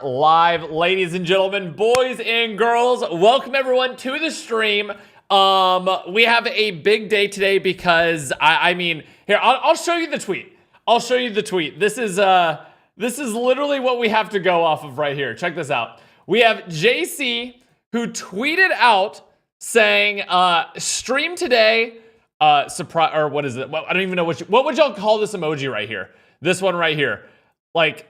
Live, ladies and gentlemen, boys and girls, welcome everyone to the stream. We have a big day today because I mean, here I'll show you the tweet. I'll show you the tweet. This is literally what we have to go off of right here. Check this out. We have JC who tweeted out saying, stream today, surprise, or what is it? Well, I don't even know what would y'all call this emoji right here? This one right here. Like,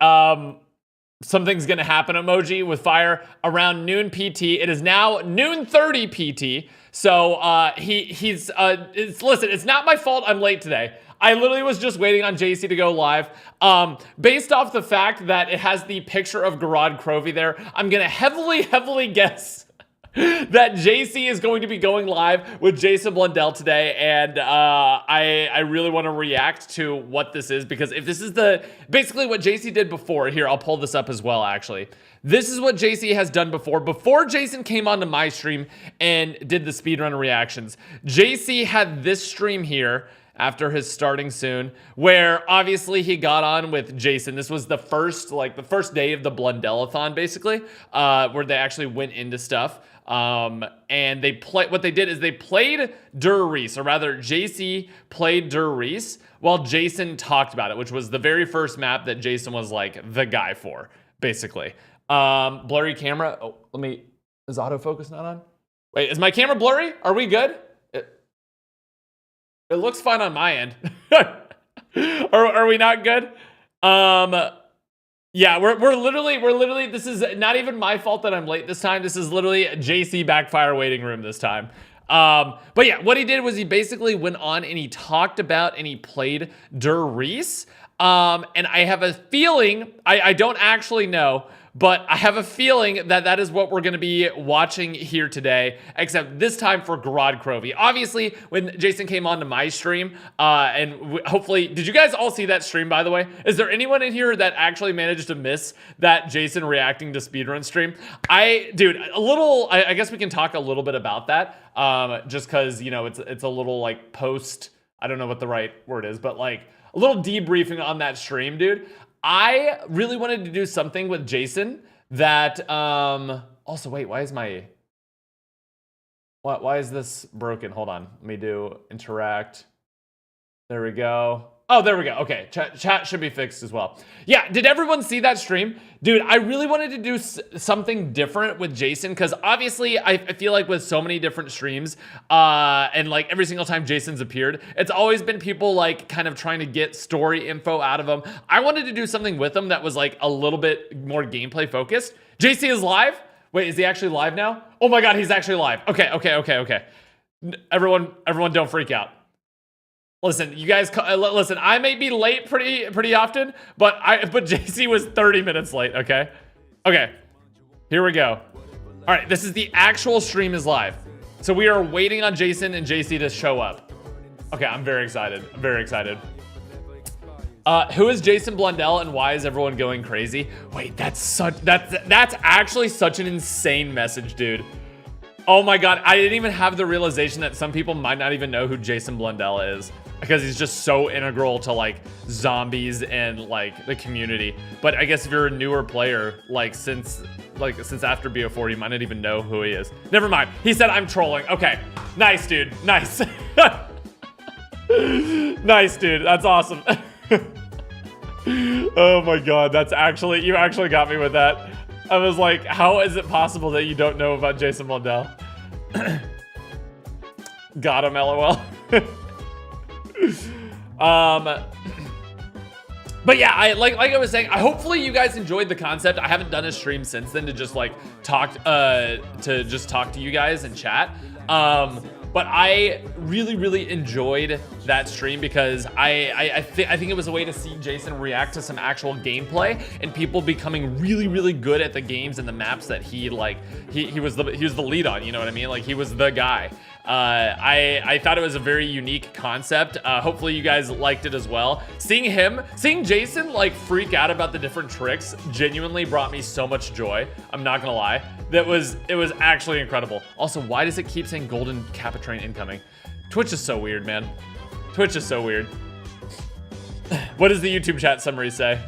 something's gonna happen emoji with fire around noon PT. It is now noon 30 PT. So listen, it's not my fault I'm late today. I literally was just waiting on JC to go live. Based off the fact that it has the picture of GOROD KROVI there, I'm gonna heavily guess that JC is going to be going live with Jason BLUNDELL today, and I really want to react to what this is, because if this is basically what JC did before, here, I'll pull this up as well, actually. This is what JC has done before. Before Jason came onto my stream and did the speedrun reactions, JC had this stream here, after his starting soon, where obviously he got on with Jason. This was the first day of the BLUNDELL-a-thon, basically, where they actually went into stuff. And what they did is they played Der Reese, or rather JC played Der Reese while Jason talked about it, which was the very first map that Jason was like the guy for, basically. Blurry camera. Oh, is autofocus not on? Wait, is my camera blurry? Are we good? It looks fine on my end. Are we not good? Yeah, we're literally, this is not even my fault that I'm late this time. This is literally a JC backfire waiting room this time. But yeah, what he did was he basically went on and he talked about and he played Der Reese. And I have a feeling, I don't actually know, but I have a feeling that that is what we're going to be watching here today, except this time for GOROD KROVI. Obviously, when Jason came onto my stream, and hopefully, did you guys all see that stream, by the way? Is there anyone in here that actually managed to miss that Jason reacting to speedrun stream? Dude, I guess we can talk a little bit about that, just because, you know, it's a little, like, post, I don't know what the right word is, but, like, a little debriefing on that stream, dude. I really wanted to do something with Jason that, also, wait, why is this broken? Hold on, let me do interact. There we go. Oh, there we go. Okay, chat should be fixed as well. Yeah, did everyone see that stream? Dude, I really wanted to do something different with Jason, because obviously I feel like with so many different streams, and like every single time Jason's appeared, it's always been people like kind of trying to get story info out of him. I wanted to do something with him that was like a little bit more gameplay focused. JC is live? Wait, is he actually live now? Oh my God, he's actually live. Okay. Everyone don't freak out. Listen, you guys, listen, I may be late pretty often, but JC was 30 minutes late, okay? Okay, here we go. All right, this is the actual stream is live. So we are waiting on Jason and JC to show up. Okay, I'm very excited. Who is Jason BLUNDELL and why is everyone going crazy? Wait, that's actually such an insane message, dude. Oh my God, I didn't even have the realization that some people might not even know who Jason BLUNDELL is, because he's just so integral to like zombies and like the community. But I guess if you're a newer player, like since after BO4, you might not even know who he is. Never mind. He said I'm trolling. Okay, nice, dude. Nice. Nice, dude. That's awesome. Oh my God, you actually got me with that. I was like, how is it possible that you don't know about Jason BLUNDELL? Got him, LOL. But yeah, like I was saying, hopefully you guys enjoyed the concept. I haven't done a stream since then to just like talk to you guys and chat. But I really enjoyed that stream because I think it was a way to see Jason react to some actual gameplay and people becoming really good at the games and the maps that he was the lead on, you know what I mean? Like he was the guy. I thought it was a very unique concept. Hopefully you guys liked it as well. Seeing Jason like freak out about the different tricks genuinely brought me so much joy. I'm not gonna lie. It was actually incredible. Also, why does it keep saying golden Capitrain incoming? Twitch is so weird, man. Twitch is so weird. What does the YouTube chat summary say?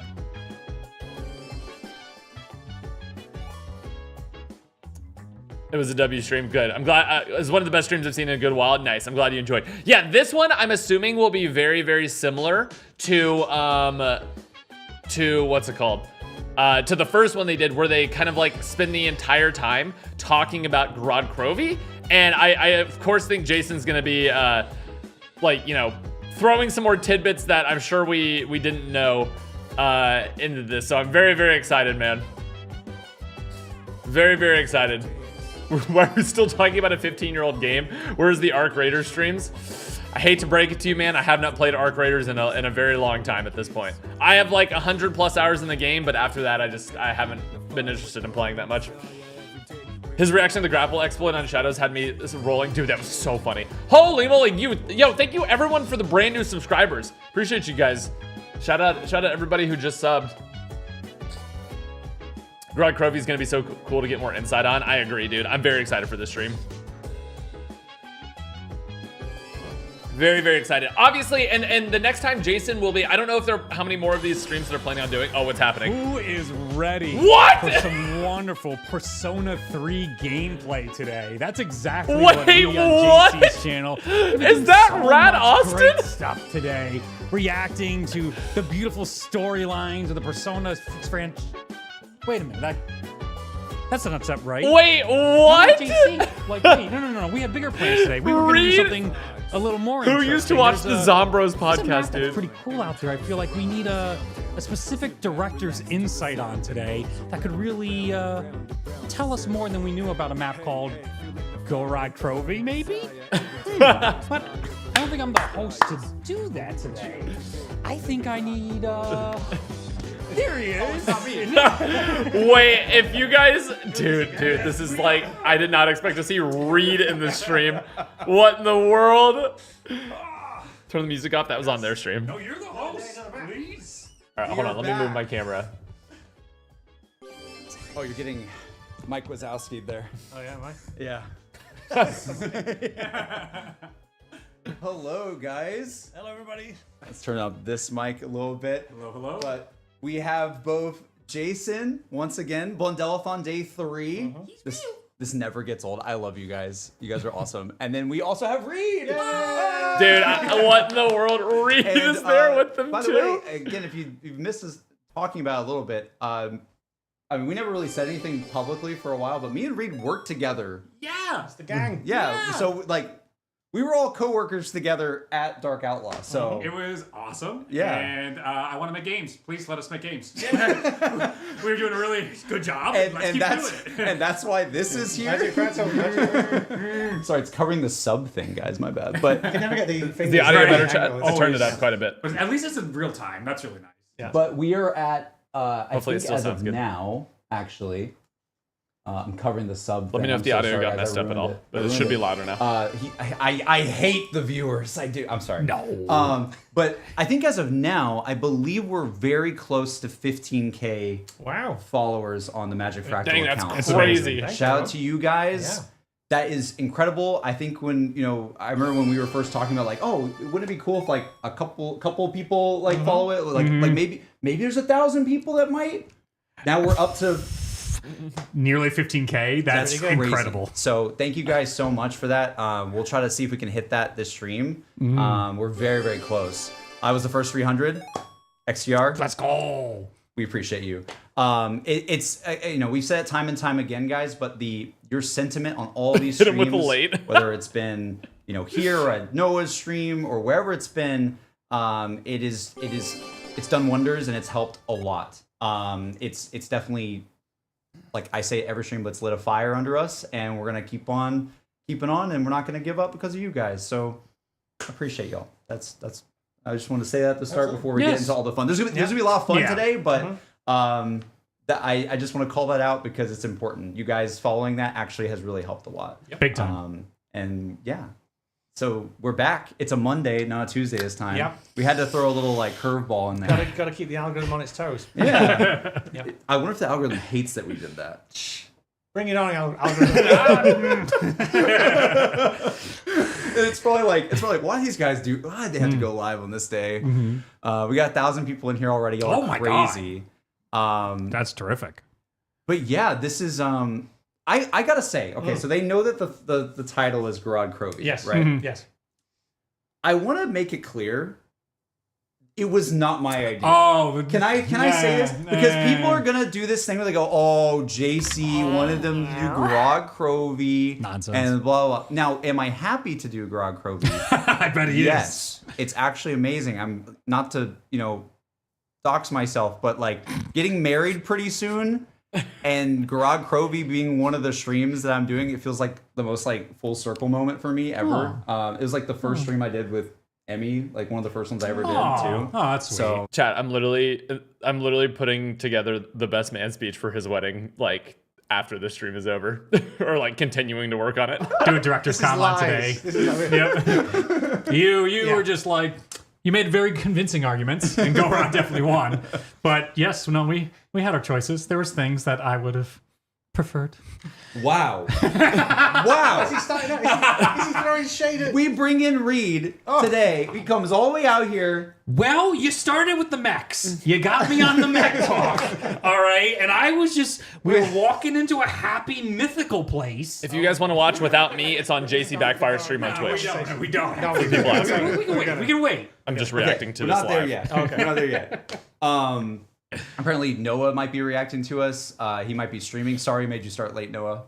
It was a W stream. Good. I'm glad. It was one of the best streams I've seen in a good while. Nice. I'm glad you enjoyed. Yeah, this one I'm assuming will be very, very similar to what's it called? To the first one they did, where they kind of like spend the entire time talking about GOROD KROVI. And I of course think Jason's gonna be like, you know, throwing some more tidbits that I'm sure we didn't know into this. So I'm very, very excited, man. Very, very excited. Why are we still talking about a 15-year-old game? Where's the Arc Raiders streams? I hate to break it to you, man. I have not played Arc Raiders in a very long time at this point. I have like 100+ hours in the game, but after that, I haven't been interested in playing that much. His reaction to the grapple exploit on Shadows had me rolling. Dude, that was so funny. Holy moly, yo, thank you everyone for the brand new subscribers. Appreciate you guys. Shout out everybody who just subbed. GOROD KROVI is gonna be so cool to get more insight on. I agree, dude. I'm very excited for this stream. Very, very excited. Obviously, and the next time Jason will be, I don't know if how many more of these streams they're planning on doing. Oh, what's happening? Who is ready for some wonderful Persona 3 gameplay today? That's exactly what we on JC's channel. Is that Rad Austin? Great stuff today. Reacting to the beautiful storylines of the Persona franchise. Wait a minute, that's not up right. Wait, what? No, JC? Like, wait, no. We have bigger plans today. We were going to do something a little more Who used to watch the Zombros podcast, dude? That's pretty cool out there. I feel like we need a specific director's insight on today that could really tell us more than we knew about a map called GOROD KROVI, maybe? But I don't think I'm the host to do that today. I think I need there he is. Wait, if you guys, dude, this is like, I did not expect to see Reed in the stream. What in the world? Turn the music off. That was on their stream. No, you're the host, please. All right, hold on. Let me move my camera. Oh, you're getting Mike Wazowski there. Oh yeah, Mike. Yeah. Hello, guys. Hello, everybody. Let's turn up this mic a little bit. Hello. But we have both Jason, once again, Blundellathon Day 3. This never gets old. I love you guys. You guys are awesome. And then we also have Reed. Dude, what in the world? Reed is there with them by too? the way, again, if you've missed us talking about it a little bit, I mean, we never really said anything publicly for a while, but me and Reed worked together. Yeah, it's the gang. Yeah. So, like, we were all co-workers together at Dark Outlaw, so... It was awesome. Yeah. And I want to make games. Please let us make games. We're doing a really good job. Let's keep doing it. And that's why this is here. Sorry, it's covering the sub thing, guys. My bad. But You can never get Is the audio better, chat? I turned it up quite a bit. But at least it's in real time. That's really nice. Yeah. but we are at Hopefully it I think still as sounds of good. now, actually. I'm covering the sub. Let me know if the audio got messed up at all. But it should be louder now. I hate the viewers. I do. I'm sorry. No. But I think as of now, I believe we're very close to 15K Wow. followers on the Magic Fractal Dang, account. that's crazy. Shout out to you guys. Yeah. That is incredible. I think when, you know, I remember when we were first talking about like, oh, wouldn't it be cool if like a couple people like follow it? Like maybe there's 1,000 people that might. Now we're up to Nearly 15K. That's crazy. incredible. So thank you guys so much for that. We'll try to see if we can hit that this stream. We're very, very close. I was the first 300. XTR. Let's go. We appreciate you. It's you know, we've said it time and time again, guys, but your sentiment on all these Hit him streams, with the late. whether it's been, you know, here or at Noah's stream or wherever it's been, it's done wonders and it's helped a lot. It's definitely, like I say every stream, but it's lit a fire under us, and we're gonna keep on keeping on, and we're not gonna give up because of you guys. So I appreciate y'all. That's I just want to say that at the start before we get into all the fun. There's gonna be a lot of fun today, but I just want to call that out because it's important. You guys following that actually has really helped a lot. Big time. And yeah. So we're back. It's a Monday, not a Tuesday this time. Yep. We had to throw a little like curveball in there. Gotta keep the algorithm on its toes. Yeah. I wonder if the algorithm hates that we did that. Bring it on, algorithm. It's probably like why do these guys do? Why did they have to go live on this day? We got 1,000 people in here already. Y'all Oh are my crazy. That's terrific. But yeah, this is I gotta say, okay, so they know that the title is GOROD KROVI. Yes. Right. Yes. I want to make it clear. It was not my idea. Oh, Can I say this? Because people are gonna do this thing where they go, "Oh, JC wanted them to do GOROD KROVI Nonsense. and blah blah." Now, am I happy to do GOROD KROVI? I bet he is. Yes, it's actually amazing. I'm not to dox myself, but like getting married pretty soon, and GOROD KROVI being one of the streams that I'm doing, it feels like the most like full circle moment for me ever. It was like the first stream I did with Emmy, like one of the first ones I ever did too. Oh, that's sweet. So Chat, I'm literally putting together the best man speech for his wedding, like after the stream is over, or like continuing to work on it. do a director's comment today. This is Yep. You were just like, you made very convincing arguments, and GOROD definitely won. But yes, no, we had our choices. There was things that I would have preferred. wow, wow. Is he starting out? Is he throwing shade at... We bring in Reed today. He comes all the way out here. Well, you started with the mechs. You got me on the mech talk. All right. And we were walking into a happy mythical place. If you guys want to watch without me, it's on JC Backfire stream on Twitch. We don't. No, We can wait. I'm just reacting to we're this not there live. yet. Okay. We're not there yet. Apparently Noah might be reacting to us. He might be streaming. Sorry, made you start late, Noah.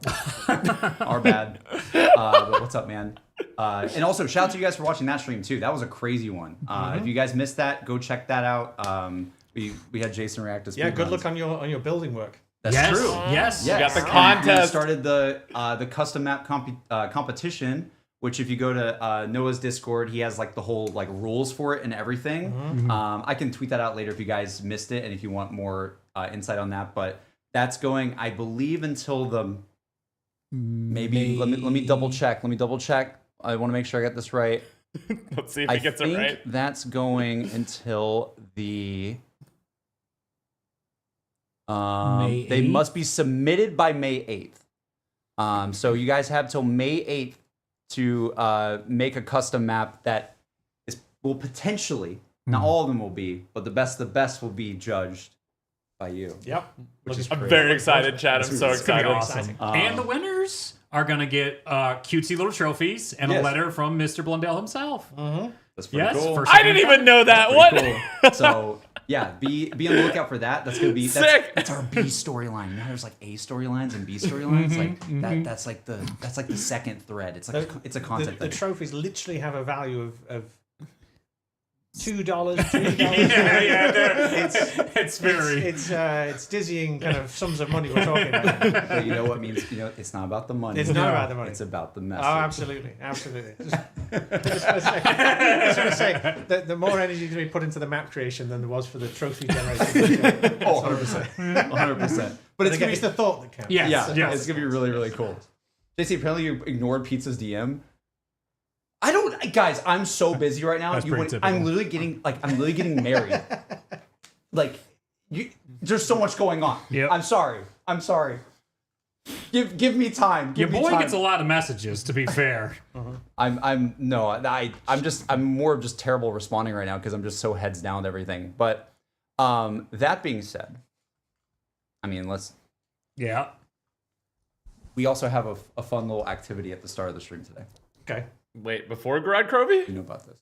Our bad. But what's up, man? And also, shout out to you guys for watching that stream too. That was a crazy one. If you guys missed that, go check that out. We had Jason react to Yeah, good speedruns. luck on your building work. That's Yes. true. Yes. Yes. got the And contest. We started the custom map competition, which if you go to Noah's Discord, he has like the whole like rules for it and everything. I can tweet that out later if you guys missed it and if you want more insight on that. But that's going, I believe, until the maybe. Let me double check. Let me double check. I want to make sure I got this right. Let's see if I he gets think it right. that's going until the. May They 8th? must be submitted by May 8th. So you guys have till May 8th to make a custom map that will potentially, not all of them will be, but the best will be judged by you. Yep. Which is I'm great. very excited, Chad. I'm so It's gonna excited. be awesome. And the winners are gonna get cutesy little trophies and a Yes. letter from Mr. Blundell himself. That's pretty Yes. cool. first I didn't even know that. Pretty What? cool. So yeah, be on the lookout for that. That's gonna be Sick. That's our B storyline. You know, there's like A storylines and B storylines. Like that's like the second thread. It's like it's a concept. The thing. trophies literally have a value of $2, $3. It's very. It's dizzying kind of sums of money we're talking about. But you know what means? You know, it's not about the money. It's not about the money. It's about the Oh, message. absolutely. Just want to say that the more energy to be put into the map creation than there was for the trophy generation. Oh, 100%. 100%. But it's Again, gonna it's be the thought that counts. Yes. yeah, yes. it's gonna be really, really cool. JC, apparently you ignored Pizza's DM. I don't, guys. I'm so busy right now. That's pretty typical. I'm literally getting married. Like, there's so much going on. Yep. I'm sorry. Give me time. Your Give me boy time. gets a lot of messages, to be fair. I'm more of just terrible responding right now because I'm just so heads down with everything. But that being said, I mean, Yeah. we also have a fun little activity at the start of the stream today. Okay. Wait, before GOROD KROVI? You know about this?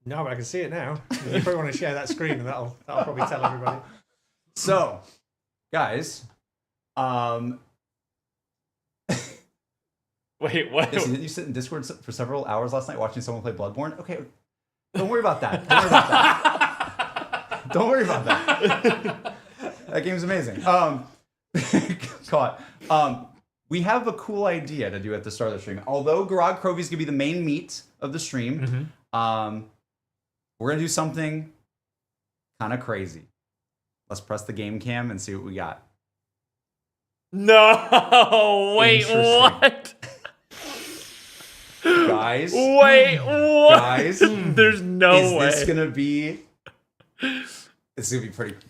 No, but I can see it now. You probably want to share that screen, and that'll probably tell everybody. So, guys, Wait, what? didn't you sit in Discord for several hours last night watching someone play Bloodborne? Okay, don't worry about that. Don't worry about that. That game's amazing. Caught. We have a cool idea to do at the start of the stream. Although GOROD KROVI is gonna be the main meat of the stream, we're gonna do something kind of crazy. Let's press the game cam and see what we got. No, wait, Interesting. what? Guys, Wait, what? guys, There's no way. this is gonna be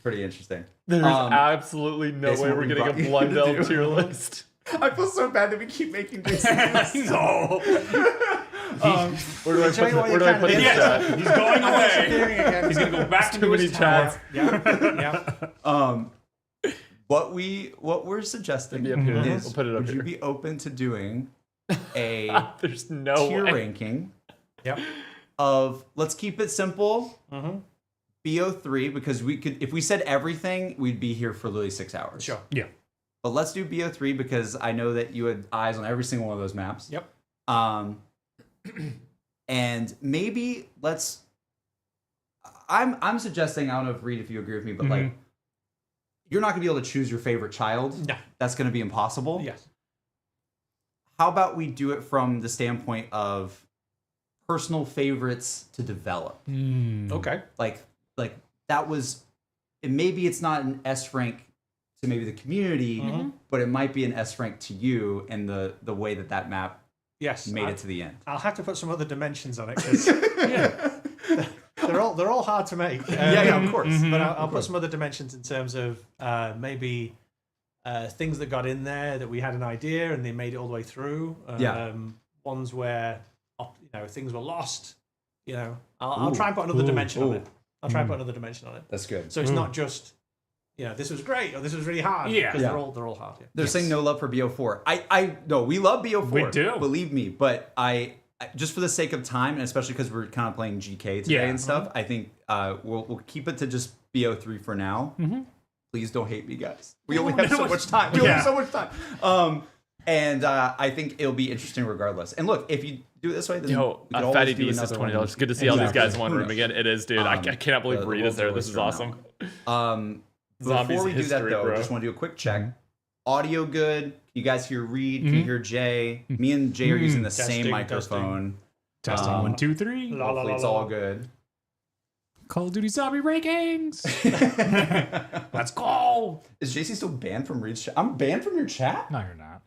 pretty interesting. There's Um, absolutely no it's way what we're we getting a brought you to Blundell do. tier list. I feel so bad that we keep making Jason. No. Where do I tell put you what where you do I can put do. this Yes, chat? he's going away. Hearing again. He's gonna go back Too into many his tower. chats. Yeah. what we're suggesting Maybe up here. is, We'll put it up would you here. be open to doing a There's no tier way. ranking Yep. of, let's keep it simple, Mm-hmm. BO3, because we could, if we said everything, we'd be here for literally 6 hours. Sure. Yeah. But let's do BO3 because I know that you had eyes on every single one of those maps. Yep. And maybe let's. I'm suggesting, I don't know if Reed, if you agree with me, but like, you're not gonna be able to choose your favorite child. No. That's gonna be impossible. Yes. How about we do it from the standpoint of personal favorites to develop? Okay. Like that was. And maybe it's not an S rank to maybe the community, but it might be an S rank to you and the way that map Yes. made it to the end. I'll have to put some other dimensions on it because they're all hard to make. Yeah, of course. But I'll put some other dimensions in terms of maybe things that got in there that we had an idea and they made it all the way through. Ones where things were lost. I'll try and put another dimension on it. I'll try and put another dimension on it. That's good. So it's not just this was great or this was really hard. Yeah. Because they're all hard. Yeah. They're saying no love for BO4. No, we love BO4. We do. Believe me. But I just for the sake of time, and especially because we're kind of playing GK today and stuff, I think we'll keep it to just BO3 for now. Please don't hate me, guys. We only have so much time. We only have so much time. And I think it'll be interesting regardless. And look, if you do it this way, then Yo, we could always Fatty do D says another $20. one. Good to see all these guys in one Who room knows? again. It is, dude. I cannot believe the Reed is there. world's This is oyster awesome. now. Zombies Before we do that, history, though, bro. I just want to do a quick check. Audio good. You guys hear Reed? Can you hear Jay? Me and Jay are using the same Testing, microphone. Testing 1, 2, 3. La, la, Hopefully la, it's la. all good. Call of Duty Zombie rankings. Let's go. Is JC still banned from Reed's chat? I'm banned from your chat? No, you're not.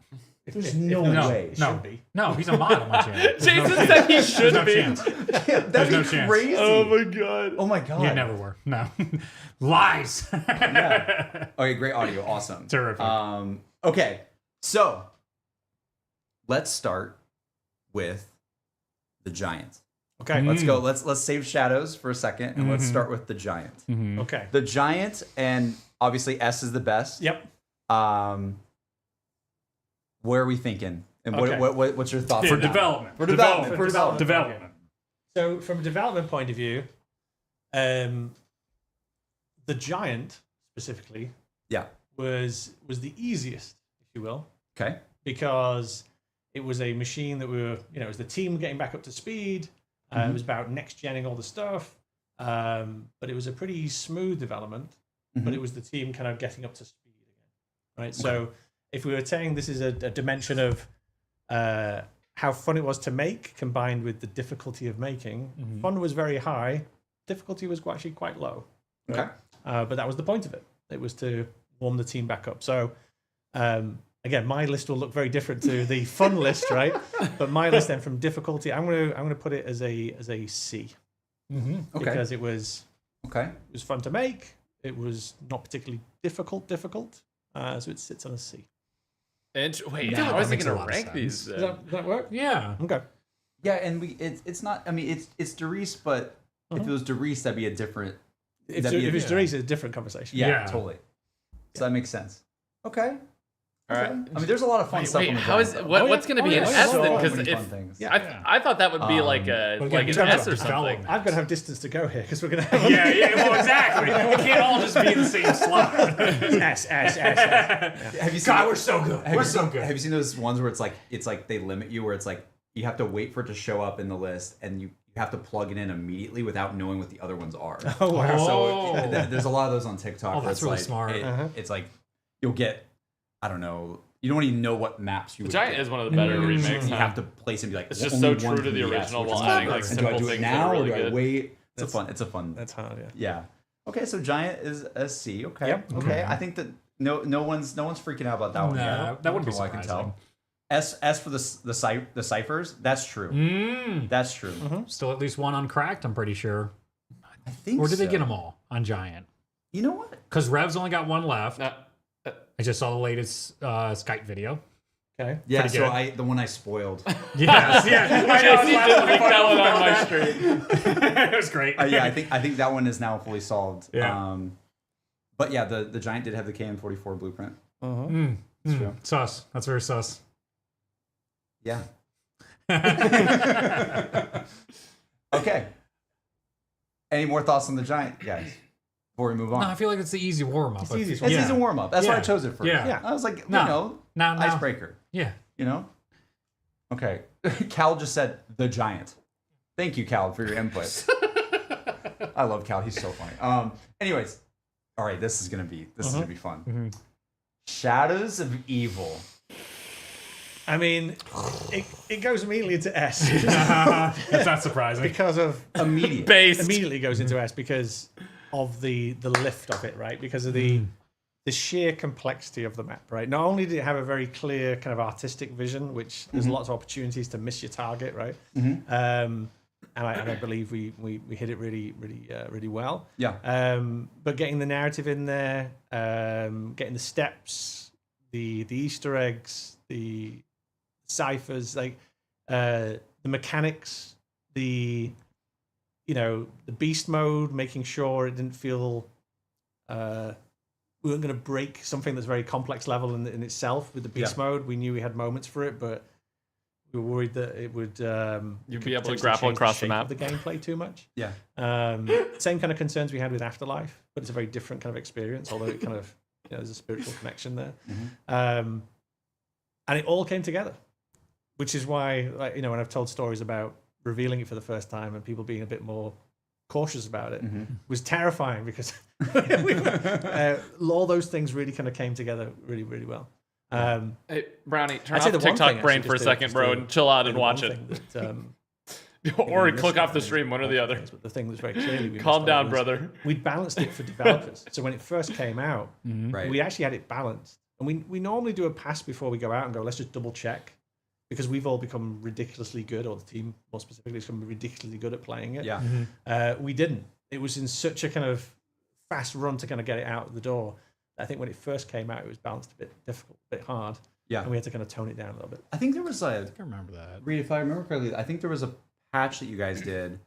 There's no No, way. no, no. He's a mod on my channel. Jason said he should no be. chance. That'd no be chance. crazy. Oh my god. Oh my god. You never were. No. Lies. Okay, great audio. Awesome. Terrific. Okay, so let's start with the Giant. Okay. Let's go. Let's save shadows for a second and let's start with the Giant. Okay. The Giant, and obviously S is the best. Yep. Where are we thinking? And Okay. what's your thoughts For on that? development. For development. For development. Development. So from a development point of view, the Giant specifically Yeah. was the easiest, if you will, Okay. because it was a machine that we were, it was the team getting back up to speed. It was about next-genning all the stuff, but it was a pretty smooth development. But it was the team kind of getting up to speed again, right? So if we were saying this is a dimension of how fun it was to make combined with the difficulty of making, fun was very high, difficulty was actually quite low. Right? Okay. But that was the point of it. It was to warm the team back up. So again, my list will look very different to the fun list, right? But my list then from difficulty, I'm gonna put it as a C. Okay. Because it was Okay. fun to make. It was not particularly difficult, so it sits on a C. Wait, Yeah, how is that he makes a gonna lot of rank sense. these? Does that work? Yeah. Okay. Yeah, and it's not. I mean, it's Derice, but if it was Derice, that'd be a different. If That'd be it's a- Derice, it's a different conversation. Yeah, Yeah. totally. So that makes sense. Okay. All right. I mean, there's a lot of fun stuff. Wait, on the how is Giant, though. what's going to be an yeah. S So then? many Because fun if things. I thought that would be like But like again, an S or development. something. I'm gonna have distance to go here because we're gonna have Yeah, well, exactly. We can't all just be in the same slot. S. Have you seen? God, we're so good. We're so good. Have you seen those ones where it's like they limit you, where it's like you have to wait for it to show up in the list, and you have to plug it in immediately without knowing what the other ones are. Oh wow. So there's a lot of those on TikTok. Oh, where that's it's really like, smart. It's like you'll get, I don't know, you don't even know what maps you would Giant get. is one of the better remakes. You huh? have to place and be like, It's just only so one true to the 3DS, original which while is adding, clever. like, And do I simple do it things now that are or really do I good. wait? It's a fun. That's hard. Yeah. Yeah. Okay, so Giant is a C. Okay. Yep. Okay. I think that no one's freaking out about that one. Nah, yet. that wouldn't be From what I can surprising. tell. S for the ciphers. That's true. That's true. Still at least one uncracked, I'm pretty sure. I think. Or did they so. get them all on Giant? You know what? Because Rev's only got one left. Uh, I just saw the latest Skype video. Okay. Yeah. Pretty So good. the one I spoiled. Yes, yeah. I know, I was JC didn't leak that one on my laughing stream. about that. It was great. Yeah. I think that one is now fully solved. Yeah. But yeah, the Giant did have the KN-44 blueprint. True. Sus. That's very sus. Yeah. Okay. Any more thoughts on the Giant, guys? Before we move on. No, I feel like it's the easy warm up. easy. It's a warm up. That's why I chose it first. Yeah. I was like, No. icebreaker. Yeah. You know? Okay. Cal just said the Giant. Thank you, Cal, for your input. I love Cal. He's so funny. Anyways, all right. This is gonna be fun. Shadows of Evil. I mean, it goes immediately into S That's not surprising. because of Immediate. immediately goes into S because of the lift of it, right? Because of the sheer complexity of the map, right? Not only did it have a very clear kind of artistic vision, which there's lots of opportunities to miss your target, right? And I believe we hit it really well. Yeah. But getting the narrative in there, getting the steps, the Easter eggs, the ciphers, like the mechanics, the beast mode, making sure it didn't feel we weren't going to break something that's very complex level in itself with the beast mode. We knew we had moments for it, but we were worried that it would You'd be able to potentially grapple change across the shape map. of the gameplay too much. Yeah. Same kind of concerns we had with Afterlife, but it's a very different kind of experience, although it kind of there's a spiritual connection there. And it all came together, which is why, like, when I've told stories about revealing it for the first time and people being a bit more cautious about it, was terrifying because all those things really kind of came together really, really well. Hey, Brownie, turn I'd say off the one TikTok thing, brain actually, for a just to- second, just bro, to- and chill out and the watch one it. thing that, Or we click missed off the about stream, one or the other. things, but the thing that's very clearly we Calm missed down, was brother. We'd balanced it for developers. So when it first came out, Right. we actually had it balanced. And we normally do a pass before we go out and go, let's just double check. Because we've all become ridiculously good, or the team more specifically has become ridiculously good at playing it. Yeah. We didn't. It was in such a kind of fast run to kind of get it out the door. I think when it first came out, it was balanced a bit difficult, a bit hard. Yeah. And we had to kind of tone it down a little bit. I think there was a I remember that. Reed, if I remember correctly, I think there was a patch that you guys did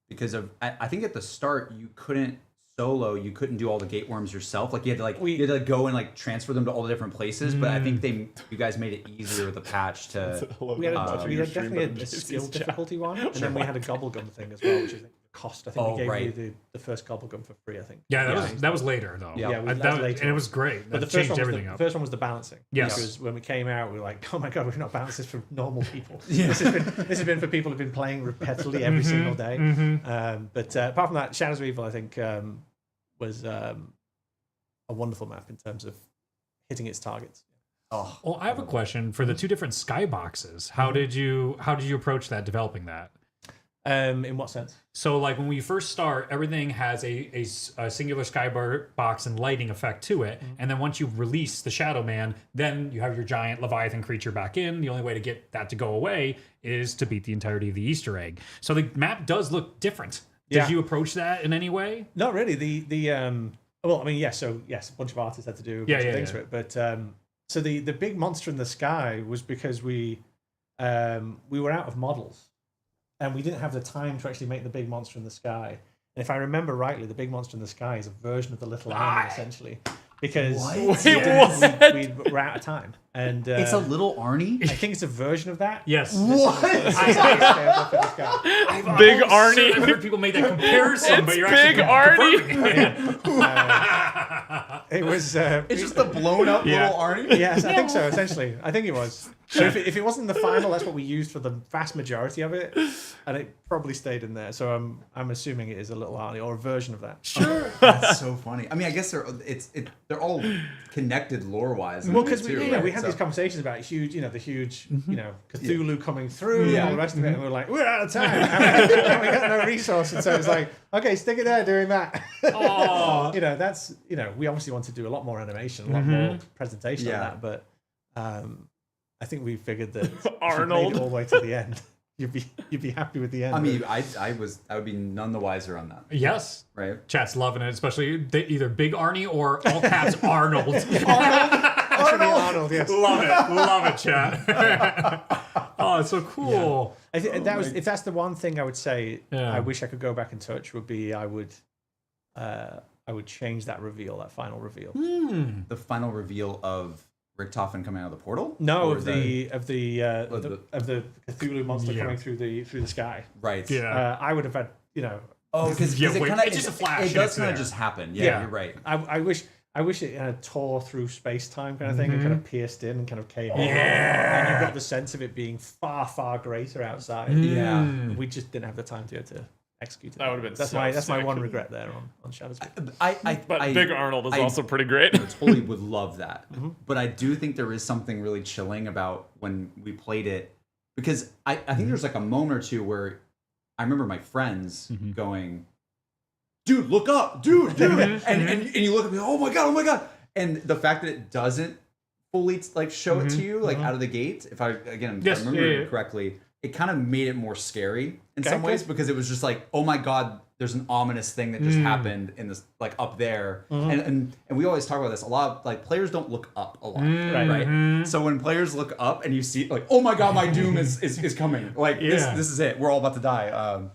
because of I think at the start you couldn't do all the gate worms yourself. Like you had to go and like transfer them to all the different places. But I think you guys made it easier with the patch to. We had definitely a skill difficulty one, and then we had a gobblegum thing as well, which I think cost. I think we gave you the first gobblegum for free. I think. Yeah, that was later though. Yeah, that was later and it was great. But That the first changed one was everything the up. first one was the balancing. Yes. Because when we came out, we were like, oh my god, we've not balanced this for normal people. This has been for people who've been playing repetitively every single day. But apart from that, Shadows of Evil, I think, was a wonderful map in terms of hitting its targets. Oh, Well, I have a question for the two different skyboxes. How did you approach that, developing that? In what sense? So, like when we first start, everything has a singular skybox and lighting effect to it, and then once you release the Shadow Man, then you have your giant Leviathan creature back in. The only way to get that to go away is to beat the entirety of the Easter egg. So the map does look different. Did you approach that in any way? Not really. Well, I mean, yes. So yes, a bunch of artists had to do a bunch of things for it. But so the big monster in the sky was because we were out of models, and we didn't have the time to actually make the big monster in the sky. And if I remember rightly, the big monster in the sky is a version of the little army, essentially. Because we were out of time, and it's a little Arnie. I think it's a version of that. Yes. What? Big Arnie. I've heard people make that comparison, but you're Big actually Arnie. It was. It's just the blown up little Arnie. Yes, I think so. Essentially, I think it was. So if it wasn't the final, that's what we used for the vast majority of it, and it probably stayed in there. So I'm assuming it is a little Arnie or a version of that. Sure. That's so funny. I mean, I guess they're all connected lore wise. Well, because we had these conversations about the huge, Cthulhu coming through and all the rest of it, and we were like, we're out of time, and we got no resource, and so it's like, okay, stick it there doing that. Oh. That's we obviously want to do a lot more animation, a lot more presentation on that, but I think we figured that Arnold. if you made it all the way to the end, you'd be happy with the end. I mean, I would be none the wiser on that. Yes. Right. Chat's loving it, especially either Big Arnie or all caps Arnold. Arnold, yes. Love it, chat. Oh, it's so cool. I think if that's the one thing I would say, Yeah. I wish I could go back and touch would be I I would change that reveal, that final reveal. The final reveal of Richtofen coming out of the portal? No, Or of the Cthulhu monster Yeah. coming through the sky. Right. Yeah. I would have had, Oh, because Yeah, it wait, kind of it's just a flash It and does it's kind of there. just happen. Yeah, Yeah. you're right. I wish it tore through space time kind of thing and kind of pierced in and kind of came in. Yeah. And you got the sense of it being far, far greater outside. Yeah. We just didn't have the time to execute it. That would've been That's so my sick. one regret there on Shadows. But Big Arnold is I- also pretty great. totally would love that. Mm-hmm. But I do think there is something really chilling about when we played it, because I think there's like a moment or two where I remember my friends going, dude, look up, dude. And you look at me, oh my god. And the fact that it doesn't fully like show it to you like out of the gate, if I Yes, remember yeah. it correctly, it kind of made it more scary in Okay, some ways, good. because it was just like, oh my god, there's an ominous thing that just happened in this, like up there. And we always talk about this a lot. Like players don't look up a lot, right? So when players look up and you see like, oh my god, my doom is coming. Like Yeah. this is it. We're all about to die.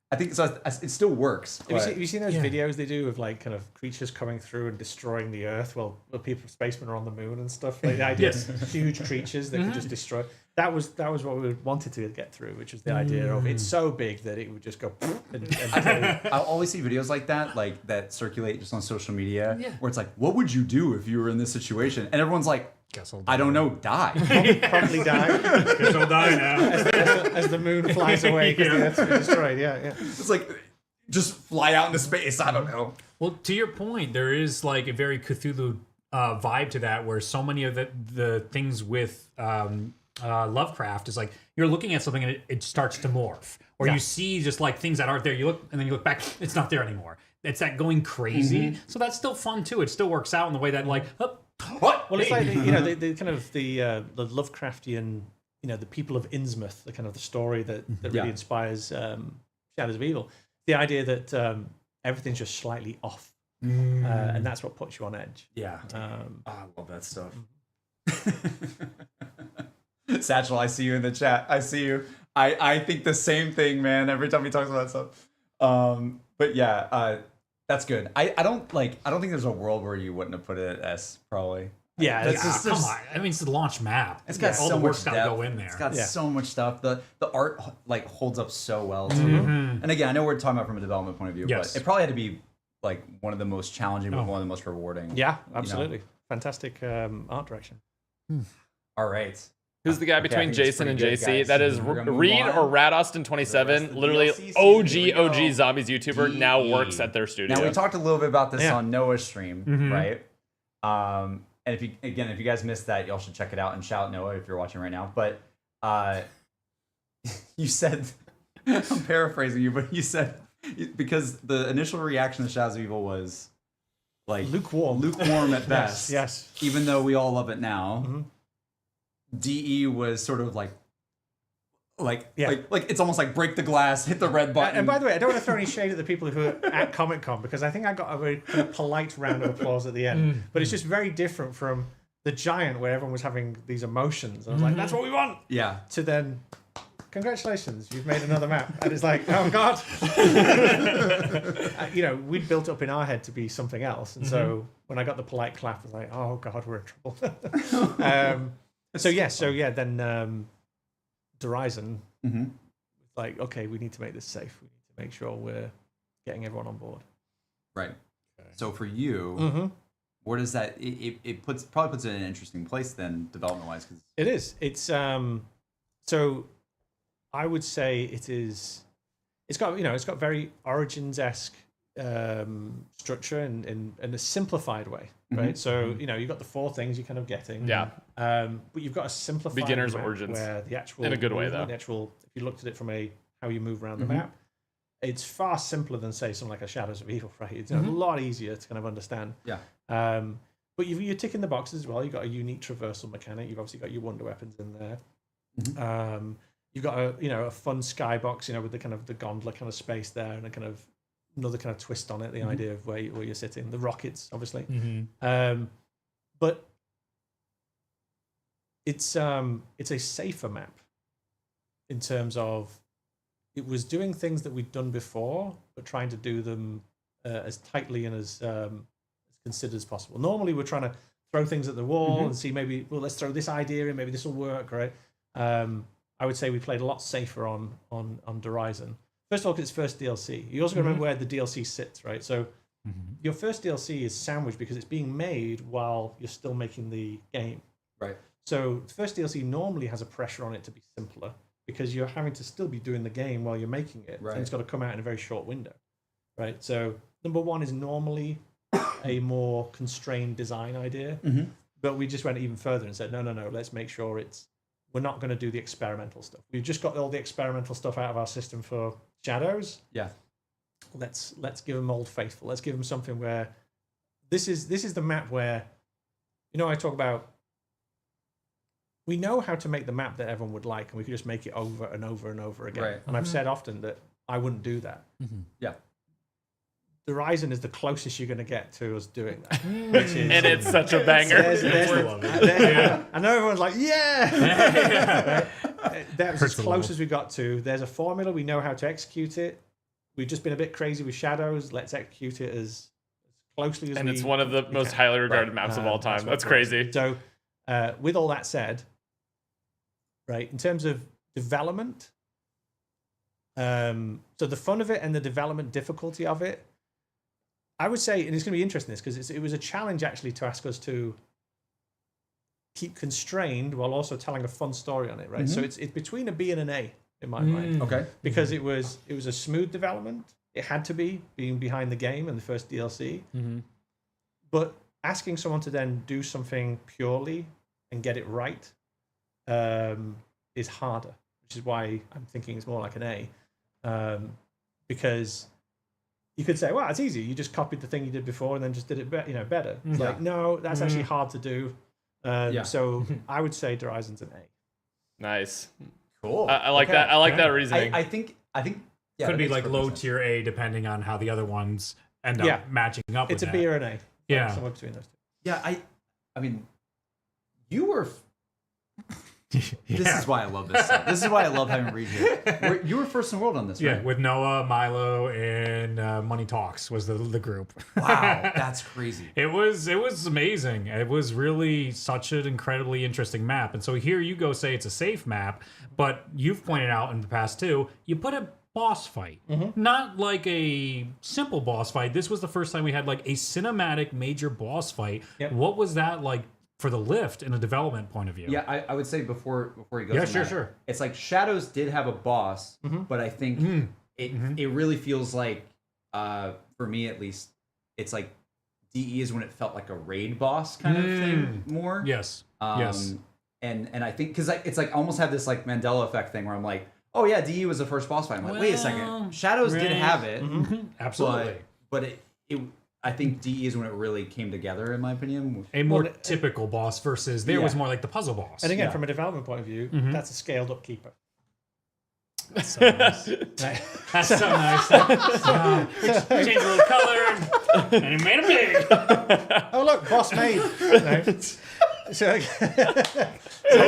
I think so. It still works. Have you seen those videos they do of like kind of creatures coming through and destroying the Earth while people, spacemen, are on the moon and stuff? Like the idea of huge creatures that could just destroy. That was what we wanted to get through, which was the idea of it's so big that it would just go and kill you. I'll always see videos like that circulate just on social media, where it's like, what would you do if you were in this situation? And everyone's like, Guess I'll I don't know, die. Promptly die Guess I'll die now. as the moon flies away because the Earth's been destroyed. Yeah. It's like, just fly out into space. I don't know. Well, to your point, there is like a very Cthulhu vibe to that, where so many of the things with Lovecraft is like you're looking at something and it starts to morph, or you see just like things that aren't there. You look and then you look back, it's not there anymore. It's that going crazy. So that's still fun too. It still works out in the way that like, what? Well, it's like the kind of the Lovecraftian, the people of Innsmouth, the kind of the story that really inspires Shadows of Evil. The idea that everything's just slightly off, and that's what puts you on edge. Yeah. I love that stuff. Satchel, I see you in the chat. I see you. I think the same thing, man, every time he talks about that stuff. But yeah, that's good. I don't think there's a world where you wouldn't have put it at S, probably. Yeah, That's it's- just- Come on. I mean, it's the launch map. It's got all so the work's much got to depth. go in there. It's got Yeah. so much stuff. The art like holds up so well too. And again, I know we're talking about from a development point of view, Yes. but it probably had to be like one of the most challenging, but one of the most rewarding. yeah, absolutely, fantastic art direction. All right. Who's the guy I between think it's Jason and pretty good, JC? guys. That is We're gonna move Reed on. or Radaustin27, the literally DLC season. Here we OG go. Zombies YouTuber, now DE. works at their studio. Now we talked a little bit about this Yeah. on Noah's stream, right? And if you guys missed that, y'all should check it out and shout Noah if you're watching right now. But you said, I'm paraphrasing you, but you said because the initial reaction to Shadows of Evil was like lukewarm at best. Yes. Even though we all love it now, DE was sort of like it's almost like break the glass, hit the red button. And by the way, I don't want to throw any shade at the people who are at Comic Con, because I think I got a very kind of polite round of applause at the end. But it's just very different from the Giant, where everyone was having these emotions. And I was like, that's what we want. Yeah. To then, congratulations, you've made another map. And it's like, oh God. We'd built up in our head to be something else. And so when I got the polite clap, I was like, oh God, we're in trouble. Then Horizon, like, okay, we need to make this safe. We need to make sure we're getting everyone on board. Right. So for you, where does that it probably puts it in an interesting place then, development wise? Because It is. It's so I would say it is. It's got very Origins-esque structure in a simplified way, right? So you've got the four things you're kind of getting. Yeah. But you've got a simplified Beginner's map Origins. where the actual In a good way, movement, though. the actual, if you looked at it from how you move around the map, it's far simpler than say something like a Shadows of Evil, right? It's a lot easier to kind of understand. yeah. But you're ticking the boxes as well. You've got a unique traversal mechanic. You've obviously got your wonder weapons in there. You've got a fun skybox, with the kind of the gondola kind of space there, and a kind of another kind of twist on it. The idea of where you're sitting, the rockets, obviously. But it's a safer map in terms of it was doing things that we'd done before, but trying to do them as tightly and as considered as possible. Normally, we're trying to throw things at the wall and see maybe, well, let's throw this idea in, maybe this will work, right? I would say we played a lot safer on Horizon. First of all, because it's first DLC. You also got to remember where the DLC sits, right? So your first DLC is sandwiched because it's being made while you're still making the game. Right. So the first DLC normally has a pressure on it to be simpler because you're having to still be doing the game while you're making it. Right. And it's got to come out in a very short window, right? So number one is normally a more constrained design idea, but we just went even further and said, no, let's make sure we're not going to do the experimental stuff. We've just got all the experimental stuff out of our system for Shadows. Yeah. Let's give them Old Faithful. Let's give them something where this is the map where, I talk about, we know how to make the map that everyone would like, and we could just make it over and over and over again. Right. And I've said often that I wouldn't do that. Yeah. Horizon is the closest you're going to get to us doing that. Which is, And it's such a banger. I know everyone's like, yeah! That was as close as we got to. There's a formula. We know how to execute it. We've just been a bit crazy with Shadows. Let's execute it as closely as we And it's one of the most highly regarded maps of all time. That's crazy. So, with all that said, right, in terms of development, so the fun of it and the development difficulty of it, I would say, and it's going to be interesting because it was a challenge actually to ask us to keep constrained while also telling a fun story on it, right? So it's between a B and an A in my mind. Okay. Because it was a smooth development. It had to be, being behind the game and the first DLC. But asking someone to then do something purely and get it right is harder, which is why I'm thinking it's more like an A. Because you could say, well, it's easy. You just copied the thing you did before and then just did it better. It's like, no, that's actually hard to do. So I would say Horizon's an A. Nice. Cool. I like that. I like that reasoning. I think yeah, Could that be makes like perfect low sense. tier A depending on how the other ones end up matching up. It's with a that. B or an A. Yeah. Somewhere between those two. Yeah, I mean, you were. This is why I love this stuff. This is why I love having Reed here. You were first in the world on this, Yeah, right? with Noah, Milo, and Money Talks was the group. Wow, that's crazy. It was amazing. It was really such an incredibly interesting map. And so here you go say it's a safe map, but you've pointed out in the past too, you put a boss fight. Not like a simple boss fight. This was the first time we had like a cinematic major boss fight. Yep. What was that like for the lift in a development point of view? Yeah, I would say before he goes. Yeah, on sure, that, sure. It's like Shadows did have a boss, but I think it really feels like, for me at least, it's like DE is when it felt like a raid boss kind of thing more. Yes. Yes. And I think because it's like I almost have this like Mandela effect thing where I'm like, oh yeah, DE was the first boss fight. I'm like, wait a second, Shadows did have it, Absolutely. but it I think DE is when it really came together, in my opinion. A more typical boss versus there was more like the puzzle boss. And again, from a development point of view, that's a scaled up keeper. That's so nice. That's so nice. Changed a little color and it made it big. Oh look, boss made. So, I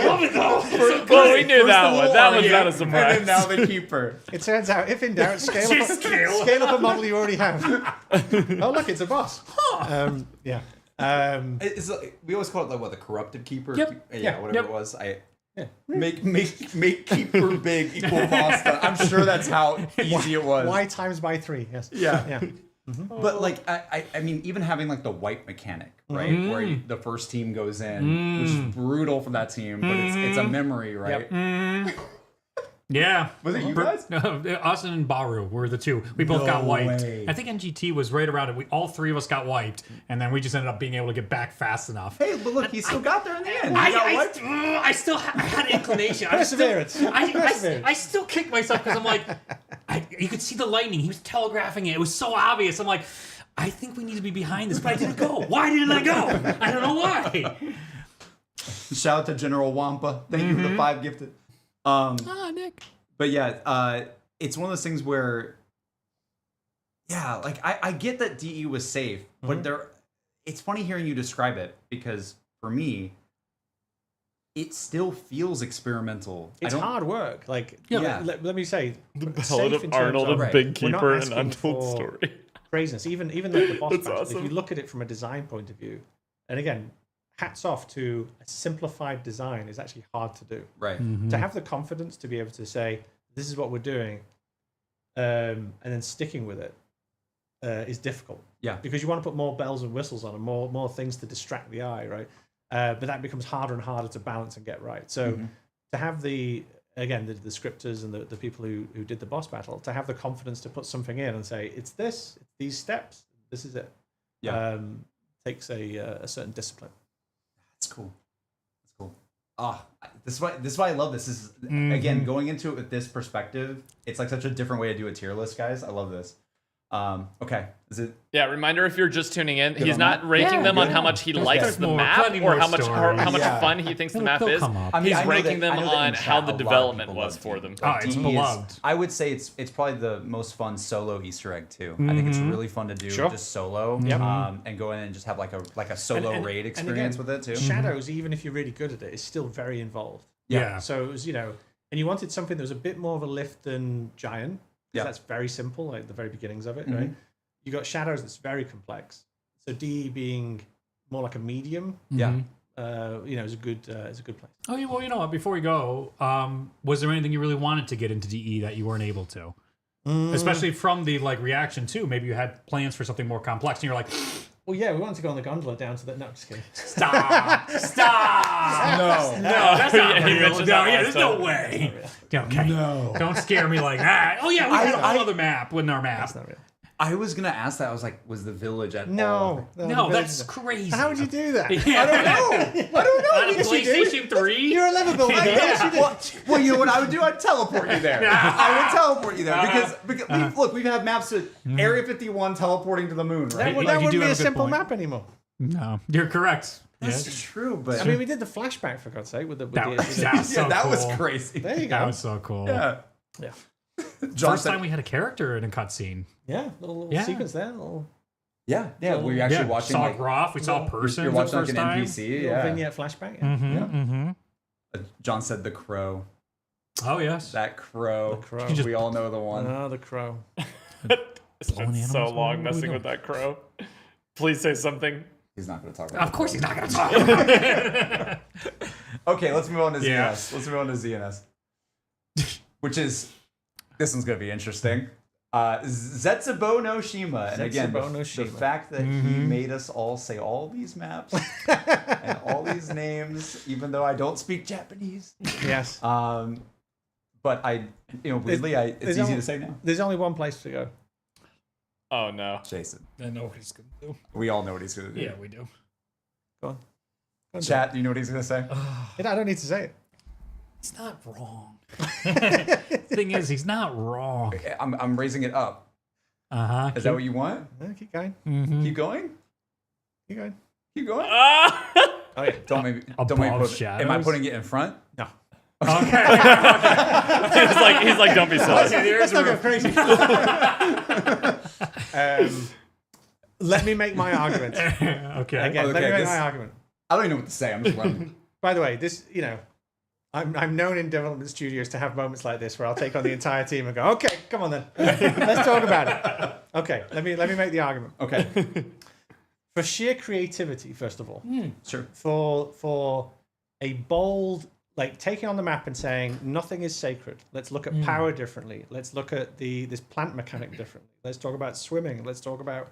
love it though. Well, we knew that one. That was not a surprise. And then now the keeper. it turns out, if in doubt, scale up a model you already have. Oh look, it's a boss. Yeah. It's like, we always call it like what, the corrupted keeper. Yep. Yeah, whatever it was. Make keeper big equal boss. I'm sure that's how easy it was. Y times by 3. Yes. Yeah. But like I mean, even having like the wipe mechanic, right, where the first team goes in, which is brutal for that team, but it's a memory, right? Yeah. Was it you guys? No, us and Baru were the two. We both got wiped. way. I think NGT was right around it. All three of us got wiped, and then we just ended up being able to get back fast enough. Hey, but look, he still got there in the end. He got wiped. I still had an inclination. Perseverance. I still kicked myself because I'm like, you could see the lightning. He was telegraphing it. It was so obvious. I'm like, I think we need to be behind this, but I didn't go. Why didn't I go? I don't know why. Shout out to General Wampa. Thank you for the 5 gifted. Nick. But yeah, it's one of those things where, yeah, like I get that DE was safe, but it's funny hearing you describe it because for me, it still feels experimental. It's hard work. Like, Yeah. let me say, The safe Ballad in of terms Arnold of- and Big we're not Keeper, an asking untold for- story. craziness. Even the boss That's battles, if awesome. you look at it from a design point of view, and again, hats off to a simplified design is actually hard to do. Right. To have the confidence to be able to say, this is what we're doing, and then sticking with it is difficult. Yeah. Because you want to put more bells and whistles on and more things to distract the eye, right? But that becomes harder and harder to balance and get right. So to have the scripters and the people who did the boss battle, to have the confidence to put something in and say, it's this, it's these steps, this is it. Yeah. Takes a certain discipline. That's cool. That's cool. This is why I love this. Is again going into it with this perspective. It's like such a different way to do a tier list, guys. I love this. Okay, is it? Yeah, reminder if you're just tuning in, he's on not that? ranking them on good. how much he likes There's the more, map plenty or more how much stories. fun he thinks the map They'll is. come up. I mean, He's I know ranking that- I them know that on in how chat, the a lot of development people was love for DE. them. Oh, it's DE is- beloved. I would say it's probably the most fun solo Easter egg too. I think it's really fun to do Sure. just solo, and go in and just have like a solo And- raid and experience again, with it too. Shadows, even if you're really good at it, is still very involved. Yeah. So it was, and you wanted something that was a bit more of a lift than Giant. 'Cause Yeah. That's very simple, like the very beginnings of it, Mhm. right? You got Shadows that's very complex. So DE being more like a medium, Yeah. is a good place. Oh, yeah, well, you know what? Before we go, was there anything you really wanted to get into DE that you weren't able to? Especially from the reaction too. Maybe you had plans for something more complex, and you're like, Well, yeah, we wanted to go on the gondola down to the. No, just kidding. stop, stop. No. No, that's not Yeah, he real. mentioned No, that yeah, last there's no time. way. Okay, no, don't scare me like that. Oh yeah, we had a whole other map within our map. That's not real. I was gonna ask that. I was like, was the village at all? No, that's crazy. How would you do that? Yeah. I don't know. On a PlayStation 3? You're a level builder. Well, you know what I would do? I'd teleport you there. I would teleport you there because we've had maps with Area 51 teleporting to the moon, right? Well, You that do wouldn't be have a a good simple point. map anymore. No, you're correct. That's Yes. true, but I mean, we did the flashback for God's sake with the. That the, was, that was so that cool. was crazy. there you That go. was so cool. Yeah. Yeah. John First said- time we had a character in a cutscene. Yeah, little Yeah. sequence there. Little Yeah, we were actually watching saw like Groff. We saw a person you're for the watching like first an time. NPC. little Yeah. vignette flashback. Yeah. John said the crow. Oh yes. That crow. The crow. We all know the one. Oh, the crow. It's been Only so animals long know messing we with that crow. Please say something. He's not going to talk about. Of course he's not going to talk about it. Okay, let's move on to Yeah. ZNS. Let's move on to ZNS. Which is, this one's going to be interesting. Zetsubo no Shima. And again, Zetsubo no the Shima. fact that he made us all say all these maps and all these names, even though I don't speak Japanese. Yes. But weirdly, it's there's easy only- to say now. There's only one place to go. Oh no. Jason. I know what he's going to do. We all know what he's going to do. Yeah, we do. Go on. Chat, do you know what he's going to say? I don't need to say it. He's not wrong. Thing is, he's not wrong. I'm raising it up. Uh-huh. Is that what you want? Keep going. Keep going? Keep going. Keep going? Ah! Oh yeah. Don't make me Above put, am I shadows? putting it in front? No. Okay. he's like, don't be silly. Let's not go crazy. Let me make my argument. Okay. Again, let me Okay, make this- my argument. I don't even know what to say. I'm just running. By the way, this, I'm known in development studios to have moments like this where I'll take on the entire team and go, okay, come on then. Let's talk about it. Okay, let me make the argument. Okay. For sheer creativity, first of all, Sure. for a bold, like taking on the map and saying nothing is sacred. Let's look at power differently. Let's look at this plant mechanic differently. Let's talk about swimming. Let's talk about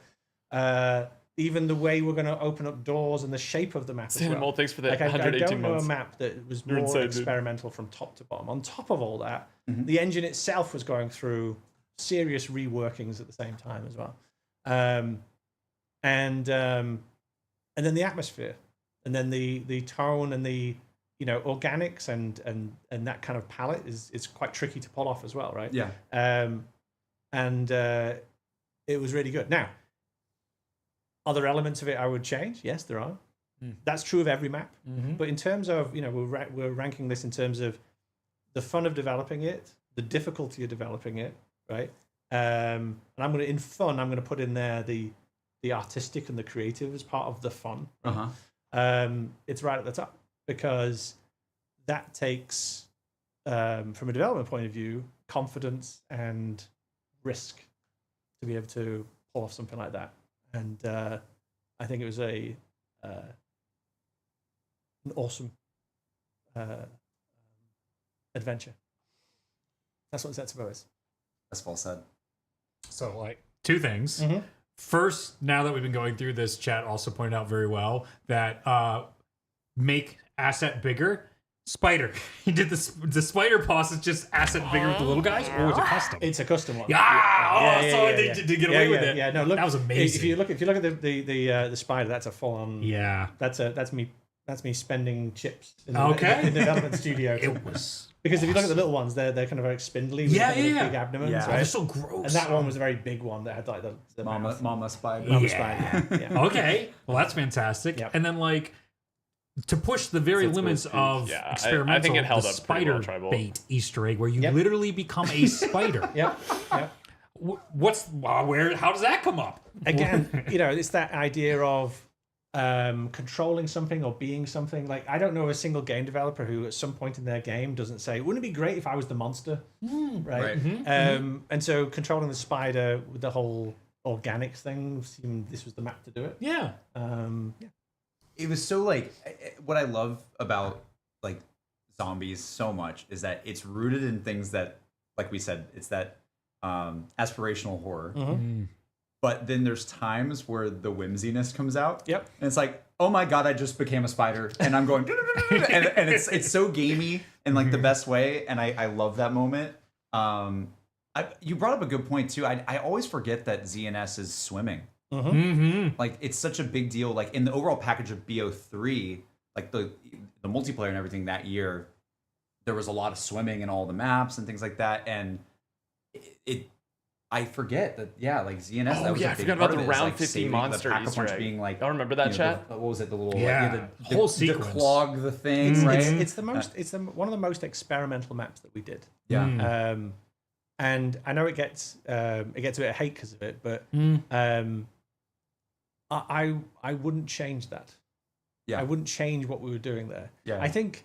even the way we're going to open up doors and the shape of the map as well. Well, thanks for the Like I 118 don't know months. a map that was You're more insane, dude. experimental from top to bottom. On top of all that, the engine itself was going through serious reworkings at the same time as well, and then the atmosphere, and then the tone and the organics and that kind of palette is quite tricky to pull off as well, right? Yeah. And it was really good. Now, other elements of it I would change. Yes, there are. That's true of every map. But in terms of, we're ranking this in terms of the fun of developing it, the difficulty of developing it, right? And I'm going to put in there the artistic and the creative as part of the fun. Right? It's right at the top because that takes, from a development point of view, confidence and risk to be able to pull off something like that. And I think it was an awesome adventure. That's what Zetsubo is. That's well said. So, like, two things. Mm-hmm. First, now that we've been going through this, chat also pointed out very well that make asset bigger. Spider. He did the spider boss is just asset bigger with the little guys, or was it custom? It's a custom one. They did get away with it. Yeah, no, look, that was amazing. If you look at the spider, that's a full on. Yeah, that's me spending chips in Okay. in the development studio. it was Because if you look at the little ones, they're kind of very spindly with kind of big abdomens, Yeah. right? they're so gross. And that one was a very big one that had like the mouth. Mama spider. Mama Yeah. spider. Yeah. Okay, well that's fantastic. Yep. And then like to push the very That's limits cool. of Yeah, experimental, I think it held the up pretty well, spider Tribal. bait Easter egg where you Yep. literally become a spider. Yep. How does that come up? Again, it's that idea of controlling something or being something. Like, I don't know a single game developer who at some point in their game doesn't say, wouldn't it be great if I was the monster? Right. And so controlling the spider with the whole organic thing seemed this was the map to do it. Yeah. It was so like what I love about like zombies so much is that it's rooted in things that, like we said, it's that aspirational horror. But then there's times where the whimsiness comes out. Yep. And it's like, oh my god, I just became a spider, and I'm going, and it's so gamey in like the best way, and I love that moment. You brought up a good point too. I always forget that ZNS is swimming. Like it's such a big deal. Like in the overall package of BO3, like the multiplayer and everything that year, there was a lot of swimming in all the maps and things like that, and I forget that, like ZNS. That was a I big forgot part about of the it, is, round like, 50 saving monster the Pack-a-Punch Easter egg. being like. Y'all remember that, chat? What was it? The little Yeah. the Whole to sequence. clog the thing, right? It's the most. It's one of the most experimental maps that we did. Yeah. And I know it gets a bit of hate because of it, but I wouldn't change that. Yeah. I wouldn't change what we were doing there. Yeah. I think,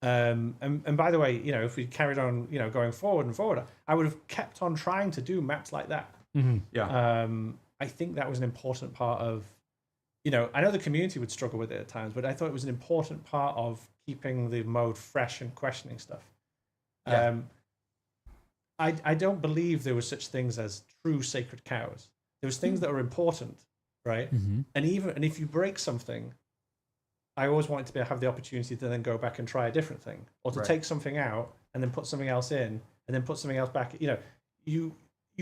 and by the way, if we carried on, going forward, I would have kept on trying to do maps like that. Yeah. I think that was an important part of, I know the community would struggle with it at times, but I thought it was an important part of keeping the mode fresh and questioning stuff. Yeah. I don't believe there was such things as true sacred cows. There was things that were important, right? And if you break something, I always wanted to have the opportunity to then go back and try a different thing, or to take something out and then put something else in, and then put something else back. You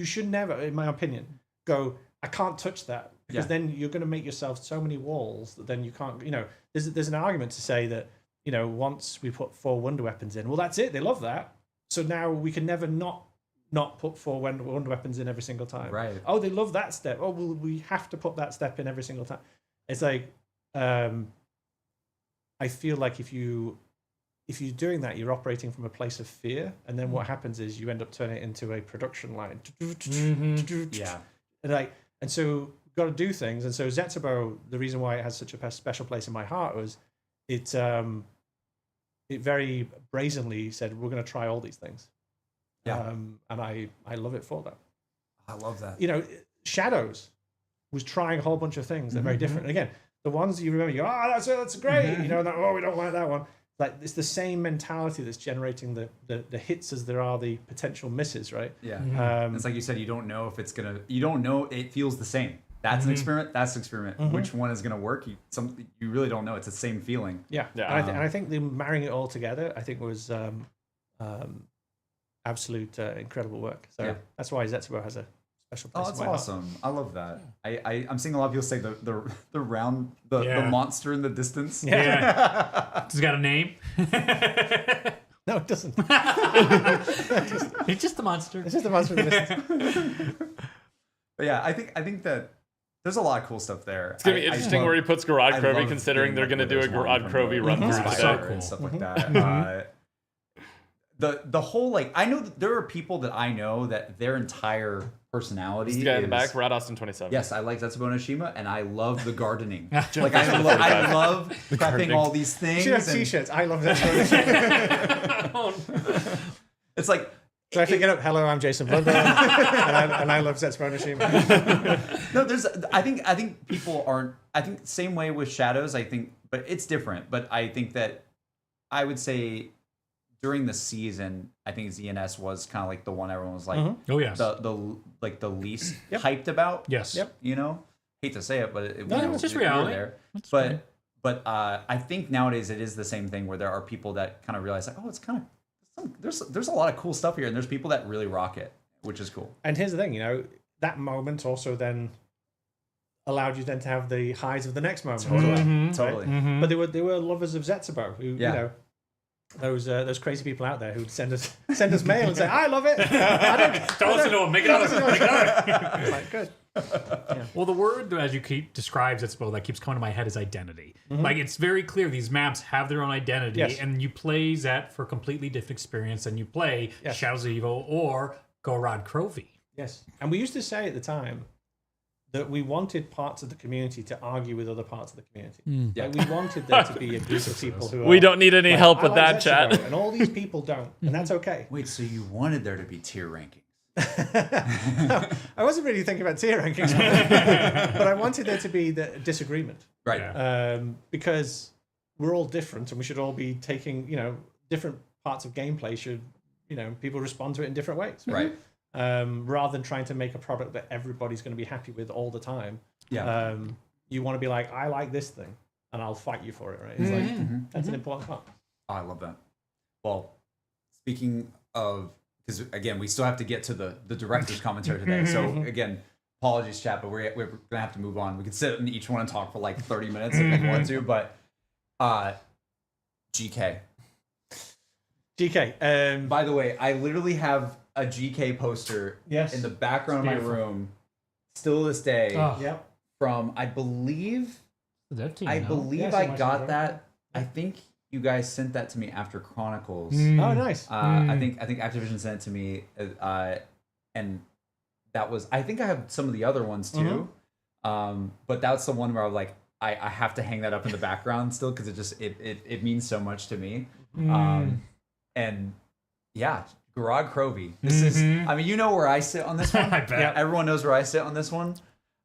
should never, in my opinion, go, I can't touch that, because then you're going to make yourself so many walls that then you can't. There's an argument to say that once we put 4 wonder weapons in, well, that's it. They love that, so now we can never not put 4 wonder weapons in every single time. Right. Oh, they love that step. Oh, well, we have to put that step in every single time. It's like, I feel like if you're doing that, you're operating from a place of fear, and then what happens is you end up turning it into a production line. Yeah. And so you've got to do things. And so Zetsubo, the reason why it has such a special place in my heart was it very brazenly said, we're going to try all these things. Yeah. And I love it for that. I love that. Shadows was trying a whole bunch of things that are very different. And again, the ones you remember, you go, oh, that's great. We don't like that one. Like, it's the same mentality that's generating the hits as there are the potential misses, right? Yeah. It's like you said, you don't know if it's gonna. You don't know. It feels the same. That's an experiment. That's an experiment. Which one is gonna work? You really don't know. It's the same feeling. Yeah. And I think the marrying it all together, I think was absolute incredible work. So that's why Zetsubo has a special place. Oh, that's in my awesome. I love that. I'm seeing a lot of people say the round the monster in the distance. Yeah. It's got a name. Heart. No, it doesn't. It's just a monster. It's just a monster in the distance. But yeah, I think that there's a lot of cool stuff there. It's gonna be interesting where he puts GOROD KROVI, love considering they're getting, gonna like, do a where GOROD there's KROVI one run from through the today. spider and stuff like that. The whole, like, I know that there are people that I know that their entire personality This guy in the is- back, Rad Austin 27. Yes, I like Zetsubo Noshima, and I love the gardening. Like I love prepping gardening. all these things. She has and t-shirts. I love that. it's like So I have to get up. Hello, I'm Jason Blundell, and I love Zetsubo Nishima. No, I think people aren't. I think same way with Shadows. I think, but it's different. But I think that I would say during the season, I think ZNS was kind of like the one everyone was like, Oh yes. the least hyped about. Yes. Yep. You know, hate to say it, but it's just we were reality. there. That's But I think nowadays it is the same thing where there are people that kind of realize like, oh, it's kind of there's a lot of cool stuff here, and there's people that really rock it, which is cool. And here's the thing, that moment also then allowed you then to have the highs of the next moment. Totally. But they were lovers of Zetsubo, who those crazy people out there who'd send us mail and say, I love it. Don't listen to him. Make it up. It's like, good. Well, the word, as you keep describes Zetsubo, that keeps coming to my head is identity. Like, it's very clear these maps have their own identity, Yes. and you play Zet for a completely different experience than you play Shadows of Evil or GOROD KROVI. Yes. And we used to say at the time that we wanted parts of the community to argue with other parts of the community. Like, we wanted there to be a group of people who We don't need any help I with like that, Zetsubo, chat. and all these people don't, and that's okay. Wait, so you wanted there to be tier rankings? I wasn't really thinking about tier rankings, but I wanted there to be the disagreement, Right. Yeah. because we're all different, and we should all be taking, different parts of gameplay should, people respond to it in different ways, Right. Rather than trying to make a product that everybody's going to be happy with all the time. Yeah. You want to be like, I like this thing, and I'll fight you for it, right? It's like that's an important part. Oh, I love that. Well, speaking of, because again, we still have to get to the director's commentary today. So again, apologies, chat, but we're gonna have to move on. We could sit in each one and talk for like 30 minutes if we want to, but GK. GK. By the way, I literally have a GK poster in the background of my room, still to this day, Yep. from I believe Yes, I much got as that. I think you guys sent that to me after Chronicles. Oh, nice. I think Activision sent it to me, and that was. I think I have some of the other ones too, but that's the one where I was like, I have to hang that up in the background still because it means so much to me. And yeah, GOROD KROVI. This is. I mean, you know where I sit on this one. I bet. Everyone knows where I sit on this one.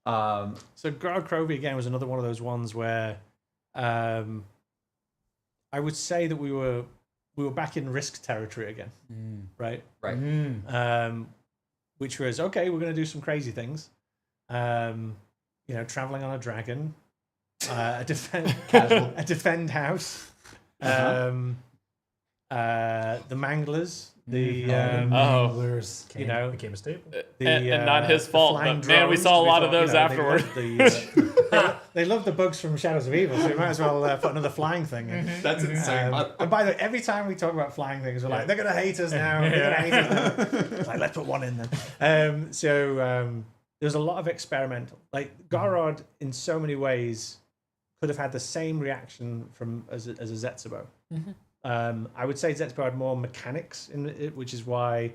So GOROD KROVI again was another one of those ones where I would say that we were back in Risk territory again, right? Right. Which was okay. We're going to do some crazy things, traveling on a dragon, a defend house, the Manglers, the became a staple. And not his fault, flying but man, we drones, saw a we lot of thought, those afterward. They love the bugs from Shadows of Evil, so we might as well put another flying thing in. That's insane. And by the way, every time we talk about flying things, we're like, they're gonna hate us now. They're gonna hate us now. It's like, let's put one in then. There's a lot of experimental. Like GOROD, in so many ways, could have had the same reaction as a Zetsubo. I would say Zetsubo had more mechanics in it, which is why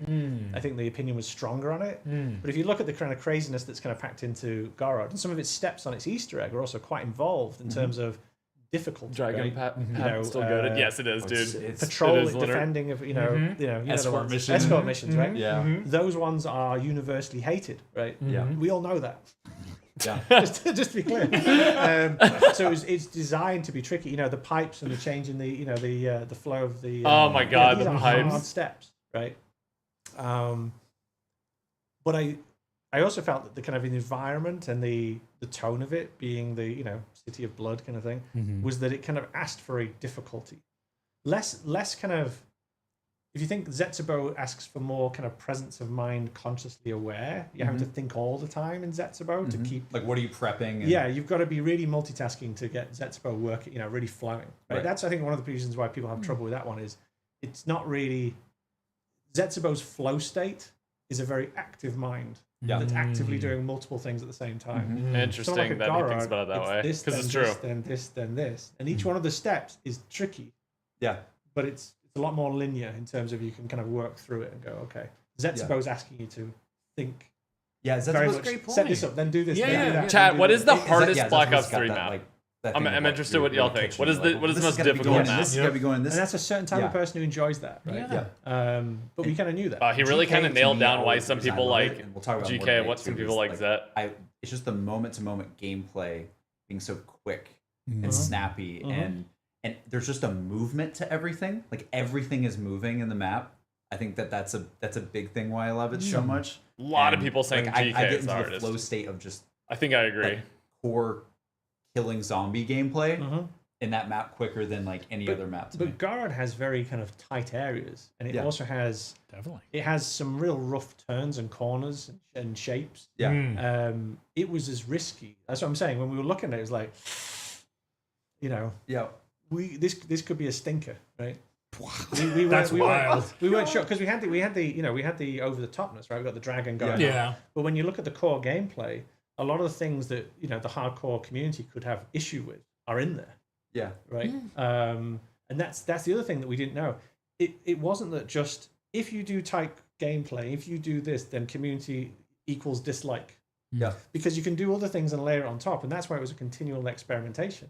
I think the opinion was stronger on it. But if you look at the kind of craziness that's kind of packed into GOROD, and some of its steps on its Easter egg are also quite involved in terms of difficulty. Dragon right? still goaded. Yes, it is, dude. It's Patrol, it is defending of Escort missions. escort missions, right? Yeah. Those ones are universally hated, right? Yeah. We all know that. Yeah. just to be clear. So it's designed to be tricky. The pipes and the change in the flow of the. Oh my God, these the are pipes. hard steps, right? But I also felt that the kind of environment and the tone of it, being the City of Blood kind of thing, was that it kind of asked for a difficulty, less kind of. If you think Zetsubo asks for more kind of presence of mind, consciously aware, you're having to think all the time in Zetsubo to keep. Like, what are you prepping? Yeah, you've got to be really multitasking to get Zetsubo working, really flowing. Right? That's, I think, one of the reasons why people have trouble with that one is it's not really. Zetsubo's flow state is a very active mind that's actively doing multiple things at the same time. Interesting Someone like that GOROD, he thinks about it that way. This, Because it's then true. this, then this, then this. And each one of the steps is tricky, Yeah. but it's a lot more linear in terms of you can kind of work through it and go, okay. Zetsubo's asking you to think. Yeah, that's Very a much great point. Set this up, then do this, then do that. Chat, then do what this. is the hardest Black Ops 3 got that, map? like, I'm interested what y'all think. What is the this most gotta be difficult going, map? This is gonna be going. This And that's a certain type of person who enjoys that, right? yeah. But we kind of knew that. He really GK kind of to nailed me down why always some is, I people love it, like and we'll talk about it more GK, today, what some too, people is, like Zet. It's just the moment-to-moment gameplay being so quick Mm-hmm. and snappy, and there's just a movement to everything. Like everything is moving in the map. I think that's a big thing why I love it so much. A lot of And, people saying like, GK I get is into the the hardest. flow state of just I think I agree. like, core killing zombie gameplay Mm-hmm. in that map quicker than like any other map to me. But GOROD has very kind of tight areas, and it Yeah. also has Definitely. some real rough turns and corners and shapes. Yeah. It was as risky. That's what I'm saying. When we were looking at it, it was like, Yeah. this could be a stinker, right? That's wild. We weren't sure because we had the over the topness, right? We got the dragon going. Yeah. But when you look at the core gameplay, a lot of the things that the hardcore community could have issue with are in there, Yeah. right? And that's the other thing that we didn't know. It wasn't that just if you do tight gameplay, if you do this, then community equals dislike. Yeah. Because you can do other things and layer it on top, and that's why it was a continual experimentation.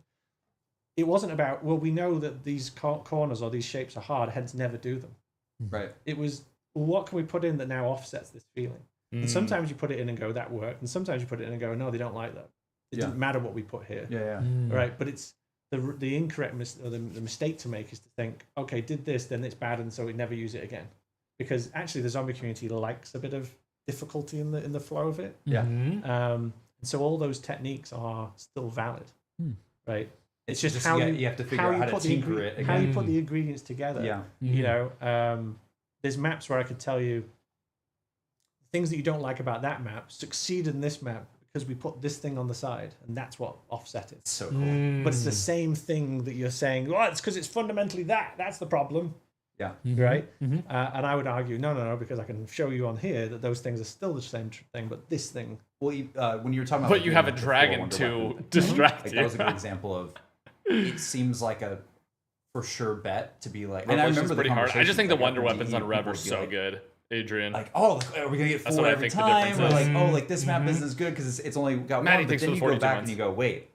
It wasn't about, well, we know that these corners or these shapes are hard, hence never do them. Right. It was, well, what can we put in that now offsets this feeling? And sometimes you put it in and go, that worked. And sometimes you put it in and go, no, they don't like that. It doesn't matter what we put here. Yeah. Right? But it's the incorrect or the mistake to make is to think, okay, did this, then it's bad, and so we never use it again. Because actually the zombie community likes a bit of difficulty in the flow of it. Yeah. And so all those techniques are still valid. Right? It's just how you have to figure out how to tinker it how you again. put the ingredients together. Yeah. There's maps where I could tell you things that you don't like about that map succeed in this map because we put this thing on the side, and that's what offset it. So cool. But it's the same thing that you're saying, oh, it's because it's fundamentally that's the problem. Yeah. Right? And I would argue, no, because I can show you on here that those things are still the same thing, but this thing. Well, when you were talking about, But like, you the have a Wonder dragon Weapon, to distract like, you. that was a good example of. It seems like a for sure bet to be like. And I Revolution's remember the pretty hard. I just think the Wonder conversations, weapons like, on Rev people are would be so like- good, Adrian. Like, oh, are we gonna get That's 4 what I every think the time? difference Or is. like, oh, like this map isn't as good because it's only got Maddie one. But thinks then for you the go 42 back ones. and you go, wait.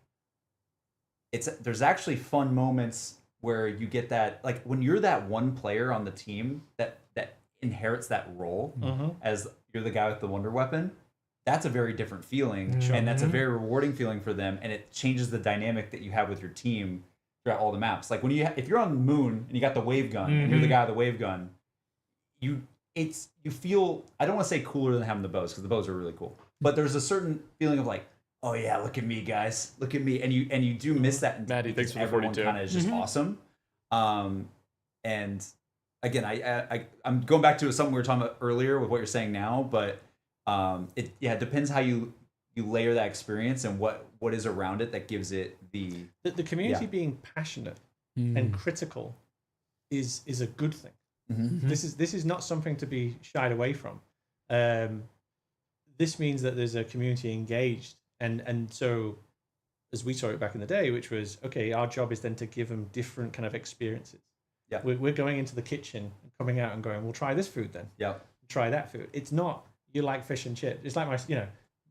There's actually fun moments where you get that, like when you're that one player on the team that inherits that role as you're the guy with the wonder weapon. That's a very different feeling, and that's a very rewarding feeling for them, and it changes the dynamic that you have with your team throughout all the maps. Like when if you're on the moon and you got the wave gun and you're the guy with the wave gun, you feel, I don't want to say cooler than having the bows because the bows are really cool, but there's a certain feeling of like, oh yeah, look at me guys, look at me, and you do miss that. Maddie, because thanks for the everyone 42. kind of is just awesome, and again, I'm going back to something we were talking about earlier with what you're saying now, but it depends how you layer that experience and what is around it that gives it the community being passionate and critical is a good thing. This is not something to be shied away from. This means that there's a community engaged, and so as we saw it back in the day, which was okay, our job is then to give them different kind of experiences. Yeah, we're going into the kitchen and coming out and going, we'll try this food then. Yeah, try that food. It's not you like fish and chips. It's like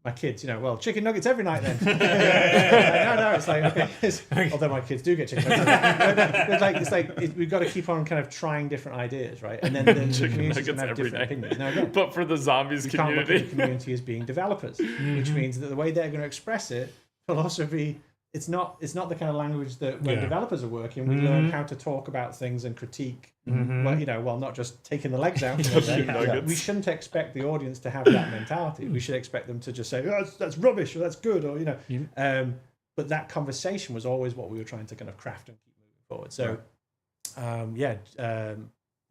my kids, well, chicken nuggets every night then. No, it's like, okay. Although my kids do get chicken nuggets. It's like we've got to keep on kind of trying different ideas, right? And then the Chicken communities nuggets can have every different day. opinions. Now, again, But for the zombies we can't look at community. the community as being developers, which means that the way they're going to express it will also be, it's not the kind of language that when developers are working, we learn how to talk about things and critique, while not just taking the legs out. We shouldn't expect the audience to have that mentality. We should expect them to just say, oh, that's rubbish, or that's good, or, but that conversation was always what we were trying to kind of craft and keep moving forward. So,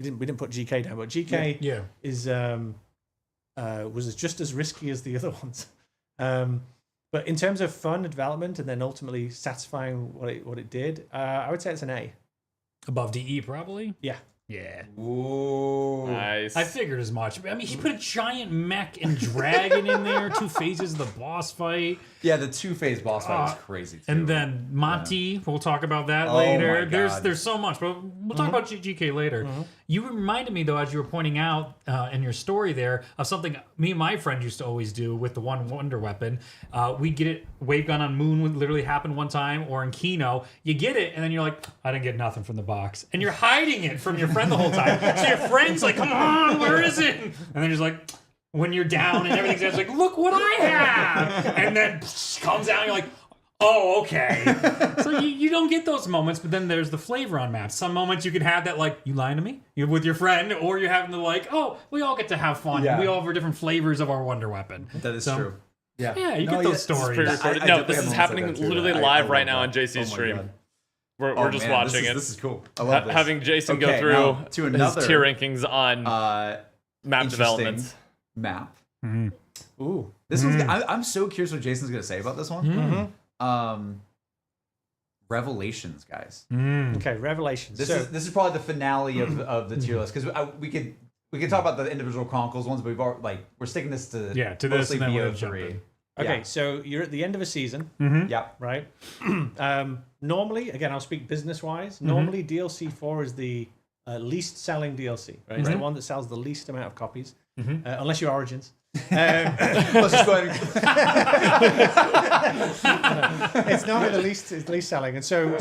we didn't put GK down, but GK is was just as risky as the other ones. But in terms of fun and development, and then ultimately satisfying what it did, I would say it's an A. Above DE, probably. Yeah. Yeah. Ooh. Nice. I figured as much. I mean, he put a giant mech and dragon in there, 2 phases of the boss fight. Yeah, the 2-phase boss fight was crazy too. And then Monty, we'll talk about that Oh later. my God. There's so much, but we'll talk about GK later. You reminded me though, as you were pointing out in your story there, of something me and my friend used to always do with the one wonder weapon. We get it, wave gun on Moon would literally happen one time, or in Kino, you get it, and then you're like, I didn't get nothing from the box, and you're hiding it from your friend the whole time. So your friend's like, come on, where is it? And then he's like, when you're down and everything's there, it's like, look what I have, and then comes out, and you're like, oh, okay. So you don't get those moments, but then there's the flavor on maps. Some moments you can have that, like, you lying to me? You're with your friend, or you're having to, like, oh, we all get to have fun. Yeah. We all have different flavors of our Wonder Weapon. That is So, true. Yeah. Yeah, you No, get those stories. Pre-recorded. I No, definitely this is have moments happening like that, too. literally I live love right now that. on JC's Oh my stream. God. We're Oh, just man, watching it. This is cool. I love this. Having Jason go Okay, through now to his another, tier rankings on map interesting developments. map. Ooh. This one's. I'm so curious what Jason's gonna say about this one. Revelations, guys. Okay, Revelations. This So- is probably the finale of the tier list, because we could talk about the individual Chronicles ones, but we're sticking this to To this, mostly and then we'll jump BO3. in. Okay, Yeah. so you're at the end of a season, Yeah. right? Normally, again, I'll speak business-wise. Normally, DLC 4 is the least selling DLC, right? It's the one that sells the least amount of copies, unless you're Origins. Let's just go ahead It's normally the least selling, and so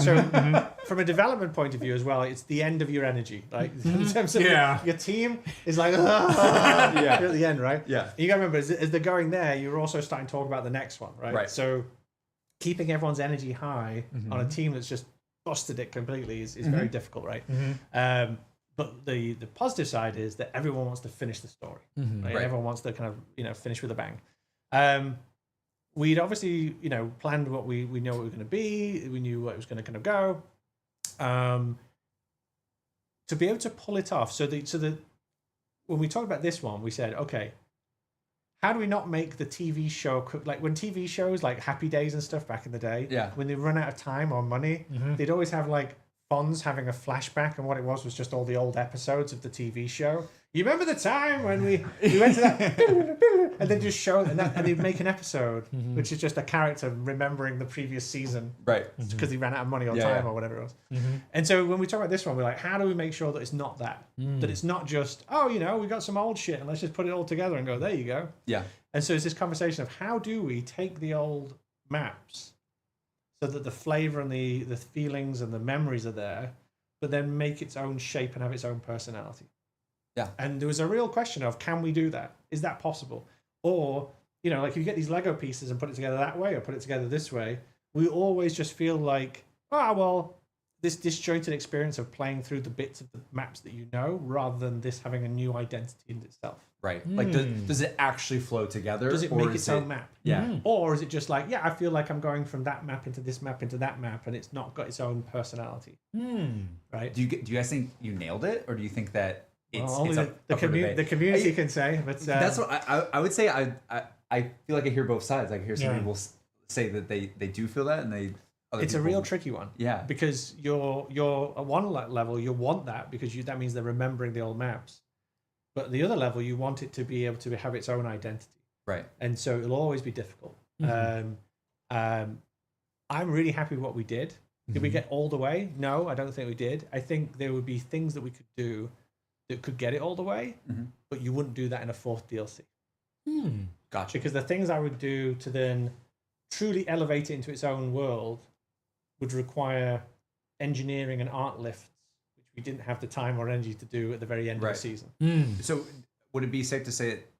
from a development point of view as well, it's the end of your energy, like in terms of Yeah. your team is like you're at the end, right? Yeah. And you gotta remember, as they're going there, you're also starting to talk about the next one, right? Right. So keeping everyone's energy high on a team that's just busted it completely is very difficult, right? But the positive side is that everyone wants to finish the story. Right? Right. Everyone wants to kind of finish with a bang. We'd obviously planned what we know what it was going to be. We knew what it was going to kind of go. To be able to pull it off, so when we talked about this one, we said, okay, how do we not make the TV show like when TV shows like Happy Days and stuff back in the day? Yeah. When they run out of time or money, they'd always have like Fonz having a flashback, and what it was just all the old episodes of the TV show. You remember the time when we went to that, and then just show and they'd make an episode, which is just a character remembering the previous season, Right. because he ran out of money or Yeah, time yeah. or whatever it was. And so when we talk about this one, we're like, how do we make sure that it's not that? That it's not just, we got some old shit and let's just put it all together and go, there you go. Yeah. And so it's this conversation of how do we take the old maps so that the flavor and the feelings and the memories are there, but then make its own shape and have its own personality. Yeah. And there was a real question of, can we do that? Is that possible? Or, like if you get these Lego pieces and put it together that way or put it together this way, we always just feel like, this disjointed experience of playing through the bits of the maps that you know, rather than this having a new identity in itself. Right. Like, does it actually flow together? Does it or make is its own map? Yeah. Or is it just like, I feel like I'm going from that map into this map into that map, and it's not got its own personality, right? Do you guys think you nailed it, or do you think that it's Only it's up for debate? the community can say, but That's what I would say. I feel like I hear both sides. I hear some Yeah. people say that they do feel that, and it's a real tricky one. Yeah. Because you're at one level, you want that because that means they're remembering the old maps. But at the other level, you want it to be able to have its own identity. Right. And so it'll always be difficult. I'm really happy with what we did. Did we get all the way? No, I don't think we did. I think there would be things that we could do that could get it all the way, but you wouldn't do that in a fourth DLC. Gotcha. Because the things I would do to then truly elevate it into its own world would require engineering and art lifts, which we didn't have the time or energy to do at the very end of Right. the season. So would it be safe to say it?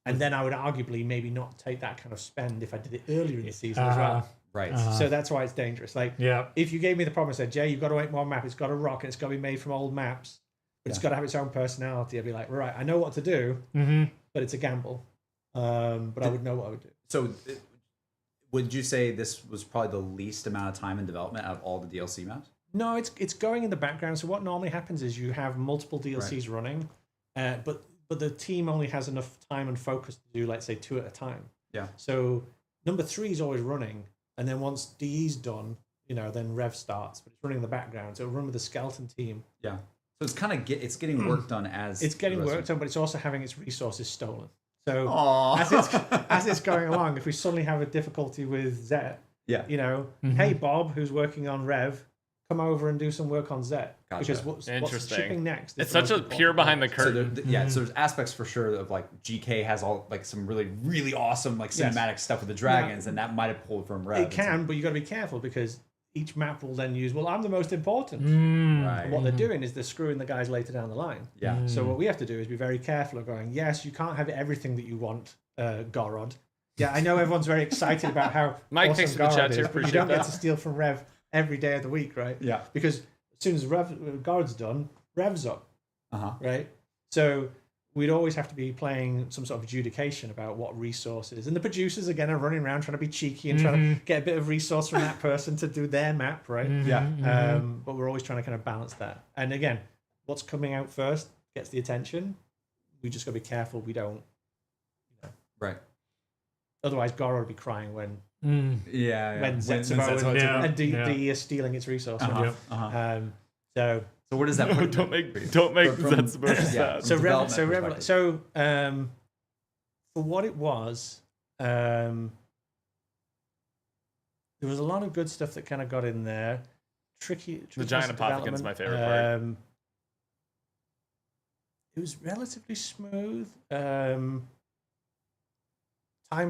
And then I would arguably maybe not take that kind of spend if I did it earlier in the season as well. Right. So that's why it's dangerous. Like, Yeah. if you gave me the problem and said, Jay, you've got to make one map, it's got to rock, and it's got to be made from old maps, but it's got to have its own personality, I'd be like, right, I know what to do, but it's a gamble. But I would know what I would do. So would you say this was probably the least amount of time in development out of all the DLC maps? No, it's going in the background. So what normally happens is you have multiple DLCs running, but the team only has enough time and focus to do, let's say, 2 at a time. Yeah. So number 3 is always running, and then once DE's done, then Rev starts, but it's running in the background. So it'll run with the skeleton team. Yeah. So it's kind of it's getting work done as It's getting the rest worked on, but it's also having its resources stolen. So Aw. as it's going along, if we suddenly have a difficulty with Zet, Yeah. you know, hey Bob, who's working on Rev, come over and do some work on Zet. Gotcha. Because what's Interesting. shipping next? is It's the such most a important peer behind the part. So curtain. yeah, so there's aspects for sure of like GK has all like some really really awesome like Yes. cinematic stuff with the dragons, and that might have pulled from Rev. It can, but you got to be careful because each map will then use. Well, I'm the most important. Right. And what they're doing is they're screwing the guys later down the line. Yeah. So what we have to do is be very careful of going. Yes, you can't have everything that you want, Gorod. Yeah, I know everyone's very excited about how Mike, awesome thanks for the Gorod chat is, too. but you Appreciate don't get that. to steal from Rev every day of the week, right? Yeah. Because as soon as Gorod's done, Rev's up, right? So we'd always have to be playing some sort of adjudication about what resources. And the producers, again, are running around trying to be cheeky and trying to get a bit of resource from that person to do their map, right? Yeah. But we're always trying to kind of balance that. And again, what's coming out first gets the attention. We just got to be careful we don't. Right. Otherwise, Gorod will be crying when Yeah. when Zetsubo and D is stealing its resource. So So where does that put? Don't make Zetsubo yeah. sad. so development perspective. For what it was, there was a lot of good stuff that kind of got in there. Tricky The giant apothicon is my favorite part. It was relatively smooth. Time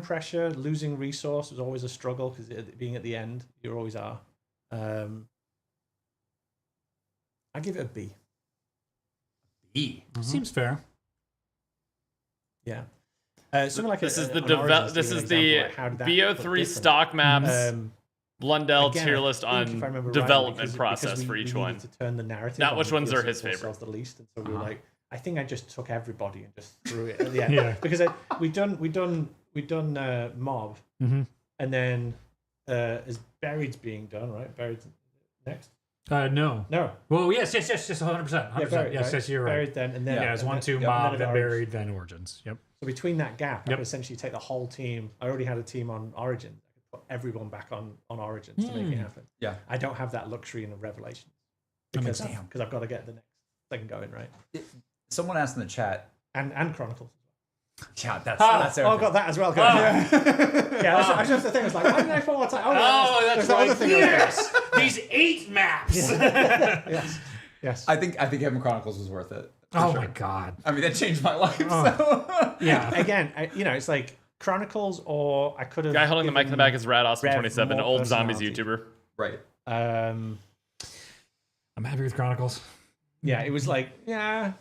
pressure, losing resource was always a struggle because being at the end, you always are. I give it a B. E. Seems fair. Yeah. Something like This is the an Origins this to is give an the example, like how did that look BO3 different? stock maps. Blundell Again, tier I list think, if I remember on right, development because process we for each needed one. to turn the narrative Not on which the ones are PLC his for ourselves favorite. the least, and so we were like, I think I just took everybody and just threw it at the end. Yeah. Because we'd done Mob, and then is Buried's being done, right? Buried's next. No. No. Well, yes, 100%. 100%. Buried, yes, right? yes, you're right. Buried then, and then Yeah, it's and 1, then- 2, and Mob, then then Origins. Buried, then Origins. Yep. So between that gap, I Yep. could essentially take the whole team. I already had a team on Origins. I could put everyone back on Origins to make it happen. Yeah. I don't have that luxury in a Revelation That makes because I've got to get the next thing going, right? Someone asked in the chat. And Chronicles. Yeah, that's Oh, I everything. got that as well. Yeah, that's just the thing. I was like, why did I fall time? There's the other thing. Yes, these 8 maps. Yes. I think Heaven Chronicles was worth it. Oh my god. I mean, that changed my life. So. Yeah. Again, it's like Chronicles, or I could have. Guy holding the mic in the back is Rad Awesome Rev 27, more old zombies personality. YouTuber. Right. I'm happy with Chronicles. Yeah, it was like, yeah.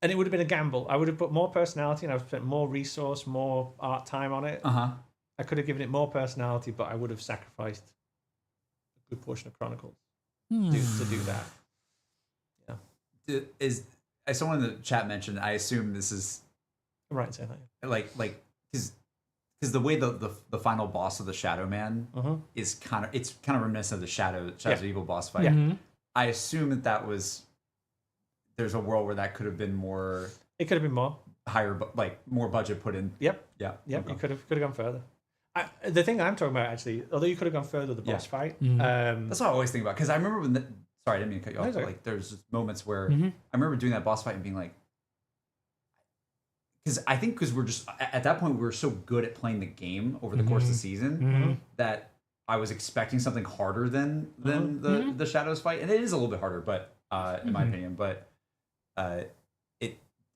And it would have been a gamble. I would have put more personality and I've spent more resource, more art time on it. I could have given it more personality, but I would have sacrificed a good portion of Chronicles to do that. Is as someone in the chat mentioned, I assume this is I'm right in saying that. like because the way the final boss of the Shadow Man is kind of reminiscent of the Shadows of Evil boss fight. Yeah. I assume that was there's a world where that could have been more It could have been more. higher, like more budget put in. Yep. Yeah. Yep. Okay. You could have gone further. The thing I'm talking about, actually, although you could have gone further with the boss fight. That's what I always think about because I remember when. Sorry, I didn't mean to cut you off. That's But okay. like, there's just moments where I remember doing that boss fight and being like, because we're just at that point we were so good at playing the game over the course of the season that I was expecting something harder than the Shadows fight, and it is a little bit harder, but in my opinion, but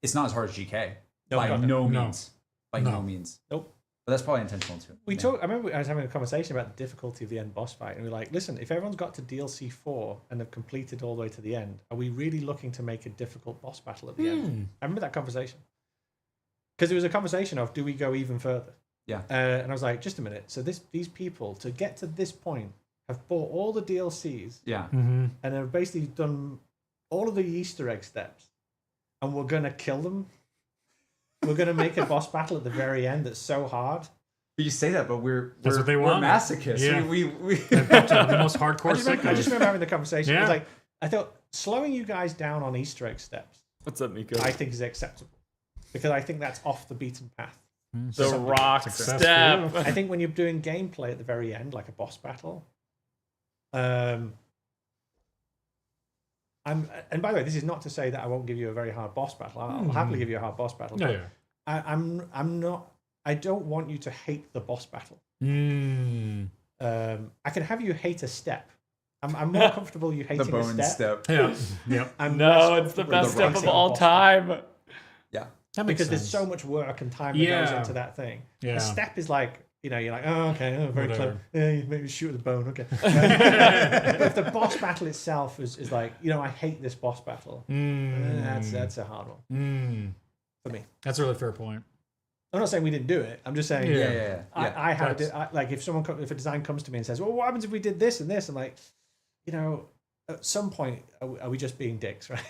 it's not as hard as GK by no means. By no means. Nope. But that's probably intentional too. I remember I was having a conversation about the difficulty of the end boss fight, and we were like, listen, if everyone's got to DLC 4 and have completed all the way to the end, are we really looking to make a difficult boss battle at the end? I remember that conversation. Because it was a conversation of, do we go even further? Yeah. And I was like, just a minute. So these people, to get to this point, have bought all the DLCs Yeah. and have basically done all of the Easter egg steps, and we're going to kill them? We're going to make a boss battle at the very end that's so hard. You say that, but we're what they want. We're masochists. Yeah. We The most hardcore I just remember having the conversation. Yeah. It was like, I thought slowing you guys down on Easter egg steps, What's up, Nico? I think is acceptable. Because I think that's off the beaten path. The rock Success step. for I think when you're doing gameplay at the very end, like a boss battle, I And by the way, this is not to say that I won't give you a very hard boss battle. I'll happily give you a hard boss battle. Yeah, but yeah. I'm not. I don't want you to hate the boss battle. I can have you hate a step. I'm more comfortable you hating The a bone step. Yeah. Yep. I'm No, less it's the comfortable best you step hating of a all boss battle. time. Yeah. That makes Because there's sense. so much work and time that goes Yeah. into that thing. Yeah. A step is like, you're like, oh, okay, oh, very Whatever. clever. Yeah, you maybe shoot with the bone, okay. But if the boss battle itself is like, I hate this boss battle, that's a hard one for me. That's a really fair point. I'm not saying we didn't do it. I'm just saying, Yeah. I have like if if a design comes to me and says, well, what happens if we did this and this? I'm like, at some point, are we just being dicks, right?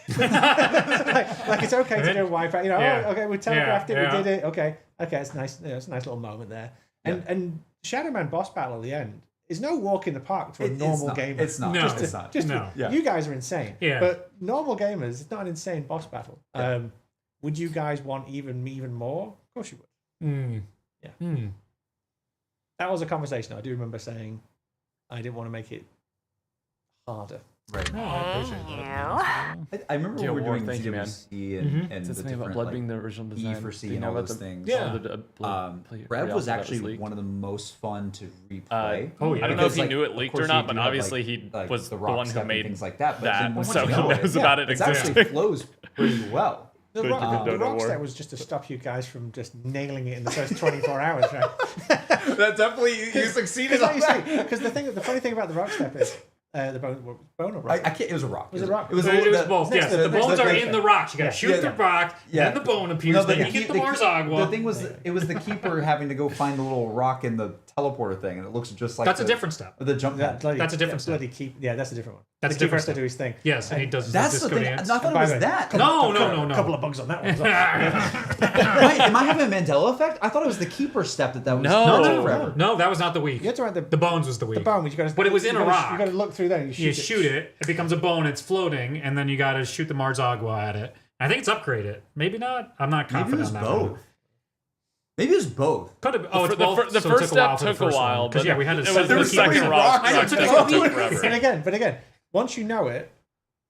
like it's okay to do wipe out. Yeah. Okay, we telegraphed it, Yeah. we did it. Okay, it's nice. It's a nice little moment there. And Shadow Man boss battle at the end is no walk in the park to a normal gamer. It's not. No. It's not. No. Yeah. You guys are insane. Yeah. But normal gamers, it's not an insane boss battle. Would you guys want even more? Of course you would. Yeah. That was a conversation. I do remember saying I didn't want to make it harder. Right. No, I appreciate that. I remember Yeah, we were War, doing thank you, man. ZWC and That's the the thing about different Blood like, being the original design. E for C Do you and know all about those the- things. Yeah. Rev was actually leaked? one of the most fun to replay. I yeah. don't know if Because, he like, knew it of leaked course or not, you but do have, obviously like- he like was the the rock one who step and made things like that. But that, then once so you he know knows it, about it it actually existing. flows pretty well. The Good, rock, good the Dota rock War. step was just to stop you guys from just nailing it in the first 24 hours, right? That definitely you succeeded on that. Because the funny thing about the rock step is the bone or rock. I can't. It was a rock. Was it rock? It was, It was the- both. next Yes, to the the- bones next are to in the- the rock. You gotta shoot Yeah. the rock, Yeah. then the bone appears, No, then the you get the key- Marzagua. The thing was, it was the keeper having to go find the little rock in the teleporter thing, and it looks just like That's a the- different step. The jump pad. That's a different step. bloody keep. Yeah, that's a different one. That's the a different keeper has to step. do his thing. Yes, and he does his That's the disco thing. dance. I thought it By was the way, that. No. A couple of bugs on that one. Wait, am I having a Mandela effect? I thought it was the keeper step that was. No. forever. No, that was not the week. You have to write The bones was the week. the bone. You got to. But it was in a rock. You got to look through there. And You shoot it, it becomes a bone, it's floating, and then you gotta shoot the Marzagua at it. I think it's upgraded. Maybe not. I'm not Maybe it confident was on that both. one. Maybe it was both. Could have. Oh, it's The both. the so it first took a while step for the took a first while, one. 'Cause, but yeah, we had to it set was the the keeper second in. rock. I know, it took That a couple took weeks. forever. But again, once you know it,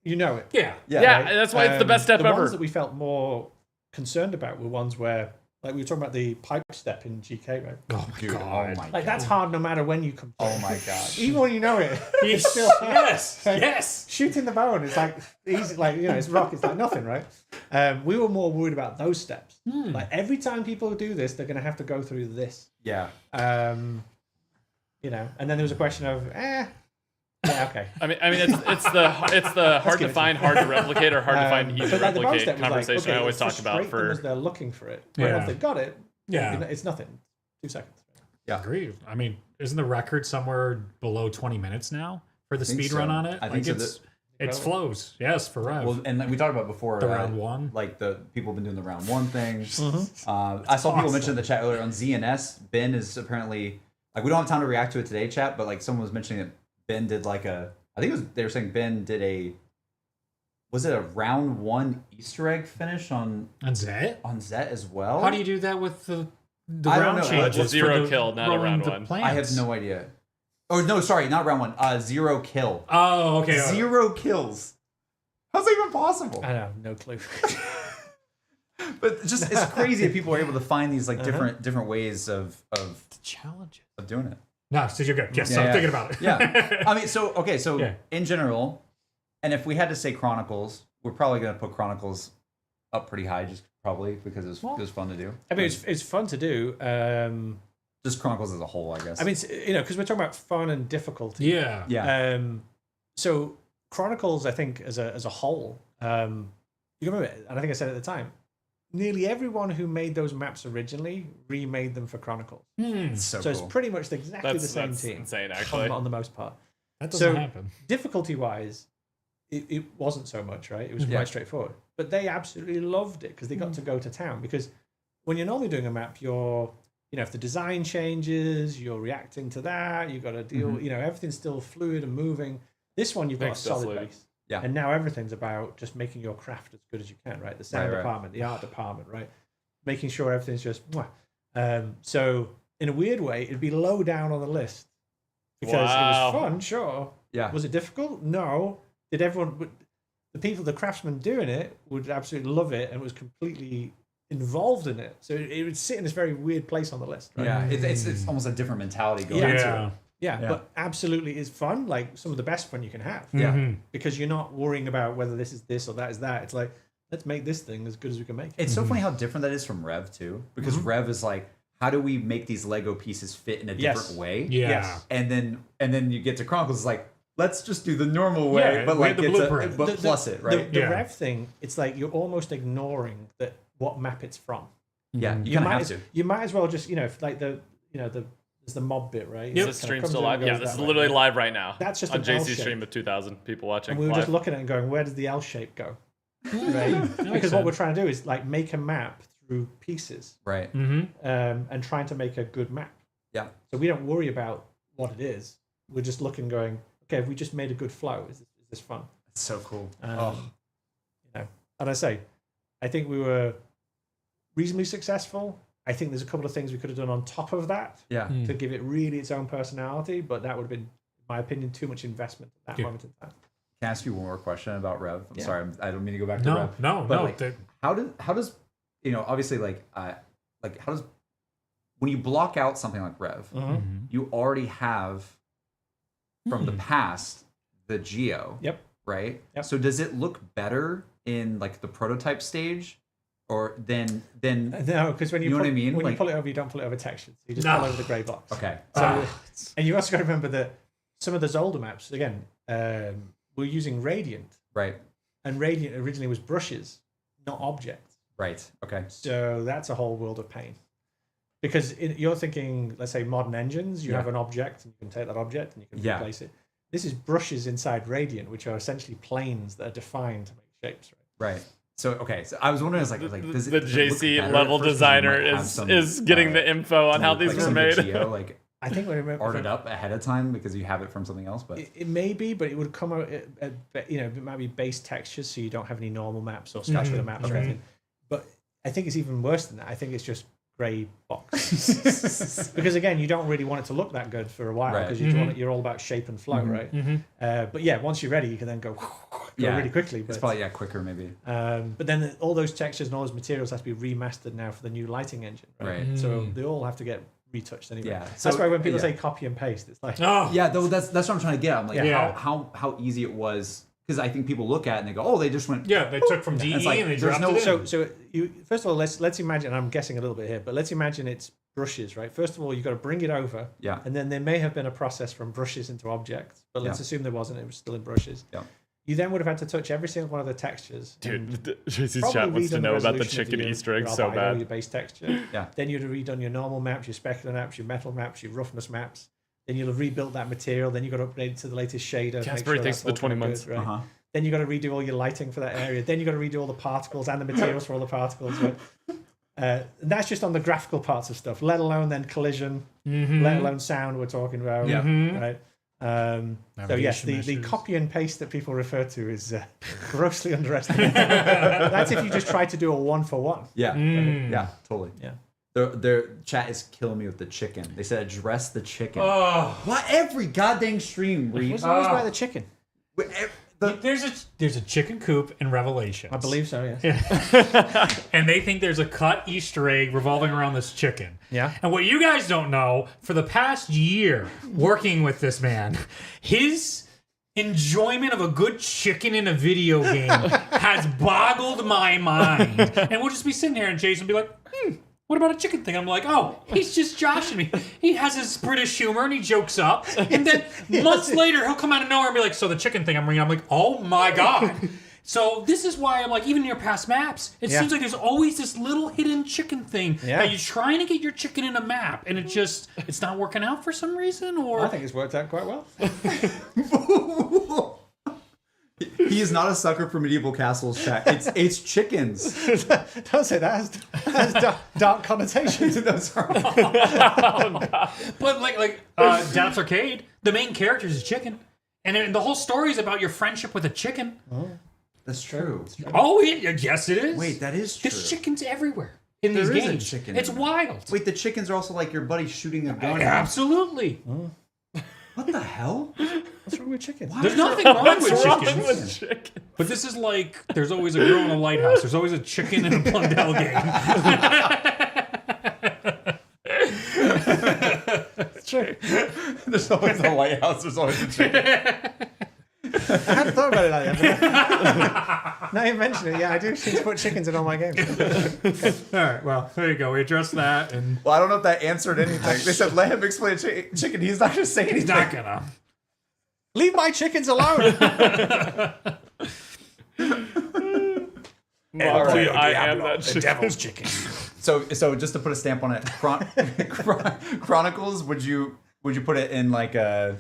you know it. Yeah. Yeah, that's why it's the best step the ever. ones that we felt more concerned about were ones where, like we were talking about the pipe step in GK, right? Oh my Dude, god. oh my Like god. that's hard no matter when you come. Oh my god. Even when you know it, Yes. it's still hard. Yes. Like, Yes. Shooting the bone is like easy, like it's rock. It's like nothing, right? We were more worried about those steps. Like every time people do this, they're going to have to go through this. Yeah. And then there was a question of, yeah, okay. I mean, it's the hard give to it find, hard to replicate, or hard to find, easy to but like the bone replicate step was conversation. like, okay, I always talk about frustrate them as for. they're looking for it. But Yeah. once they've got it, Yeah. it's nothing. 2 seconds. Agree. I mean, isn't the record somewhere below 20 minutes now for the think speed so. run on it? I think so. It's flows. Yes, for Rev. Well, and like we talked about before, The round one? like the people have been doing the round one thing. I saw people mention in the chat earlier on ZNS. Ben is apparently like we don't have time to react to it today, chat, but like someone was mentioning that Ben did like a. I think it was they were saying Ben did a. Was it a round one Easter egg finish on Zet? Zet as well? How do you do that with the I don't round know. changes? It's zero for the kill, not a rolling round the one. plants? I have no idea. Oh no, sorry, not round one. 0 kill. Oh, okay. 0 kills. How's that even possible? I have no clue. But it's crazy that people are able to find these like different ways of Challenges. doing it. No, so you're good. Yes, Yeah, I'm yeah. thinking about it. Yeah. I mean, so Yeah. in general, and if we had to say Chronicles, we're probably going to put Chronicles up pretty high, just probably because it was fun to do. I mean, it's fun to do. Just Chronicles as a whole, I guess. I mean, because we're talking about fun and difficulty. Yeah. yeah, So Chronicles, I think, as a whole, you remember, and I think I said at the time, nearly everyone who made those maps originally remade them for Chronicles. it's so So cool. it's pretty much exactly the That's same team insane, actually. on the most part. That doesn't So happen. difficulty-wise, it wasn't so much, right? It was Yeah. quite straightforward. But they absolutely loved it because they got to go to town. Because when you're normally doing a map, if the design changes, you're reacting to that. You've got to deal. Everything's still fluid and moving. This one, you've got a Makes solid sense, base. Yeah. And now everything's about just making your craft as good as you can, right? The sound Right. department, the art department, right? Making sure everything's just. So in a weird way, it'd be low down on the list because Wow. it was fun, sure. Yeah. Was it difficult? No. Did everyone? the craftsmen doing it would absolutely love it and was completely involved in it. So it would sit in this very weird place on the list. Right? Yeah, it's almost a different mentality going Yeah. into it. Yeah, Yeah. but absolutely is fun. Like some of the best fun you can have. Yeah. Because you're not worrying about whether this is this or that is that. It's like, let's make this thing as good as we can make it. It's so funny how different that is from Rev too, because Rev is like, how do we make these Lego pieces fit in a different way? Yeah. Yes. And then you get to Chronicles, it's like, let's just do the normal way, Yeah, but we like have the it's blueprint. but plus it, right? The Yeah. Rev thing, it's like you're almost ignoring what map it's from. Yeah, you You kind of might have as, to. you might as well just, if like there's the mob bit, right? Is It this kinda stream comes still and live? goes Yeah, this that is way, literally right? live right now. That's just on an L JC's shape. stream with 2,000 people watching. And we were live. just looking at it and going, where does the L shape go? Right? Because what we're trying to do is like make a map through pieces, Right. and trying to make a good map. Yeah. So we don't worry about what it is. We're just looking, going, okay, if we just made a good flow, is this fun? It's so cool. And I say, I think we were reasonably successful. I think there's a couple of things we could have done on top of that Yeah. to give it really its own personality, but that would have been, in my opinion, too much investment at that moment in time. Can I ask you one more question about Rev? I'm Yeah. sorry, I don't mean to go back to No, Rev. no, But no. like, how does obviously how does when you block out something like Rev, you already have from the past the Geo. Yep. Right. Yep. So does it look better in like the prototype stage, or then? No, because when you know pull, what I mean? when Like- you pull it over, you don't pull it over textures. You just No. pull over the grey box. Okay. So, and you also got to remember that some of those older maps, again, were using Radiant, Right. and Radiant originally was brushes, not objects. Right. Okay. So that's a whole world of pain. Because you're thinking, let's say, modern engines, you Yeah. have an object, and you can take that object and you can Yeah. replace it. This is brushes inside Radiant, which are essentially planes that are defined to make shapes. Right? Right. So okay. So I was wondering, does the it, JC does it look better level at first? 'Cause you designer might have is some, is getting the info on how like these were some made. Geo, like I think when we arted up ahead of time because you have it from something else, but it may be, but it would come out. It might be base textures, so you don't have any normal maps or scratch with maps or anything. But I think it's even worse than that. I think it's just grey box because again, you don't really want it to look that good for a while Right. because you're all about shape and flow, right? But yeah, once you're ready, you can then go really quickly. it's But, probably quicker maybe. but then all those textures and all those materials have to be remastered now for the new lighting engine, right? Right. So they all have to get retouched anyway. Yeah. That's So- why when people yeah. say copy and paste, it's like Oh, Yeah, though that's what I'm trying to get at. I'm like, Yeah. how easy it was, because I think people look at it and they go, oh, they just went. yeah. They took from DE It's like, and they there's dropped no- it in. So you first of all let's imagine. I'm guessing a little bit here, but let's imagine it's brushes, right? First of all, you've got to bring it over, Yeah. and then there may have been a process from brushes into objects, but let's Yeah. assume there wasn't. It was still in brushes. Yeah. You then would have had to touch every single one of the textures. Dude, JC's Probably chat wants to redone know about the resolution of chicken your- Easter egg your so albedo, bad. Your base texture. Yeah. Then you'd have redone your normal maps, your specular maps, your metal maps, your roughness maps. Then you'll have rebuilt that material. Then you've got to upgrade it to the latest shader. make Casper, sure thanks that's for the all 20 kinda months. good, right? Uh-huh. Then you've got to redo all your lighting for that area. Then you've got to redo all the particles and the materials for all the particles. Right? That's just on the graphical parts of stuff, let alone then collision, let alone sound we're talking about. Yeah. Right? So yes, the Navigation copy and paste that people refer to is grossly underestimated. That's if you just try to do a one for one. Yeah. Yeah. Totally. Yeah. Their chat is killing me with the chicken. They said address the chicken. Oh, What every goddamn stream read? Wasn't always about the chicken. there's a chicken coop in Revelations. I believe so. Yes. And they think there's a cut Easter egg revolving around this chicken. Yeah. And what you guys don't know, for the past year working with this man, his enjoyment of a good chicken in a video game has boggled my mind. And we'll just be sitting here and Jason will be like, what about a chicken thing? I'm like, oh, he's just joshing me. He has his British humor and he jokes up. And then months later, he'll come out of nowhere and be like, so the chicken thing I'm bringing, I'm like, oh my God. So this is why I'm like, even in your past maps, it seems like there's always this little hidden chicken thing that you're trying to get your chicken in a map and it's not working out for some reason, or I think it's worked out quite well. He is not a sucker for medieval castles, chat. It's chickens. Don't say that. Has dark connotations. Those are- but like Daps Arcade, the main character is a chicken. And the whole story is about your friendship with a chicken. That's true. Oh, yes, it is. Wait, that is true. There's chickens everywhere in There these is a games. chicken It's in there. wild. Wait, the chickens are also like your buddy shooting a gun. Absolutely. What the hell? What's wrong with chickens? There's nothing wrong with What's wrong chickens. with chicken? But this is like, there's always a girl in a lighthouse. There's always a chicken in a Blundell game. It's true. There's always a lighthouse. There's always a chicken. I hadn't thought about it like that. Now you mention it, yeah, I do seem to put chickens in all my games. All right, well, there you go. We addressed that, and Well, I don't know if that answered anything. They said let him explain chicken. He's not going to say anything. he's not gonna. Leave my chickens alone. Marley, I am that the chicken. devil's chicken. So just to put a stamp on it, Chronicles. Would you put it in like a?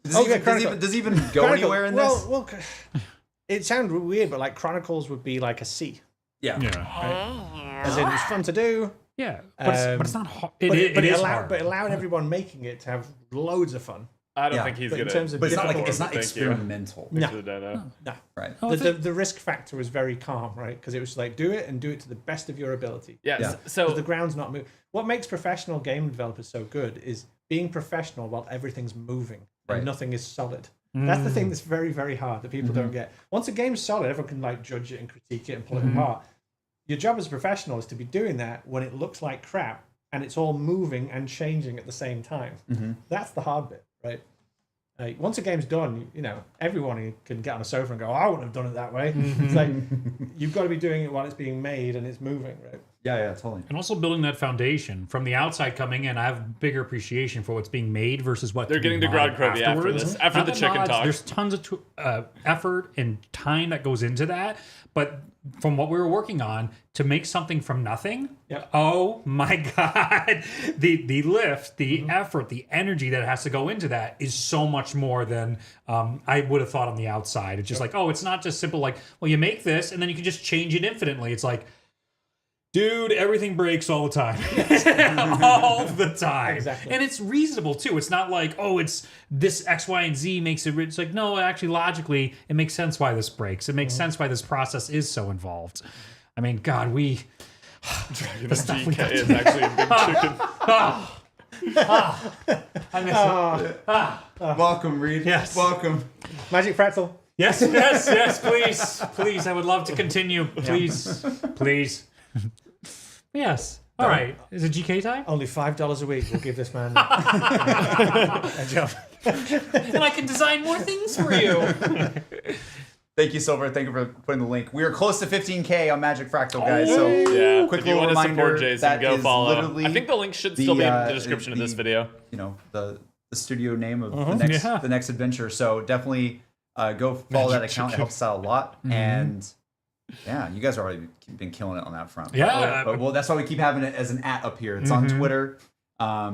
Does it even go anywhere in this? Well, it sounds weird, but like Chronicles would be like a C. Yeah. As in, it's fun to do. Yeah, but it's not hard. But it is allowed, hard. but it allowed everyone making it to have loads of fun. I don't Yeah. think he's But in gonna. terms of But it's not like difficult- it's not Thank you. experimental. No. No. Right. Oh, The risk factor was very calm, right? Because it was like do it and do it to the best of your ability. Yeah. Yeah. Because So the ground's not moving. What makes professional game developers so good is being professional while everything's moving and Right. nothing is solid. That's the thing that's very, very hard that people don't get. Once a game's solid, everyone can like judge it and critique it and pull it apart. Your job as a professional is to be doing that when it looks like crap and it's all moving and changing at the same time. That's the hard bit, right? Like, once a game's done, you know, everyone can get on a sofa and go, oh, I wouldn't have done it that way. It's like, you've got to be doing it while it's being made and it's moving, right? Yeah, totally. And also building that foundation from the outside coming in, I have bigger appreciation for what's being made versus what They're can be getting to modded GOROD KROVI after afterwards. this, after Not the chicken mods, talk. There's tons of effort and time that goes into that, but from what we were working on to make something from nothing, Yep. oh my god, the lift, the effort, the energy that has to go into that is so much more than I would have thought on the outside. It's just like, oh, it's not just simple like, well, you make this and then you can just change it infinitely. It's like, dude, everything breaks all the time. All the time. Exactly. And it's reasonable too. It's not like, oh, it's this X, Y, and Z makes it. It's like, no, actually, logically, it makes sense why this breaks. It makes sense why this process is so involved. I mean, God, we. The GK is actually a big chicken. I miss it. Welcome, Reed. Yes. Welcome. Magic Pretzel. Yes, please. Please, I would love to continue. Please. Yes. All right. Is it GK time? Only $5 a week will give this man a job. And I can design more things for you. Thank you, Silver. Thank you for putting the link. We are close to 15K on Magic Fractal, guys. So Yeah. quick If you little want to reminder, support Jason, that go is follow. literally I think the link should still be in the description of this the- video. you know, the studio name of the next adventure. So definitely go follow that account. It helps us out a lot. And yeah, you guys have already been killing it on that front. Yeah. But well, that's why we keep having it as an @ up here. It's on Twitter. I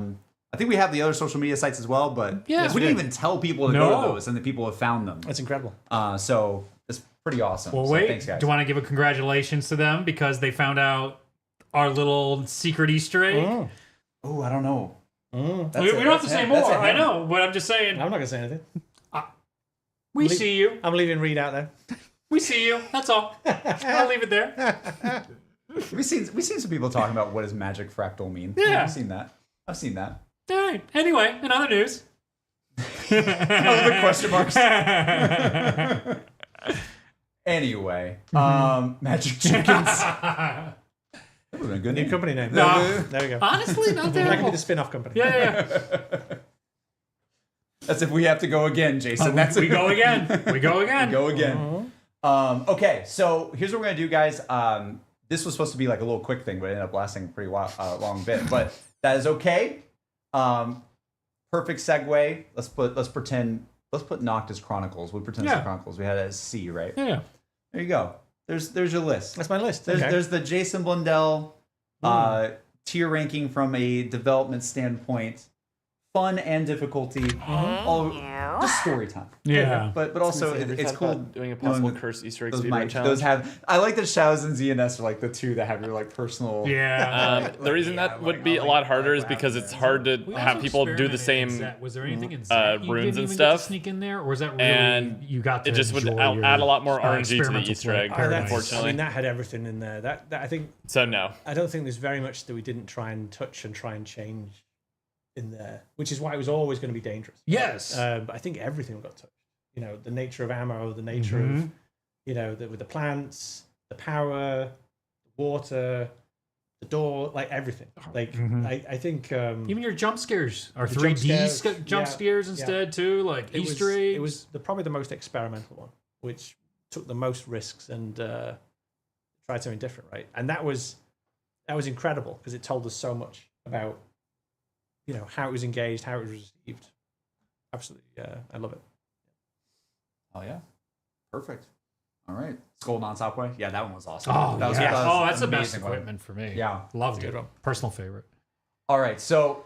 think we have the other social media sites as well, but Yeah. we didn't even tell people to go to those, and the people have found them. That's incredible. So it's pretty awesome. Well, So wait. thanks, guys. Do you want to give a congratulations to them because they found out our little secret Easter egg? Oh, I don't know. That's We it. don't have to That's say him. more. That's a I him. know, but I'm just saying. I'm not going to say anything. We see you. I'm leaving Reed out there. We see you. That's all. I'll leave it there. We've seen some people talking about what does Magic Fractal mean. Yeah. I've seen that. All right. Anyway, in other news. Big question marks. Anyway, Magic Chickens. That would have been a good New name. company name. No. There we go. Honestly, not That can be terrible. the spin-off company. Yeah. That's if we have to go again, Jason. That's We go again. We go again. Go again. Okay, so here's what we're gonna do, guys. This was supposed to be like a little quick thing, but it ended up lasting a pretty long bit. But that is okay. Perfect segue. Let's put Noctis Chronicles. We pretend it's Yeah. Chronicles. We had it as C, right? Yeah. There you go. There's your list. That's my list. There's the Jason Blundell tier ranking from a development standpoint, fun and difficulty, all just story time. Yeah. But also it's cool doing a possible knowing curse Easter egg those speedrun might challenge. those have. I like that Shao's and ZNS are like the two that have your like personal. Yeah. The reason that would be a lot harder is because it's hard to have people do the same. Was there anything in Zet you runes didn't and even get to stuff. sneak in there, or was that really And you got to it just would enjoy add your, a lot more RNG to the experimental Easter play egg, paradise? unfortunately. I mean, that had everything in there. That I think. So no. I don't think there's very much that we didn't try and touch and try and change in there, which is why it was always going to be dangerous. Yes. But I think everything got touched. You know, the nature of ammo, the nature of, you know, with the plants, the power, the water, the door, like everything. Like I think Even your jump scares are the 3D jump yeah, scares instead too, like Easter eggs. It was probably the most experimental one, which took the most risks and tried something different, right? And that was incredible because it told us so much about, you know, how it was engaged, how it was received. Absolutely, I love it. Oh yeah, perfect. All right, Skull Non-Stop Way. Yeah, that one was awesome. Oh, that was, yeah. that was That's the best amazing one. equipment for me. Yeah, Loved Good it. one. Personal favorite. All right, so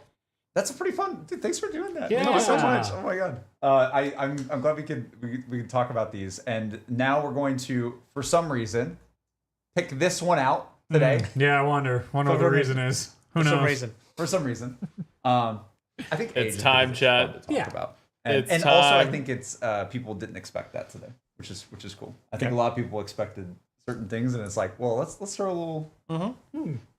that's a pretty fun. Dude, thanks for doing that. Yeah. Thank you so much. Oh my god. I'm glad we could talk about these. And now we're going to, for some reason, pick this one out today. Yeah, I wonder what the reason is. Who For knows? some reason. For some reason. I think It's age is time, because fun chat. to talk Yeah. about. It's And also, I time. think it's people didn't expect that today, which is cool. I think a lot of people expected certain things, and it's like, well, let's throw a little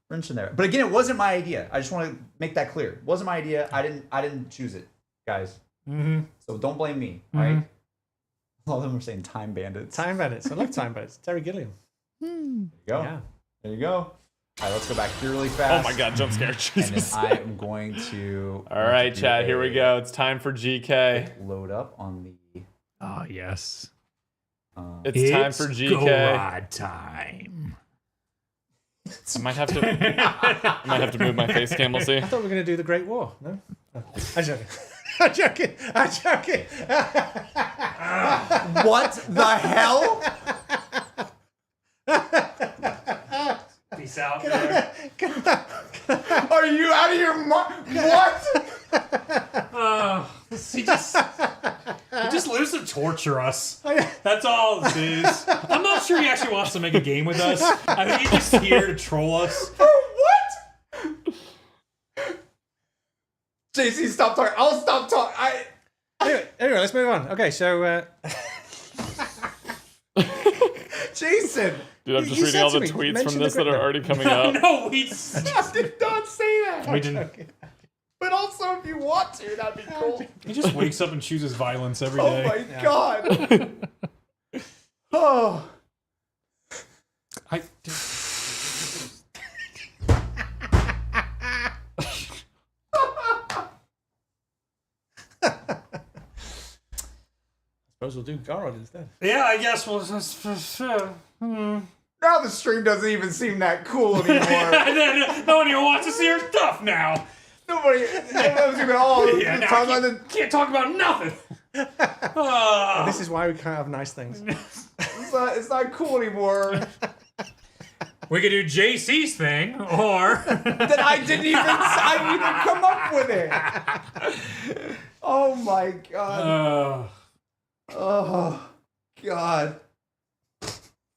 wrench in there. But again, it wasn't my idea. I just want to make that clear. It wasn't my idea. I didn't choose it, guys. So don't blame me. All right. All of them are saying Time Bandits. Time Bandits. I love Time Bandits. Terry Gilliam. There you go. Yeah. There you go. All right, let's go back here really Oh fast. my god, jump scare. And then Jesus. I am going to. All right, chat, here we go. It's time for GK. Load up on the. Oh yes. It's time for GK. GOROD time. I might have to move my face cam. We'll see. I thought we were going to do the Great War. No? Oh, I'm joking. I'm joking. I'm joking. What the hell? Peace out. There. Are you out of your mind? What? He just lives to torture us. That's all this is. I'm not sure he actually wants to make a game with us. I think he's just here to troll us. For what? JC, stop talking. I'll stop talking. Anyway, let's move on. Okay, so Jason. Dude, I'm You- just you reading said all to the me, tweets mention from the this that are Great- already coming up. No, we Did not say that. didn't. But also, if you want to, that'd be cool. He just wakes up and chooses violence every Oh day. my god. Oh. I, suppose we'll do Gorod instead. yeah, I guess we'll. Now the stream doesn't even seem that cool anymore. No one even wants to see our stuff now. Nobody. Everyone's even all Yeah, now talking I about the. can't talk about nothing. This is why we can't have nice things. It's not cool anymore. We could do JC's thing, or That I didn't even come up with it. Oh my god. Oh god.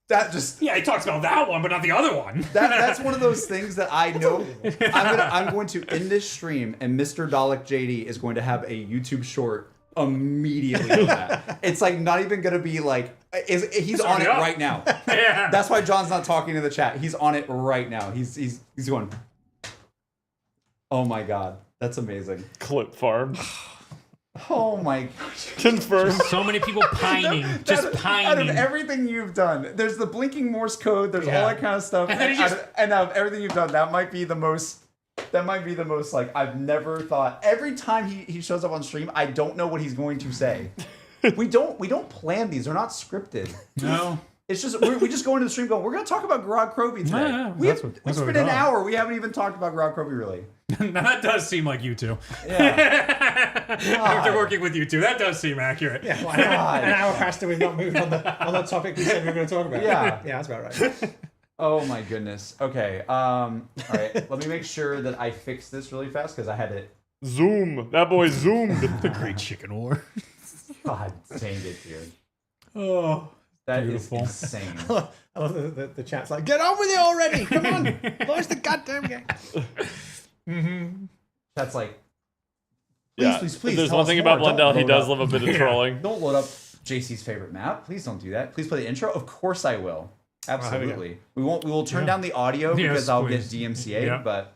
That just yeah, he talks about that one, but not the other one. that's one of those things that I know I'm going to end this stream and Mr. Dalek JD is going to have a YouTube short immediately on that. It's like not even gonna be like he's on it already up. right now. Yeah. That's why John's not talking to the chat. He's on it right now. He's going. Oh my god, that's amazing. Clip farm. Oh my gosh. Confirmed. So many people pining, just Out of pining. everything you've done, there's the blinking Morse code. There's all that kind of stuff. And then he just- out of everything you've done, that might be the most. That might be the most like I've never thought. Every time he shows up on stream, I don't know what he's going to say. we don't plan these. They're not scripted. No. It's just we just go into the stream going, we're going to talk about GOROD KROVI today. Yeah, It's that's what been we an got. hour. We haven't even talked about GOROD KROVI really. That does seem like you two. Yeah. After working with you two, that does seem accurate. Yeah, well, God. an hour past and we've not moved on the topic we said we were going to talk about. Yeah. Yeah, that's about right. Oh my goodness. Okay. All right. Let me make sure that I fix this really fast because I had it. Zoom. That boy zoomed. The Great Chicken War. God dang it, dude. Oh. That Beautiful. is insane. I love the chat's like, get on with it already! Come on! Launch the goddamn game! That's like. Yeah. Please, If there's tell one us thing more. about Blundell, Don't he load does up- love a bit of trolling. Don't load up JC's favorite map. Please don't do that. Please play the intro. Of course I will. here we go. Absolutely. We will turn down the audio Yes, because I'll please. get DMCA. Yeah. But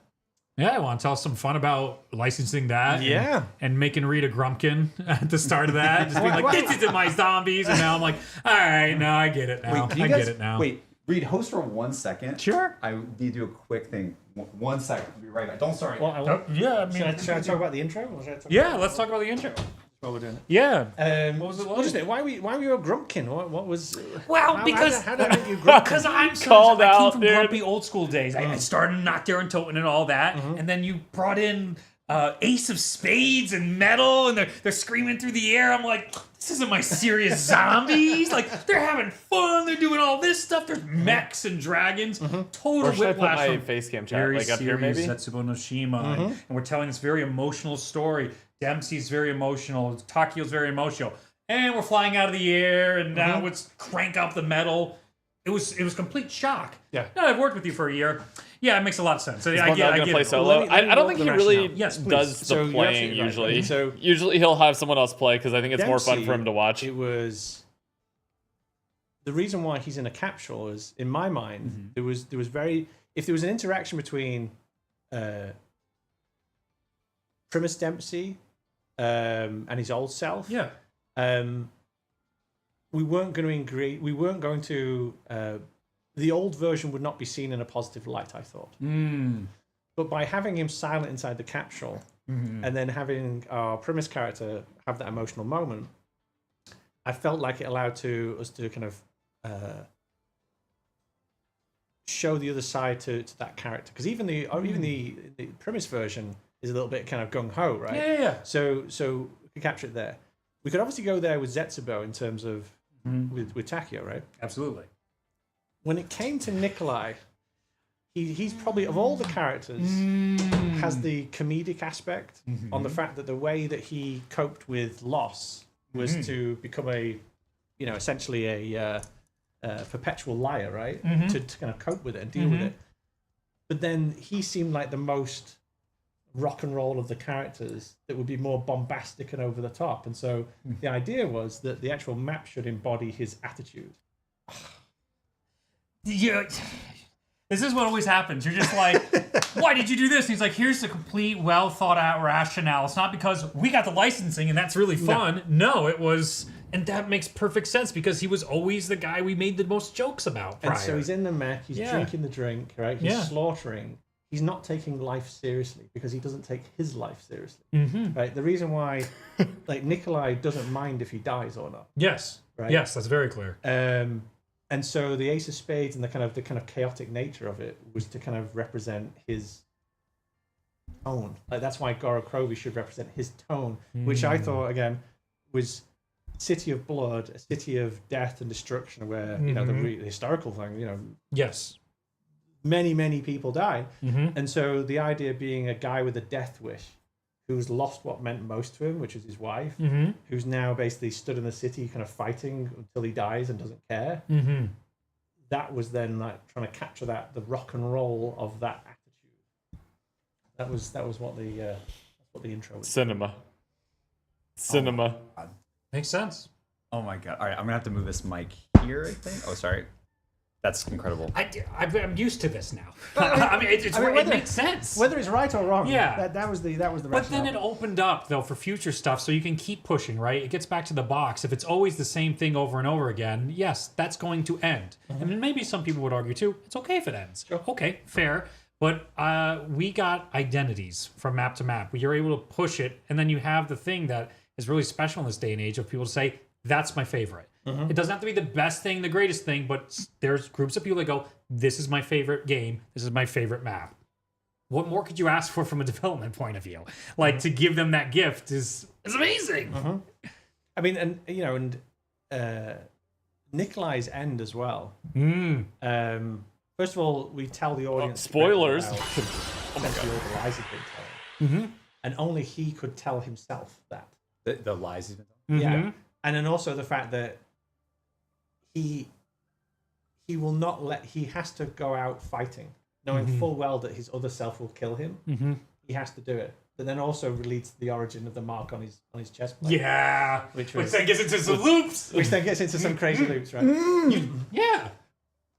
Yeah, I want to tell us some fun about licensing that. Yeah. And making Rita Grumpkin at the start of that. Just being like, this isn't my zombies. And now I'm like, all right, now I get it now. Wait, can you I guys, get it now. Wait, Reed, host for 1 second. Sure. I need to do a quick thing. 1 second. I'll be right back. Don't start. Well, Yeah, I mean, should I talk about the intro? Or should I talk yeah, let's talk about the intro. while we're doing it? Yeah. What was it What like? is it? Why were you a Grumpkin? What was? Well, how, because how did I make you Grumpkin? Because I'm Called I came out, from dude. grumpy old school days. I started Knock There and Toten and all that, and then you brought in Ace of Spades and Metal, and they're screaming through the air. I'm like, this isn't my serious zombies. Like they're having fun. They're doing all this stuff. There's mechs and dragons. Total Or should I put whiplash. my from face cam chat very like up here serious maybe? Setsubo no Shima, and we're telling this very emotional story. Dempsey's very emotional. Takio's very emotional, and we're flying out of the air, and now it's crank up the metal. It was complete shock. Yeah. Now I've worked with you for a year. Yeah, it makes a lot of sense. So, Is I Blundell get gonna it. play Well, solo? let me I don't walk think the he really rationale. Yes, please. does So the you're playing absolutely right. usually. So Usually he'll have someone else play because I think it's more fun for him to watch. It was the reason why he's in a capsule is, in my mind, there was very, if there was an interaction between Primus Dempsey and his old self, Yeah. we weren't going to agree. We weren't going to. The old version would not be seen in a positive light, I thought. But by having him silent inside the capsule, and then having our Primus character have that emotional moment, I felt like it allowed us to kind of show the other side to that character. Because even the Primus version is a little bit kind of gung ho, right? Yeah. So we could capture it there. We could obviously go there with Zetsubo in terms of with Takio, right? Absolutely. When it came to Nikolai, he's probably, of all the characters, has the comedic aspect on the fact that the way that he coped with loss was to become essentially a perpetual liar, right? To kind of cope with it and deal with it. But then he seemed like the most rock and roll of the characters that would be more bombastic and over the top. And so the idea was that the actual map should embody his attitude. Yeah. This is what always happens. You're just like, why did you do this? And he's like, here's the complete, well thought out rationale. It's not because we got the licensing and that's really fun. No, it was, and that makes perfect sense because he was always the guy we made the most jokes about prior. And so he's in the mech, he's drinking the drink, right? He's slaughtering. He's not taking life seriously because he doesn't take his life seriously. Right? The reason why, like, Nikolai doesn't mind if he dies or not. Yes. Right? Yes, that's very clear. And so the Ace of Spades and the kind of chaotic nature of it was to kind of represent his tone. Like, that's why KROVI should represent his tone, which I thought, again, was city of blood, a city of death and destruction, where the historical thing, Yes. many people die. And so the idea being a guy with a death wish who's lost what meant most to him, which is his wife, who's now basically stood in the city kind of fighting until he dies and doesn't care. That was then like trying to capture the rock and roll of that attitude. That was what the intro was. Cinema. Makes sense. Oh my god! All right, I'm gonna have to move this mic here. I think. Oh, sorry. That's incredible. I'm used to this now. It whether- makes sense. Whether it's right or wrong, Yeah. that was the rationale. But then it opened up, though, for future stuff, so you can keep pushing, right? It gets back to the box. If it's always the same thing over and over again, yes, that's going to end. And maybe some people would argue, too, it's okay if it ends. Okay, fair. But we got identities from map to map. You're able to push it, and then you have the thing that is really special in this day and age of people to say, that's my favorite. It doesn't have to be the best thing, the greatest thing, but there's groups of people that go, this is my favorite game, this is my favorite map. What more could you ask for from a development point of view? Like, to give them that gift is amazing. I mean, and Nikolai's end as well. First of all, we tell the audience spoilers. Essentially all the lies he's been telling. And only he could tell himself that. The lies he's been telling. Yeah. And then also the fact that he will not he has to go out fighting, knowing full well that his other self will kill him. He has to do it. But then also leads to the origin of the mark on his chest plate. Yeah. Which then gets into some loops. Which then gets into some crazy loops, right? Yeah.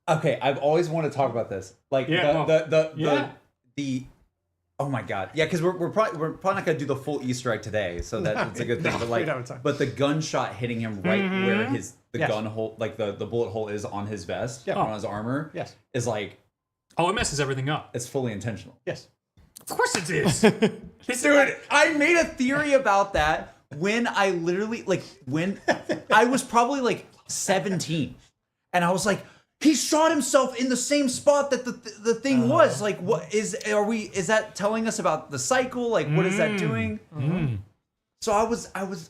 Okay, I've always wanted to talk about this. Like the Oh my god, yeah, because we're probably not gonna do the full Easter egg today, so that's a good thing. But we don't have time. but the gunshot hitting him right where the Yes. gun hole, like the bullet hole is on his vest, on his armor, Yes. is like Oh, it messes everything up. it's fully intentional. Yes. Of course it is. Dude, I made a theory about that when I literally when I was probably like 17, and I was like, he shot himself in the same spot that the thing was. Like, what is that telling us about the cycle? Like, what is that doing? So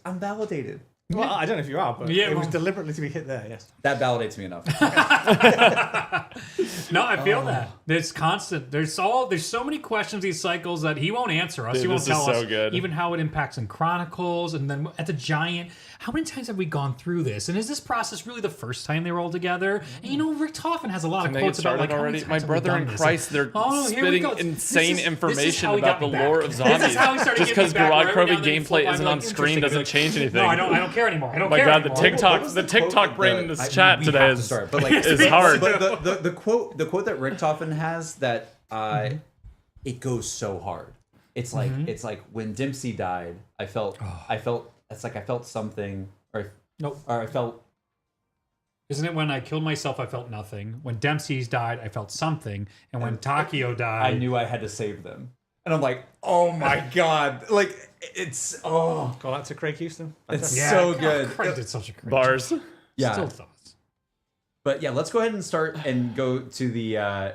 I'm validated. Well, I don't know if you are, but Yeah, it was well- deliberately to be hit there. Yes. That validates me enough. No, I feel that. It's constant. There's so many questions, these cycles, that he won't answer us. Dude, he won't this is tell so us good. even how it impacts in Chronicles, and then at the Giant. How many times have we gone through this? And is this process really the first time they were all together? And you know, Rick Toffin has a lot Can of they get quotes about started like how many already? My times have we brother done in this? Christ, they're Oh, here we spitting go. insane This is information how he about got the me lore back. of zombies. This is how he started Just getting because me back, Gorod where every Krovi now and then he gameplay flipped isn't by, on like, screen doesn't interesting. change anything. No, I don't care anymore. I don't My care God, the anymore. TikTok, was the the quote TikTok that brain in this we chat today have to is start, but like is hard. But the quote that Rick Toffin has that it goes so hard. It's like when Dempsey died, I felt something, or Nope. I felt. Isn't it when I killed myself, I felt nothing? When Dempsey's died, I felt something. And when Takio died, I knew I had to save them, and I'm like, oh my god, like it's Call out to Craig Houston. it's yeah, so God, good. Craig did such a great Bars. job. Yeah, Still does. but yeah, let's go ahead and start and go to the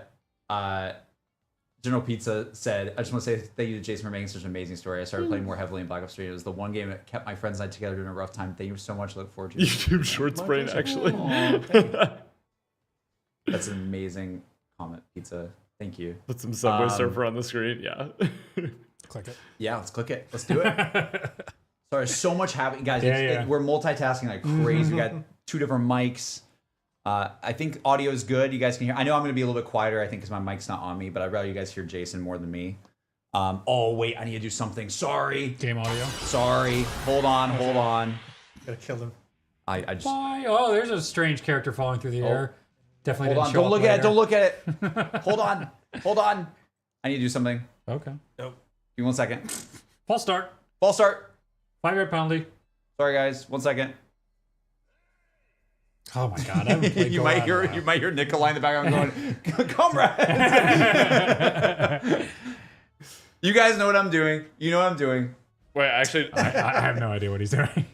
General Pizza said, I just want to say thank you to Jason for making such an amazing story. I started playing more heavily in Black Ops 3. It was the one game that kept my friends and I together during a rough time. Thank you so much. I look forward to it. YouTube Shorts brain, actually. That's an amazing comment, Pizza. Thank you. Put some Subway Surfer on the screen. Yeah. Click it. Yeah, let's click it. Let's do it. Sorry, so much happening. Guys, Yeah. we're multitasking like crazy. We got 2 different mics. I think audio is good. You guys can hear. I know I'm going to be a little bit quieter, I think, because my mic's not on me, but I'd rather you guys hear Jason more than me. Oh, wait, I need to do something. Sorry. Game audio. Sorry. Hold on. Gotta kill them. I just. Bye. Oh, there's a strange character falling through the air. Definitely Hold didn't on. show Don't up look at it. later. Don't look at it. Hold on. I need to do something. Okay. Give me 1 second. False start. False start. 5 red penalty. Sorry, guys. 1 second. Oh my god. I haven't played You GOROD might hear Nikolai in the background going, comrade. You guys know what I'm doing. You know what I'm doing. Wait, actually. I have no idea what he's doing.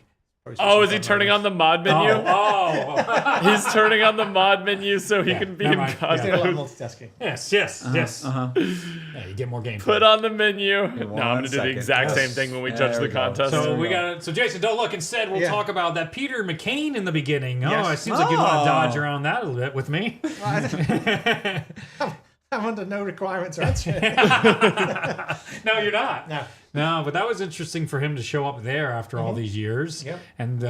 Oh, is he turning on the mod menu? Oh. He's turning on the mod menu so he can be never in mind. God Did a lot of mode. multitasking. Yes. Yeah, you get more gameplay. Put on the menu. No, I'm 1 gonna do the second. exact Yes. same thing when we There judge we the go. contest. So There we we got. So Jason, don't look. Instead, we'll Yeah. talk about that Peter McCain in the beginning. Oh, Yes. it seems like you want Oh. to dodge around that a little bit with me. I'm under no requirement to answer it. No, you're not. No. No, but that was interesting for him to show up there after all these years. Yep. And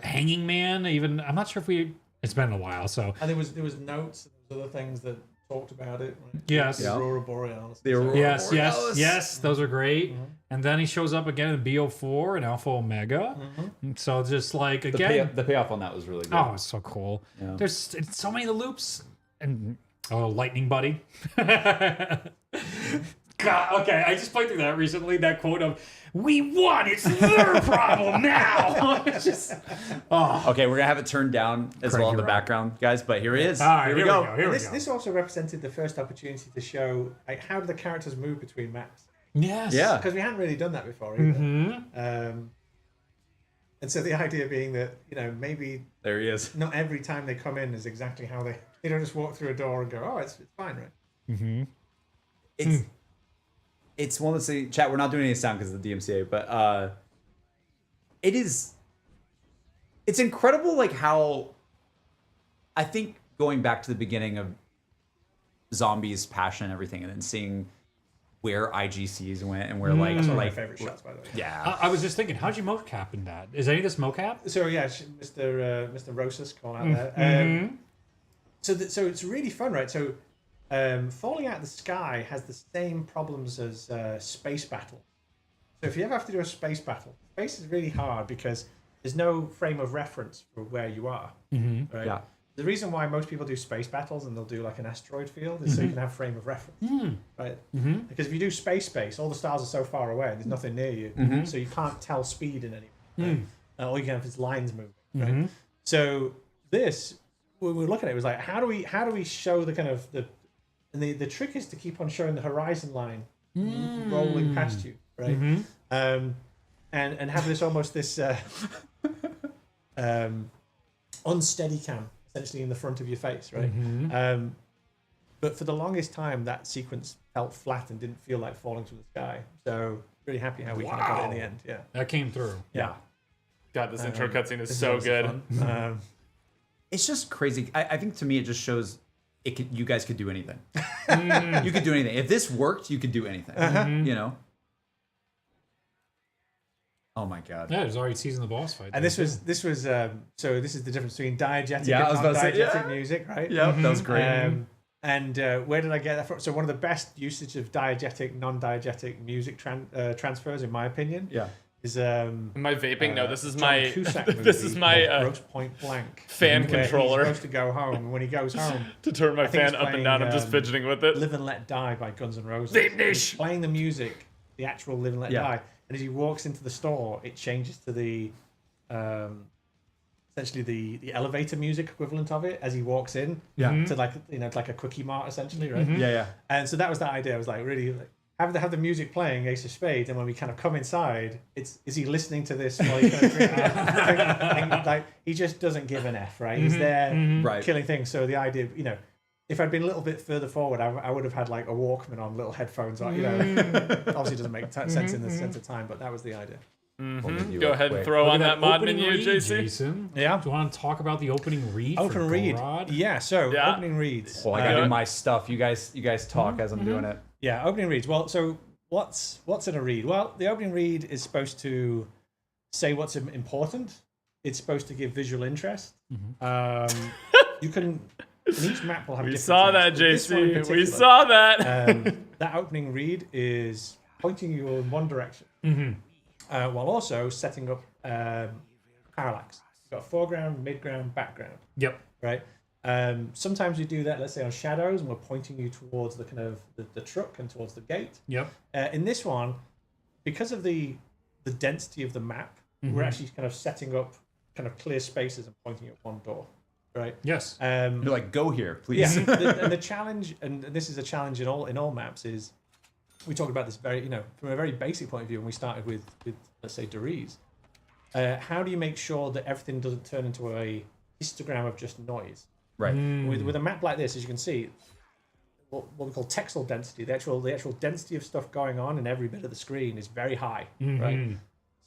Hanging Man, even I'm not sure if we. It's been a while, so And there was notes and there was other things that talked about it. Right? yes. The Aurora Borealis. The Aurora Yes, Borealis. yes, those are great. And then he shows up again in BO4 and Alpha Omega. And so just like again, The payoff on that was really good. oh, it's so cool. Yeah. There's it's so many of the loops and Lightning Buddy. God, okay, I just played through that recently. That quote of "We won, it's their problem now." It's just Okay, we're gonna have it turned down as Craig, well in the you're right. background, guys. But here it is. all right. Here we go. Here we This, go. this also represented the first opportunity to show like how do the characters move between maps, Yes. Yeah. because we hadn't really done that before either. And so the idea being that maybe There he is. not every time they come in is exactly how they don't just walk through a door and go, oh, it's fine, right? It's one of those things. Chat. We're not doing any sound because of the DMCA, but it is. It's incredible, like how. I think going back to the beginning of zombies, passion, and everything, and then seeing where IGCs went and where One of my like favorite shots, by the way. yeah. I was just thinking, how'd you mocap in that? Is any of this mocap? So yeah, Mr. Rosas call out there. So it's really fun, right? So falling out of the sky has the same problems as space battle. So if you ever have to do a space battle, space is really hard because there's no frame of reference for where you are. Right? Yeah. the reason why most people do space battles and they'll do like an asteroid field is so you can have frame of reference, right? Because if you do space, all the stars are so far away and there's nothing near you, so you can't tell speed in any way. Right? All you can have is lines moving, right? So this, when we look at it, was like, how do we show the kind of the trick is to keep on showing the horizon line rolling past you, right? And have this almost this unsteady cam essentially in the front of your face, right? But for the longest time, that sequence felt flat and didn't feel like falling from the sky. So really happy how we kind of got it in the end. Yeah, That came through. yeah. God, this intro cutscene is This so was good. fun. It's just crazy. I think to me it just shows you guys could do anything. You could do anything. If this worked, you could do anything. You know. Oh my god. Yeah, it was already season the boss fight. And this was so this is the difference between diegetic Yeah, I was and about to say, non-diegetic yeah. music, right? Yeah, that was great. And where did I get that from? So one of the best usage of diegetic, non-diegetic music transfers, in my opinion, Yeah. is Am I vaping? No, this is John my Cusack this is movie my called Gross Point Blank fan where controller. He's supposed to go home, and when he goes home, to turn my I think fan it's up and down. I'm just playing, fidgeting with it. "Live and Let Die" by Guns N' Roses. Vape niche. He's playing the music, the actual "Live and Let Yeah. Die," and as he walks into the store, it changes to the essentially the elevator music equivalent of it as he walks in. Yeah. To like like a quickie mart essentially, right? Yeah, yeah. And so that was the idea. I was like, really, like, have the music playing Ace of Spades, and when we kind of come inside, is he listening to this while he's kind of drinking? And, like, he just doesn't give an F, right? He's there Right. killing things. So the idea, if I'd been a little bit further forward, I would have had like a Walkman on, little headphones on. Obviously doesn't make sense in the sense of time, but that was the idea. Go ahead and throw on that mod Opening menu, read, JC. Jason. Yeah. Do you want to talk about the opening read? Open for read, GOROD? yeah. So Yeah. opening reads. Well, I gotta do my stuff. You guys talk as I'm doing it. Yeah, opening reads. Well, so what's in a read? Well, the opening read is supposed to say what's important. It's supposed to give visual interest. You can. And each map will have. We different saw things, that, but this one in JC. We particular, saw that. that opening read is pointing you in one direction, while also setting up parallax. You've got foreground, midground, background. Yep. Right. Sometimes we do that, let's say on shadows, and we're pointing you towards the kind of the truck and towards the gate. Yep. In this one, because of the density of the map, we're actually kind of setting up kind of clear spaces and pointing at one door. Right. Yes. You're like, go here, please. Yeah. And the challenge, and this is a challenge in all maps, is we talked about this very, from a very basic point of view when we started with let's say Deriz. How do you make sure that everything doesn't turn into a histogram of just noise? Right. With a map like this, as you can see, what we call texel density, the actual density of stuff going on in every bit of the screen is very high, right?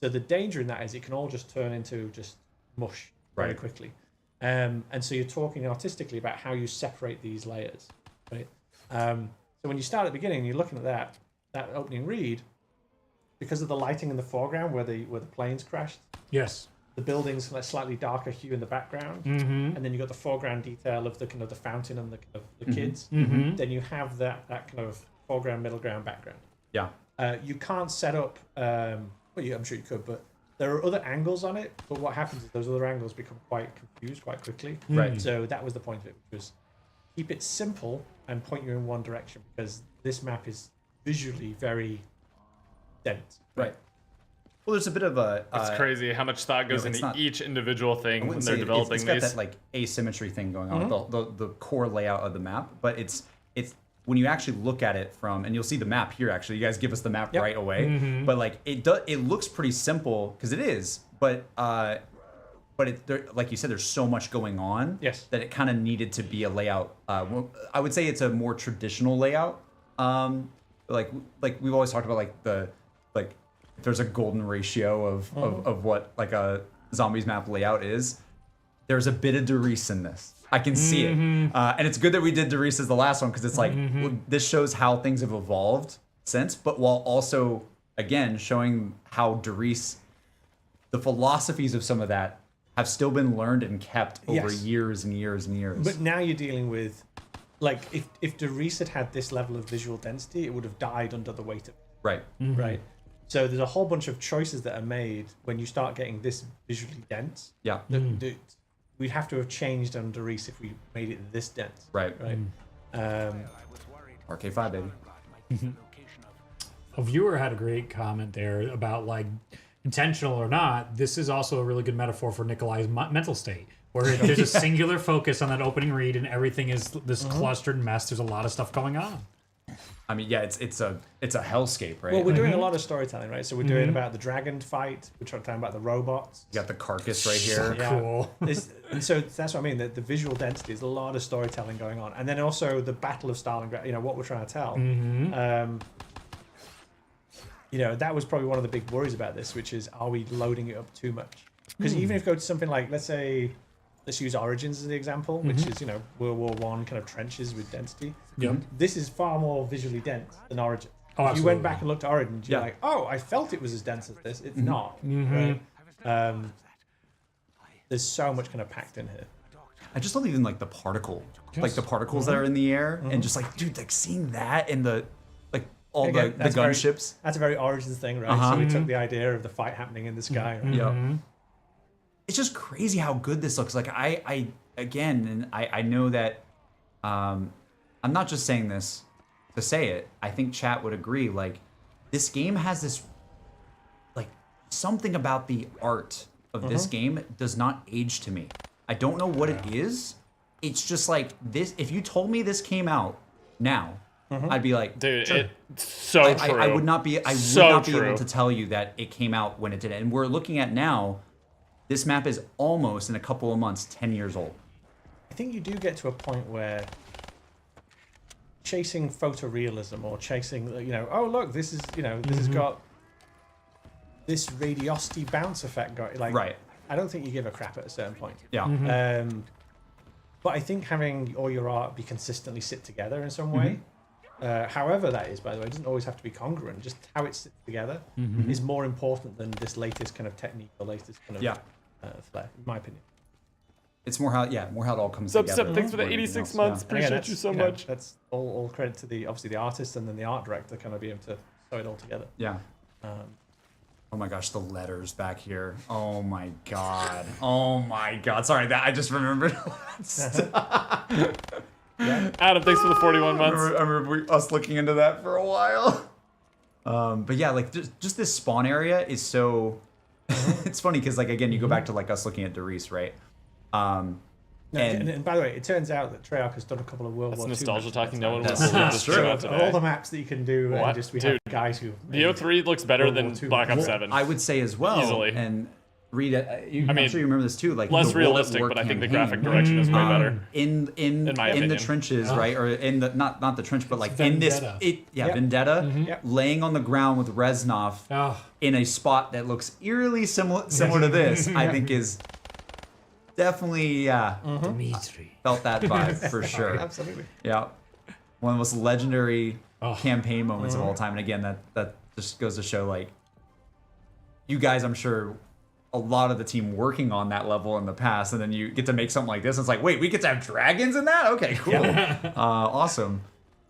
So the danger in that is it can all just turn into just mush very Right. quickly. And so you're talking artistically about how you separate these layers, right? So when you start at the beginning, you're looking at that opening read, because of the lighting in the foreground where the planes crashed, Yes. the building's like slightly darker hue in the background, and then you got the foreground detail of the kind of the fountain and the kind of the kids. Then you have that kind of foreground, middle ground, background. Yeah. You can't set up. I'm sure you could, but there are other angles on it. But what happens is those other angles become quite confused quite quickly. Right. So that was the point of it, which was keep it simple and point you in one direction, because this map is visually very dense. Right. Well, there's a bit of a. It's crazy how much thought goes it's into not- each individual I thing when wouldn't they're say developing it's got these. that like asymmetry thing going on, the core layout of the map. But it's when you actually look at it from, and you'll see the map here. Actually, you guys give us the map right away. But like it looks pretty simple because it is. But like you said, there's so much going on. Yes. That it kind of needed to be a layout. I would say it's a more traditional layout. Like we've always talked about like if there's a golden ratio of what like a zombies map layout is, there's a bit of Deriz in this. I can see it, and it's good that we did Deriz as the last one because it's like this shows how things have evolved since, but while also again showing how Deriz, the philosophies of some of that have still been learned and kept over Yes. years and years and years. But now you're dealing with, like, if Deriz had this level of visual density, it would have died under the weight of it. right, Right. So there's a whole bunch of choices that are made when you start getting this visually dense. yeah, That we'd have to have changed under Reese if we made it this dense. Right. Right. RK5, baby. A viewer had a great comment there about like intentional or not. This is also a really good metaphor for Nikolai's mental state, where there's a singular focus on that opening read, and everything is this clustered mess. There's a lot of stuff going on. I mean, yeah, it's a hellscape, right? Well, we're doing a lot of storytelling, right? So we're doing about the dragon fight. We're talking about the robots. You got the carcass right here. Yeah. Cool. And so that's what I mean. The visual density is a lot of storytelling going on, and then also the Battle of Stalingrad. You know what we're trying to tell. You know, that was probably one of the big worries about this, which is, are we loading it up too much? Because even if you go to something like, let's use Origins as the example, which is, you know, World War I kind of trenches with density. Yep. This is far more visually dense than Origins. Oh, if you went absolutely. back and looked at Origins, you're like, oh, I felt it was as dense as this. It's not. Right? There's so much kind of packed in here. I just love even like the particle, like the particles that are in the air, and just like, dude, like seeing that in the like all Again, the that's very- gunships. That's a very Origins thing, right? So we took the idea of the fight happening in the sky. Right? Yep. It's just crazy how good this looks. Like I again, and I know that I'm not just saying this to say it. I think chat would agree. Like this game has this like something about the art of this game does not age to me. I don't know what it is. It's just like this. If you told me this came out now, I'd be like, Dude, sure. it's so true. I would not be. I would So not be true. able to tell you that it came out when it did. And we're looking at now. This map is almost in a couple of months 10 years old. I think you do get to a point where chasing photorealism or chasing, you know, oh look, this is, you know, this has got this radiosity bounce effect going. Like, Right. I don't think you give a crap at a certain point. Yeah. But I think having all your art be consistently sit together in some way, however that is, by the way, it doesn't always have to be congruent. Just how it sits together is more important than this latest kind of technique or latest kind of flair, in my opinion. It's more how it all comes Sup, together. thanks for the more than 86 anything months. else. And again, Appreciate that's, you so know, much. That's all credit to obviously the artist and then the art director kind of being able to sew it all together. Yeah. Oh my gosh, the letters back here. Oh my god. Oh my god. Sorry, that I just remembered. Adam, thanks for the 41 months. I remember us looking into that for a while. But yeah, like just this spawn area is so. It's funny because like again, you go back to like us looking at Doris, right? And by the way, it turns out that Treyarch has done a couple of World That's War II nostalgia maps. talking. No one That's- wants to that's this true. show Of today. all the maps that you can do, What? and just we Dude. have guys who. The 03 looks better World than War II. Black Ops Well, 7. I would say as well. Easily. And read it. I'm mean, sure you remember this too. Like Less the World at realistic, War but I think the campaign, graphic direction is way better. in my the opinion. trenches, right, or in the not the trench, but like in Vendetta. this, Yep. Vendetta, Yep. laying on the ground with Reznov Oh, in a spot that looks eerily similar to this, I think is definitely Dimitri. felt that vibe for sure. Absolutely. Yeah, one of the most legendary Oh. campaign moments of all time, and again, that just goes to show like you guys, I'm sure. A lot of the team working on that level in the past, and then you get to make something like this. And it's like, wait, we get to have dragons in that? Okay, cool. Awesome.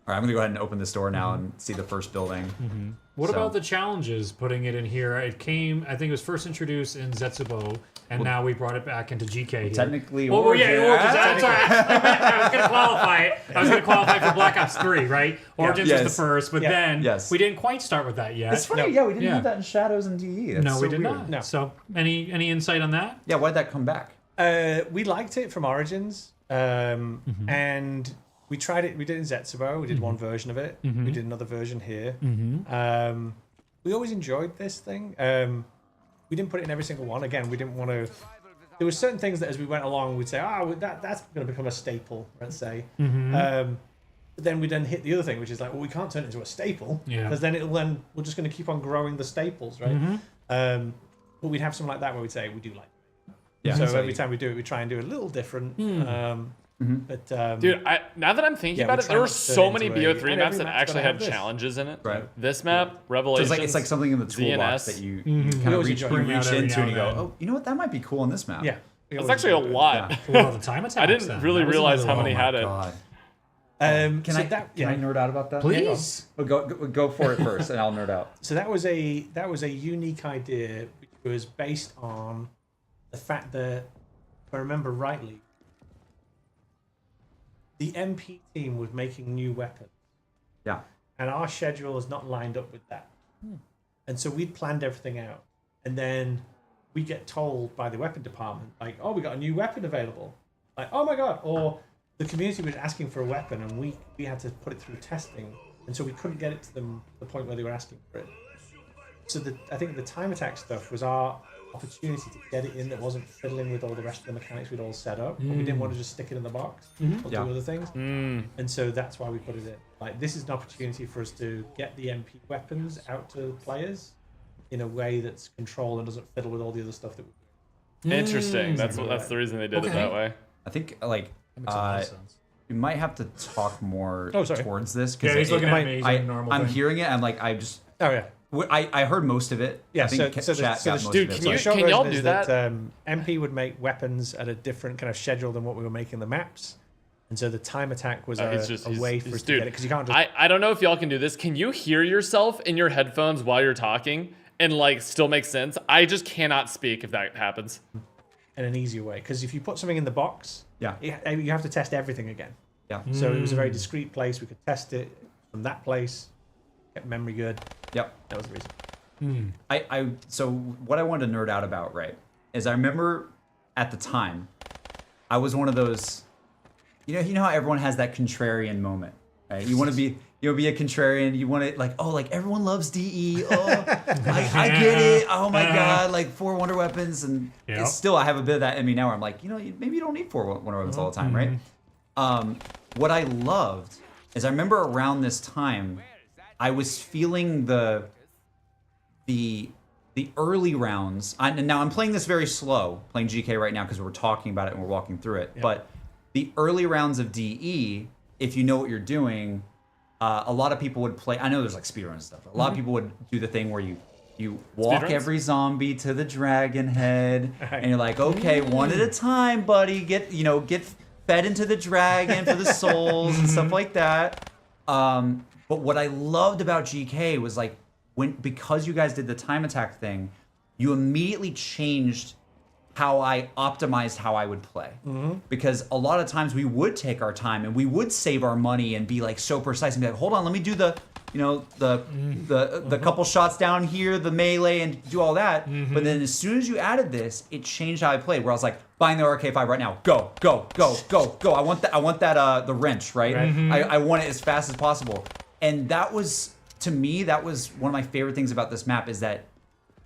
All right, I'm gonna go ahead and open this door now and see the first building. What So- about the challenges? Putting it in here, it came. I think it was first introduced in Zetsubo, and now we brought it back into GK. Here. Technically, Well, yeah, Origin- Origins. That's all right. I was going to qualify it. I was going to qualify for Black Ops 3, right? Origins was Yes. the first, but then Yes. we didn't quite start with that yet. It's funny, No. yeah, we didn't Yeah. have that in Shadows and DE. That's No, so we did weird. not. No. So, any insight on that? Yeah, why'd that come back? We liked it from Origins, and we tried it. We did it in Zetsubo. We did one version of it. We did another version here. We always enjoyed this thing. We didn't put it in every single one. Again, we didn't want to. There were certain things that as we went along, we'd say, that's going to become a staple, let's say. But then we then hit the other thing, which is like, well, we can't turn it into a staple Yeah. because then we're just going to keep on growing the staples, right? But we'd have something like that where we'd say we do like. Yeah. So every time we do it, we try and do it a little different. But Dude, now that I'm thinking Yeah, about we it, try there were not to so turn many into a- BO3 and maps every that map's actually gotta have had this. challenges in it. Right. This map, So Revelations. it's like something in the toolbox DNS. that you kind of always reach, enjoy you bringing reach out every into now and you go, and then. oh, you know what? That might be cool in this map. yeah, That's actually a lot. Yeah. Well, the time attacks. I didn't then. really That was realize another how many one. had it. God. Can Can I nerd out about that? Please. Well, go for it first, and I'll nerd out. So that was a unique idea, which was based on the fact that I remember rightly, the MP team was making new weapons, Yeah. and our schedule is not lined up with that. And so we'd planned everything out, and then we get told by the weapon department, like, "Oh, we got a new weapon available." Like, "Oh my god!" Or the community was asking for a weapon, and we had to put it through testing, and so we couldn't get it to them the point where they were asking for it. So I think the time attack stuff was our opportunity to get it in that wasn't fiddling with all the rest of the mechanics we'd all set up. But we didn't want to just stick it in the box or do other things. And so that's why we put it in. Like, this is an opportunity for us to get the MP weapons out to players in a way that's controlled and doesn't fiddle with all the other stuff that we're doing. Interesting. That's the reason they did it that way. I think like That makes a lot of sense. we might have to talk more sorry. towards this Yeah, he's looking at me. He's I, doing a normal I'm thing. hearing it. I'm like, I just Oh yeah. I heard most of it. Yeah, I think so chat the- got most dude, of it. can so- you- The short can y'all version do is that? MP would make weapons at a different kind of schedule than what we were making the maps. And so the time attack was a way for us to get it, because you can't just... I don't know if y'all can do this. Can you hear yourself in your headphones while you're talking and like still make sense? I just cannot speak if that happens. in an easier way, because if you put something in the box, Yeah. you have to test everything again. Yeah. So it was a very discrete place. We could test it from that place, kept memory good. Yep. That was the reason. So what I wanted to nerd out about, right, is I remember at the time, I was one of those, you know how everyone has that contrarian moment, right? You want to be a contrarian. You want to like everyone loves DE. Oh, I get it. Oh my god, like 4 wonder weapons, and it's still I have a bit of that in me now where I'm like, maybe you don't need 4 wonder weapons all the time, right? What I loved is I remember around this time, I was feeling the early rounds. And now I'm playing this very slow, playing GK right now because we're talking about it and we're walking through it. Yep. But the early rounds of DE, if you know what you're doing, a lot of people would play. I know there's like speedrun and stuff. A lot of people would do the thing where you walk every zombie to the dragon head, and you're like, okay, one at a time, buddy. Get fed into the dragon for the souls and stuff like that. But what I loved about GK was like because you guys did the time attack thing, you immediately changed how I optimized how I would play. Because a lot of times we would take our time and we would save our money and be like so precise and be like, hold on, let me do the couple shots down here, the melee, and do all that. But then as soon as you added this, it changed how I played. Where I was like, buying the RK5 right now, go. I want that the wrench, right? I want it as fast as possible. And that was, to me, that was one of my favorite things about this map, is that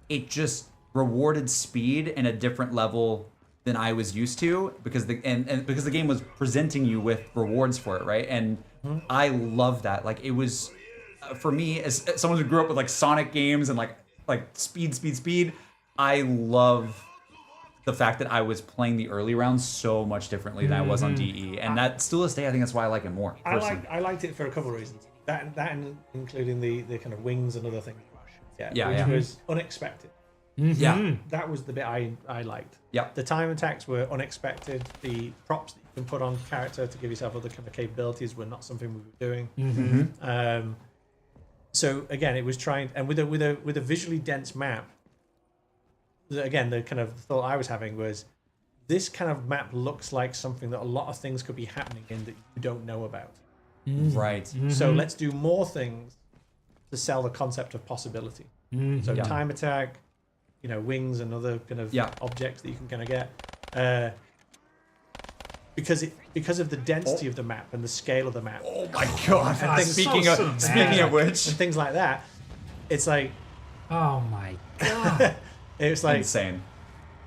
it just rewarded speed in a different level than I was used to, because because the game was presenting you with rewards for it, right? And I love that. Like, it was for me, as someone who grew up with like Sonic games and like speed, I love the fact that I was playing the early rounds so much differently than I was on DE, and that still to this day, I think that's why I like it more. I liked it for a couple of reasons. That and including the kind of wings and other things. Which was unexpected. Yeah. That was the bit I liked. Yeah. The time attacks were unexpected. The props that you can put on character to give yourself other kind of capabilities were not something we were doing. So again, it was trying, and with a visually dense map. Again, the kind of thought I was having was, this kind of map looks like something that a lot of things could be happening in that you don't know about. Right. So let's do more things to sell the concept of possibility. So time attack, wings and other kind of objects that you can kind of get. Because of the density of the map and the scale of the map. Oh my god! And Speaking of which, and things like that, it's like, oh my god, it's like insane.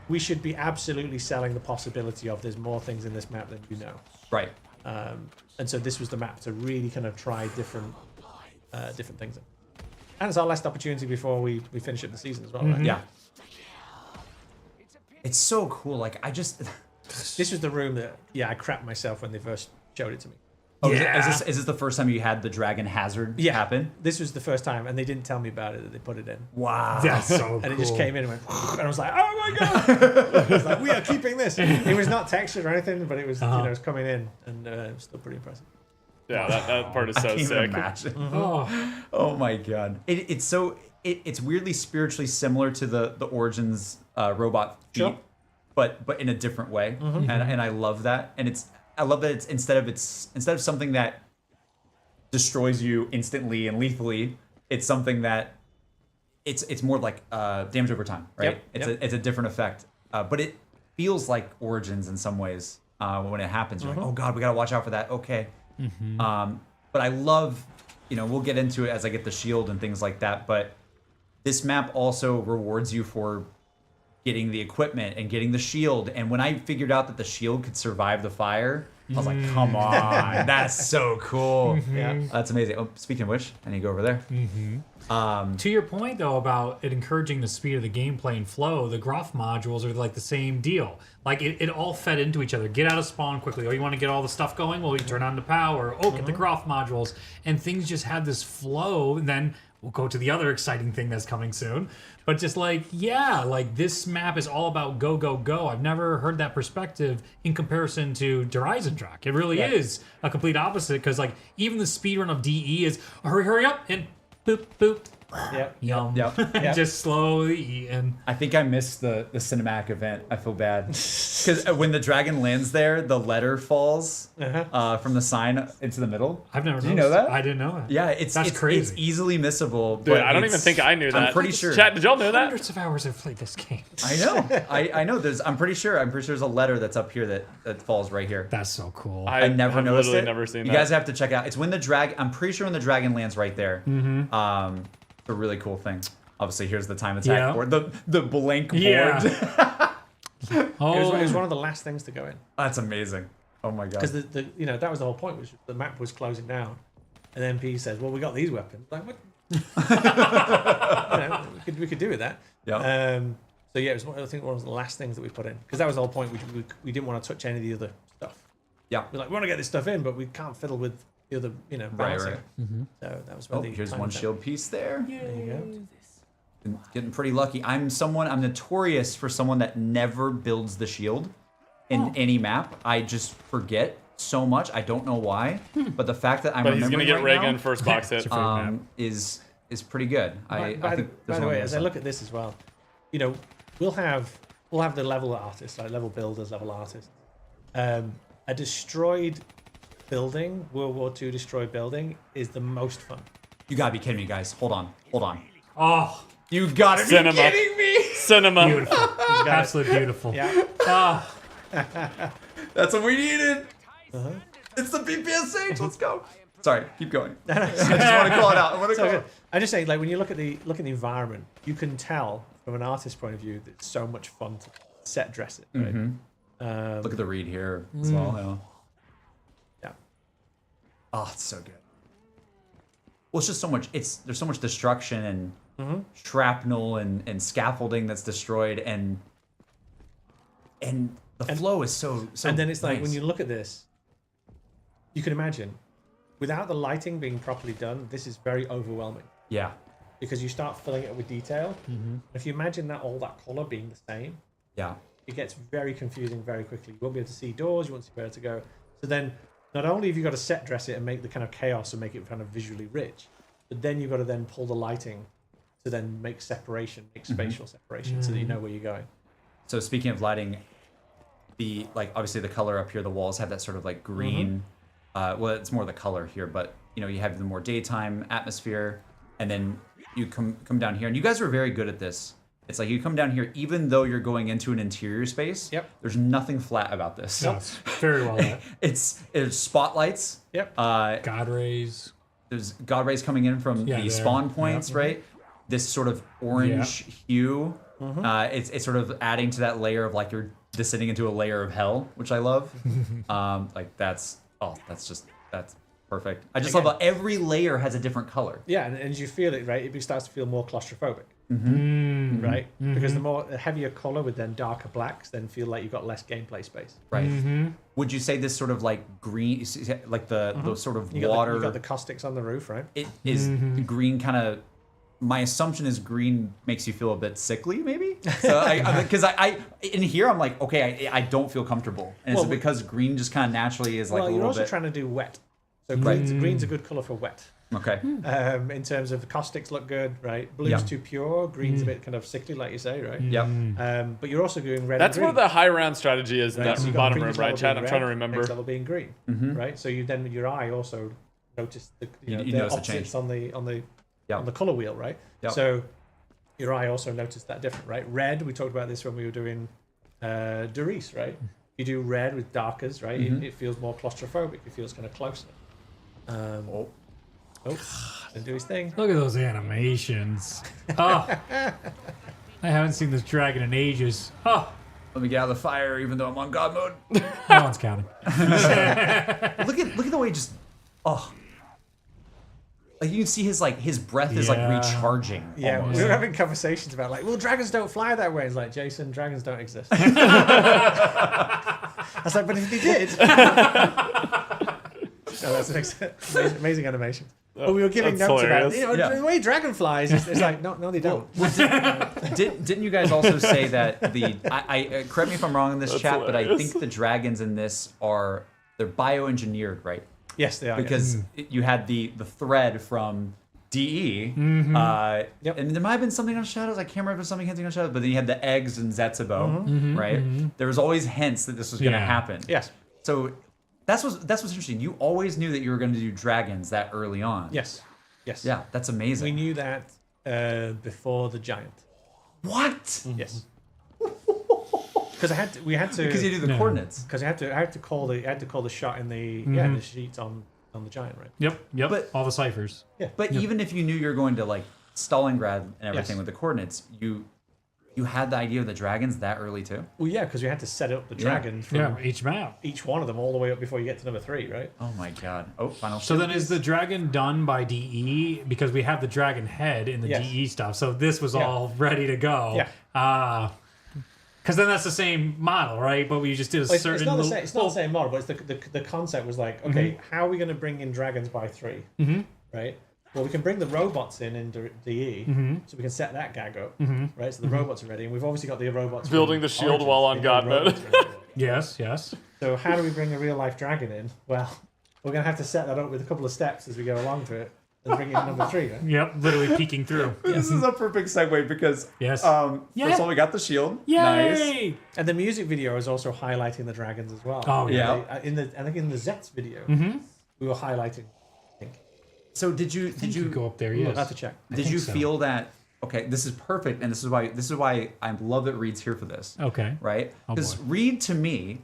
We should be absolutely selling the possibility of there's more things in this map than you know. Right. And so this was the map to really kind of try different things. And it's our last opportunity before we finish up the season as well, right? Yeah. It's so cool. Like, I just... This was the room that, I crapped myself when they first showed it to me. Oh, is this the first time you had the dragon hazard happen? This was the first time, and they didn't tell me about it, that they put it in. Wow. that's so cool. And it just came in and went, and I was like, oh my god! I was like, we are keeping this. It was not textured or anything, but it was, it was coming in, and it was still pretty impressive. Yeah, that part is so I can't sick. even imagine. Oh my god. It's weirdly spiritually similar to the Origins robot feat. Sure. but in a different way, and I love that. And I love that it's instead of something that destroys you instantly and lethally, it's something that it's more like damage over time, right? It's a different effect, but it feels like Origins in some ways when it happens. You're like, oh god, we gotta watch out for that. Okay, but I love, we'll get into it as I get the shield and things like that. But this map also rewards you for getting the equipment and getting the shield. And when I figured out that the shield could survive the fire, I was like, come on, that's so cool. Yeah. That's amazing. Oh, speaking of which, I need to go over there. To your point, though, about it encouraging the speed of the gameplay and flow, the Groff modules are like the same deal. Like, it all fed into each other. Get out of spawn quickly. Oh, you want to get all the stuff going? Well, you turn on the power. Oh, get the Groff modules. And things just had this flow. And then we'll go to the other exciting thing that's coming soon. But just like, yeah, like this map is all about go, go, go. I've never heard that perspective in comparison to Dreisendrach. It really is a complete opposite, because like even the speedrun of DE is hurry, hurry up, and boop, boop. Yep. Yum. Yep. Just slowly eating. I think I missed the cinematic event. I feel bad. Because when the dragon lands there, the letter falls from the sign into the middle. I've never Did you know that? I didn't know that. Yeah, That's it's crazy. It's easily missable. Dude, but I don't even think I knew that. I'm pretty sure. Chat, did y'all know that? Hundreds of hours I've played this game. I know. I know. I'm pretty sure there's a letter that's up here that falls right here. That's so cool. I never have noticed literally it. never seen you that. guys have to check it out. It's when the dragon. I'm pretty sure when the dragon lands right there. It's a really cool thing. Obviously, here's the time attack board. The blank board. Yeah. It was one of the last things to go in. That's amazing. Oh my god. Because that was the whole point, was the map was closing down, and MP says, "Well, we got these weapons." Like, what? We could do with that. Yeah. So yeah, it was I think one of the last things that we put in, because that was the whole point. We didn't want to touch any of the other stuff. Yeah. We're like, we want to get this stuff in, but we can't fiddle with the other, balancing. Right. So that was where Oh, the here's time one attack- shield piece there. There you go. Been getting pretty lucky. I'm notorious for someone that never builds the shield in any map. I just forget so much. I don't know why, but the fact that I'm But he's gonna remembering get right Reagan now, first box hit. is pretty good. I think By there's the one way, more as I side. look at this as well, we'll have the level artists, like level builders, level artists. A destroyed building, World War II destroyed building, is the most fun. You gotta be kidding me, guys. Hold on. Oh, You gotta Cinema. be kidding me. Cinema. beautiful. Absolutely beautiful. Yeah. Ah, That's what we needed. It's the BPSH. Let's go. Sorry, keep going. I just want to call it out. So good. I just say, like, when you look at the environment, you can tell from an artist's point of view that it's so much fun to set dress it. Right? Look at the read here as well. Yeah. Oh, it's so good. Well, it's just so much. There's so much destruction and shrapnel and scaffolding that's destroyed, and the flow is so. And then it's like, nice. when you look at this, you can imagine, without the lighting being properly done, this is very overwhelming, Yeah. because you start filling it with detail. If you imagine that all that color being the same, Yeah. it gets very confusing very quickly. You won't be able to see doors, you won't see where to go. So then, not only have you got to set dress it and make the kind of chaos and make it kind of visually rich, but then you've got to then pull the lighting to then make separation, make spatial separation, so that you know where you're going. So speaking of lighting, obviously the color up here, the walls have that sort of like green. Well, it's more the color here, but you have the more daytime atmosphere, and then you come down here, and you guys are very good at this. It's like you come down here, even though you're going into an interior space. Yep. There's nothing flat about this. no, it's very well done. It's spotlights. Yep. God rays. There's god rays coming in from Yeah, the there. spawn points, right? This sort of orange hue. It's sort of adding to that layer of like you're descending into a layer of hell, which I love. That's perfect. I just love how every layer has a different color. Yeah, and as you feel it, right, it starts to feel more claustrophobic. Right? Because the heavier color with then darker blacks then feel like you've got less gameplay space. Right. Would you say this sort of like green, like the sort of You water, got the caustics on the roof, right? it is green kind of, my assumption is green makes you feel a bit sickly, maybe? So because I in here, I'm like, okay, I don't feel comfortable. And Well, it's because green just kind of naturally is like Well, a you're little also bit. trying to do wet. So green's a good color for wet. Okay. In terms of the caustics look good, right? Blue's too pure. Green's a bit kind of sickly, like you say, right? Yep. But you're also doing red. That's and green. where the high round strategy is in Right, that so you've got bottom the room, previous right, level Chad? being I'm trying to red, remember. next level being green, right? So you then your eye also notice the You the notice the change. opposites on the Yep. on the color wheel, right? Yep. So your eye also noticed that different, right? Red, we talked about this when we were doing Doris, right? You do red with darkers, right? It feels more claustrophobic. It feels kind of closer. Didn't do his thing. Look at those animations. Oh, I haven't seen this dragon in ages. Oh, Let me get out of the fire, even though I'm on God mode. no one's counting. Look at the way just like you can see his breath is like Yeah. recharging. Yeah, almost. we were having conversations about like, well, dragons don't fly that way. It's like, Jason, dragons don't exist. I was like, but if they did, that's an amazing animation. But we were giving That's notes hilarious. about, Yeah. the way dragon flies. It's like, no, they don't. Didn't you guys also say that I correct me if I'm wrong in this That's chat, but I hilarious. think the dragons in this they're bioengineered, right? Yes, they are. Because you had the thread from DE, Yep. and there might have been something on Shadows. I can't remember if it was something hinting on Shadows, but then you had the eggs and Zetsubo, right? There was always hints that this was going to Yeah. happen. Yes. So that's what's interesting. You always knew that you were going to do dragons that early on. Yes. Yes. Yeah, that's amazing. We knew that before the giant. What? Yes. Because we had to Because you do the coordinates. because I had to call the shot in the sheet on the giant, right? Yep. But- All the ciphers. But even if you knew you were going to like Stalingrad and everything Yes. with the coordinates, you had the idea of the dragons that early too. Well, yeah, because we had to set up the dragon from Yeah, each map. each one of them all the way up before you get to number 3, right? Oh my god! Oh, final. So then is the dragon done by DE? Because we have the dragon head in the Yes. DE stuff. So this was Yeah. all ready to go. Yeah. Because then that's the same model, right? But we just did a Well, certain... it's not the little- same. It's not the same model, but it's the concept was like, okay, how are we going to bring in dragons by 3? Right. Well, we can bring the robots in DE, so we can set that gag up, right? So the robots are ready, and we've obviously got the robots Building from the shield Origins. while on The God mode. robots are ready. Yes. So how do we bring a real life dragon in? Well, we're going to have to set that up with a couple of steps as we go along to it, and bring in number 3. Right? Yep, literally peeking through. This is a perfect segue because Yes. first of all we got the shield. Yay! Nice. And the music video is also highlighting the dragons as well. Oh, yeah. Yeah. I think in the Zets video, we were highlighting. I think. So did you Go up there, We'll yes. have to check. did think you so. feel that? Okay, this is perfect, and this is why I love that Reed's here for this. Okay. Right? Oh, Because boy. Reed to me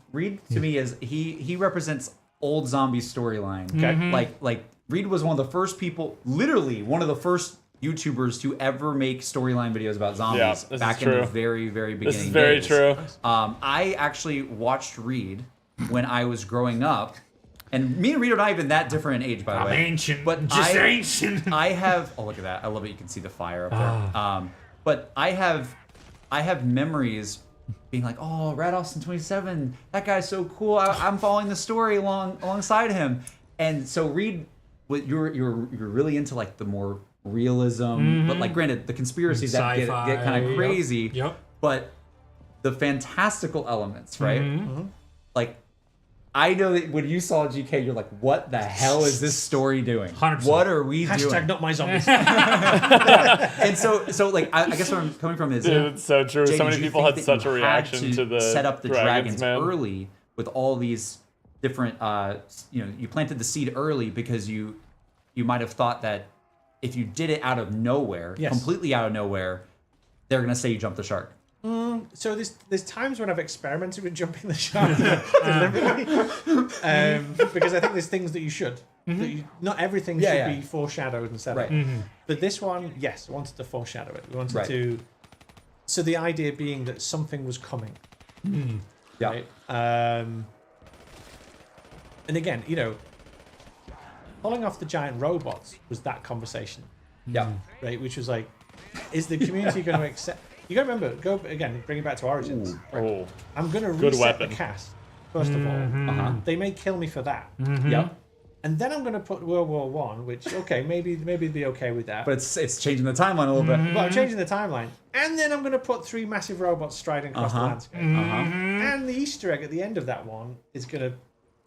is he represents old zombie storyline. Okay. Like Reed was one of the first people, literally one of the first YouTubers to ever make storyline videos about zombies Yeah, this back is in the true. very, very beginning. This is very days. true. I actually watched Reed when I was growing up, and me and Reed are not even that different in age, by the I'm way. ancient. But Just ancient. I have. Oh, look at that! I love it. You can see the fire up there. But I have memories being like, oh, Red Austin 27, that guy's so cool. I'm following the story alongside him. And so Reed, you're really into like the more realism, but like granted, the conspiracies that get Sci-fi, kind of crazy. Yep. But the fantastical elements, right? Like, I know that when you saw GK, you're like, what the hell is this story doing? 100%. What are we doing? Hashtag not my zombies. And so like, I guess where I'm coming from is, Dude, it's so true. Jay, so many did you people think had that such you a had reaction to the set up the dragons man. early with all these different, you planted the seed early because you might have thought that if you did it out of nowhere, Yes. completely out of nowhere, they're gonna say you jumped the shark. So there's times when I've experimented with jumping the shark deliberately, because I think there's things that you should. That not everything should be foreshadowed and set up. Right. But this one, yes, I wanted to foreshadow it. We wanted Right. to. So the idea being that something was coming. Yeah. Right. And again, pulling off the giant robots was that conversation, Yeah. right? Which was like, is the community going to accept? You got to remember, bring it back to Origins. Right? Oh, I'm going to Good reset the weapon. cast, first of all. They may kill me for that. Yeah. And then I'm going to put World War One, which, okay, maybe they'd be okay with that. But it's changing the timeline a little bit. But I'm changing the timeline. And then I'm going to put 3 massive robots striding across the landscape. And the Easter egg at the end of that one is going to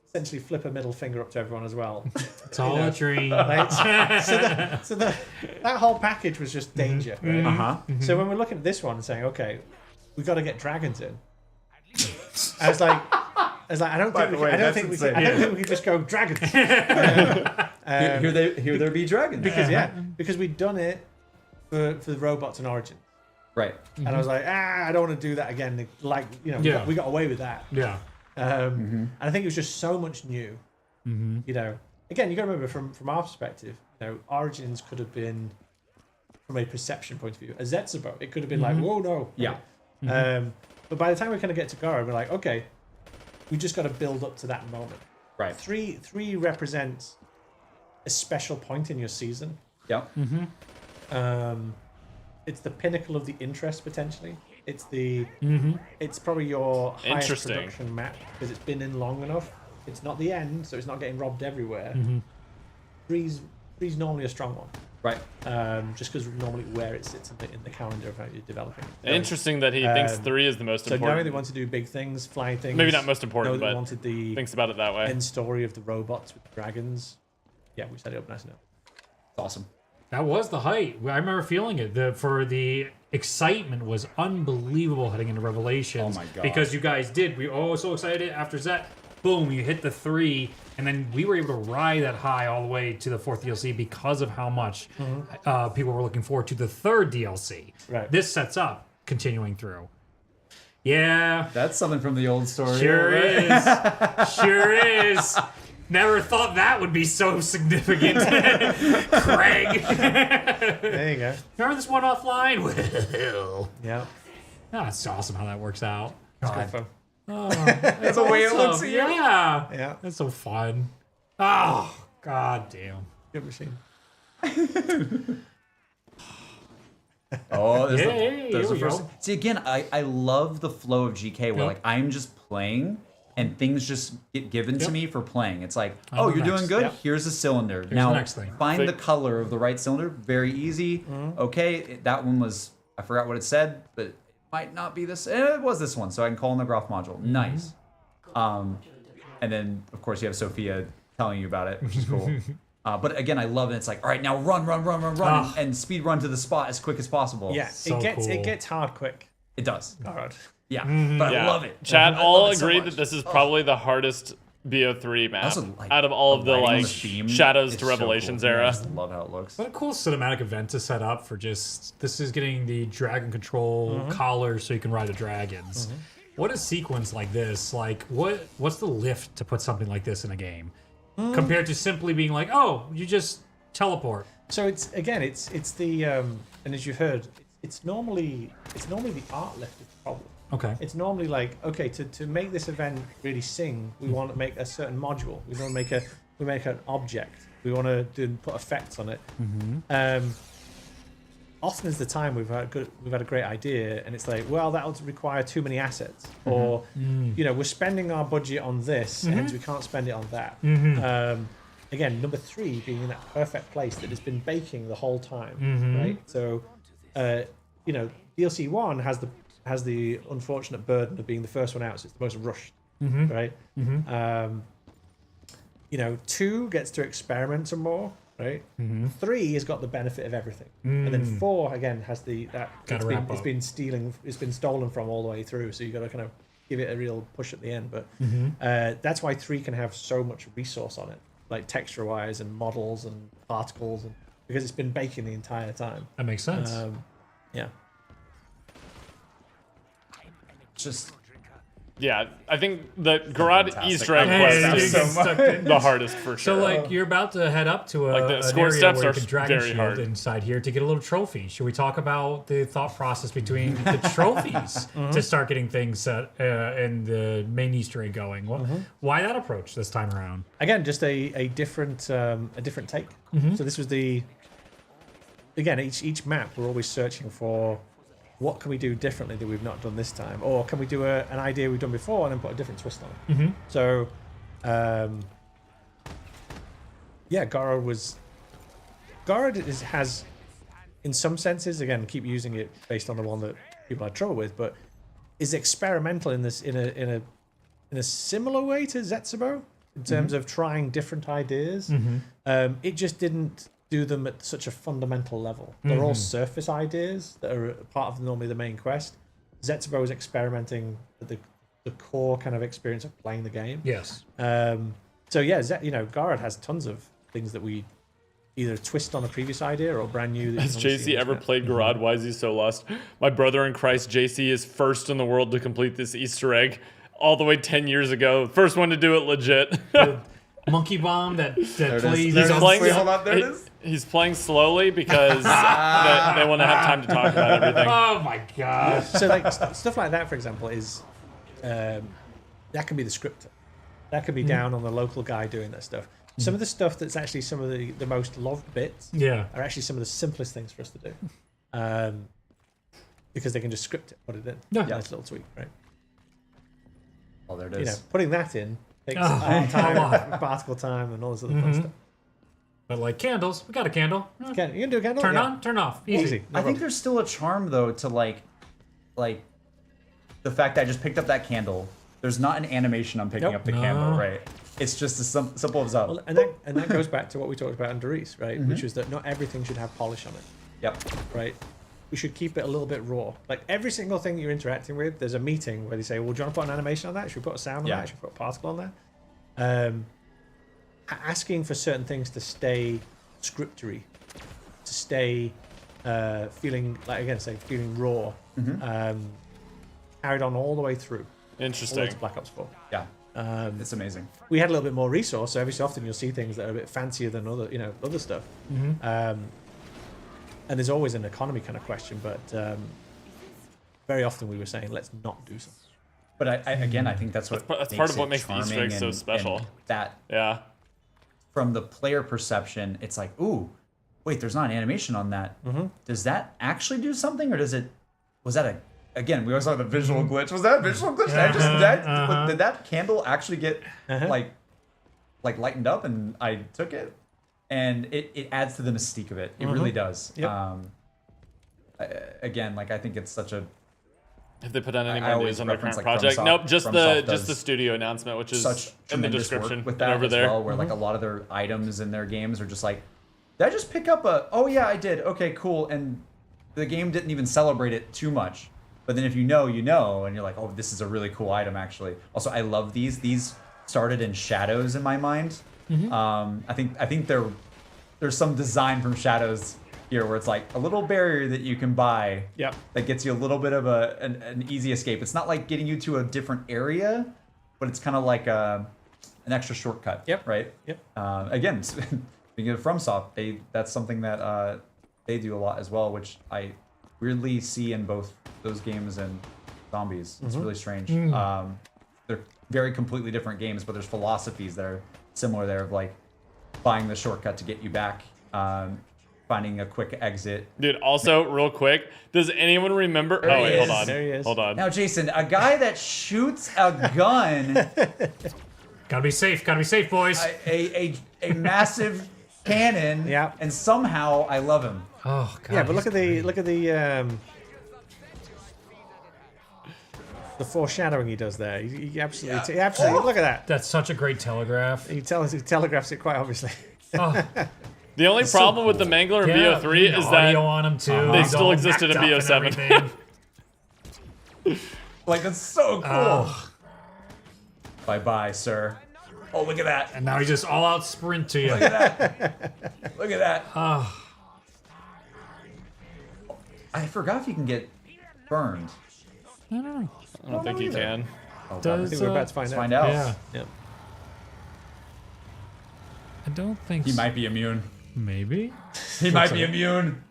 essentially flip a middle finger up to everyone as well. It's all a dream. Right? That whole package was just danger. Right? So when we're looking at this one and saying, okay, we got to get dragons in, I was like, I don't think we can just go dragons. Here there be dragons. Because we'd done it for the robots in Origin. Right. And I was like, I don't want to do that again. Like, we got away with that. Yeah. And I think it was just so much new. You know, again, you got to remember from our perspective, you know, Origins could have been, from a perception point of view, a Zetsubo. It could have been like, whoa, no. Yeah. But by the time we kind of get to GOROD, we're like, okay, we just got to build up to that moment. Right. Three represents a special point in your season. Yeah. It's the pinnacle of the interest potentially. It's it's probably your highest production map because it's been in long enough. It's not the end, so it's not getting robbed everywhere. Three's normally a strong one. Right. Just because normally where it sits in the calendar of how you're developing. So, Interesting that he thinks 3 is the most so important. knowing they want to do big things, fly things. Maybe not most important, but wanted the thinks about it that way. end story of the robots with the dragons. Yeah, we set it up nice enough. It's awesome. That was the height. I remember feeling it. The excitement was unbelievable heading into Revelations. Oh my God. Because you guys did. We were so excited. After Zet, boom, you hit the 3. And then we were able to ride that high all the way to the 4th DLC because of how much people were looking forward to the 3rd DLC. Right. This sets up continuing through. Yeah. That's something from the old story. Sure is. Sure is. Never thought that would be so significant. Craig. There you go. Remember this one offline? Well. Yeah. Oh, it's awesome how that works out. It's good fun. Oh, That's the way it looks at you. Yeah. Yeah. That's so fun. Oh, god damn. Good machine. Oh, there's Yay, the here we first. go. See, again, I love the flow of GK where like I'm just playing and things just get given to me for playing. It's like, oh, you're doing good. Yep. Here's a cylinder. the Now next thing. find the color of the right cylinder. Very easy. Okay, that one was, I forgot what it said, but it might not be this. It was this one, so I can call in the graph module. Nice. And then of course you have Sophia telling you about it, which is cool. But again, I love it. It's like, all right, now run, and speed run to the spot as quick as possible. Yeah, So it cool. gets hard quick. It does. GOROD. Yeah, but I love it. Chat I all love it so agreed much. that this is probably the hardest BO3 map Also, like, out of all of the lighting on like theme Shadows is to so Revelations cool. I era. just love how it looks. What a cool cinematic event to set up for just this is getting the dragon control collar so you can ride the dragons. What a sequence like this, like what's the lift to put something like this in a game? Compared to simply being like, oh, you just teleport. So it's the and as you heard, it's normally the art lift is the problem. Okay. It's normally like, okay, to make this event really sing, we want to make a certain module. We want to make an object. We want to put effects on it. Often is the time we've had a great idea, and it's like, well, that'll require too many assets, or you know, we're spending our budget on this, and hence we can't spend it on that. Again, number 3 being in that perfect place that has been baking the whole time, right? So, you know, DLC 1 has the unfortunate burden of being the first one out, so it's the most rushed, right? You know, 2 gets to experiment some more, right? 3 has got the benefit of everything, and then 4 again has it's been stolen from all the way through. So you got to kind of give it a real push at the end. But that's why 3 can have so much resource on it, like texture-wise and models and particles, and because it's been baking the entire time. That makes sense. Yeah. Just Yeah, I think the GOROD fantastic. Easter egg I quest love is that so much. the hardest for sure. So, like, you're about to head up to Like, the an score area steps where are you can dragon very shield hard. inside here to get a little trophy. Should we talk about the thought process between the trophies to start getting things and the main Easter egg going? Why that approach this time around? Again, just a different take. So this was each map we're always searching for what can we do differently that we've not done this time, or can we do an idea we've done before and then put a different twist on it. So GOROD has in some senses, again, keep using it based on the one that people had trouble with, but is experimental in this in a similar way to Zetsubo. in terms of trying different ideas. It just didn't do them at such a fundamental level. They're all surface ideas that are part of normally the main quest. Zetsubo was experimenting with the core kind of experience of playing the game. Yes. So yeah, GOROD has tons of things that we either twist on a previous idea or brand new. That Has JC ever played GOROD? Why is he so lost? My brother in Christ, JC, is first in the world to complete this Easter egg all the way 10 years ago. First one to do it legit. Monkey bomb that plays. He's playing. Wait, hold on, there it is. He's playing slowly because they want to have time to talk about everything. Oh my gosh. So like stuff like that, for example, is that can be the scripter. That could be down on the local guy doing that stuff. Some of the stuff that's actually some of the most loved bits are actually some of the simplest things for us to do. Because they can just script it, put it in. Nice little tweak, right? Oh, there it is. Putting that in takes time, particle time, and all this other fun stuff. But like candles, we got a candle. You can do a candle? Turn on, turn off. Easy. I think there's still a charm though to like the fact that I just picked up that candle. There's not an animation on picking up the candle, right? It's just as simple as that. Well, and that goes back to what we talked about in Doris, right? Which is that not everything should have polish on it. Yep. Right? We should keep it a little bit raw. Like every single thing you're interacting with, there's a meeting where they say, well, do you want to put an animation on that? Should we put a sound on that? Should we put a particle on that? Asking for certain things to stay scriptery, to stay feeling, like again, say feeling raw, carried on all the way through. Interesting. All the way to Black Ops 4. Yeah. It's amazing. We had a little bit more resource, so every so often you'll see things that are a bit fancier than other stuff. And there's always an economy kind of question, but very often we were saying, let's not do something. But I think that's what that's part of what makes the Easter egg so special. And that Yeah. from the player perception, it's like, ooh, wait, there's not an animation on that. Does that actually do something, or was that a? Again, we always saw the visual glitch. Was that a visual glitch? Did that candle actually get like lightened up and I took it? And it adds to the mystique of it. It really does. Yep. Again, like I think it's such a. Have they put out any I more always news on their reference, current like, project? FromSoft- Nope, FromSoft just the does studio announcement, which is such in the tremendous description work with and that over as there. well, where like a lot of their items in their games are just like, did I just pick up a? Oh yeah, I did. Okay, cool. And the game didn't even celebrate it too much. But then if you know, and you're like, oh, this is a really cool item, actually. Also, I love these. These started in Shadows in my mind. I think there's some design from Shadows here where it's like a little barrier that you can buy that gets you a little bit of an easy escape. It's not like getting you to a different area, but it's kind of like an extra shortcut. Right? Yep. Again, speaking of FromSoft, that's something that they do a lot as well, which I weirdly see in both those games and Zombies. It's really strange. They're very completely different games, but there's philosophies that are similar there of like buying the shortcut to get you back, finding a quick exit. Dude, also, real quick, does anyone remember? There Oh, he wait, is. hold on. There he is. Hold on. Now, Jason, a guy that shoots a gun, Gotta be safe, boys. a massive cannon, and somehow I love him. Oh god. Yeah, but look at the foreshadowing he does there. He absolutely look at that. That's such a great telegraph. He telegraphs it quite obviously. Oh, The only problem with the Mangler in yeah, BO3 is that audio on them too. they He's still all existed in backed up and BO7. everything. Like, that's so cool. Oh. Bye-bye, sir. Oh, look at that. And now he just all out sprint to you. Look at that. Look at that. Oh. I forgot if you can get burned. I don't know. I don't think you can. Oh, Does, I think we're about to let's find out. find out. Yeah. Yeah. I don't think He so. might be immune. Maybe. He might be immune.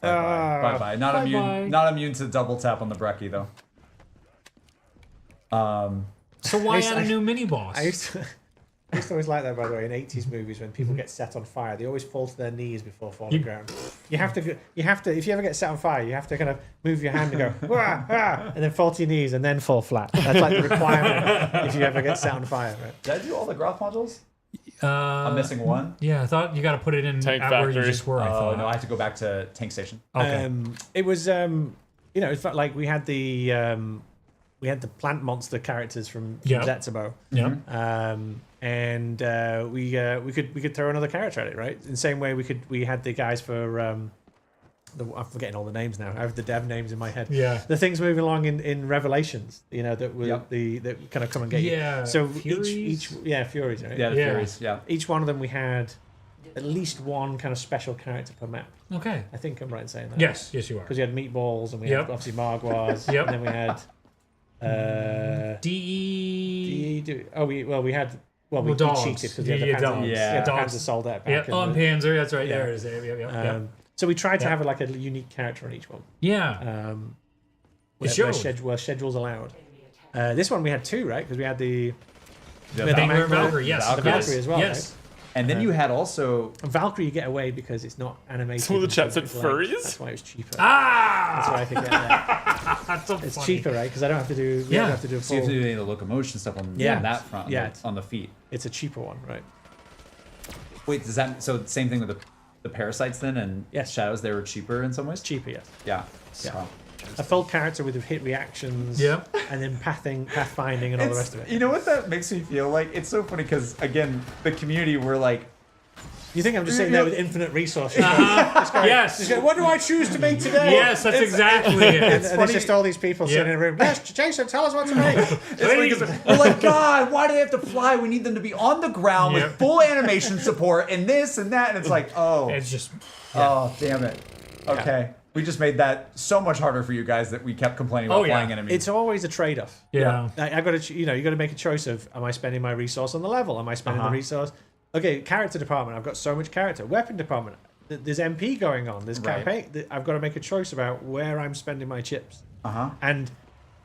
Bye-bye. Not Bye-bye. immune. Not immune to double tap on the brekkie, though. So why Yes, add a new mini boss? I used to always like that, by the way, in 80s movies when people get set on fire, they always fall to their knees before falling down. You have to, if you ever get set on fire, you have to kind of move your hand and go, wah, ah, and then fall to your knees and then fall flat. That's like the requirement if you ever get set on fire. Right? Did I do all the Groth modules? I'm missing one. Yeah, I thought you got to put it in Tank at where you Factory. just were. I Oh, thought. no, I have to go back to Tank Station. Okay. It was, it felt like we had the we had the plant monster characters from Yeah. Zetsubo. Yeah. And we could throw another character at it, right? In the same way we had the guys for I'm forgetting all the names now. I have the dev names in my head. Yeah. The things moving along in Revelations, that were Yep. that kind of come and get Yeah, you. So Furies? each Furies, right? Yeah, the Yeah. Furies. Yeah. Each one of them we had at least one kind of special character per map. Okay. I think I'm right in saying that. Yes, you are. Because you had meatballs and we Yep. had obviously Margwas. Yep. And then we had DE. we had we dogs. cheated because we had the Yeah, Panzer, dogs. we Yeah. had the Dogs. Panzer Soldat back. Yeah, in on the- Panzer. That's right. Yeah. There it is. Yep. So we tried to Yeah. have like a unique character on each one. Yeah. Where showed. schedules allowed. This one we had two, right? Because we had the The we had the Angler Magma- Valkyrie. Yes. Valkyrie yes, as well, Yes. And then you had also And Valkyrie you get away because it's not animated. Some of the chat said it's linked. furries? That's why it's cheaper. That's Ah. why I could get that. That's so It's funny. cheaper, right? Because I don't have to do. We Yeah. don't have to do a so you full. have to do any of the locomotion stuff on Yeah. that front, Yeah. on the feet. It's a cheaper one, right? Wait, does that so same thing with the parasites then and Yes. shadows? They were cheaper in some ways. Cheaper, yes. Yeah. Yeah. Wow. A full character with hit reactions. Yeah. And then pathfinding, and all the rest of it. You know what that makes me feel like? It's so funny because again, the community were like, You think I'm just sitting there with infinite resources? Yes. Just going, what do I choose to make today? Yes, that's exactly it. And funny- there's just all these people sitting in a room. Yes, Jason, tell us what to make. it's funny 'cause we're like, God, why do they have to fly? We need them to be on the ground Yep. with full animation support and this and that. And it's like, oh, It's just. oh, damn it. Okay. We just made that so much harder for you guys that we kept complaining about Oh, yeah. flying enemies. It's always a trade-off. Yeah. I got to, you got to make a choice of: am I spending my resource on the level? Am I spending the resource? Okay, character department. I've got so much character. Weapon department. There's MP going on. There's Right. campaign. I've got to make a choice about where I'm spending my chips. Uh-huh. And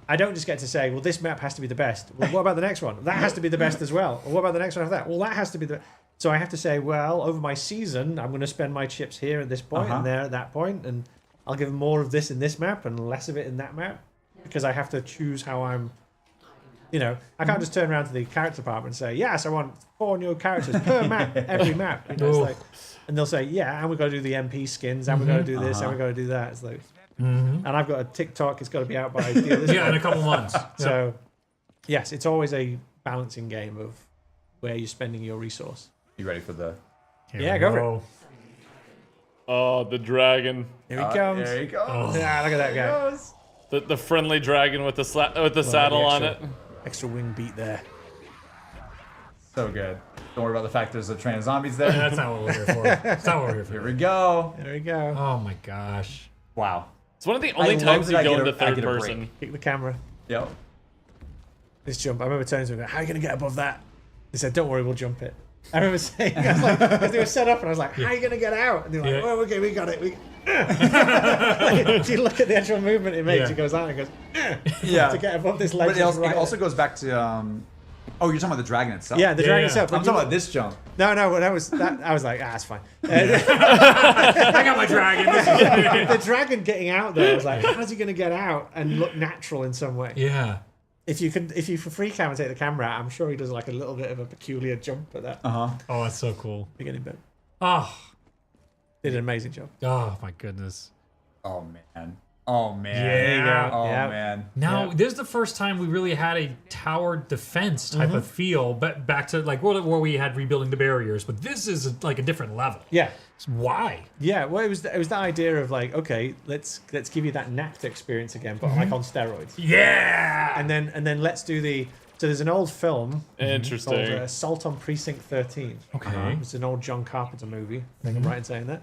I don't just get to say, well, this map has to be the best. Well, what about the next one? That has to be the best as well. Or what about the next one after that? Well, that has to be the. So I have to say, well, over my season, I'm going to spend my chips here at this point and there at that point, and I'll give them more of this in this map and less of it in that map, because I have to choose how I'm. I can't just turn around to the character department and say, yes, I want 4 new characters per map, every map. It's Oof. like, and they'll say, yeah, and we've got to do the MP skins, and we've got to do this, and we've got to do that. It's like, and I've got a TikTok, it's got to be out by this Yeah, in a couple months. So, yes, it's always a balancing game of where you're spending your resource. You ready for the... Yeah, go for it. Oh, the dragon. Here he comes. There you go. Yeah, look at that guy. The friendly dragon with the saddle on it. Extra wing beat there. So good. Don't worry about the fact there's a train of zombies there. That's not what we're here for. That's not what we're here Here for. we go. There we go. Oh my gosh. Wow. It's one of the only love times that you I go get into a- I third get a break. person. Kick the camera. Yep. This jump. I remember turning to him and going, how are you going to get above that? He said, don't worry, we'll jump it. I remember saying, I was like, because they were set up, and I was like, how are you going to get out? And they were like, Yeah. oh, okay, we got it. If you look at the actual movement it makes, Yeah. it goes out and goes, Yeah. to get above this ledge. But it also goes back to... oh, you're talking about the dragon itself? yeah, the dragon yeah. itself. I'm talking about this jump. No, that was that. I was like, it's fine. I got my dragon. The dragon getting out there, I was like, how's he going to get out and look natural in some way? Yeah. If you for free camera take the camera out, I'm sure he does like a little bit of a peculiar jump at that Uh-huh. Oh, that's so cool. beginning bit. Oh. Did an amazing job. Oh my goodness. Oh, man. Oh, man. There you go. Oh, Yeah. man. Now, Yeah. this is the first time we really had a tower defense type of feel, but back to like where we had rebuilding the barriers. But this is like a different level. Yeah, Why? yeah. Well, it was that idea of like, okay, let's give you that NACT experience again, but like on steroids. Yeah. And then let's do the. So there's an old film called Interesting. Assault on Precinct 13. Okay. It's an old John Carpenter movie. I think I'm right in saying that.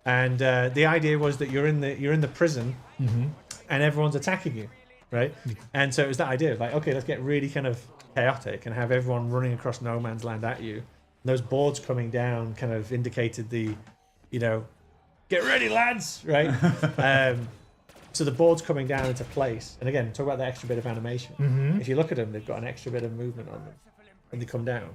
And the idea was that you're in the prison, and everyone's attacking you, right? And so it was that idea of like, okay, let's get really kind of chaotic and have everyone running across no man's land at you. And those boards coming down kind of indicated the, get ready, lads, right? So the boards coming down into place, and again, talk about the extra bit of animation. If you look at them, they've got an extra bit of movement on them when they come down.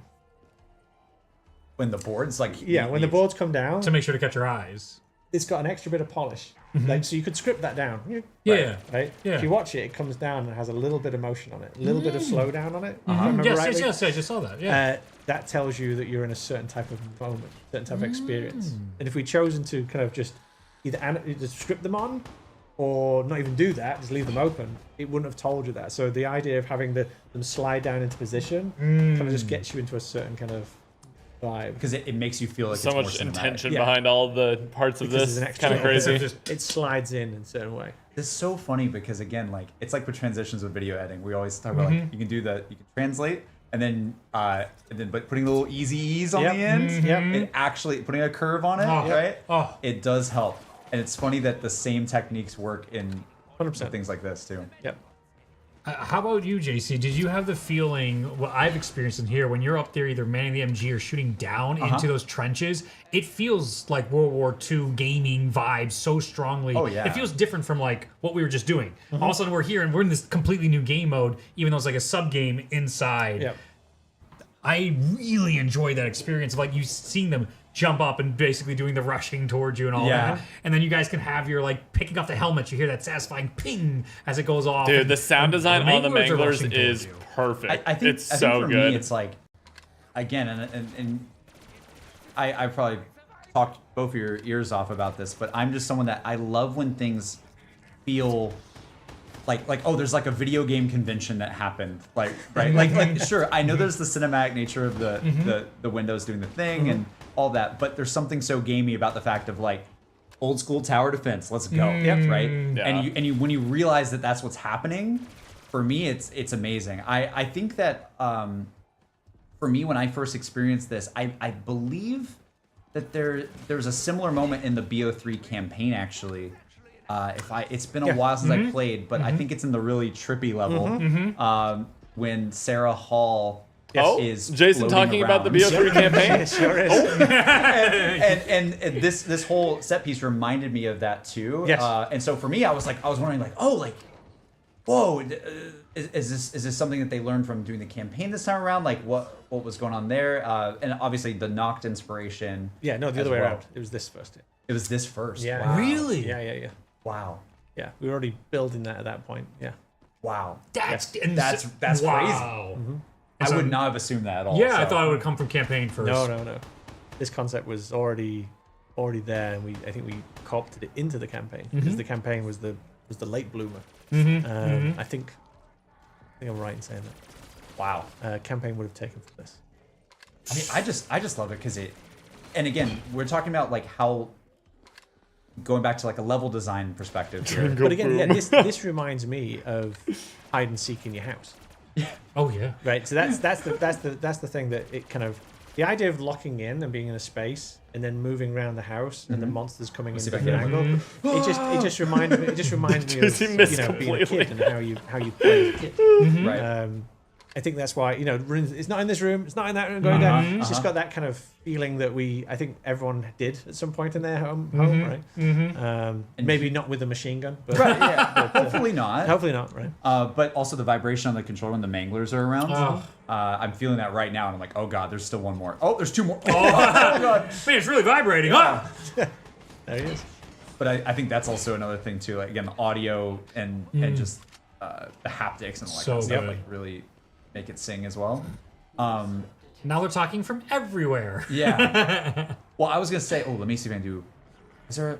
When the board's like... Yeah, when the boards come down, To make sure to catch your eyes. it's got an extra bit of polish. Like, so you could script that down. Yeah. Right? Yeah. If you watch it, it comes down and has a little bit of motion on it, a little bit of slowdown on it. If I remember Yes, rightly. yes. I just saw that. Yeah. That tells you that you're in a certain type of moment, certain type of experience. And if we'd chosen to kind of just either script them on, or not even do that, just leave them open, it wouldn't have told you that. So the idea of having them slide down into position kind of just gets you into a certain kind of vibe. Because it makes you feel like So it's more much cinematic. intention Yeah. behind all the parts of Because this. there's an It's extra kind of bit crazy. it slides in a certain way. It's so funny because again, like it's like with transitions with video editing. We always talk about like you can do that, you can translate, and then but putting little easy ease on Yep. the end, Yep. it actually putting a curve on it, Oh. right? Oh. It does help, and it's funny that the same techniques work in 100%. things like this too. Yep. How about you, JC? Did you have the feeling, what I've experienced in here, when you're up there either manning the MG or shooting down into those trenches, it feels like World War II gaming vibes so strongly. Oh, yeah. It feels different from like what we were just doing. All of a sudden we're here and we're in this completely new game mode, even though it's like a sub game inside. Yep. I really enjoyed that experience of like you seeing them jump up and basically doing the rushing towards you and all Yeah. that. And then you guys can have your like picking off the helmet. You hear that sassifying ping as it goes off. Dude, And the sound design on the Manglers are rushing Manglers towards is you. perfect. I think it's I think so for good. me, it's like again, and I probably talked both of your ears off about this, but I'm just someone that I love when things feel like oh, there's like a video game convention that happened, like right, like sure, I know there's the cinematic nature of the windows doing the thing and all that, but there's something so gamey about the fact of like old school tower defense. Let's go, right? Yeah. And you when you realize that that's what's happening, for me it's amazing. I think that for me when I first experienced this, I believe that there's a similar moment in the BO3 campaign actually. It's been a while since I played, but I think it's in the really trippy level when Sarah Hall is Jason floating talking about the around. BO3 campaign? Sure is. and this whole set piece reminded me of that too. Yes. And so for me, I was wondering like, oh, like, whoa, is this something that they learned from doing the campaign this time around? Like what was going on there? And obviously the Noct inspiration. Yeah, no, the other as way well. around. It was this first. It was this first. Yeah. Wow. Really? Yeah. Wow. Yeah, we were already building that at that point. Yeah. Wow. That's Wow. crazy. I would not have assumed that at all. Yeah, I so. thought it would come from campaign first. No. This concept was already there, and I think we co-opted it into the campaign because the campaign was the late bloomer. I think I'm right in saying that. Wow. Campaign would have taken from this. I mean, I just love it because it, and again, we're talking about like how going back to like a level design perspective here. But again, yeah, this reminds me of hide and seek in your house. Oh yeah. Right, so that's the thing that it kind of the idea of locking in and being in a space and then moving around the house and the monsters coming in see if I different can- angle. It just reminds me of Jesse missed being a completely. kid and how you play as a kid. Right. I think that's why it's not in this room, it's not in that room going down. It's just got that kind of feeling that I think everyone did at some point in their home, right? Maybe not with a machine gun, but Right, yeah. Hopefully not. hopefully not, right? But also the vibration on the controller when the Manglers are around. Oh. I'm feeling that right now, and I'm like, oh god, there's still one more. Oh, there's two more. Oh, god. Man, it's really vibrating. Ah! There he is. But I think that's also another thing too. Like, again, the audio and just the haptics and all that So kind of stuff good. like really make it sing as well. Now they're talking from everywhere. Yeah. Well, I was gonna say, let me see if I can do. Is there a?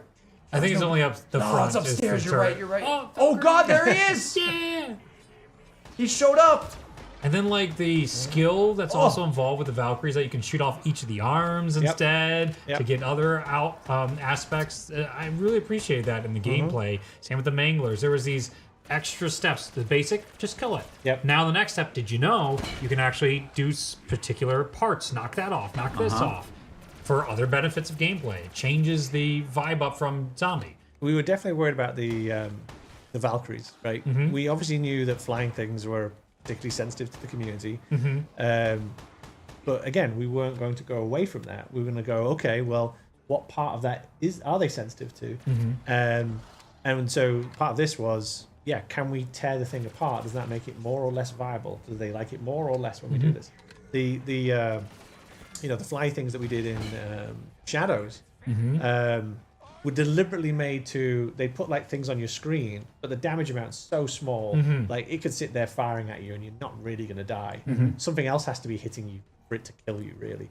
I think it's only up the No, front. it's is the upstairs. You're turret. right. You're right. Oh, Oh god, there he is. Yeah. He showed up. And then like the skill that's also involved with the Valkyries that you can shoot off each of the arms instead Yep. to get other aspects. I really appreciate that in the gameplay. Same with the Manglers. There was these extra steps. The basic, just kill it. Yep. Now the next step, did you know you can actually do particular parts? Knock that off. Knock this off. For other benefits of gameplay. It changes the vibe up from zombie. We were definitely worried about the Valkyries, right? We obviously knew that flying things were particularly sensitive to the community. But again, we weren't going to go away from that. We were going to go, okay, well, what part of that are they sensitive to? And so part of this was, can we tear the thing apart? Does that make it more or less viable? Do they like it more or less when we do this? The fly things that we did in Shadows were deliberately made they put like things on your screen, but the damage amount's so small, like it could sit there firing at you and you're not really going to die. Something else has to be hitting you for it to kill you, really.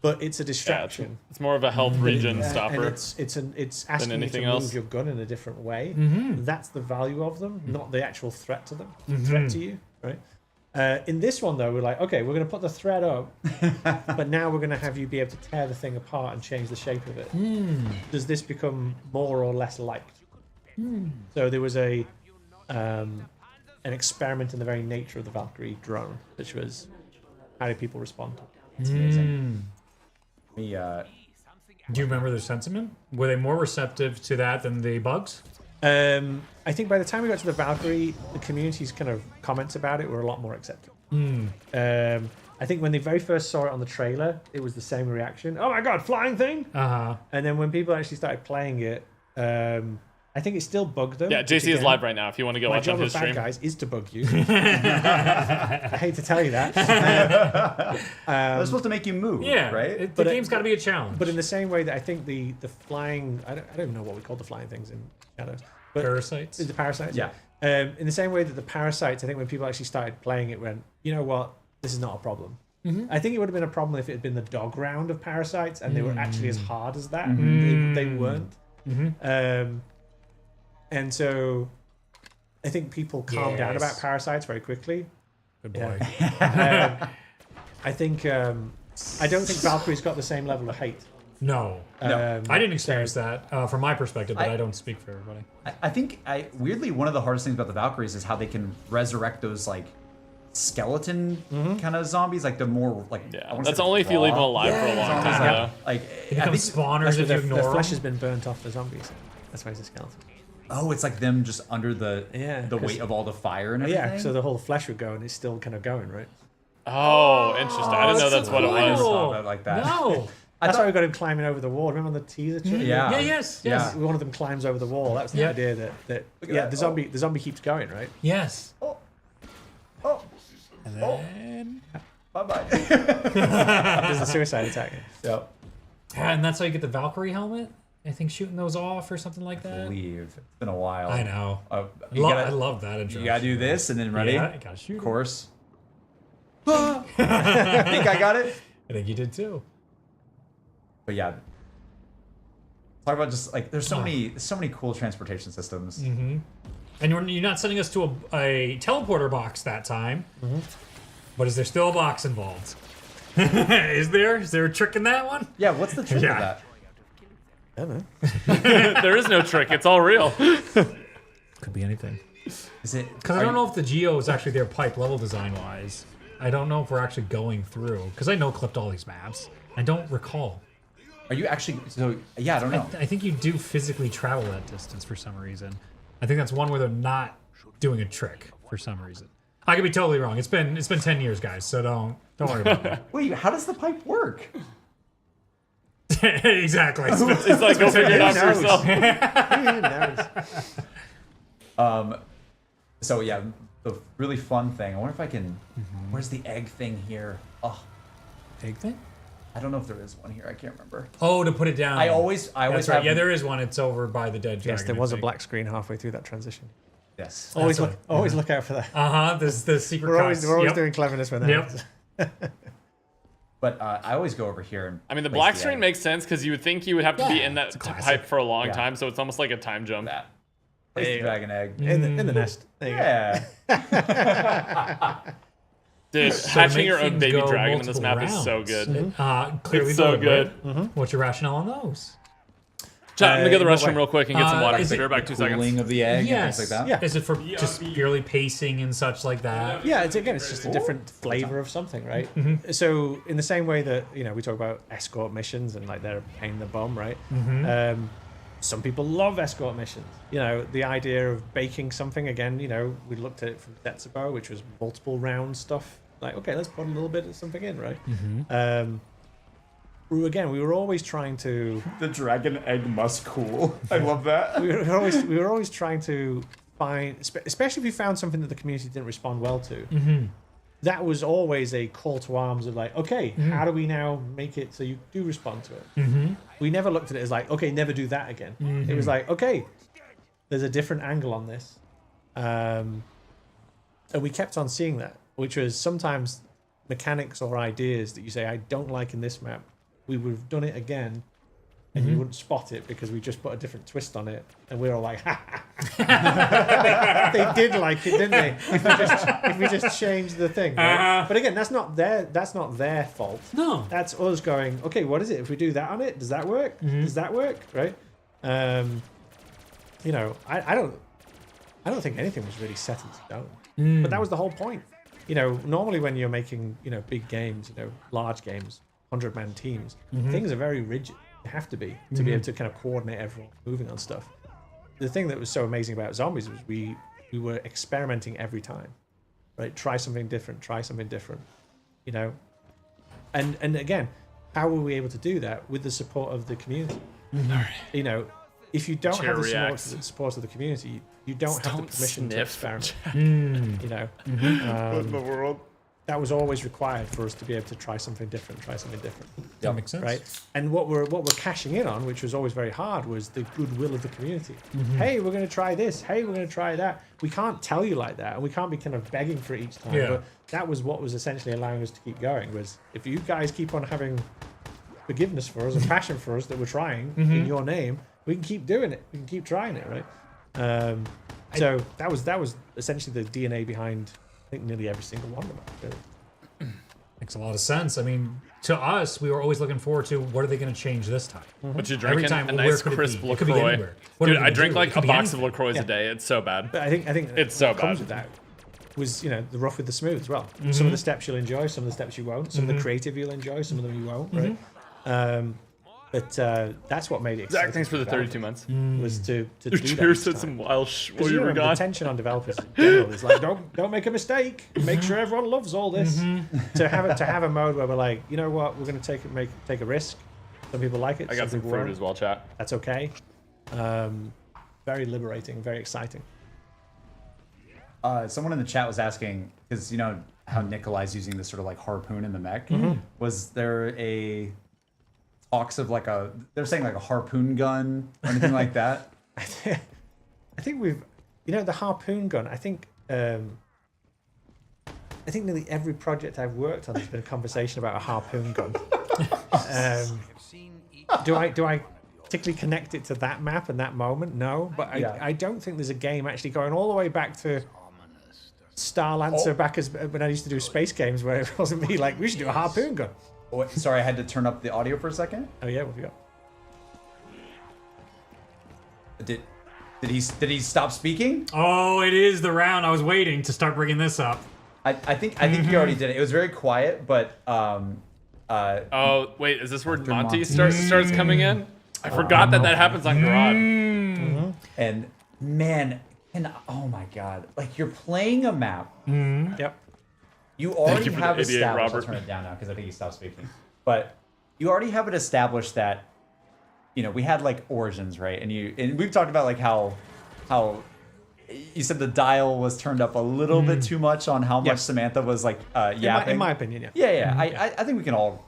but it's a Yeah, distraction. it's more of a health regen And stopper. it's asking you to anything move else. your gun in a different way. That's the value of them, not the actual threat to them, Mm-hmm. threat to you, right? In this one though, we're like, okay, we're going to put the thread up, but now we're going to have you be able to tear the thing apart and change the shape of it. Does this become more or less liked? So there was an experiment in the very nature of the Valkyrie drone, which was how do people respond to it? It's amazing. We, Do you remember their sentiment? Were they more receptive to that than the bugs? I think by the time we got to the Valkyrie, the community's kind of comments about it were a lot more acceptable. I think when they very first saw it on the trailer, it was the same reaction. Oh my god, flying thing! And then when people actually started playing it, I think it still bugged them. Yeah, which JC is again, live right now if you want to go My watch on job his of bad stream. guys is to bug you. I hate to tell you that. they're supposed to make you move, Yeah, right? the game's got to be a challenge. But in the same way that I think the flying, I don't even know what we call the flying things in Shadows. But Parasites? The parasites? Yeah. In the same way that the parasites, I think when people actually started playing it, went, you know what, this is not a problem. I think it would have been a problem if it had been the dog round of parasites and they were actually as hard as that. They weren't. And so I think people calmed down about parasites very quickly. Good boy. I think I don't think Valkyrie's got the same level of hate. No. No. I didn't experience that from my perspective, but I don't speak for everybody. I think weirdly one of the hardest things about the Valkyries is how they can resurrect those like skeleton kind of zombies, like the more like I Yeah, wanna that's say only if you leave them raw. alive for a long time, though. Like They I become think, spawners That's if where you the ignore flesh them. has been burnt off the zombies. That's why he's a skeleton. oh, it's like them just under the Yeah, weight of all the fire and everything. Yeah, so the whole flesh would go and it's still kind of going, right? Oh, interesting. I didn't know that's what it I never was. thought about it like that. No. That's why we got him climbing over the wall. Remember on the teaser trailer? Yeah. Yeah, yes. Yeah. One of them climbs over the wall. That's the Yeah. idea that at yeah, that. the zombie keeps going, right? Yes. Oh, And then... bye bye. There's a suicide attack. So And that's how you get the Valkyrie helmet? I think shooting those off or something like that. leave. It's been a while. I know. I I love that. You gotta do this and then ready. Yeah, you gotta shoot Of it. course. I think I got it. I think you did too. But yeah, talk about just like there's so many cool transportation systems. And you're not sending us to a teleporter box that time. But is there still a box involved? Is there? Is there a trick in that one? Yeah, what's the trick Yeah. of that? I don't know. There is no trick. It's all real. Could be anything. Is it? Because I don't know if the Geo is actually their pipe level design wise. I don't know if we're actually going through. Because I no clipped all these maps. I don't recall. Are you actually? So yeah, I don't know. I think you do physically travel that distance for some reason. I think that's one where they're not doing a trick for some reason. I could be totally wrong. It's been 10 years, guys. So don't worry about that. Wait, how does the pipe work? Exactly. It's like go figure it out for yourself. Who knows? So yeah, the really fun thing. I wonder if I can. Where's the egg thing here? Oh, Egg thing? I don't know if there is one here. I can't remember. Oh, to put it down. I always That's right. have. Yeah, there is one. It's over by the dead dragon. Yes, there I was a think. black screen halfway through that transition. Yes. Always That's look out for that. There's the secret We're cuts. always Yep. doing cleverness with that. Yep. But I always go over here and. I mean, the place black the screen egg. makes sense because you would think you would have to be Yeah, in that it's a classic. pipe for a long Yeah. time, so it's almost like a time jump. That. Place the dragon egg. In the nest. There you go. Yeah. Dude, So hatching make your own things baby go dragon in this multiple map is so rounds. good. Clearly It's so deliberate. good. What's your rationale on those? Chat, I'm gonna go to the what restroom way? real quick and get some water. is Be it right back 2 Cooling seconds. of the egg Yes. and things like that. Yeah. Is it for just purely pacing and such like that? Yeah, it's just a different flavor of something, right? So in the same way that we talk about escort missions and like they're a pain in the bum, right? Some people love escort missions. The idea of baking something again. We looked at it from Tetsubo, which was multiple round stuff. Like, okay, let's put a little bit of something in, right? Again, we were always trying to. The dragon egg must cool. I love that. We were always trying to find, especially if you found something that the community didn't respond well to. That was always a call to arms of like, okay, how do we now make it so you do respond to it? We never looked at it as like, okay, never do that again. It was like, okay, there's a different angle on this, and we kept on seeing that, which was sometimes mechanics or ideas that you say I don't like in this map we would have done it again, and you wouldn't spot it because we just put a different twist on it, and we were all like, ha, ha, ha. They did like it, didn't they? If we just changed the thing. Right? But again, that's not their fault. No. That's us going, okay, what is it? If we do that on it, does that work? Does that work? Right? You know, I don't think anything was really set in stone. But that was the whole point. You know, normally when you're making, you know, big games, you know, large games, 100-man teams, things are very rigid. They have to be be able to kind of coordinate everyone moving on stuff. The thing that was so amazing about Zombies was we were experimenting every time, right? Try something different, you know. And again, how were we able to do that? With the support of the community. You know, if you don't have the support of the community, you don't have the permission to experiment. You know, What in the world? that was always required for us to be able to try something different. That makes sense. Right? And what we're cashing in on, which was always very hard, was the goodwill of the community. Hey, we're going to try this. Hey, we're going to try that. We can't tell you like that, and we can't be kind of begging for it each time. Yeah. But that was what was essentially allowing us to keep going. Was if you guys keep on having forgiveness for us and passion for us that we're trying in your name, we can keep doing it. We can keep trying it, right? So that was essentially the DNA behind, I think, nearly every single one of them. Really. Makes a lot of sense. I mean, to us, we were always looking forward to what are they going to change this time? What you Every drinking? time, A where nice could it crisp be? It could be LaCroix. anywhere. What are Dude, we I gonna drink do? like It a could be box of anything. LaCroix Yeah. a day. It's so bad. But I think It's so what comes bad. with that was, you know, the rough with the smooth as well. Some of the steps you'll enjoy, some of the steps you won't. Some of the creative you'll enjoy, some of them you won't. Right? But that's what made it exciting. Zach, thanks for the 32 months. Was to do Dude, that. Cheers each said time. some wild sh while 'Cause, you you were know, the gone. tension on developers in general is like, don't make a mistake. Make sure everyone loves all this. To have a mode where we're like, you know what, we're going to take a risk. Some people like it. I got some people fruit won't. as well, chat. That's okay. Very liberating, very exciting. Someone in the chat was asking, because you know how Nikolai's using this sort of like harpoon in the mech. Was there a talks of like they're saying like a harpoon gun or anything like that? I think we've, you know, the harpoon gun. I think nearly every project I've worked on has been a conversation about a harpoon gun. Do I particularly connect it to that map and that moment? No, but I don't think there's a game actually going all the way back to Star Lancer back as when I used to do space games where it wasn't me like, we should do a harpoon gun. Oh, wait, sorry, I had to turn up the audio for a second. Oh yeah, what have you got? Did he stop speaking? Oh, it is the round. I was waiting to start bringing this up. I think he already did it. It was very quiet, but Oh, wait, is this where After Monty Monty. starts coming in? I forgot that happens on GOROD. and man, and oh my god, like you're playing a map. Yep. You already you for have the 88, established. Robert. I'll turn it down now because I think he stopped speaking. But you already have it established that, you know, we had like origins, right? And we've talked about like how you said the dial was turned up a little bit too much on how much Yes. Samantha was like yapping. In my opinion, yeah. Yeah. I think we can all.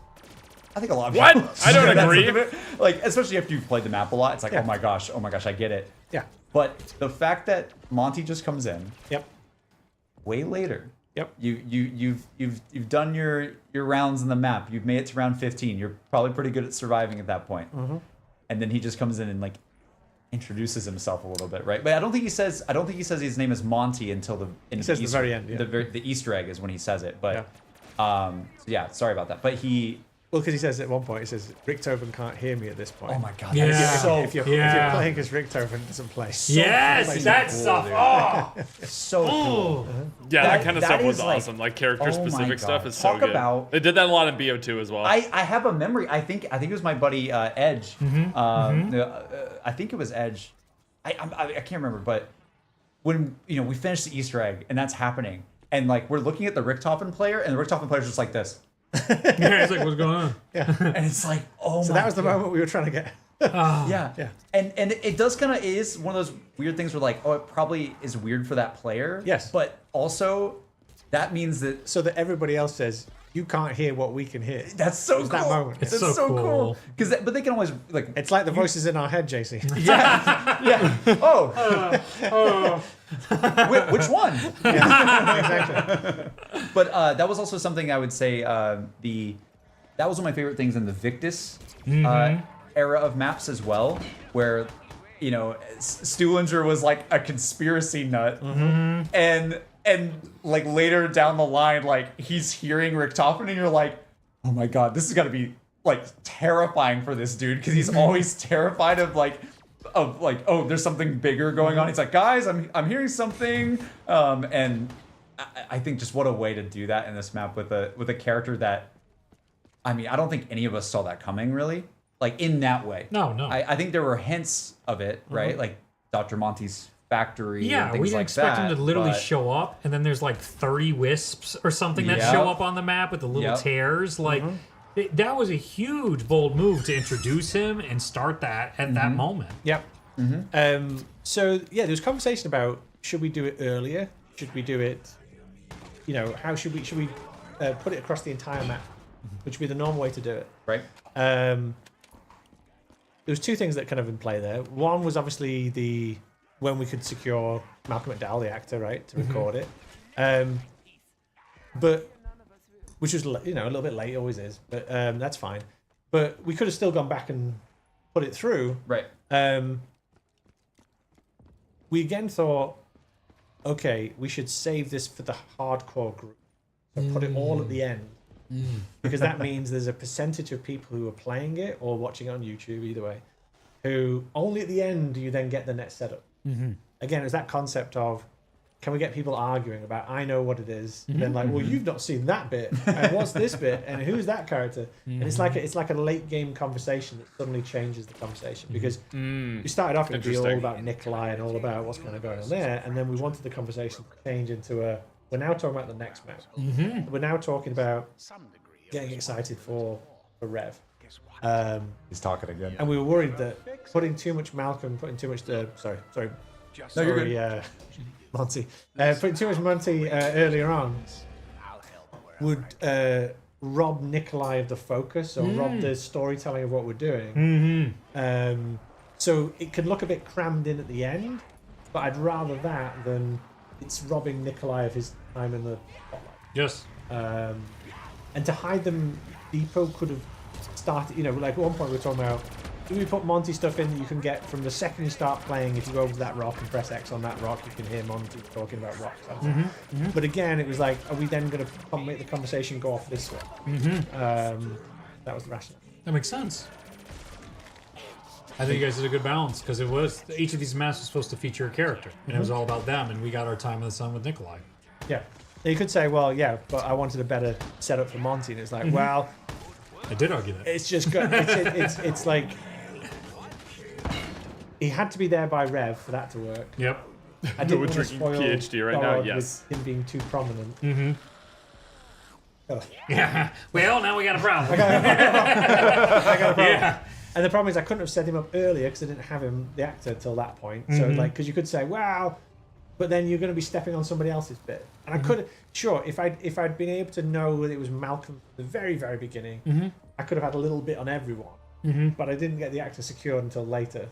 I think a lot of What? people I don't share that agree. sentiment. Like, especially after you've played the map a lot, it's like, Yeah. oh my gosh, I get it. Yeah. But the fact that Monty just comes in Yep. way later. Yep. You've done your rounds in the map. You've made it to round 15. You're probably pretty good at surviving at that point. And then he just comes in and like introduces himself a little bit, right? But I don't think he says his name is Monty until the says the very end, yeah. The Easter egg is when he says it. But Yeah. so yeah, sorry about that. But he. Well, because he says at one point, he says, Richtofen can't hear me at this point. Oh my god. Yeah. That is so If you're Yeah. playing as Richtofen doesn't play. Yes, that stuff. Oh, so cool. Yeah, that kind of that stuff was is, like- awesome. Like character oh my specific stuff God. is so Talk good. about- They did that a lot in BO2 as well. I have a memory. I think it was my buddy Edge. I think it was Edge. I can't remember, but when we finished the Easter egg and that's happening, and like we're looking at the Richtofen player, and the Richtofen player's just like this, yeah, it's like, what's going on? and it's like, oh So my that was the God. moment we were trying to get. Yeah. Yeah. And it does kind of is one of those weird things where like, oh, it probably is weird for that player. Yes. But also, that means that So that everybody else says, you can't hear what we can hear. that's so It's cool. that moment. It's That's so cool. But they can always like. It's like the voices in our head, JC. Yeah. Oh. Which one? Exactly. But that was also something I would say that was one of my favorite things in the Victus era of maps as well, where you know Stuhlinger was like a conspiracy nut, and like later down the line, like he's hearing Richtofen, and you're like, oh my god, this is gonna be like terrifying for this dude because he's always terrified of like oh there's something bigger going on. He's like, guys, I'm hearing something, and I think just what a way to do that in this map with a character that, I mean, I don't think any of us saw that coming really, like in that way. No. I think there were hints of it, right? Like Dr. Monty's factory. Yeah, and things we didn't like expect that, him to literally but- show up, and then there's like 30 wisps or something that Yep. show up on the map with the little Yep. tears. Like, that was a huge, bold move to introduce him and start that at that moment. Yep. So yeah, there was conversation about should we do it earlier? Should we do it? You know, how should we put it across the entire map, which would be the normal way to do it. Right. There was two things that kind of in play there. One was obviously when we could secure Malcolm McDowell, the actor, right, to record it. But which was a little bit late, always is, but that's fine. But we could have still gone back and put it through. Right. We again thought, okay, we should save this for the hardcore group. So put it all at the end. Because that means there's a percentage of people who are playing it or watching it on YouTube, either way, who only at the end do you then get the net setup. Again, it's that concept of, can we get people arguing about, I know what it is, and then like, well, you've not seen that bit, and what's this bit, and who's that character? And it's like a late game conversation that suddenly changes the conversation, because we started off, it'd be all Interesting. about Nikolai and all about what's kind of going on there, and then we wanted the conversation to change into we're now talking about the next map. We're now talking about getting excited for Rev. He's talking again. And we were worried that putting too much Malcolm, putting too much Monty, putting too much Monty earlier on would rob Nikolai of the focus or rob the storytelling of what we're doing. So it could look a bit crammed in at the end, but I'd rather that than it's robbing Nikolai of his time in the spotlight. Yes. And to hide them, Depot could have started, like at one point we were talking about, do we put Monty stuff in that you can get from the second you start playing? If you go over to that rock and press X on that rock, you can hear Monty talking about rocks. But again, it was like, are we then going to make the conversation go off this way? That was the rationale. That makes sense. I think you guys did a good balance, because it was, each of these maps was supposed to feature a character, and it was all about them, and we got our time in the sun with Nikolai. Yeah. You could say, well, yeah, but I wanted a better setup for Monty, and it's like, well, I did argue that. it's just good. It's like he had to be there by Rev for that to work. Yep. I didn't We're want to drinking spoil PhD right now, Gorod yes. with him being too prominent. Oh. Yeah. Well, now we got a problem. I got a problem. Yeah. And the problem is I couldn't have set him up earlier because I didn't have him, the actor, till that point. So like, because you could say, wow, but then you're going to be stepping on somebody else's bit. And I could, sure, if I'd been able to know that it was Malcolm from the very, very beginning, I could have had a little bit on everyone. But I didn't get the actor secured until later.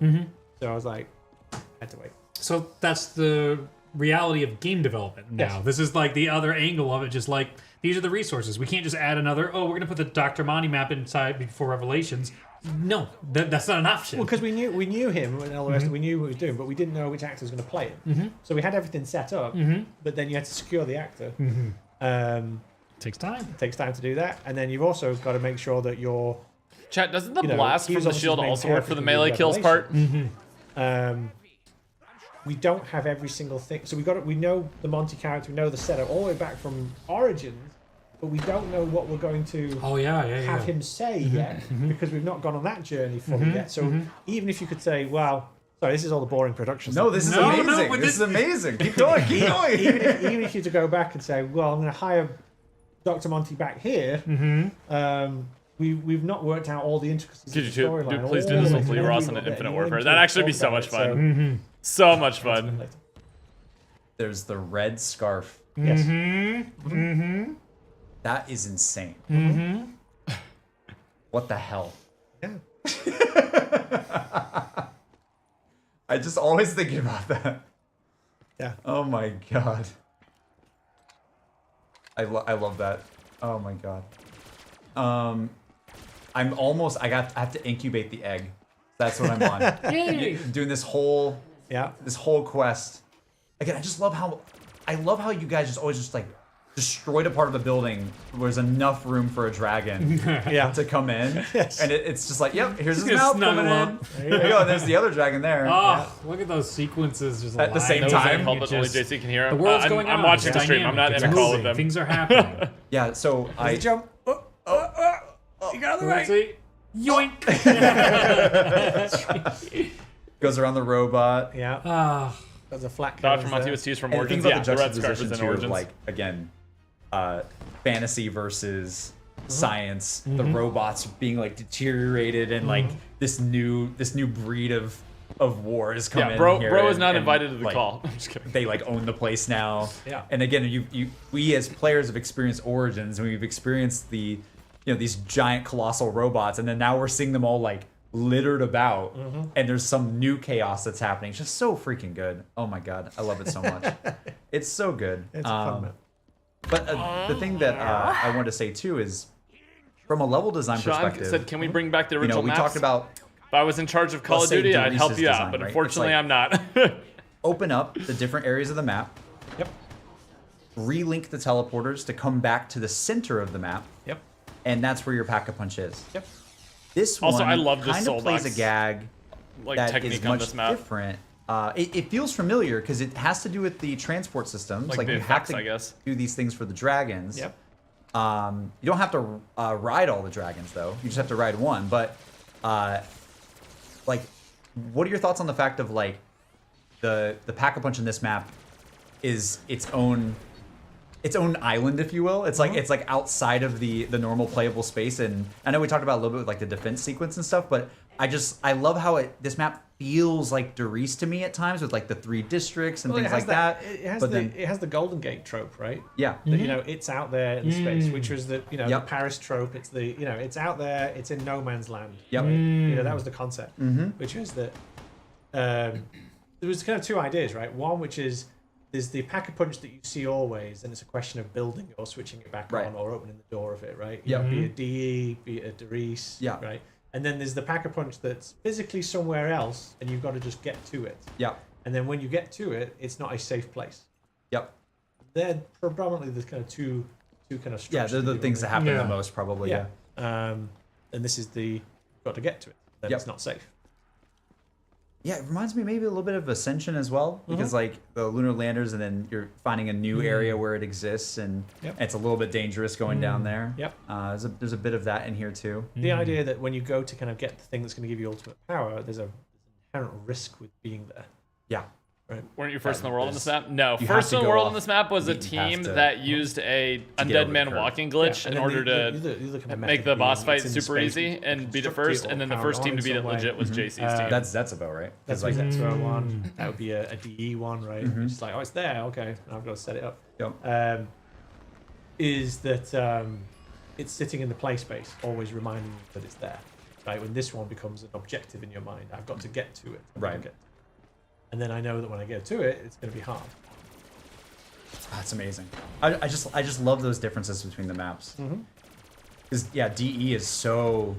So I was like, I had to wait. So that's the reality of game development now. Yes. This is like the other angle of it, just like, these are the resources. We can't just add another, we're going to put the Dr. Monty map inside before Revelations. No, that's not an option. Well, because we knew him and all the rest. We knew what he was doing, but we didn't know which actor was going to play it. So we had everything set up, but then you had to secure the actor. Takes time. It takes time to do that, and then you've also got to make sure that you're. Chat, doesn't the You know, blast he's from the obviously shield main also work for the character melee in kills part? We don't have every single thing, so we know the Monty character, we know the setup all the way back from Origins, but we don't know what we're going to Oh, yeah. have him say yet because we've not gone on that journey fully yet. So even if you could say, well, sorry, this is all the boring production No, stuff. this is No, amazing. but this is amazing. Keep going. Keep going. even if you to go back and say, well, I'm going to hire Dr. Monty back here. We've not worked out all the intricacies Could of you the storyline. dude, please do all this the with way Lee from Ross every and bit. Infinite You Warfare? wouldn't That'd actually talk be so about much it, fun. So much fun. later. There's the red scarf. Yes. That is insane. What the hell? Yeah. I just always think about that. Yeah. Oh my god. I love that. Oh my god. I have to incubate the egg. That's what I'm on. Yay! Doing this whole Yeah. quest. Again, I love how you guys just always just like destroyed a part of a building where there's enough room for a dragon Yeah. to come in. Yes. And it's just like, yep, here's his Just mouth snuggle coming in. up. There you go. And there's the other dragon there. Oh, look at those sequences just At the same aligned. Those time, are called You that only just- JC can hear. The world's I'm, going on. I'm watching It's the stream. I'm not dynamic. in a It's call with moving. them. Things are happening. Yeah, so I Jump. You got the Let's see. Yoink! goes around the robot. Yeah. Ah, There's a flat Dr. canvas Monty there. was teased from And the thing Origins. about Yeah, the the red scarf is juxtaposition in too of Origins. like again, fantasy versus science. The robots being like deteriorated and like this new breed of war is coming. Yeah, bro here is not and, invited to the like, call. I'm just kidding. They like own the place now. Yeah. And again, we as players have experienced Origins and we've experienced the these giant colossal robots, and then now we're seeing them all like littered about, and there's some new chaos that's happening. It's just so freaking good. Oh my god, I love it so much. It's so good. It's a fun map. But the thing that I wanted to say too is, from a level design Sean perspective, said, "Can we bring back the original we maps?" talked about If I was in charge of Call Let's of say Duty, I'd help Derice's you out, design, but right? unfortunately, It's I'm not. open up the different areas of the map, Yep. relink the teleporters to come back to the center of the map, Yep. and that's where your pack-a-punch is. Yep. This Also, one I love this kind soul of plays box, a gag like that is technique on much this map, different. It feels familiar because it has to do with the transport systems. Like the you have effects, to I guess. do these things for the dragons. Yep. You don't have to ride all the dragons though. You just have to ride one. But like, what are your thoughts on the fact of like the Pack-a-Punch in this map is its own island, if you will. It's like outside of the normal playable space. And I know we talked about a little bit with like the defense sequence and stuff, but I love how this map feels like Derice to me at times with like the 3 districts and Well, things it has like that. It has the Golden Gate trope, right? Yeah. That, it's out there in space, which was the the Yep. Paris trope. It's the it's out there. It's in no man's land. Yep. Right? That was the concept, which is that there was kind of 2 ideas, right? One, which is there's the Pack-a-Punch that you see always, and it's a question of building it or switching it back Right. on or opening the door of it, right? Yep. Be it DE, be it a Derice, Yeah. right? And then there's the Pack-a-Punch that's physically somewhere else, and you've got to just get to it. Yep. And then when you get to it, it's not a safe place. Yep. They're predominantly the kind of two kind of structures. Yeah, they're the that things that you happen Yeah. the most probably. want Yeah. to- and this is the got to get to it. Then Yep. it's not safe. Yeah, it reminds me maybe a little bit of Ascension as well, because like the lunar landers, and then you're finding a new area where it exists, and Yep. it's a little bit dangerous going down there. Yep. There's a bit of that in here too. The idea that when you go to kind of get the thing that's going to give you ultimate power, there's an inherent risk with being there. Yeah. Weren't you first in the world on this there's- map? No, you first have in to the go world off on this map was a beaten path team to- that used a over undead the man curve. walking glitch and in then order you're to looking at the make method the boss being fight it's in super space, easy you can and beat it construct first, or and then the power first it team on to in beat it some way. legit was JC's team. That's about right. That's 'Cause, like like, Zexro one. That would be a DE one, right? Just like, oh, it's there. Okay, I've got to set it up. Yep. Is that it's sitting in the play space, always reminding you that it's there. Right? When this one becomes an objective in your mind, I've got to get to it. I've got to Right. get- And then I know that when I get to it, it's going to be hard. That's amazing. I just love those differences between the maps. Because yeah, DE is so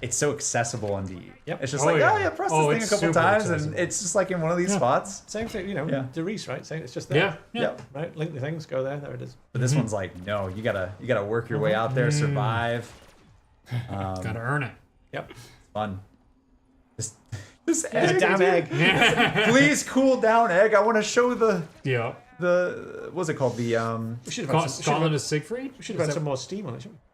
accessible on DE. Yep. It's just Oh, like, yeah. oh yeah, press Oh, this thing a it's couple super times, accessible. and it's just like in one of these spots. Same thing, Yeah. Derice, right? Same, it's just Yeah. there. Yeah. Yep. Right? Link the things, go there, there it is. But this one's like, no, you gotta work your way out there, survive. Gotta earn it. Yep. Fun. This It's egg, a damn egg. please cool down, egg. I want to show the Yeah. what's it called? The We should have had Scotland is Siegfried? we should have had some more steam on it, shouldn't we?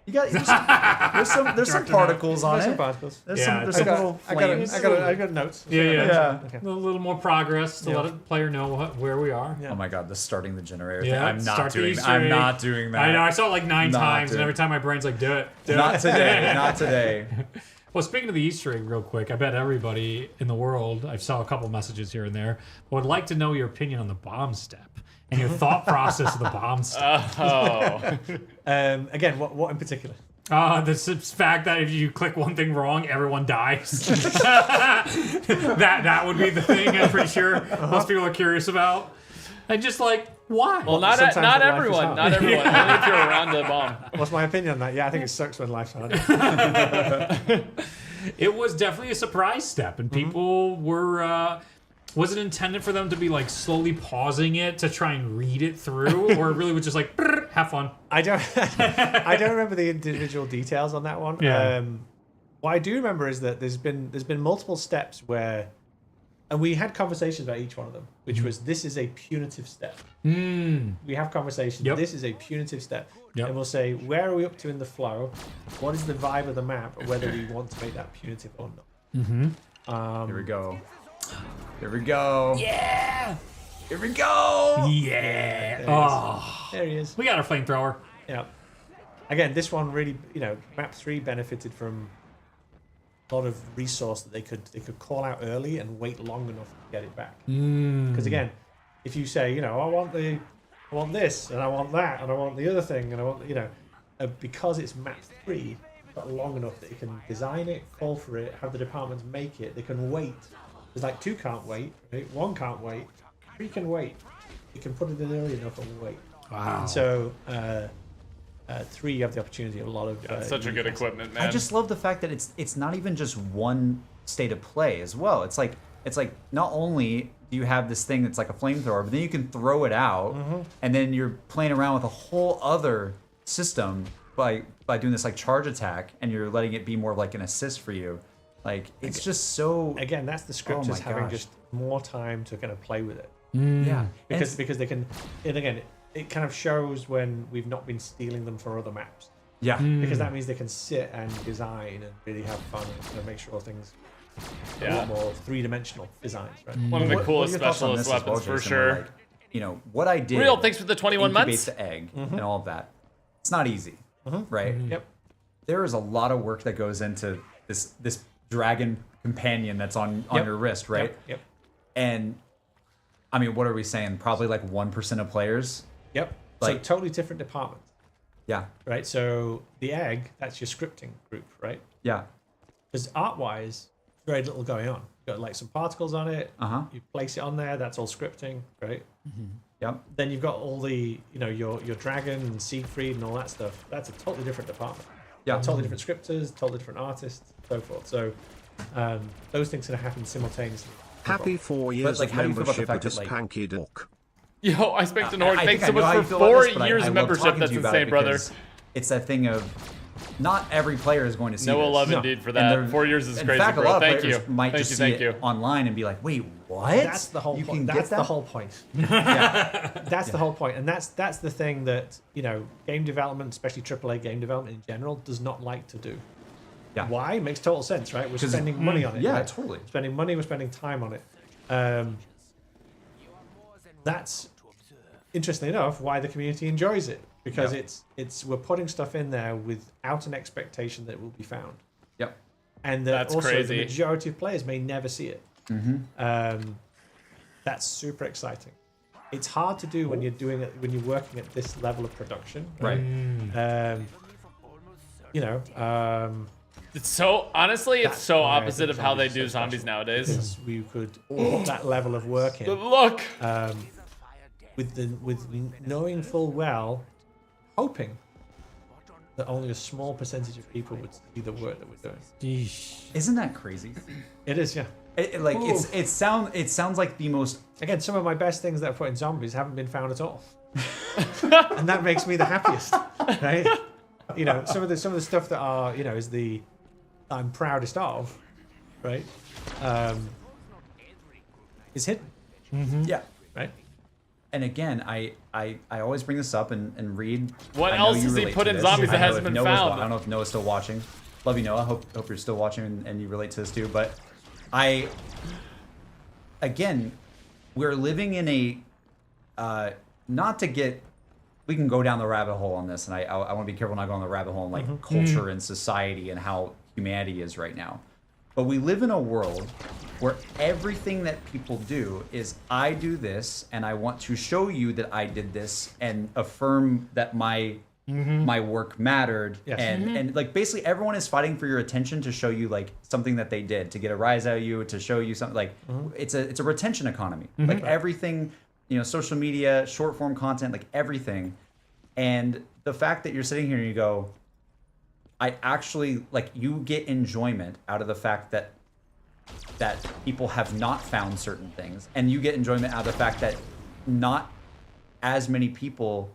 you got there's some Director particles on There's some it. particles. There's Yeah, some there's I some got- little I flames. got notes. Yeah, yeah. Yeah. Okay. A little more progress to Yeah. let the player know where we are. Yeah. Oh my god, the starting the generator thing. Yeah, I'm not start the doing. Easter I'm egg. not doing that. I know, I saw it like 9 Not times, and doing- every time my brain's like, do it. Do Not it. today. Not today. Well, speaking of the Easter egg, real quick, I bet everybody in the world, I saw a couple messages here and there, would like to know your opinion on the bomb step and your thought process of the bomb step. Oh, Again, what in particular? The fact that if you click one thing wrong, everyone dies. that would be the thing. I'm pretty sure most people are curious about. And just like Why? Well, not Sometimes not life is everyone. hard. Not everyone. Only if you're around the bomb. What's my opinion on that? Yeah, I think it sucks when life's hard. It was definitely a surprise step, and people were. Was it intended for them to be like slowly pausing it to try and read it through, or it really was just like "Brr, have fun"? I don't remember the individual details on that one. Yeah. What I do remember is that there's been multiple steps where, and we had conversations about each one of them, which was this is a punitive step. We have conversations. Yep. This is a punitive step, Yep. and we'll say where are we up to in the flow? What is the vibe of the map? Or whether we want to make that punitive or not. Here we go. Here we go. Yeah. Here we go. Yeah. There he is. Oh, There he is. we got our flamethrower. Yeah. Again, this one really, map 3 benefited from a lot of resource that they could call out early and wait long enough to get it back. Because again, if you say, I want this and I want that and I want the other thing and I want, because it's map 3, you've got long enough that you can design it, call for it, have the departments make it. They can wait. There's like 2 can't wait, right? 1 can't wait, 3 can wait. You can put it in early enough and wait. Wow. So 3, you have the opportunity of a lot of. That's such a good equipment, man. I just love the fact that it's not even just one state of play as well. It's like not only do you have this thing that's like a flamethrower, but then you can throw it out, and then you're playing around with a whole other system by doing this like charge attack, and you're letting it be more of like an assist for you. Like it's just so Again, that's the scripters my having gosh. just more time to kind of play with it yeah because they can. And again, it kind of shows when we've not been stealing them for other maps yeah because that means they can sit and design and really have fun and kind of make sure things a lot more 3-dimensional designs. Right? One of the What coolest are your thoughts on specialist this as well, weapons for Jason, sure. where, like, what I did. Real, thanks for the 21 incubate months. the egg and all of that. It's not easy, right? Yep. There is a lot of work that goes into this dragon companion that's on your wrist, right? Yep. And I mean, what are we saying? Probably like 1% of players. Yep. Like- So totally different department, Yeah, right? So the egg, that's your scripting group, right? yeah, Because art-wise, very little going on. You've got like some particles on it. You place it on there. That's all scripting, right? yep. Then you've got all the, your dragon and Siegfried and all that stuff. That's a totally different department. Yeah. Totally different scripters, totally different artists, so forth. So those things are going to happen simultaneously. Happy 4 years like, of how do you feel about the membership fact at that, like- Spanky Duck. Yo, I spanked an orc. I Thanks think so I know much how for you feel about 4 this, but years I of love membership. talking That's to you about it insane, brother. because It's that thing of not every player is going to see Noah this. Love No. indeed for And that. they're- 4 years is in crazy, fact, a bro. lot of Thank players you. might Thank just you. see Thank it you. online and be like, "Wait, what?" That's the whole You point. can That's get that? the whole point. Yeah. That's the whole point. And that's the thing that, game development, especially AAA game development in general, does not like to do. Yeah. Why? It makes total sense, right? We're 'Cause- spending money on it. yeah, right? totally. Spending money, we're spending time on it. That's interestingly enough why the community enjoys it, because Yep. it's we're putting stuff in there without an expectation that it will be found, Yep. and that That's also crazy. the majority of players may never see it. That's super exciting. It's hard to do when you're doing it when you're working at this level of production, Right. It's so honestly, it's That's so why I opposite think of how they zombies do are so zombies special. nowadays. because we could put that level of work The in look. with knowing full well, hoping that only a small percentage of people would see the work that we're doing. Isn't that crazy? It is, yeah. It sounds like the most. Again, some of my best things that I put in zombies haven't been found at all, and that makes me the happiest, right? Some of the stuff that are is the I'm proudest of, right? Is hidden, Yeah. right? And again, I always bring this up and read. What I know else you has he relate put to in this. zombies I that know hasn't if been Noah's found? I don't know if Noah's still watching. Love you, Noah. Hope you're still watching and you relate to this too. But again, we're living in a not to get. We can go down the rabbit hole on this, and I want to be careful not going down the rabbit hole on like culture and society and how humanity is right now. But we live in a world where everything that people do is I do this and I want to show you that I did this and affirm that my work mattered. Yes. And like basically everyone is fighting for your attention to show you like something that they did, to get a rise out of you, to show you something like it's a retention economy. Like everything social media, short form content, like everything. And the fact that you're sitting here and you go, I actually like, you get enjoyment out of the fact that people have not found certain things, and you get enjoyment out of the fact that not as many people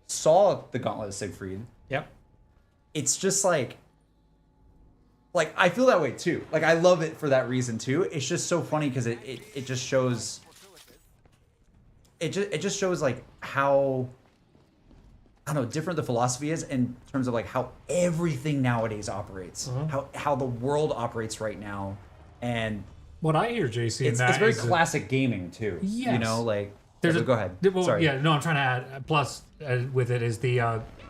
saw the Gauntlet of Siegfried. Yep. It's just like I feel that way too. Like I love it for that reason too. It's just so funny because it just shows like how, I don't know, different the philosophy is in terms of like how everything nowadays operates, how the world operates right now. And What I hear, JC, it's very classic gaming too. Yes. You know, like There's go ahead. Well, Sorry. yeah, no, I'm trying to add. Plus, with it is the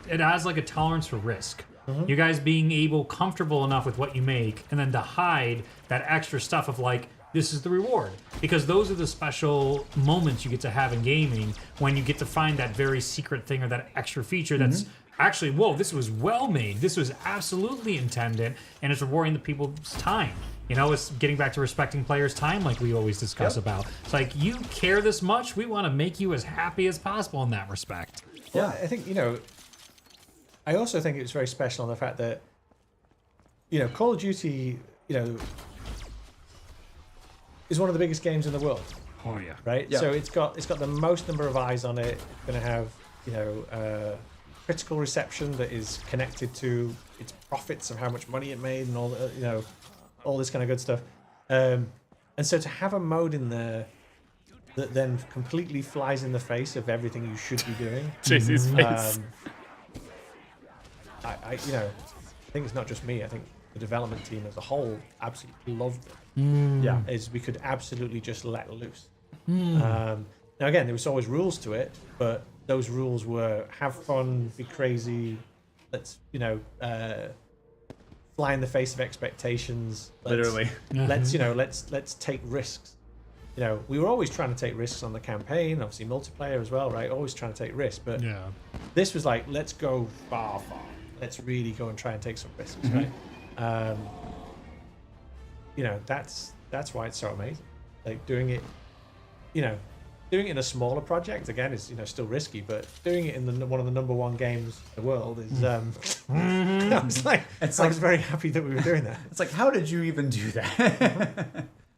it adds like a tolerance for risk. You guys being comfortable enough with what you make, and then to hide that extra stuff of like, this is the reward, because those are the special moments you get to have in gaming when you get to find that very secret thing or that extra feature that's actually, whoa, this was well made. This was absolutely intended, and it's rewarding the people's time. You know, it's getting back to respecting players' time, like we always discuss about. It's like, you care this much, we want to make you as happy as possible in that respect. Well, I think, I also think it's very special on the fact that, Call of Duty, is one of the biggest games in the world. Oh yeah. Right? Yeah. So it's got the most number of eyes on it. It's going to have, critical reception that is connected to its profits of how much money it made and all the, all this kind of good stuff. And so to have a mode in there that then completely flies in the face of everything you should be doing. JC's face. I think it's not just me. I think the development team as a whole absolutely loved it. Yeah. Is we could absolutely just let loose. Now again, there was always rules to it, but those rules were have fun, be crazy, let's fly in the face of expectations. Literally. Let's take risks. We were always trying to take risks on the campaign, obviously multiplayer as well, right? Always trying to take risks, but this was like, let's go far. Let's really go and try and take some risks, right? That's why it's so amazing. Like doing it in a smaller project again is still risky, but doing it in one of the #1 games in the world is. I was very happy that we were doing that. It's like, how did you even do that?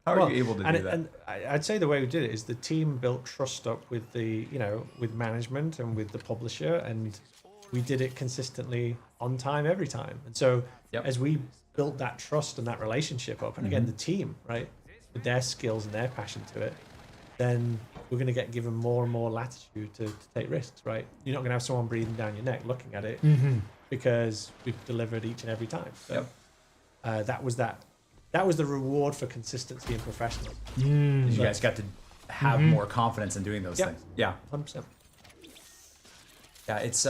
How are you able to do that? And I'd say the way we did it is the team built trust up with with management and with the publisher, and we did it consistently on time every time. And so as we built that trust and that relationship up, and again the team, right, with their skills and their passion to it, then we're going to get given more and more latitude to take risks, right? You're not going to have someone breathing down your neck looking at it because we've delivered each and every time. So that was the reward for consistency and professionalism. You guys got to have more confidence in doing those things. Yeah. 100%. Yeah, it's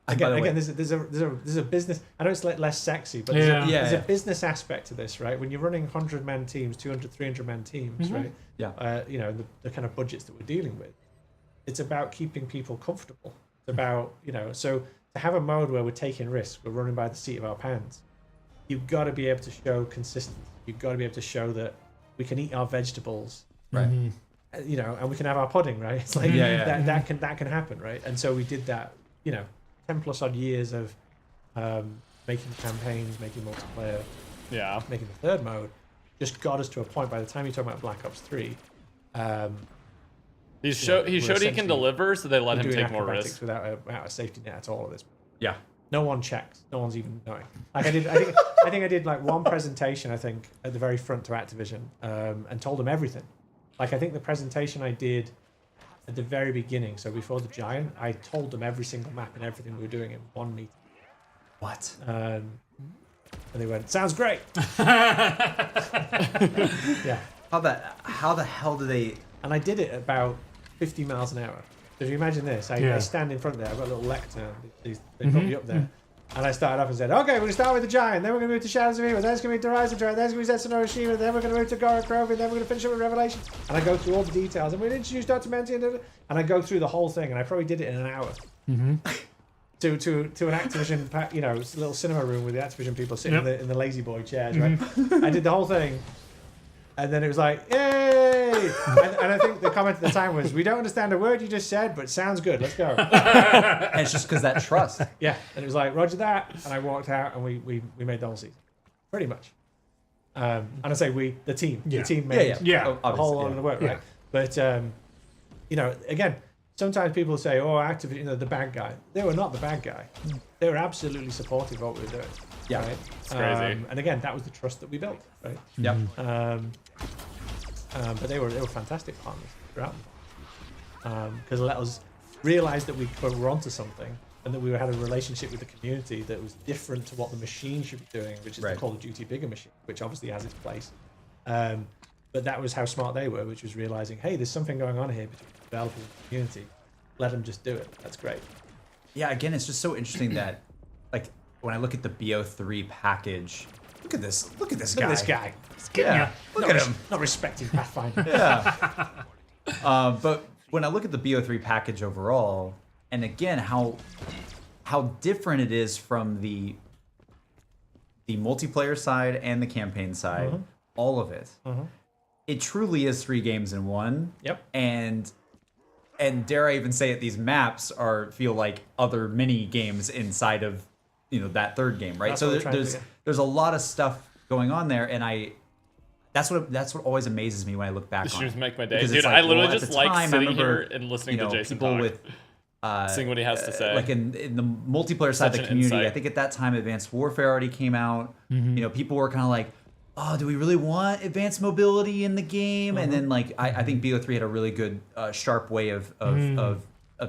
Again, there's a business. I know it's less sexy, but there's a business aspect to this, right? When you're running 100-man teams, 200, 300-man teams, right? Yeah. The kind of budgets that we're dealing with, it's about keeping people comfortable. It's about so to have a mode where we're taking risks, we're running by the seat of our pants. You've got to be able to show consistency. You've got to be able to show that we can eat our vegetables, right? And we can have our pudding, right? It's like that can happen, right? And so we did that. 10+ odd years of making campaigns, making multiplayer, making the third mode, just got us to a point. By the time you talk about Black Ops 3, he showed he can deliver, so they let him take more risks without a safety net at all. At this point. Yeah. No one checks. No one's even knowing. Like I think I did like one presentation. I think at the very front to Activision, and told them everything. Like I think the presentation I did at the very beginning, so before the Giant, I told them every single map and everything we were doing in one meeting. What? And they went, "Sounds great." Yeah. How the hell do they? And I did it at about 50 miles an hour. So if you imagine this, I stand in front there. I've got a little lectern. They put me up there. And I started off and said, okay, we're going to start with the Giant, then we're going to move to Shadows of Evil, then it's going to be Horizon Trail, then it's going to be Zetsunori Shima, then we're going to move to GOROD, KROVI, then we're going to finish up with Revelation. And I go through all the details, and we're going to introduce Dr. Menti, and I go through the whole thing, and I probably did it in an hour. To an Activision, little cinema room with the Activision people sitting in the lazy boy chairs, right? I did the whole thing, and then it was like, yay! Indeed. And I think the comment at the time was, we don't understand a word you just said, but sounds good. Let's go. And it's just because that trust. Yeah. And it was like, roger that. And I walked out and we made the whole season. Pretty much. And I say we, the team. Yeah. The team made Yeah. a whole lot of the work, right? But, you know, again, sometimes people say, oh, Activision, you know, the bad guy. They were not the bad guy. They were absolutely supportive of what we were doing. Yeah. Right? It's crazy. And again, that was the trust that we built, right? Yep. But they were fantastic partners throughout, because it let us realize that we were onto something, and that we had a relationship with the community that was different to what the machine should be doing, which is the Call of Duty bigger machine, which obviously has its place. But that was how smart they were, which was realizing, hey, there's something going on here between the developers and the community. Let them just do it. That's great. Yeah, again, it's just so interesting that, like, when I look at the BO3 package, look at this Look guy. at this guy. Yeah, look at him. Not respecting Pathfinder. Yeah. But when I look at the BO3 package overall, and again, how different it is from the multiplayer side and the campaign side, all of it. It truly is 3 games in one. Yep. And dare I even say it, these maps feel like other mini games inside of, you know, that third game, right? That's So what we're trying to do, there's a lot of stuff going on there, and that's what always amazes me when I look back These on streams it. make my day. Because Dude, it's I literally well, at just the like time, I sitting remember, here and listening you know, to Jason people talk. with seeing what he has to say. like in the multiplayer side of Such the an community. insight. I think at that time Advanced Warfare already came out. You know, people were kind of like, oh, do we really want advanced mobility in the game? And then like I think BO3 had a really good sharp way of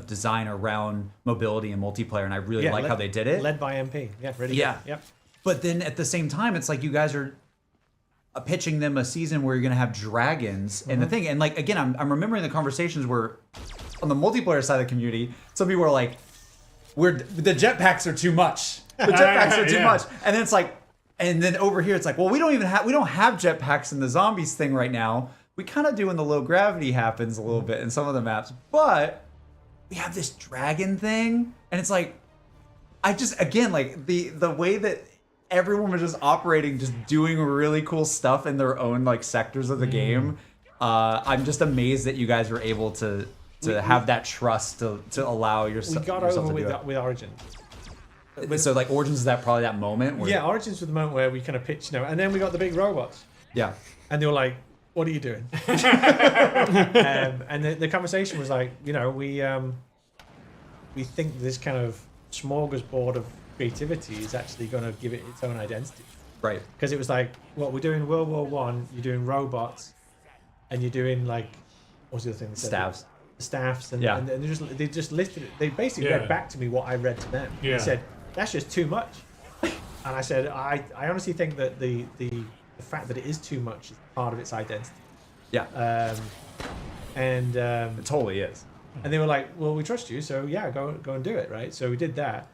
design around mobility and multiplayer, and I really like how they did it. Led by MP. Yeah, really Yeah. good. Yep. But then at the same time, it's like you guys are pitching them a season where you're gonna have dragons and the thing. And like again, I'm remembering the conversations where on the multiplayer side of the community, some people were like, the jetpacks are too much. The jetpacks are too much. And then it's like, and then over here it's like, well, we don't have jetpacks in the zombies thing right now. We kind of do when the low gravity happens a little bit in some of the maps, but we have this dragon thing, and it's like, I just again like the way that everyone was just operating, just doing really cool stuff in their own like sectors of the game. I'm just amazed that you guys were able to have that trust to allow yourself. We got yourself over to do with Origins. it. So like Origins is probably that moment where Origins was the moment where we kind of pitched, you know, and then we got the big robots, yeah. and they were like, "What are you doing?" And the conversation was like, you know, we think this kind of smorgasbord of creativity is actually going to give it its own identity, Right. because it was like, what we're doing World War One, you're doing robots, and you're doing like, what's the other thing? They said? Staffs, and they just listed it. They basically read back to me what I read to them. Yeah. They said, that's just too much. And I said, I honestly think that the fact that it is too much is part of its identity. Yeah. It totally is. And they were like, well, we trust you, so yeah, go and do it, right? So we did that.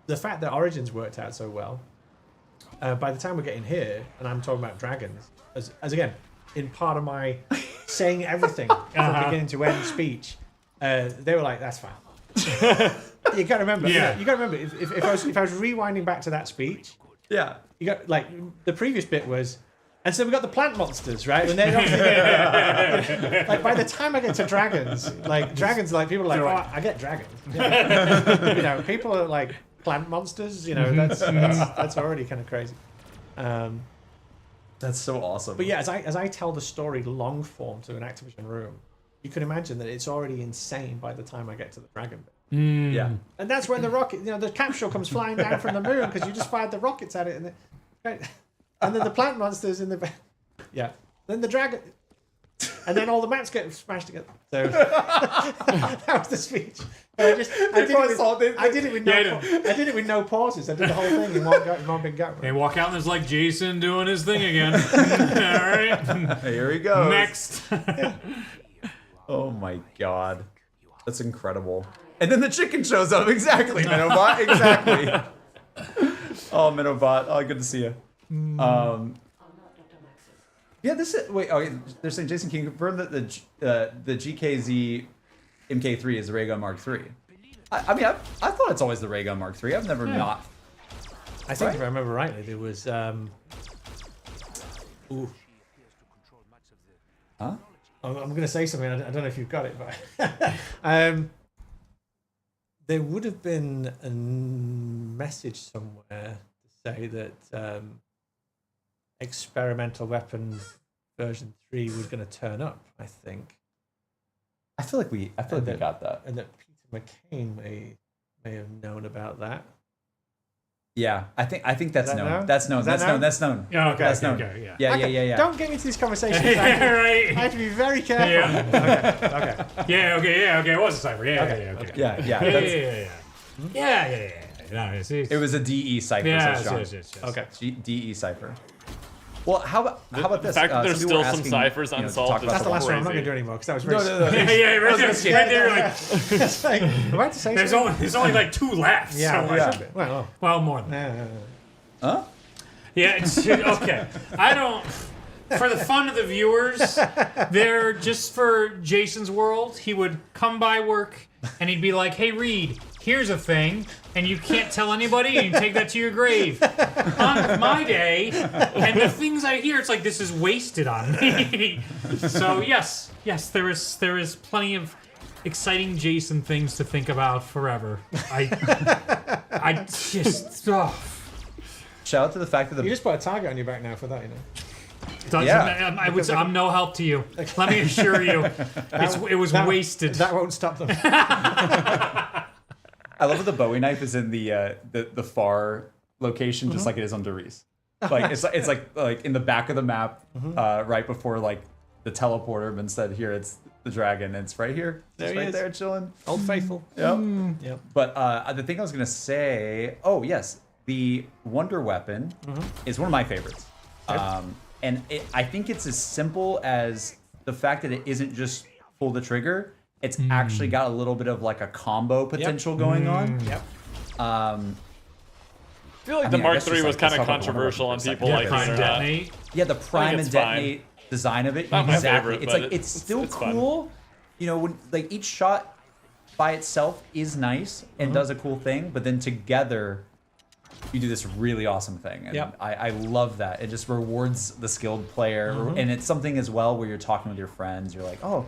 The fact that Origins worked out so well, by the time we're getting here, and I'm talking about dragons, as again, in part of my saying everything from beginning to end speech, they were like, that's fine. You gotta remember, you gotta remember, if I was rewinding back to that speech, Yeah. you got like the previous bit was, and so we got the plant monsters, right? And they like by the time I get to dragons, like people are like, oh, I get dragons. Yeah. You know, people are like plant monsters. You know, that's already kind of crazy. That's so awesome. But yeah, as I tell the story long form to an Activision room, you can imagine that it's already insane by the time I get to the dragon bit. Yeah. And that's when the rocket, you know, the capsule comes flying down from the moon because you just fired the rockets at it, and then the plant monsters in the then the dragon, and then all the maps get smashed together. So that was the speech. I did it with no pauses. I did the whole thing in one big go. They walk out and there's like Jason doing his thing again. All right. Here he goes. Next. Oh my god. That's incredible. And then the chicken shows up. Exactly, Minnowbot. Exactly. Oh, Minnowbot. Oh, good to see you. Yeah, this is... Wait, they're saying, Jason, can you confirm that the GKZ MK3 is the ray gun Mark III? I mean, I thought it's always the ray gun Mark III. I've never not... I think if I remember rightly, there was... Huh? I'm going to say something. I don't know if you've got it, but there would have been a message somewhere to say that experimental weapon version 3 was going to turn up. I think. I feel like we got that. And that Peter McCain may have known about that. Yeah, I think that's known. known? That's known. Is that That's known? known. That's known. Yeah, okay, That's okay, known. okay, Yeah. Don't get me into these conversations. I right. have to be very careful. Yeah. Okay. Yeah, okay. It was a cipher. Yeah, Okay, okay. Yeah. Yeah. No, it's, It was a DE cipher. yeah, so yes. Okay. DE cipher. Well, how about this? The fact that there's some people still were some asking, ciphers to talk unsolved about is That's the last one. I'm not crazy. going to do anymore because that was very. No. Yeah, right there, like, It's like, I'm about to say there's only like 2 left. Yeah. so yeah. Well, more than that. Huh? Yeah, it's okay. I don't. For the fun of the viewers, they're just for Jason's world. He would come by work and he'd be like, "Hey, Reed, here's a thing, and you can't tell anybody, and you take that to your grave." On my day, and the things I hear, it's like this is wasted on me. So yes, there is plenty of exciting Jason things to think about forever. I just. Shout out to the fact that you just put a target on your back now for that, you know. I'm no help to you. Let me assure you, it was wasted. That won't stop them. I love that the Bowie knife is in the far location, just like it is on Darius. Like it's like in the back of the map, right before like the teleporter. But instead here it's the dragon. And it's right here. There It's he right is. there, chilling. Old faithful. Yep. Yep. But the thing I was gonna say, oh yes, the Wonder Weapon is one of my favorites. And I think it's as simple as the fact that it isn't just pull the trigger. It's actually got a little bit of like a combo potential going on. Yep. I feel like the Mark III was kind of controversial on people like Prime it or not. Detonate. Yeah, the prime it's and detonate design of it. Not my Exactly. favorite, It's but like it's still it's fun. cool. You know, when like each shot by itself is nice and does a cool thing, but then together you do this really awesome thing. And Yep. I love that. It just rewards the skilled player. And it's something as well where you're talking with your friends. You're like, oh,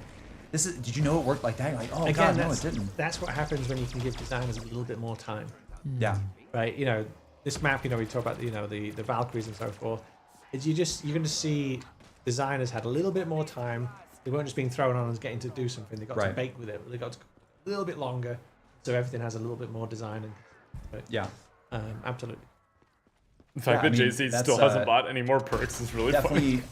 did you know it worked like that? You're like, oh, Again, God, no, it didn't. that's what happens when you can give designers a little bit more time. Yeah. Right? You know, this map, you know, we talk about, you know, the Valkyries and so forth. You're going to see designers had a little bit more time. They weren't just being thrown on and getting to do something. They got to Right. bake with it. They got to a little bit longer, so everything has a little bit more design. Yeah. Absolutely. The fact Yeah, that I mean, JC that's, still hasn't bought any more perks is really funny.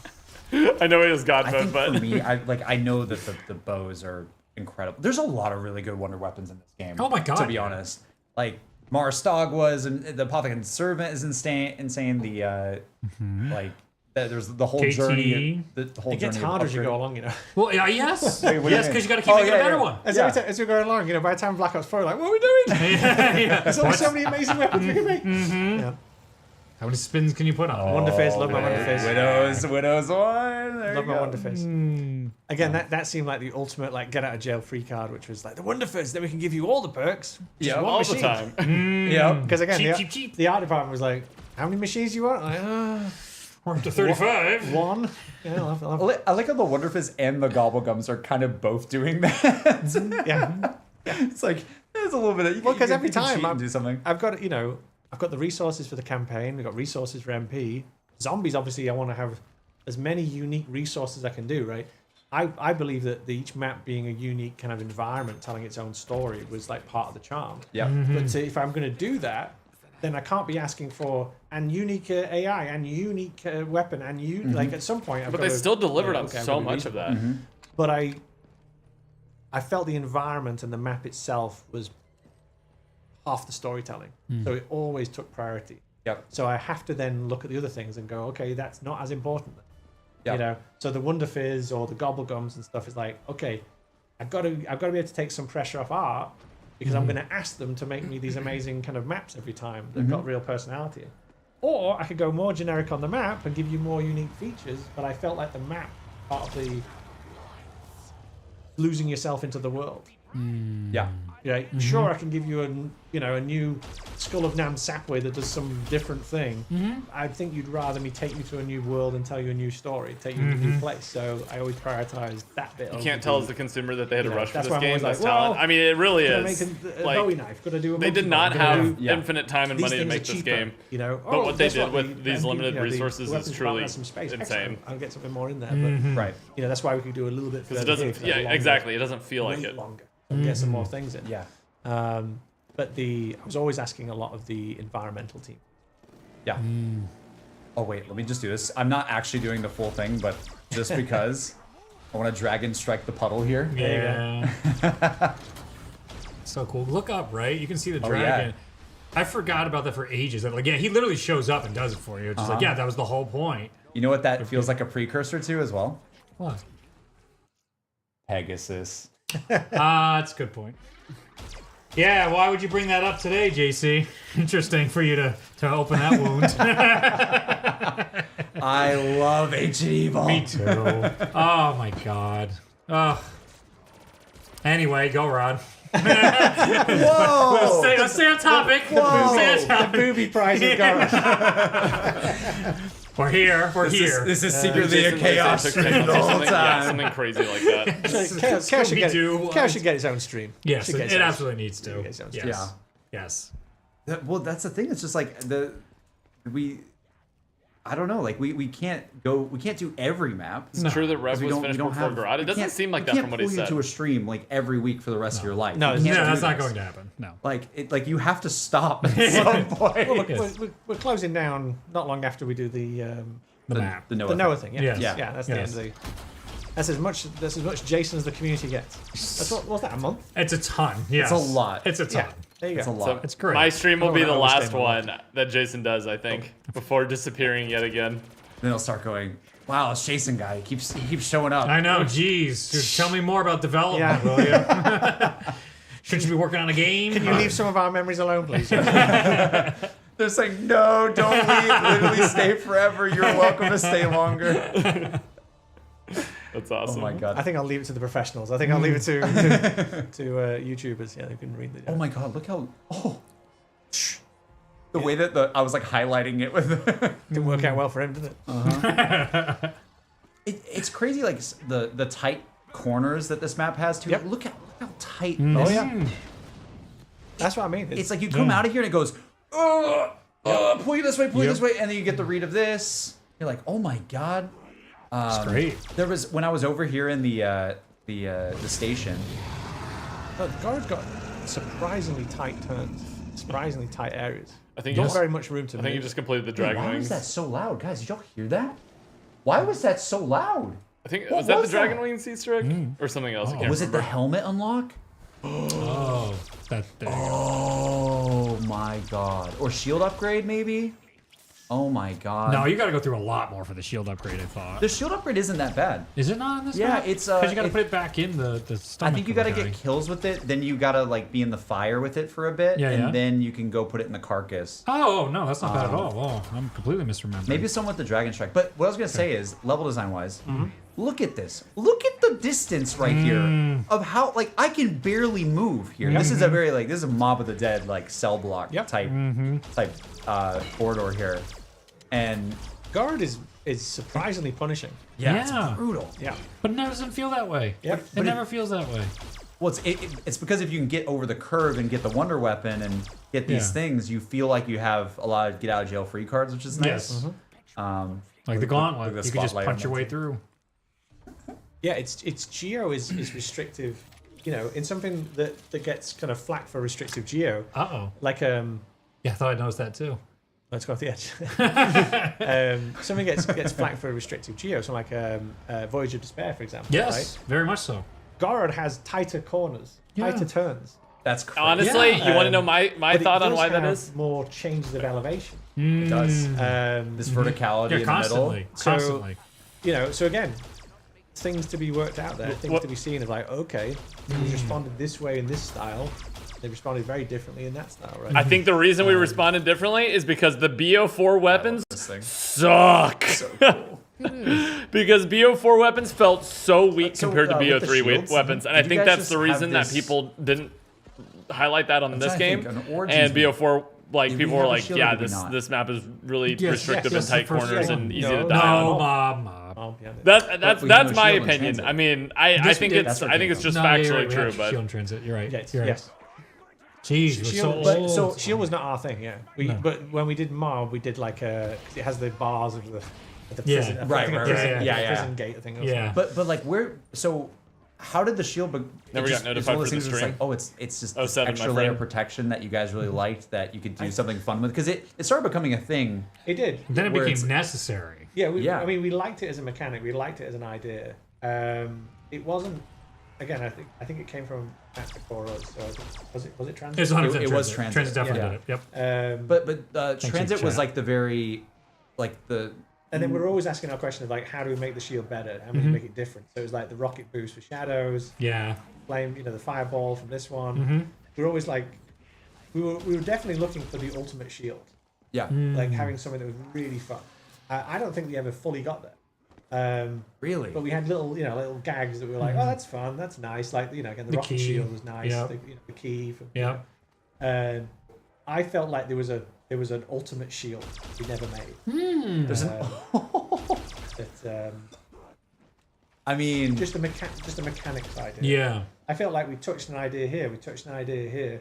Definitely. I know he has God I mode, think but for me, I know that the bows are incredible. There's a lot of really good wonder weapons in this game. Oh my God, To be yeah. honest, like Mars Stog was, and the Apothecary Servant is insane. The like there's the whole KT. journey. The whole It gets journey of harder as you go upgrading. along, you know. Well, yes, Wait, what do you yes, mean? because you got to keep Oh, making yeah, a better yeah. one. As we're going along, you know, by the time Black Ops 4, like, what are we doing? Yeah. There's only so many amazing weapons we can make. Yeah. How many spins can you put on? Wonder Face, love my Wonder Face. Widows one. There Love you my go. Wonder Face. Again, that seemed like the ultimate like get out of jail free card, which was like the Wonder Face. Then we can give you all the perks. Yeah, all the time. Yeah. Because again, Cheap. the art department was like, how many machines do you want? Like, We're up to 35. one. Yeah, I'll have, I like how the Wonder Fizz and the Gobblegums are kind of both doing that. yeah. It's like there's a little bit of Well, because every you can time cheat and do something. I've got, you know, I've got the resources for the campaign. We've got resources for MP. Zombies, obviously, I want to have as many unique resources I can do, right? I believe that each map being a unique kind of environment, telling its own story, was like part of the charm. Yeah. But if I'm going to do that, then I can't be asking for an unique AI and unique weapon and like at some point. But they still delivered on so much of that. But I felt the environment and the map itself was half the storytelling, so it always took priority. Yep. So I have to then look at the other things and go, okay, that's not as important. Yep. You know, so the Wonder Fizz or the Gobblegums and stuff is like, okay, I've got to be able to take some pressure off art because I'm going to ask them to make me these amazing kind of maps every time that've got real personality. Or I could go more generic on the map and give you more unique features, but I felt like the map part of the losing yourself into the world. Yeah. Right? Sure, I can give you a new Skull of Nam Sapway that does some different thing, I think you'd rather me take you to a new world and tell you a new story, take you to a new place. So I always prioritize that bit. You can't tell as the consumer that they had to rush for that's this why I'm game. always That's like, talent. well, I mean, it really Gotta is. make a Like, Bowie knife. Gotta do a they did multi-ball, not gotta have do- infinite time and These money to things make are this cheaper, game. But what they did with these limited resources is truly insane. I'll get something more in there, but Right. that's why we could do a little bit further. Because it here, doesn't. 'cause that's Yeah, longer, exactly. It doesn't feel like way it. longer. And get some more things in. Yeah. But I was always asking a lot of the environmental team. Yeah. Oh wait, let me just do this. I'm not actually doing the full thing, but just because I want to dragon strike the puddle here. Yeah. So cool. Look up, right? You can see the Oh, dragon. yeah. I forgot about that for ages. That, like, yeah, he literally shows up and does it for you. It's just like, yeah, that was the whole point. You know what that feels like a precursor to as well? What? Pegasus. That's a good point. Yeah, why would you bring that up today, JC? Interesting for you to open that wound. I love Ancient Evil. Me too. Oh my god. Oh. Anyway, go Rod. Whoa! Let's stay on topic. Whoa. Stay on topic. Booby prize of Gareth. We're here. We're here. This is secretly a chaos stream the whole Yeah, time. something crazy like that. Chaos Scooby-Doo. should get its own stream. Yes, Should get its it own absolutely needs to. Should get its own Yes. stream. Yeah. Yes. Well, that's the thing. It's just like I don't know. Like we can't do every map. It's true that Rev We was don't- finished we don't before have- Garod. It we doesn't can't- seem like we that can't from what he pull said. you to a stream like every week for the rest of your life. No, You it's can't No, do that's not this. going to happen. No. Like you have to stop at some point. Yes. We're closing down not long after we do the map. The Noah the thing. Noah thing. Yeah, Yes. yeah, that's the Yes. end of the. That's as much Jason as the community gets. That's what's that, a month? It's a ton. Yes. It's a lot. It's a ton. Yeah, there you go. It's a lot. So It's great. my stream will be the I last understand one that Jason does, I think, before disappearing yet again. Then he'll start going, wow, this Jason guy, he keeps showing up. I know. Jeez. Dude, tell me more about development, will you? Shouldn't you be working on a game? Can you leave some of our memories alone, please? They're saying, no, don't leave. Literally stay forever. You're welcome to stay longer. That's Oh awesome. my god. I think I'll leave it to the professionals. I think I'll leave it to YouTubers. Yeah, who can read the. Oh my god, look how the way that I was like highlighting it with Didn't work out well for him, did it? it's crazy like the tight corners that this map has too. Yep. Look how tight Oh this yeah. That's what I mean. It's like you come out of here and it goes, pull you this way, pull you this way, and then you get the read of this. You're like, oh my god. It's great. There was when I was over here in the station. Gorod's got surprisingly tight turns, surprisingly tight areas. I think Not very much room to I think you move. just completed the Dragon Why Wings. was that so loud, guys? Did y'all hear that? Why was that so loud? I think What was that the was Dragon that? Wings Easter egg or something else? I can't Was it remember. the helmet unlock? Oh, that there. Oh my god. Or shield upgrade maybe? Oh my god. No, you got to go through a lot more for the shield upgrade. I thought. The shield upgrade isn't that bad. Is it not in this? Yeah, map? it's, because you got to it- put it back in the I stomach. think you of gotta the get guy. kills with it, then you gotta like be in the fire with it for a bit, Yeah, and yeah. then you can go put it in the carcass. Oh no, that's not bad at all. Oh, I'm completely misremembering. Maybe someone with the dragon strike. But what I was gonna say is, level design wise, look at this. Look at the distance right here of how like I can barely move here. This is a very like this is a Mob of the Dead like cell block type corridor here, and Gorod is surprisingly punishing. Yeah. it's brutal. Yeah. But it never doesn't feel that way. Yep. It never feels that way. Well, it's because if you can get over the curve and get the wonder weapon and get these Yeah. things, you feel like you have a lot of get out of jail free cards, which is nice. Yes. Look Like the at gauntlet, the you can just spotlight punch on your way that. through. Yeah, it's geo is restrictive. You know, in something that gets kind of flack for restrictive geo, Uh-oh. like Yeah, I thought I noticed that too. let's go off the edge. Something gets flack for restrictive geo, so like Voyage of Despair, for example. Yes, Right? very much so. Gorod has tighter corners, tighter turns. That's crazy. Honestly, Yeah. you want to know my But it thought on does why that have is? more changes of elevation. It does. This verticality Yeah, in the constantly. middle. Constantly. You know, so again, things to be worked out there, things what- to be seen of like, okay, they responded this way in this style, they responded very differently in that style, right? I think the reason we responded differently is because the BO4 weapons This thing. suck. Because BO4 weapons felt so weak So, compared to with the BO3 shields, weapons, and I did you think guys that's just the have reason that this- people didn't highlight that on this trying to game. think, on Origins, And BO4, like did people we were have a like, shield or yeah, did we not? this map is really Yes, restrictive yes, and tight that's the first corners one. and easy No, to die No, on. mob. Oh, yeah, That's we have that's no my shield in opinion. transit. I mean, I Yes, think we did. it's That's I think what it's just No, yeah, you're factually right, we true, had but Shield in transit. You're right. yes, You're right. yes. Jeez, we're so Shield, old. but so Shield was not our thing, yeah. No. But when we did Mob, we did like a, cause it has the bars of the Yeah. prison, I Right, think a right, prison, right. Yeah, yeah. prison gate, I think. Or Yeah. But like where? So how did the shield? Never it got just- notified it's one of for those the things where stream. It's like, oh, it's just Oh, this 7, my extra layer of friend. protection that you guys really liked that you could do something fun with because it started becoming a thing. It did. Then it where became it's- necessary. Yeah, Yeah. I mean, we liked it as a mechanic. We liked it as an idea. It wasn't. Again, I think it came from Matt Koros. So was it Transit? It's 100% It was transit. transit. Definitely Yeah. did it. Yep. But you, transit was chat. like the very, like the. And then we're always asking our question of like, how do we make the shield better? How do we make it different? So it was like the rocket boost for shadows, Yeah. flame, the fireball from this one. Mm-hmm. We're always like, we were definitely looking for the ultimate shield, Yeah. like having something that was really fun. I don't think we ever fully got there. Really. But we had little, little gags that we were like, oh, that's fun, that's nice. Like, again, the, The rocket key. shield was nice. Yep. The key. For, Yep. I felt like there was an ultimate shield we never made. There's an. I mean, Just a mechanics idea. Yeah. I felt like we touched an idea here. We touched an idea here.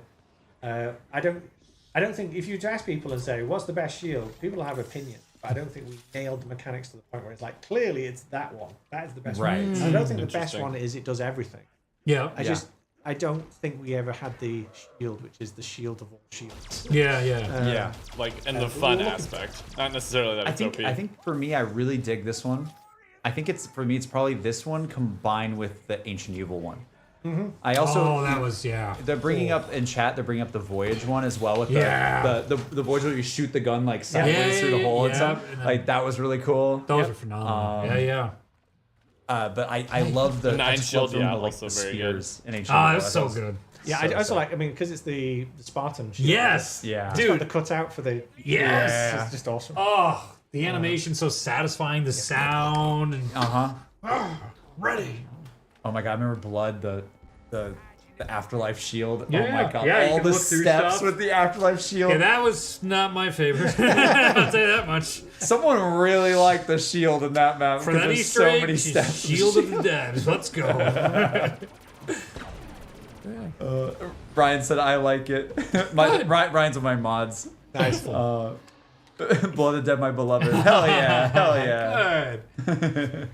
I don't think if you ask people and say what's the best shield, people will have opinions. But I don't think we nailed the mechanics to the point where it's like clearly it's that one. That is the best Right. one. I don't think the best Interesting. one is it does everything. Yeah. I don't think we ever had the shield, which is the shield of all shields. Yeah. Yeah. yeah. like in the fun look- aspect, not necessarily that I it's think OP. I think for me, I really dig this one. I think it's probably this one combined with the Ancient Evil one. I also Oh, that was they're bringing up in chat. They're bringing up the Voyage one as well with Yeah. the Voyage where you shoot the gun like sideways Yeah, through the hole and yeah, stuff. and then- Like that was really cool. Those are phenomenal. Yeah. But I love the Nine I just shield, love yeah, the, like, also the very good. spears in Ancient Oh, Evil. it was I so thought good. Yeah, so I also sick. because it's the Spartan shield. Yes. Yeah. It's got Dude. the cutout for the. Yes. It's just awesome. Oh, the animation's so satisfying. The sound and ready. Oh my god, I remember Blood, the Afterlife shield. Oh Yeah. my god, Yeah, you all can the look through steps stuff. with the Afterlife shield. Yeah, that was not my favorite. I'll tell you that much. Someone really liked the shield in that map For because that there's Easter so egg, many she's steps. Shield of the Dead. Let's go. Brian said I like it. Brian's one of my mods. Nice. Blood of Dead, my beloved. Hell yeah, hell yeah. Good.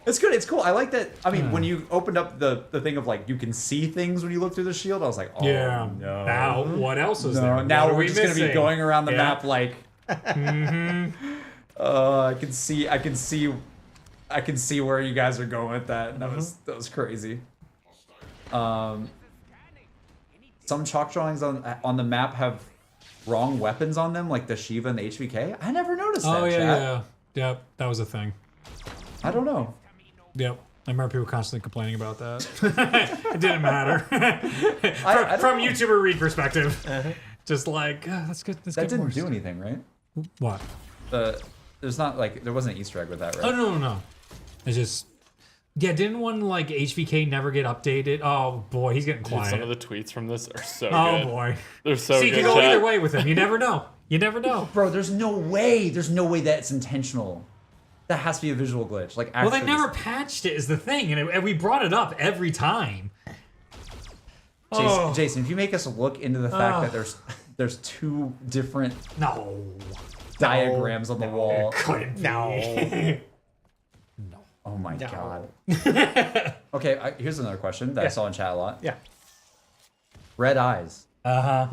It's good. It's cool. I like that. I mean, when you opened up the thing of like you can see things when you look through the shield, I was like, oh Yeah. no. Now, what else is No, there? now What are we're we just gonna be missing? going around the Yeah. map like. I can see where you guys are going with that. That was crazy. Some chalk drawings on the map have wrong weapons on them, like the Shiva and the HVK. I never noticed that. Oh, yeah, chat. yeah. Yep, that was a thing. I don't know. Yep. I remember people constantly complaining about that. It didn't matter. I From don't know. YouTuber Reed perspective. Just like, that's good. That's That good. didn't do anything, right? What? There's not like there wasn't an Easter egg with that, right? Oh, no. It's just, yeah, didn't one like HVK never get updated? Oh boy, he's getting Dude, quiet. some of the tweets from this are so Oh good. boy. They're so See, you good. can go chat. either way with him. You never know. You never know. Bro, there's no way that's intentional. That has to be a visual glitch. Like, Well, they actually, never patched it is the thing, and we brought it up every time. Jason, if you make us look into the fact that there's two different No. diagrams on the wall. Couldn't be. No. Oh my No. god. Okay, here's another question that I saw in chat a lot. Yeah. Red eyes. Uh-huh.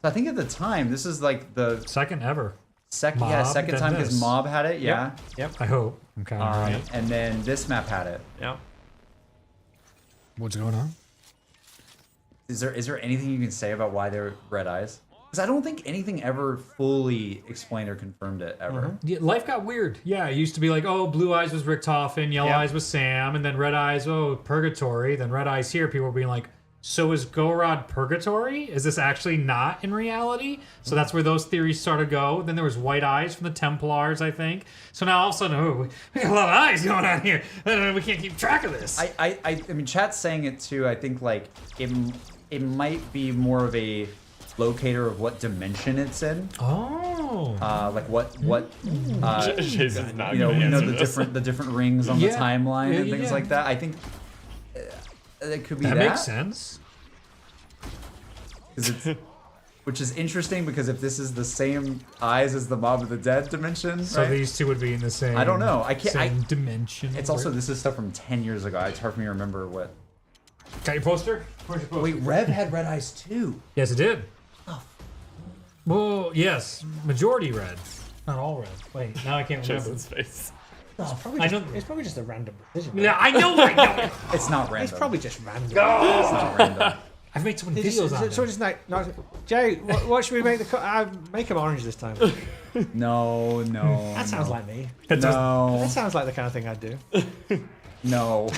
So I think at the time this is like the Second ever. second Mob, second then time because this. Mob had it, yeah. I hope. I'm counting right. And then this map had it. Yeah. What's going on? Is there anything you can say about why they're red eyes? Because I don't think anything ever fully explained or confirmed it ever. Yeah, life got weird. Yeah, it used to be like, oh, blue eyes was Richtofen, yellow eyes was Sam, and then red eyes, oh, Purgatory. Then red eyes here, people were being like, so is GOROD Purgatory? Is this actually not in reality? So that's where those theories started to go. Then there was white eyes from the Templars, I think. So now all of a sudden, oh, we got a lot of eyes going on here. We can't keep track of this. I mean, chat's saying it too. I think like it might be more of a locator of what dimension it's in. Oh. Like what Jason's not you know, gonna answer the this. different rings on the Yeah. timeline Yeah, and things yeah. like that. I think it could be That that. makes sense. 'Cause it's, which is interesting because if this is the same eyes as the Mob of the Dead dimension, So right? these two would be in the same. I don't know. I can't. Same dimension. It's also this is stuff from 10 years ago. It's hard for me to remember what. Got your poster? Where's your poster? Wait, Rev had red eyes too. Yes, it did. Oh. Well, yes, majority red, not all red. Wait, now I can't remember. Jason's face. I know. It's probably just a random decision. Yeah, I know. I know. It's not random. It's probably just random. It's not random. I've made so many It's videos just, on so them. just like, no, Jay, what should we make the make them orange this time? No. That sounds like me. No. That sounds like the kind of thing I'd do. No.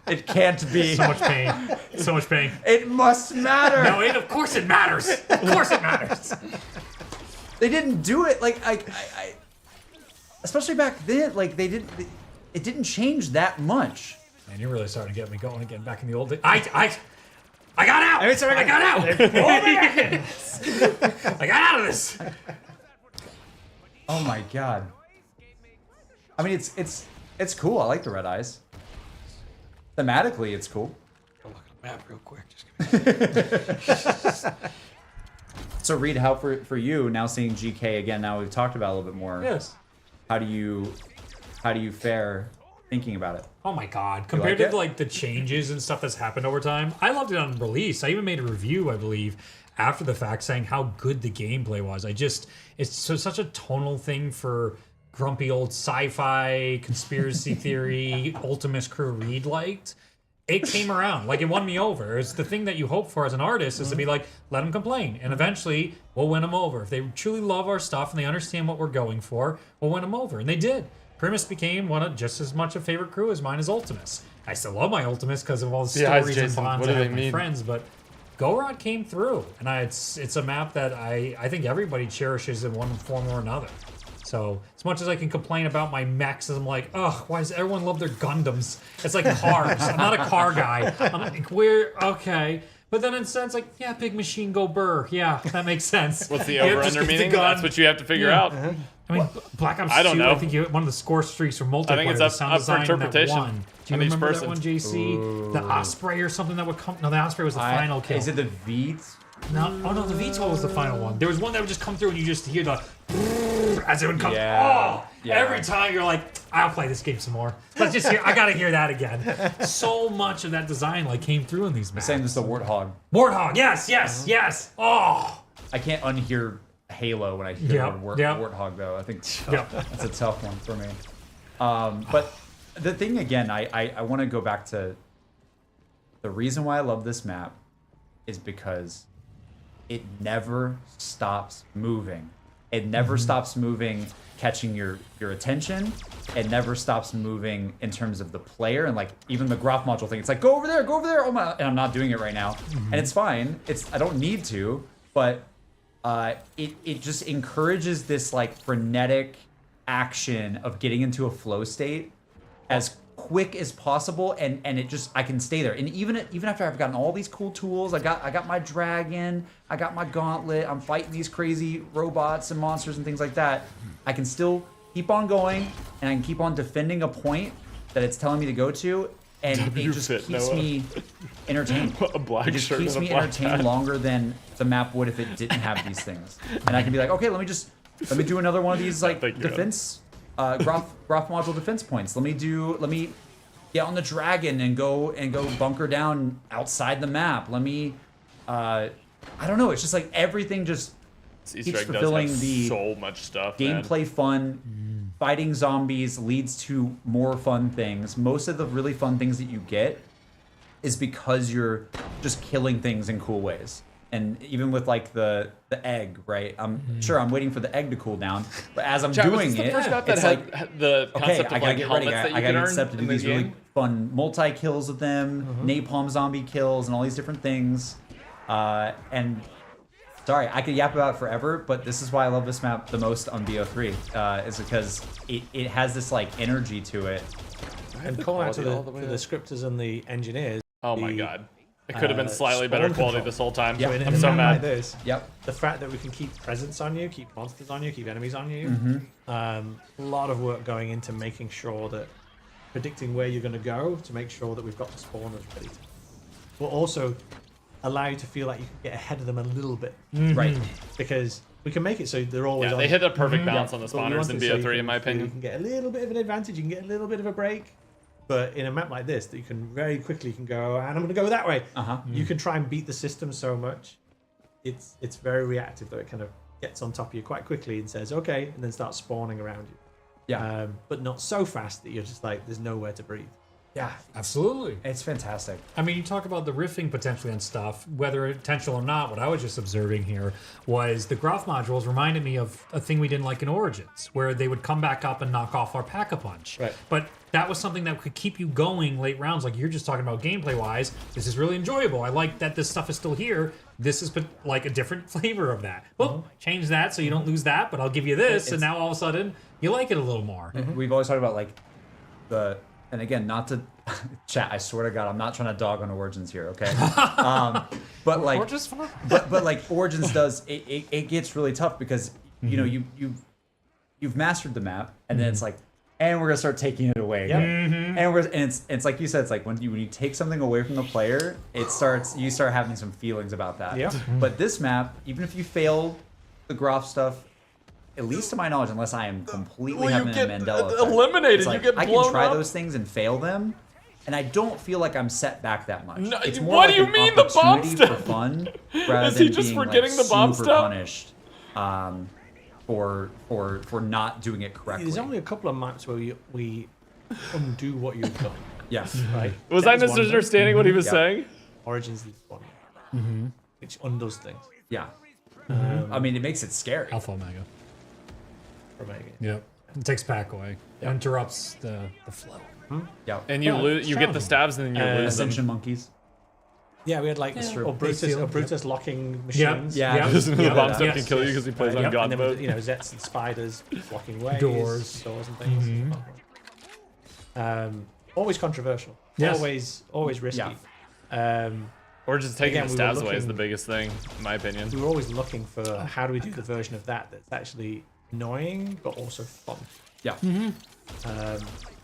It can't be. So much pain. So much pain. It must matter. No, of course it matters. Of course it matters. They didn't do it like I especially back then. Like they didn't. It didn't change that much. Man, you're really starting to get me going again. Back in the old days. I got out. It's all right. I got out. I got out of this. Oh my god. I mean, it's cool. I like the red eyes. Thematically, it's cool. Go look at the map real quick. Just give me So, Reed, how for you now seeing GK again? Now we've talked about it a little bit more. Yes. How do you fare thinking about it? Oh my god. Compared like to it? like the changes and stuff that's happened over time, I loved it on release. I even made a review, I believe, after the fact saying how good the gameplay was. It's such a tonal thing for grumpy old sci-fi conspiracy theory Ultimus crew Reed liked. It came around. Like, it won me over. It's the thing that you hope for as an artist is to be like, let them complain. And eventually, we'll win them over. If they truly love our stuff and they understand what we're going for, we'll win them over. And they did. Primus became just as much a favorite crew as mine is Ultimus. I still love my Ultimus because of all the Yeah, stories Jason, and bonds what I do have they with my mean? friends. But GOROD came through. And it's a map that I think everybody cherishes in one form or another. So, as much as I can complain about my mechs, I'm like, ugh, why does everyone love their Gundams? It's like cars. I'm not a car guy. I'm like, okay. But then in a sense, like, yeah, big machine go burr. Yeah, that makes sense. What's the Yeah, over just under get the meaning? gun. That's what you have to figure Yeah. out. I mean, Black Ops I don't 2, know. I think one of the score streaks for multiplayer. I think it's the up sound for design in that interpretation one. Do you on each remember person. that one, JC? The Osprey or something that would come. No, the Osprey was the final kill. Is it the V's? No, oh no, the VTOL was the final one. There was one that would just come through and you just hear the as it would come. Yeah. Oh, Yeah. every time you're like, I'll play this game some more. Let's just hear. I gotta hear that again. So much of that design like came through in these maps. Same as the Warthog. Warthog. Yes. Oh, I can't unhear Halo when I hear Yep, the word yep. Warthog, though. I think Yep. that's a tough one for me. But the thing, again, I want to go back to the reason why I love this map is because it never stops moving. It never stops moving, catching your attention. It never stops moving in terms of the player and like even the graph module thing. It's like, go over there. Oh my! And I'm not doing it right now, and it's fine. I don't need to, but it just encourages this like frenetic action of getting into a flow state as quick as possible, and it just I can stay there. And even after I've gotten all these cool tools, I got my dragon, I got my gauntlet, I'm fighting these crazy robots and monsters and things like that. I can still keep on going, and I can keep on defending a point that it's telling me to go to, and it just fit, keeps Noah. me entertained. A black It just shirt keeps and a me black entertained hat. longer than the map would if it didn't have these things. And I can be like, okay, let me do another one of these like Thank you, defense graph module defense points. Let me get on the dragon and go bunker down outside the map. Let me I don't know, it's just like everything just This keeps Easter egg does fulfilling have the so much stuff, man. gameplay fun. Fighting zombies leads to more fun things. Most of the really fun things that you get is because you're just killing things in cool ways. And even with like the egg, right? I'm sure I'm waiting for the egg to cool down, but as I'm Jack, was doing this the it, first map that it's had like the okay, concept I of gotta like get ready. helmets that I you gotta can get earn set to do in the these really game? fun multi kills with them, napalm zombie kills, and all these different things. And sorry, I could yap about it forever, but this is why I love this map the most on BO3, is because it has this like energy to it. And calling out to quality all the way the up. scripters and the engineers. Oh my the god. It could have been slightly better spawn quality control. this whole time. So in I'm a so map mad. like this, Yep. the fact that we can keep presence on you, keep monsters on you, keep enemies on you, a lot of work going into making sure that predicting where you're going to go to make sure that we've got the spawners ready. But also allow you to feel like you can get ahead of them a little bit, Right. because we can make it so they're always Yeah, on. they hit a perfect balance on the But we want spawners in it so you BO3, in my can- so You opinion. can get a little bit of an advantage, you can get a little bit of a break. But in a map like this, that you can very quickly can go, and I'm going to go that way. You can try and beat the system so much. It's very reactive, though. It kind of gets on top of you quite quickly and says, okay, and then starts spawning around you. Yeah. But not so fast that you're just like, there's nowhere to breathe. Yeah. Absolutely. It's fantastic. I mean, you talk about the riffing potentially and stuff, whether intentional or not. What I was just observing here was the Graph modules reminded me of a thing we didn't like in Origins, where they would come back up and knock off our Pack-a-Punch. Right. But that was something that could keep you going late rounds, like you're just talking about gameplay-wise. This is really enjoyable. I like that this stuff is still here. This is like a different flavor of that. Well, change that so you don't lose that, but I'll give you this, and now all of a sudden you like it a little more. We've always talked about like and again, not to chat. I swear to God, I'm not trying to dog on Origins here, okay? But like, Or just fun. but like Origins does, it gets really tough because you know you've mastered the map, and then it's like, and we're gonna start taking it away, and it's like you said, it's like when you take something away from the player, you start having some feelings about that. Yeah. But this map, even if you fail the Graph stuff, at least to my knowledge, unless I am completely Well, you having a get Mandela effect, eliminated, it's you like, get I can blown try up. those things and fail them, and I don't feel like I'm set back that much. No, it's what do you an mean the bomb opportunity step? for fun rather Is he than just being forgetting like the bomb super step? punished for not doing it correctly. There's only a couple of maps where we undo do what you've done, yeah. right? Was I That is one of them. misunderstanding what he was Yeah. saying? Origins is one, which undoes things. Yeah. I mean, it makes it scary. Alpha Omega. For making it. Yep. It takes Pack away. Interrupts the flow. Yeah. And you lose, you get the stabs and then you lose them. Ascension monkeys. Yeah, we had like true. Brutus locking machines. Yeah. Yep. there's The Yeah, bomb that- step yes, can kill you because he plays on Yep, God and then mode. with, Zets and spiders blocking ways, Doors. and things. Always controversial. Yes. Always risky. Or just taking Again, the we were stabs away is the looking- biggest thing, in my opinion. We were always looking for how do we do the version of that that's actually annoying but also fun. Yeah.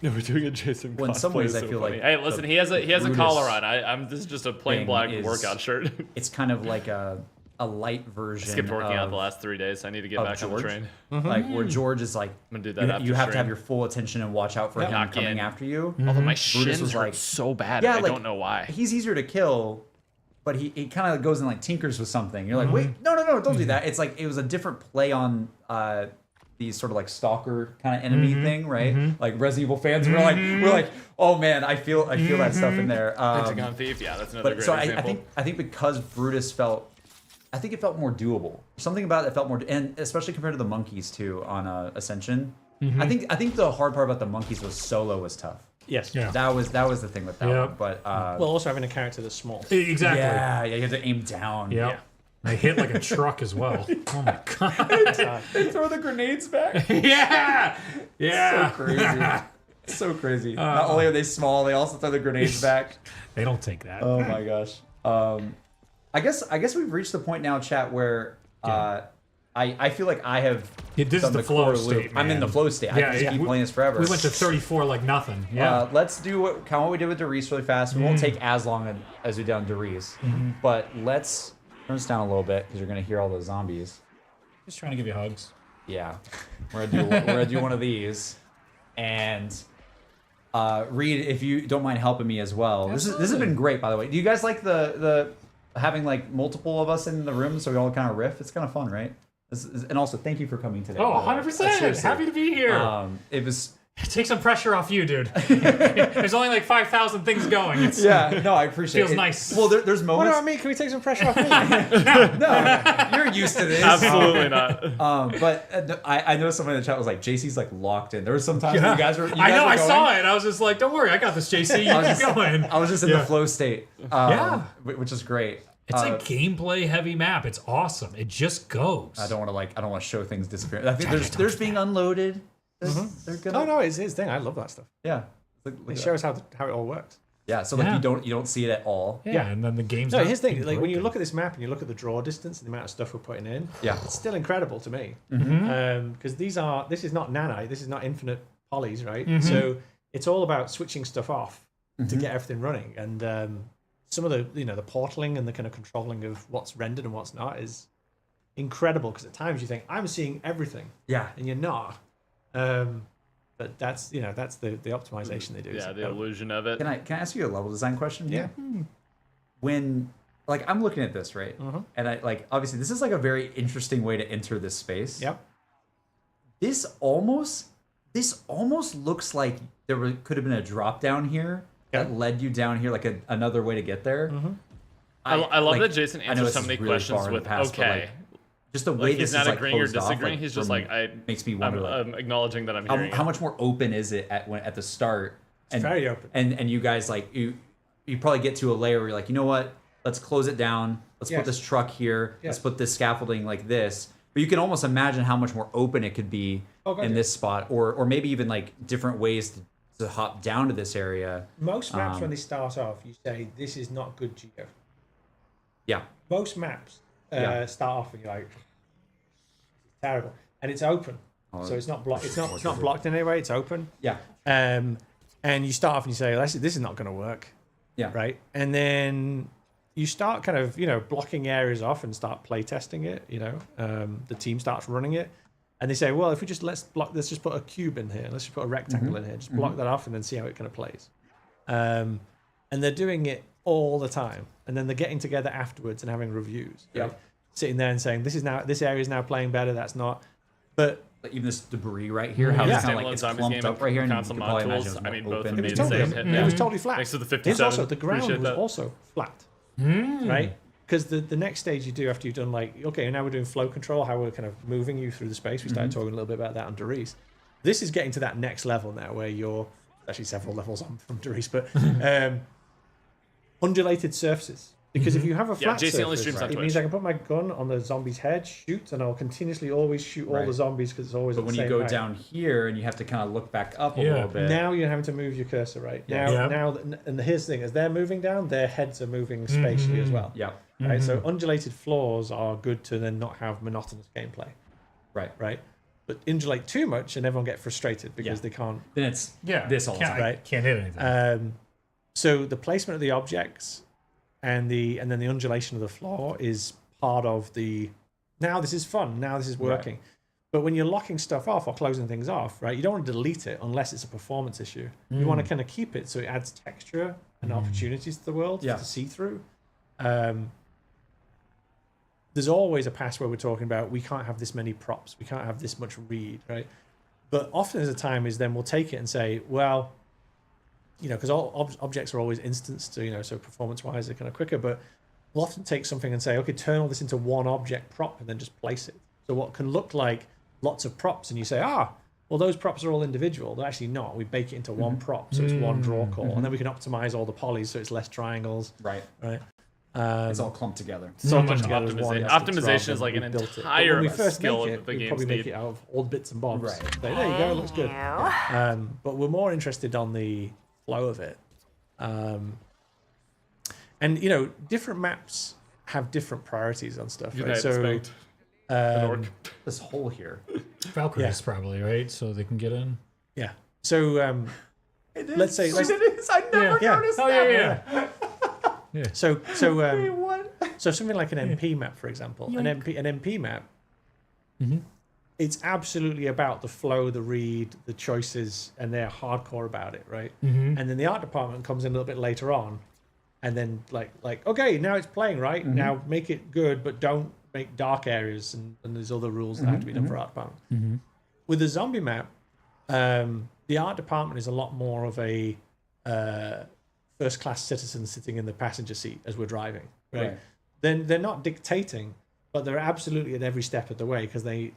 No, we're doing a Jason. Well, in some cosplay, ways, it's I so feel funny. like Hey, listen, the he has a Brutus collar on. This is just a plain thing black is- workout shirt. It's kind of like a light version. Skipped working out of, the last 3 days. I need to get of back on the George. train. Like where George is like, I'm gonna do that after you have to stream. have your full attention and watch out for him Knock coming in. after you. Although my shins was hurt like- so bad, Yeah, I like, don't know why. He's easier to kill, but he kind of goes and like tinkers with something. You're like, wait, no, don't do that. It's like it was a different play on these sort of like stalker kind of enemy thing, right? Like Resident Evil fans, we're like, oh man, I feel that stuff in there. Pentagon Thief, yeah, that's another But great so example. I think because Brutus I think it felt more doable. Something about it felt more, and especially compared to the monkeys too on Ascension. I think the hard part about the monkeys was solo was tough. Yes. Yeah. That was the thing with that Yep. one. But Well, also having a character that's small. Exactly. yeah, you have to aim down. Yep. They hit like a truck as well. Oh my god. They throw the grenades back. Yeah. Yeah. So crazy. So crazy. Not only are they small, they also throw the grenades back. They don't take that. Oh my gosh. I guess we've reached the point now, chat, where I feel like I have. This is done the flow core state, I'm in man. the flow state. I Yeah, can just yeah. keep playing this forever. We went to 34 like nothing. Yeah. Let's do what we did with Derice really fast. We won't take as long as we did on Derice, but let's turn this down a little bit because you're gonna hear all those zombies. Just trying to give you hugs. Yeah, we're gonna do one of these, and Reed, if you don't mind helping me as well. This has been great, by the way. Do you guys like the having like multiple of us in the room so we all kind of riff? It's kind of fun, right? And also, thank you for coming today. Oh, by the way. 100%. Seriously. Happy to be here. It was. Take some pressure off you, dude. There's only like 5,000 things going. It's, Yeah, no, I appreciate it. Feels nice. Well, there's What moments. about me? Can we take some pressure off me? No, you're used to this. Absolutely not. But I know someone in the chat was like, JC's like locked in. There was some times when you guys were. I know, I going. saw it. I was just like, don't worry, I got this, JC. You keep going. I was just in the flow state. Which is great. It's a gameplay heavy map. It's awesome. It just goes. I don't want to show things disappear. I think there's being unloaded. They're gonna. Oh no, it's his thing. I love that stuff. Yeah. Look It at shows how it all works. Yeah, so like Yeah. you don't see it at all. Yeah, and then the game's No, not here's the thing. being Like when you broken. look at this map and you look at the draw distance and the amount of stuff we're putting in, Yeah. it's still incredible to me. Because this is not nanite, this is not infinite polys, right? So it's all about switching stuff off to get everything running. And some of the the portaling and the kind of controlling of what's rendered and what's not is incredible. Because at times you think I'm seeing everything, Yeah. and you're not. But that's that's the optimization they do. It's Yeah, the incredible. illusion of it. Can I ask you a level design question? Yeah. When like I'm looking at this, right? And I like obviously this is like a very interesting way to enter this space. Yep. This almost looks like could have been a drop down here that led you down here, like another way to get there. I love like, that Jason I know answers this so is many really questions far in the with past, but, okay. like, just the way Like this he's not is like agreeing or closed off, disagreeing. like, He's just for like me, makes me wonder like, I'm acknowledging that I'm hearing how it. much more open is it at the start? And, very open. And you guys like you probably get to a layer where you're like, you know what? Let's close it down. Let's put Yes. this truck here. Let's Yes. put this scaffolding like this. But you can almost imagine how much more open it could be God, in yeah. this spot, or maybe even like different ways to hop down to this area. Most maps, when they start off, you say this is not good geo. Yeah. Most maps Yeah. start off and you're like, it's terrible, and it's open, so it's not blocked. It's not blocked in any way. It's open. Yeah. And you start off and you say, this is not going to work, Yeah. right? And then you start kind of blocking areas off and start play testing it. The team starts running it. And they say, well, if we just let's just put a cube in here. Let's just put a rectangle in here. Just block that off and then see how it kind of plays. And they're doing it all the time. And then they're getting together afterwards and having reviews. Right? Yep. Sitting there and saying, this area is now playing better. That's not. But Like even this debris right here, how Yeah. it's kind of Standalone like it's zombies clumped game up right here, and you console can probably imagine modules. it's I mean, more both open. of them it was made the totally, same hit. it was totally flat. Thanks to the Here's 57. also the ground Appreciate was that. also flat, right? Because the next stage you do after you've done okay, now we're doing flow control, how we're kind of moving you through the space. We started talking a little bit about that on Doris. This is getting to that next level now where you're actually several levels on from Doris, but undulated surfaces. Because if you have a flat JC only surface, streams on it means Twitch. I can put my gun on the zombie's head, shoot, and I'll continuously always shoot all Right. the zombies because it's always But at when the you same go height. down here and you have to kind of look back up a Yeah. little bit. Now you're having to move your cursor, right? Yeah. And here's the thing: as they're moving down, their heads are moving spatially as well. Yeah. Right. So undulated floors are good to then not have monotonous gameplay. Right. Right. But undulate too much, and everyone get frustrated because Yeah. they can't. Then it's Yeah, this all the can't, time. Right. Can't hit anything. So the placement of the objects and then the undulation of the floor is part of the. Now this is fun. Now this is working. But when you're locking stuff off or closing things off, right, you don't want to delete it unless it's a performance issue. You want to kind of keep it so it adds texture and opportunities to the world Yeah. to see through. There's always a pass where we're talking about we can't have this many props, we can't have this much read, right? But often there's a time is then we'll take it and say, well, because all objects are always instanced, so performance-wise they're kind of quicker. But we'll often take something and say, okay, turn all this into one object prop and then just place it. So what can look like lots of props, and you say, well, those props are all individual. They're actually not. We bake it into one prop, so it's one draw call, and then we can optimize all the polys so it's less triangles. Right. Right. It's all clumped together. So much together as one instance optimization rather is like than an we built it. But entire when we first skill make that it, the we games probably make need. it out of old bits and bobs. Right. Say, there you go, it looks good. But we're more interested on the flow of it. And different maps have different priorities on stuff. Right? United So Spanked. An orc. This hole here. Valkyries probably, right? So they can get in. yeah. So let's say It is. I never yeah. noticed Oh, that. yeah. so What? so something like an MP map, for example, an MP map. It's absolutely about the flow, the read, the choices, and they're hardcore about it, right? And then the art department comes in a little bit later on, and then like okay, now it's playing, right? Now make it good, but don't make dark areas, and there's other rules that have to be done for art department. With the zombie map, the art department is a lot more of a first-class citizen sitting in the passenger seat as we're driving, right? Right. Then they're not dictating, but they're absolutely at every step of the way because the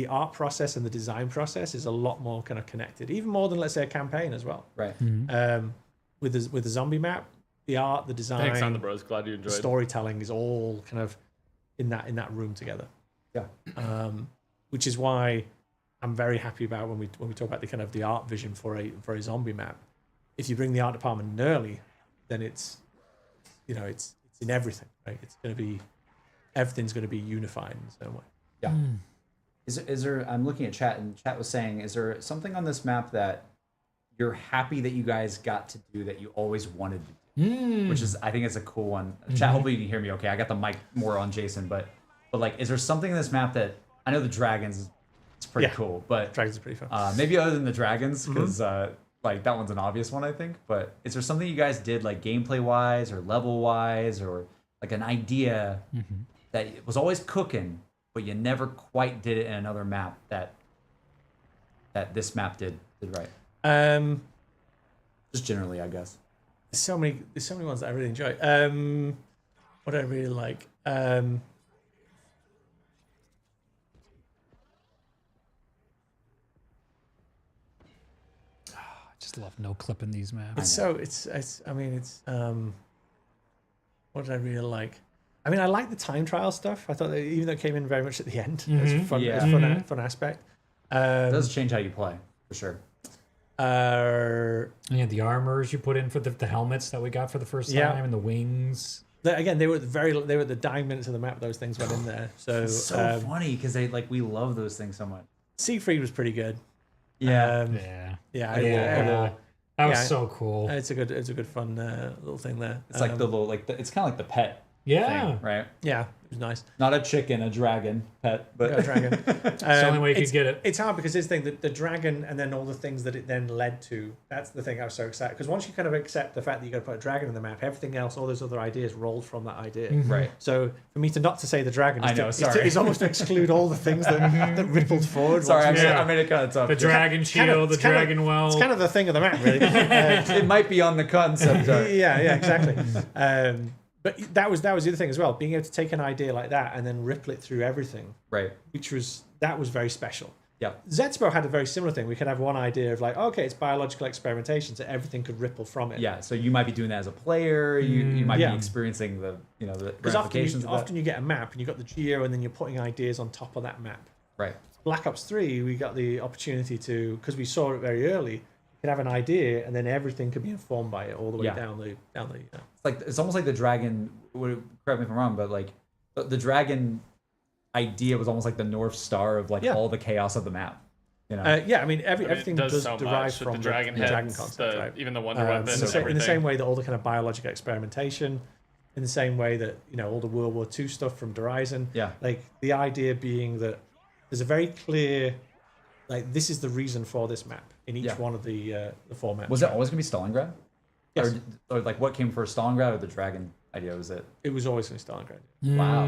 art process and the design process is a lot more kind of connected, even more than let's say a campaign as well. Right. With the zombie map, the art, the design, Thanks, on the bros. Glad you the enjoyed. storytelling is all kind of in that room together. Yeah. Which is why I'm very happy about when we talk about the kind of the art vision for a zombie map. if you bring the art department in early, then it's it's in everything, right? It's going to be everything's going to be unified in some way. Yeah. Is there? I'm looking at chat, and chat was saying, is there something on this map that you're happy that you guys got to do that you always wanted to do? Which is, I think, it's a cool one. Chat, hopefully you can hear me okay. I got the mic more on Jason, but like, is there something in this map that I know the dragons? It's pretty cool, but Dragons are pretty fun. maybe other than the dragons, because like that one's an obvious one, I think. But is there something you guys did like gameplay wise or level wise or like an idea that was always cooking, but you never quite did it in another map that this map did right? Just generally, I guess. There's so many ones that I really enjoy. What I really like. Just love no clipping these maps. It's so what did I really like? I mean, I like the time trial stuff. I thought that even though it came in very much at the end, it was fun. Yeah. It was fun aspect. It does change how you play for sure. Yeah, the armors you put in for the helmets that we got for the first time, and the wings. Again, they were at the dying minutes of the map. Those things went in there. So It's so funny because we love those things so much. Siegfried was pretty good. Yeah. That was so cool. It's a good fun little thing there. It's like the little it's kind of like the pet Yeah. thing, right? Yeah, it was nice. Not a chicken, a dragon pet, but A dragon. It's the only way you could get it. It's hard because this thing, the dragon, and then all the things that it then led to. That's the thing I was so excited because once you kind of accept the fact that you got to put a dragon in the map, everything else, all those other ideas rolled from that idea. Right. So for me to not to say the dragon, I know, sorry. is almost to exclude all the things that rippled forward. Sorry, once I made it kind of tough. The dragon shield, the dragon well. It's kind of the thing of the map, really. It might be on the concept art. yeah, exactly. But that was the other thing as well, being able to take an idea like that and then ripple it through everything, Right. that was very special. Yeah. Zetspo had a very similar thing. We could have one idea of like, okay, it's biological experimentation, so everything could ripple from it. Yeah. So you might be doing that as a player. You might be experiencing the the Because ramifications of that. often you get a map and you've got the geo and then you're putting ideas on top of that map. Right. Black Ops 3, we got the opportunity to, because we saw it very early, you could have an idea and then everything could be informed by it all the way down the. It's almost like the dragon. Correct me if I'm wrong, but like the dragon idea was almost like the North Star of all the chaos of the map. You know. I mean, everything does does so derive much with from the dragon the dragon heads, concept, right? even the wonder weapon, and in the everything. same way that all the kind of biological experimentation, in the same way that all the World War II stuff from Horizon, like the idea being that there's a very clear, like this is the reason for this map in each one of the formats. Was it always gonna be Stalingrad? Yes. Or like what came first, Stalingrad or the dragon idea? Was it? It was always going to Stalingrad. Wow.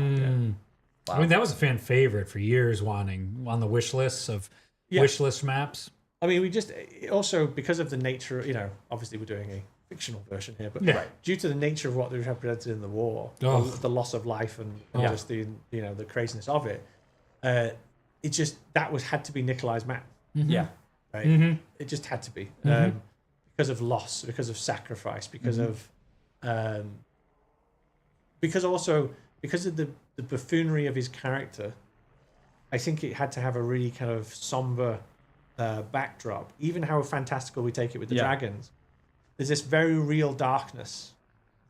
I mean, that was a fan favorite for years, wanting on the wish lists of wish list maps. I mean, we just also because of the nature, obviously we're doing a fictional version here, but due to the nature of what they represented in the war, the loss of life and just the the craziness of it, it just had to be Nikolai's map. Yeah. Right. It just had to be because of loss, because of sacrifice, because of because of the buffoonery of his character. I think it had to have a really kind of somber backdrop. Even how fantastical we take it with the dragons, there's this very real darkness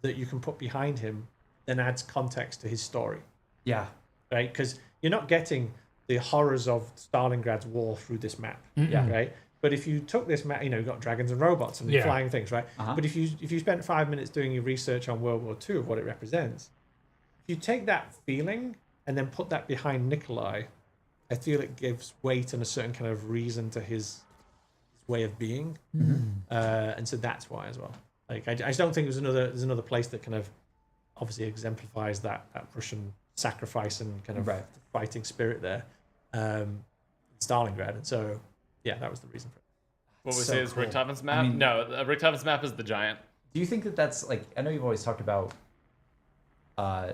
that you can put behind him, then adds context to his story. Yeah. Right, because you're not getting the horrors of Stalingrad's war through this map. Yeah. Right. But if you took this map, you've got dragons and robots and flying things, right? But if you spent 5 minutes doing your research on World War II of what it represents, if you take that feeling and then put that behind Nikolai, I feel it gives weight and a certain kind of reason to his way of being, and so that's why as well. Like I just don't think there's another place that kind of obviously exemplifies that Prussian sacrifice and kind of fighting spirit there, Stalingrad, and so. Yeah, that was the reason for it. What we say is Richthofen's map? I mean, no, Richthofen's map is the giant. Do you think that that's like? I know you've always talked about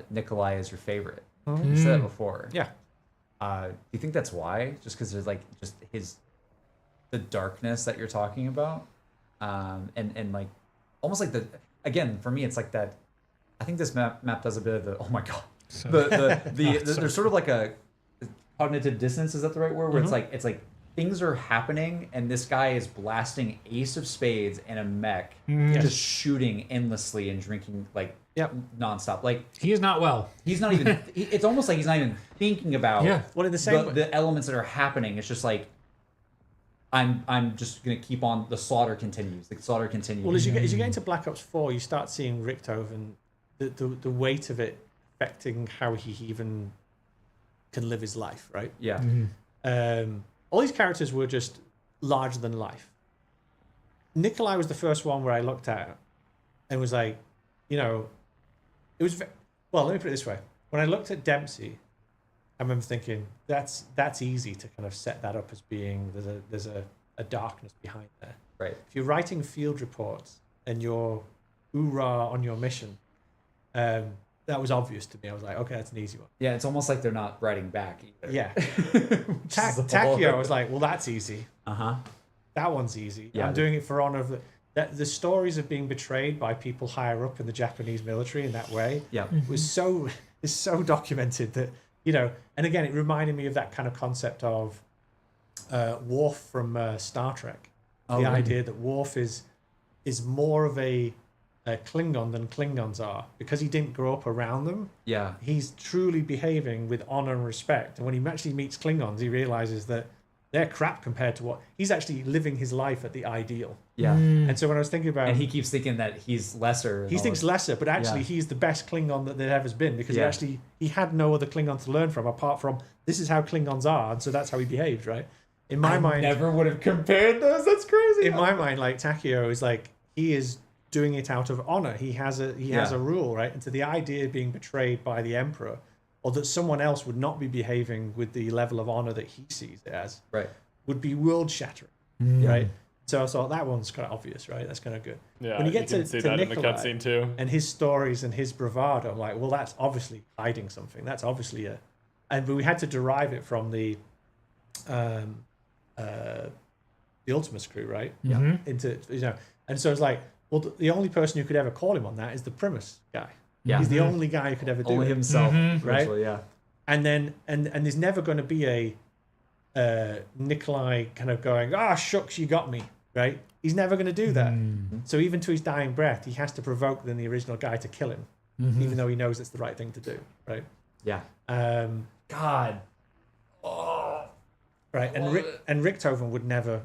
Nikolai as your favorite. You said that before. Yeah. Do you think that's why? Just because there's like just the darkness that you're talking about, and like almost like again for me it's like that. I think this map does a bit of the oh my god there's sort of like a cognitive dissonance. Is that the right word? Where it's like things are happening and this guy is blasting ace of spades and a mech, just shooting endlessly and drinking like nonstop. Like He is not well. he's not even. It's almost like he's not even thinking about Well, in the same the elements that are happening. It's just like I'm just gonna keep on. The slaughter continues. The slaughter continues. Well, as you get into Black Ops 4, you start seeing Richthofen, the weight of it affecting how he even can live his life, right? Yeah. All these characters were just larger than life. Nikolai was the first one where I looked at and was like, it was well. Let me put it this way: when I looked at Dempsey, I remember thinking that's easy to kind of set that up as being there's a darkness behind there. Right. If you're writing field reports and you're hoorah on your mission, that was obvious to me. I was like, okay, that's an easy one. Yeah. It's almost like they're not writing back either. Yeah. Takio, I was like, well, that's easy. That one's easy. Yeah, I'm doing it for honor of the stories of being betrayed by people higher up in the Japanese military in that way. Yeah. is so documented that and again, it reminded me of that kind of concept of Worf from Star Trek. The idea that Worf is more of a Klingon than Klingons are because he didn't grow up around them. Yeah. He's truly behaving with honor and respect, and when he actually meets Klingons, he realizes that they're crap compared to what he's actually living his life at the ideal. Yeah. And so when I was thinking about, And he keeps thinking that he's lesser. he thinks lesser, but actually he's the best Klingon that there ever's been because he had no other Klingon to learn from apart from this is how Klingons are, and so that's how he behaved, right? In my mind, never would have compared those. That's crazy. in my mind, like Takio is like he is doing it out of honor. He has a rule, right? And so the idea of being betrayed by the Emperor, or that someone else would not be behaving with the level of honor that he sees it as, Right. would be world shattering, right? So I thought that one's kind of obvious, right? That's kind of good. Yeah, when you get can to see that in the Nikolai cutscene too. and his stories and his bravado, I'm like, well, that's obviously hiding something. That's obviously but we had to derive it from the Ultimus crew, right? Yeah. Into and so it's like, well, the only person who could ever call him on that is the Primus guy. Yeah. He's the only guy who could ever do Only it. himself. Right? Virtually, yeah. And then and there's never going to be a Nikolai kind of going, shucks, you got me, right? He's never going to do that. So even to his dying breath, he has to provoke then the original guy to kill him, even though he knows it's the right thing to do, right? Yeah. God. Right, and Richthofen would never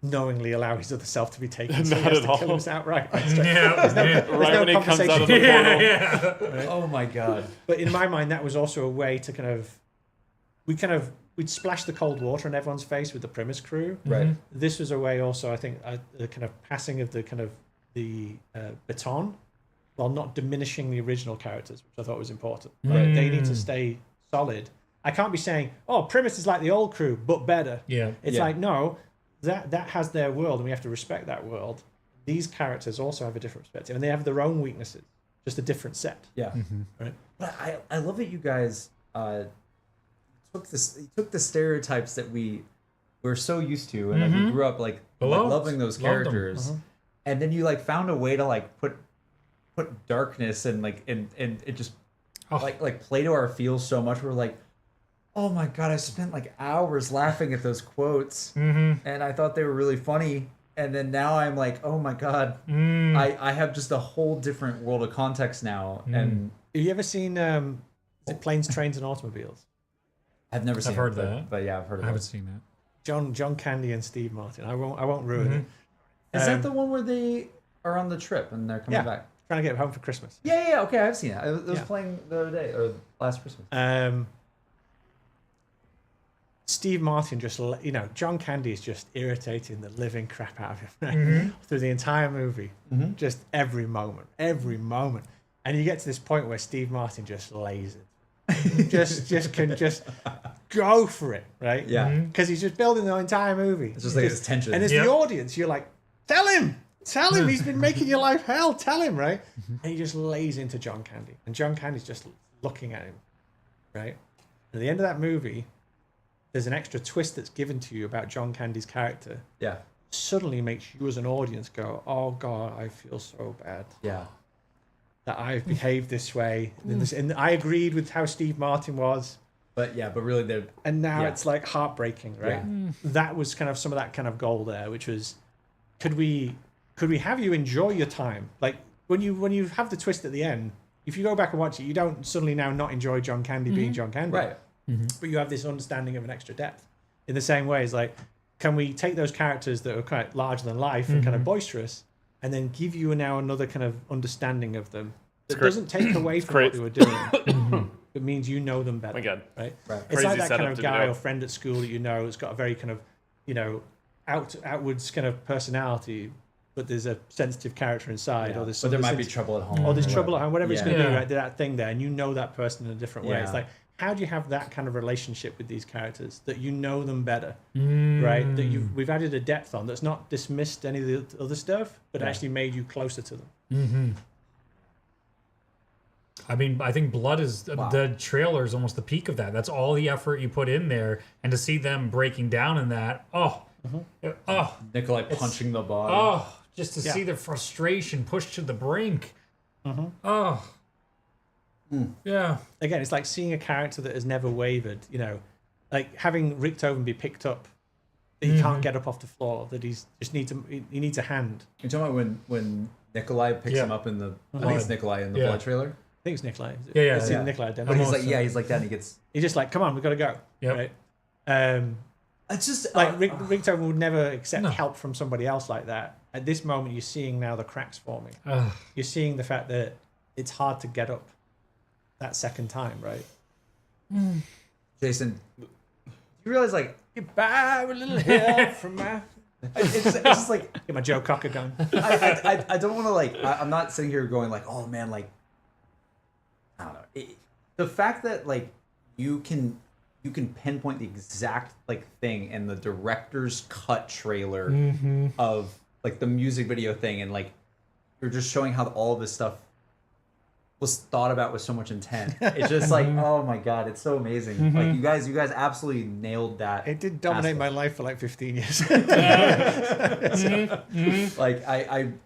knowingly allow his other self to be taken, so he has to kill him outright. Right when he comes out of the portal. Right? Oh my God. But in my mind, that was also a way to we'd splash the cold water on everyone's face with the Primus crew. Right. This was a way also, I think, the kind of passing of the baton, while not diminishing the original characters, which I thought was important. Right? They need to stay solid. I can't be saying, Primus is like the old crew, but better. Yeah. It's like, no, that has their world, and we have to respect that world. These characters also have a different perspective, and they have their own weaknesses, just a different set. Yeah. Right? But I love that you guys took the stereotypes that we're so used to and that we grew up like loving those characters, and then you like found a way to like put darkness and like and it just like play to our feels so much. We're like, oh my God, I spent like hours laughing at those quotes, and I thought they were really funny. And then now I'm like, oh my God, I have just a whole different world of context now. And Have you ever seen Planes, Trains, and Automobiles? I've never seen. I've heard it, that. but yeah, I've heard of I haven't it. seen that. John Candy and Steve Martin. I won't ruin it. Is that the one where they are on the trip and they're coming back? Trying to get home for Christmas. Yeah. Okay, I've seen it. It was Yeah. playing the other day or last Christmas. Steve Martin John Candy is just irritating the living crap out of him right? Through the entire movie, just every moment, and you get to this point where Steve Martin just lays it, just can just go for it, right? Yeah. because he's just building the entire movie. It's just like this tension. And as the audience, you're like, tell him, he's been making your life hell, tell him, right? And he just lays into John Candy, and John Candy's just looking at him, right? And at the end of that movie, there's an extra twist that's given to you about John Candy's character. Yeah. Suddenly makes you as an audience go, oh God, I feel so bad Yeah. that I've behaved this way. And I agreed with how Steve Martin was, But really the And now Yeah. it's like heartbreaking, right? That was kind of some of that kind of goal there, which was, could we have you enjoy your time? Like when you have the twist at the end, if you go back and watch it, you don't suddenly now not enjoy John Candy being John Candy, right. but you have this understanding of an extra depth. In the same way, it's like, can we take those characters that are quite larger than life and kind of boisterous, and then give you now another kind of understanding of them that doesn't take away from what great. they were doing. It means you know them better. Oh my God. Right? Right. It's Crazy like that kind setup of to guy do. or friend at school that you know has got a very kind of, outwards kind of personality, but there's a sensitive character inside, or there's But there some might be trouble at home. or there's trouble at home, whatever it's going to be, Yeah. right? That thing there, and you know that person in a different way. Yeah. It's like, how do you have that kind of relationship with these characters that you know them better, right? That we've added a depth on that's not dismissed any of the other stuff, but actually made you closer to them. I mean, I think Blood is the trailer is almost the peak of that. That's all the effort you put in there, and to see them breaking down in that, Nikolai punching the body. just to see the frustration pushed to the brink. Yeah. Again, it's like seeing a character that has never wavered, like having Richthofen be picked up, that he can't get up off the floor, that he needs a hand. You're talking about when Nikolai picks him up in the I think it's Nikolai in the blood trailer. I think it's Nikolai. Yeah. It's Nikolai. But he's like he's like that and he gets He's just like, come on, we've got to go. Yep. Right? it's just Like Richthofen would never accept help from somebody else like that. At this moment, you're seeing now the cracks forming. You're seeing the fact that it's hard to get up that second time, right? Jason, you realize like Goodbye, a little help from my... it's just like Get my Joe Cocker gun. I don't want to like I'm not sitting here going like, oh man, like I don't know. The fact that like you can pinpoint the exact like thing in the director's cut trailer of like the music video thing, and like you're just showing how all of this stuff was thought about with so much intent. It's just like, oh my god, it's so amazing. Like you guys absolutely nailed that. It did dominate my life for like 15 years. Like I'm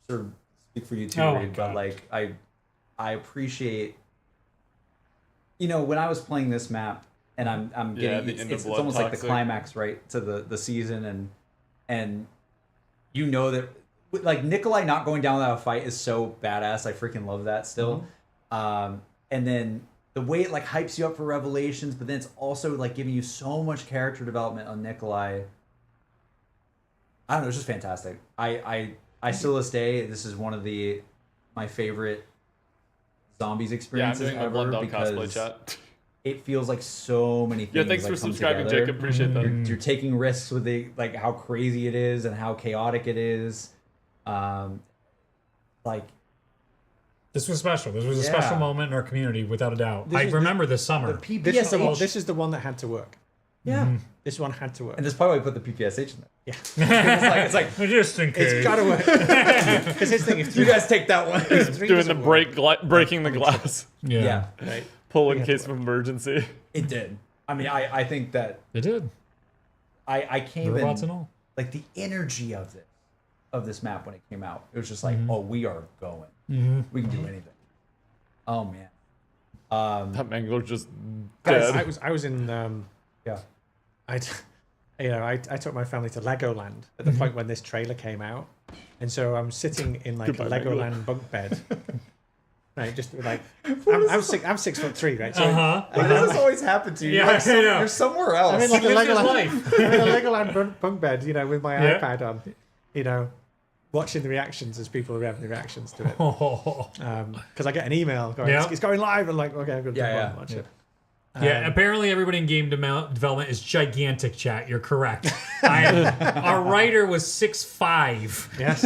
sure speak for you too, Oh, Reed, God. but like I appreciate when I was playing this map and I'm Yeah, getting the end of it's Blood almost like the Toxic. climax, right, to the season, and that like Nikolai not going down without a fight is so badass. I freaking love that still. And then the way it like hypes you up for Revelations, but then it's also like giving you so much character development on Nikolai. I don't know, it's just fantastic. I still to this day, this is one of my favorite zombies Yeah, I'm experiences doing my ever BLUNDELL cosplay because chat. it feels like so many things. Yeah, thanks like, for come subscribing, together. Jacob. Appreciate that. You're taking risks with like how crazy it is and how chaotic it is. Like This was special. This was a Yeah. special moment in our community, without a doubt. This I is remember this the summer. PPSH. This is the one that had to work. Yeah, This one had to work. and that's probably why we put the PPSH in there. Yeah. It's like Just in case. It's got to work. Because his thing, if you guys take that one. three Doing the doesn't work, breaking the glass. Yeah. right? Pull in case of emergency. It did. I mean, I think that It did. I can't The robots even and all. like the energy of this map when it came out. It was just like, oh, we are going. We can do anything. Oh man. That mangler just Guys, dead. I was in Yeah. I took my family to Legoland at the point when this trailer came out, and so I'm sitting in like Goodbye, a Legoland bunk bed, right? Just like I'm 6'3", right? So Why does this always happen to you? Yeah, You're, like, I know. you're somewhere else. I'm in like a Lived his Legoland, life. I'm in a Legoland bunk bed, with my Yeah. iPad on, watching the reactions as people are having the reactions to it. Oh. Because I get an email going, Yeah. it's going live, and like, okay, I'm going to Yeah, watch yeah. it. Yeah, apparently everybody in game development is gigantic, chat. You're correct. Our writer was 6'5". Yes,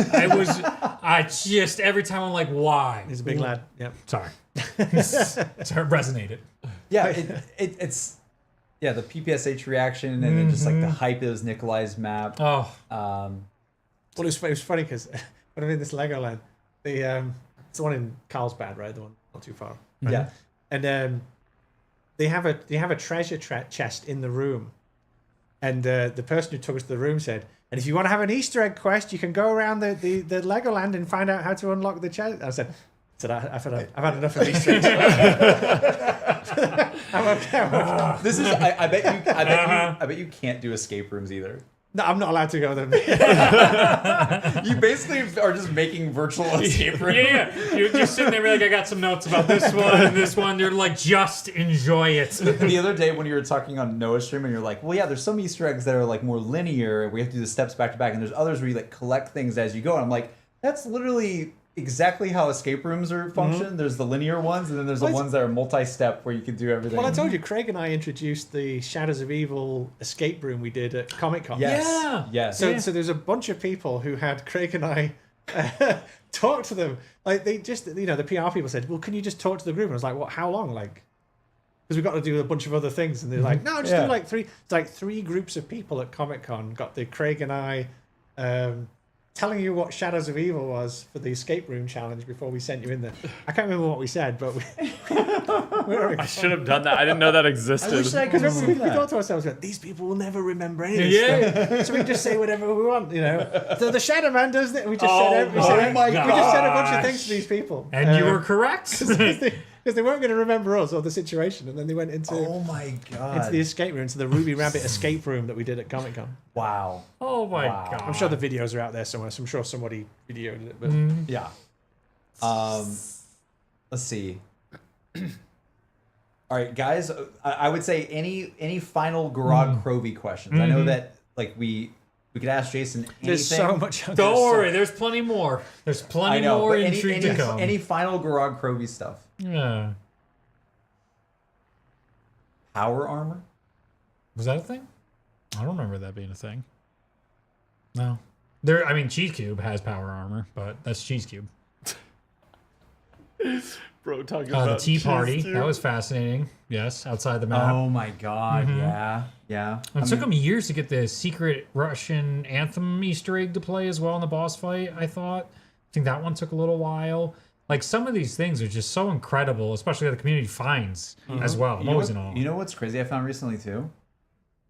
I just, every time I'm like, why? he's a big lad. Yep. Sorry. It resonated. Yeah, it's the PPSH reaction and then just like the hype of Nikolai's map. Oh. Well, it was funny because when I'm in this Legoland, it's the one in Carlsbad, right? The one not too far. Right? Yeah. And they have a treasure chest in the room, and the person who took us to the room said, and if you want to have an Easter egg quest, you can go around the Legoland and find out how to unlock the chest. I said I've had enough of Easter eggs. This is. I bet you can't do escape rooms either. No, I'm not allowed to go there. You basically are just making virtual escape rooms. Yeah. You're just sitting there like, I got some notes about this one and this one. You're like, just enjoy it. The other day when you were talking on Noah's stream and you're like, well, yeah, there's some Easter eggs that are like more linear. We have to do the steps back to back, and there's others where you like collect things as you go. And I'm like, that's literally exactly how escape rooms are function. There's the linear ones, and then there's the ones that are multi-step where you can do everything. Well, I told you, Craig and I introduced the Shadows of Evil escape room we did at Comic-Con. Yes. Yeah. Yes. So there's a bunch of people who had Craig and I talk to them. Like, they just, the PR people said, well, can you just talk to the group? And I was like, what, how long? Like, because we've got to do a bunch of other things. And they're like, no, just do like three. It's like 3 groups of people at Comic-Con got the Craig and I telling you what Shadows of Evil was for the escape room challenge before we sent you in there. I can't remember what we said, but I should have done that. I didn't know that existed. I wish I could we remember thought that. to ourselves, these people will never remember any of this stuff. So we just say whatever we want, you know. So the Shadow Man does that. We just said, we just said a bunch of things to these people. And you were correct. Because they weren't going to remember us or the situation, and then they went into Oh my god. into the escape room, into the Ruby Rabbit escape room that we did at Comic Con. Wow. Oh my Wow. god. I'm sure the videos are out there somewhere, so I'm sure somebody videoed it. But Yeah. Let's see. All right, guys. I would say any final GOROD KROVI questions. I know that like we could ask Jason anything. there's so much. Don't worry, there's plenty more. There's I plenty know, more but intrigue to come. any final GOROD KROVI stuff? Yeah. Power armor? Was that a thing? I don't remember that being a thing. No. I mean, Cheese Cube has power armor, but that's Cheese Cube. Bro, talking The about Tea cheese Party, cube. that was fascinating. Yes, outside the map. Oh my god, yeah. It took him years to get the secret Russian anthem Easter egg to play as well in the boss fight, I thought. I think that one took a little while. Like, some of these things are just so incredible, especially that the community finds as well. I'm always in awe. You know what's crazy I found recently too?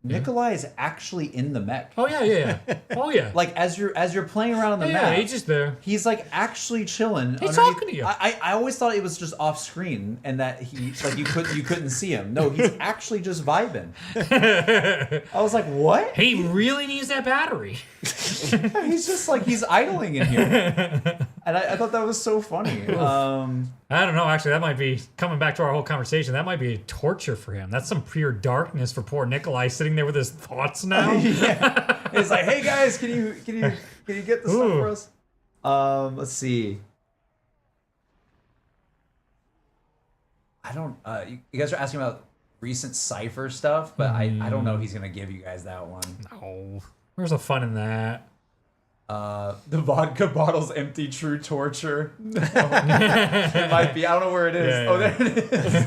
Nikolai is actually in the mech. Oh, yeah. Oh, yeah. Like as you're playing around on the yeah, map, he's just there. he's like actually chilling. He's underneath- talking to you. I always thought it was just off screen and that he like you couldn't see him. No, he's actually just vibing. I was like, what? He really needs that battery. He's just like he's idling in here, and I thought that was so funny. I don't know, actually, that might be, coming back to our whole conversation, that might be torture for him. That's some pure darkness for poor Nikolai sitting there with his thoughts now. Yeah. It's like, hey guys, can you get this stuff for us? Let's see. I don't. You guys are asking about recent Cypher stuff, but I don't know if he's gonna give you guys that one. No. Where's the fun in that? The vodka bottle's empty. True torture. It might be. I don't know where it is. Yeah, Oh, there it is.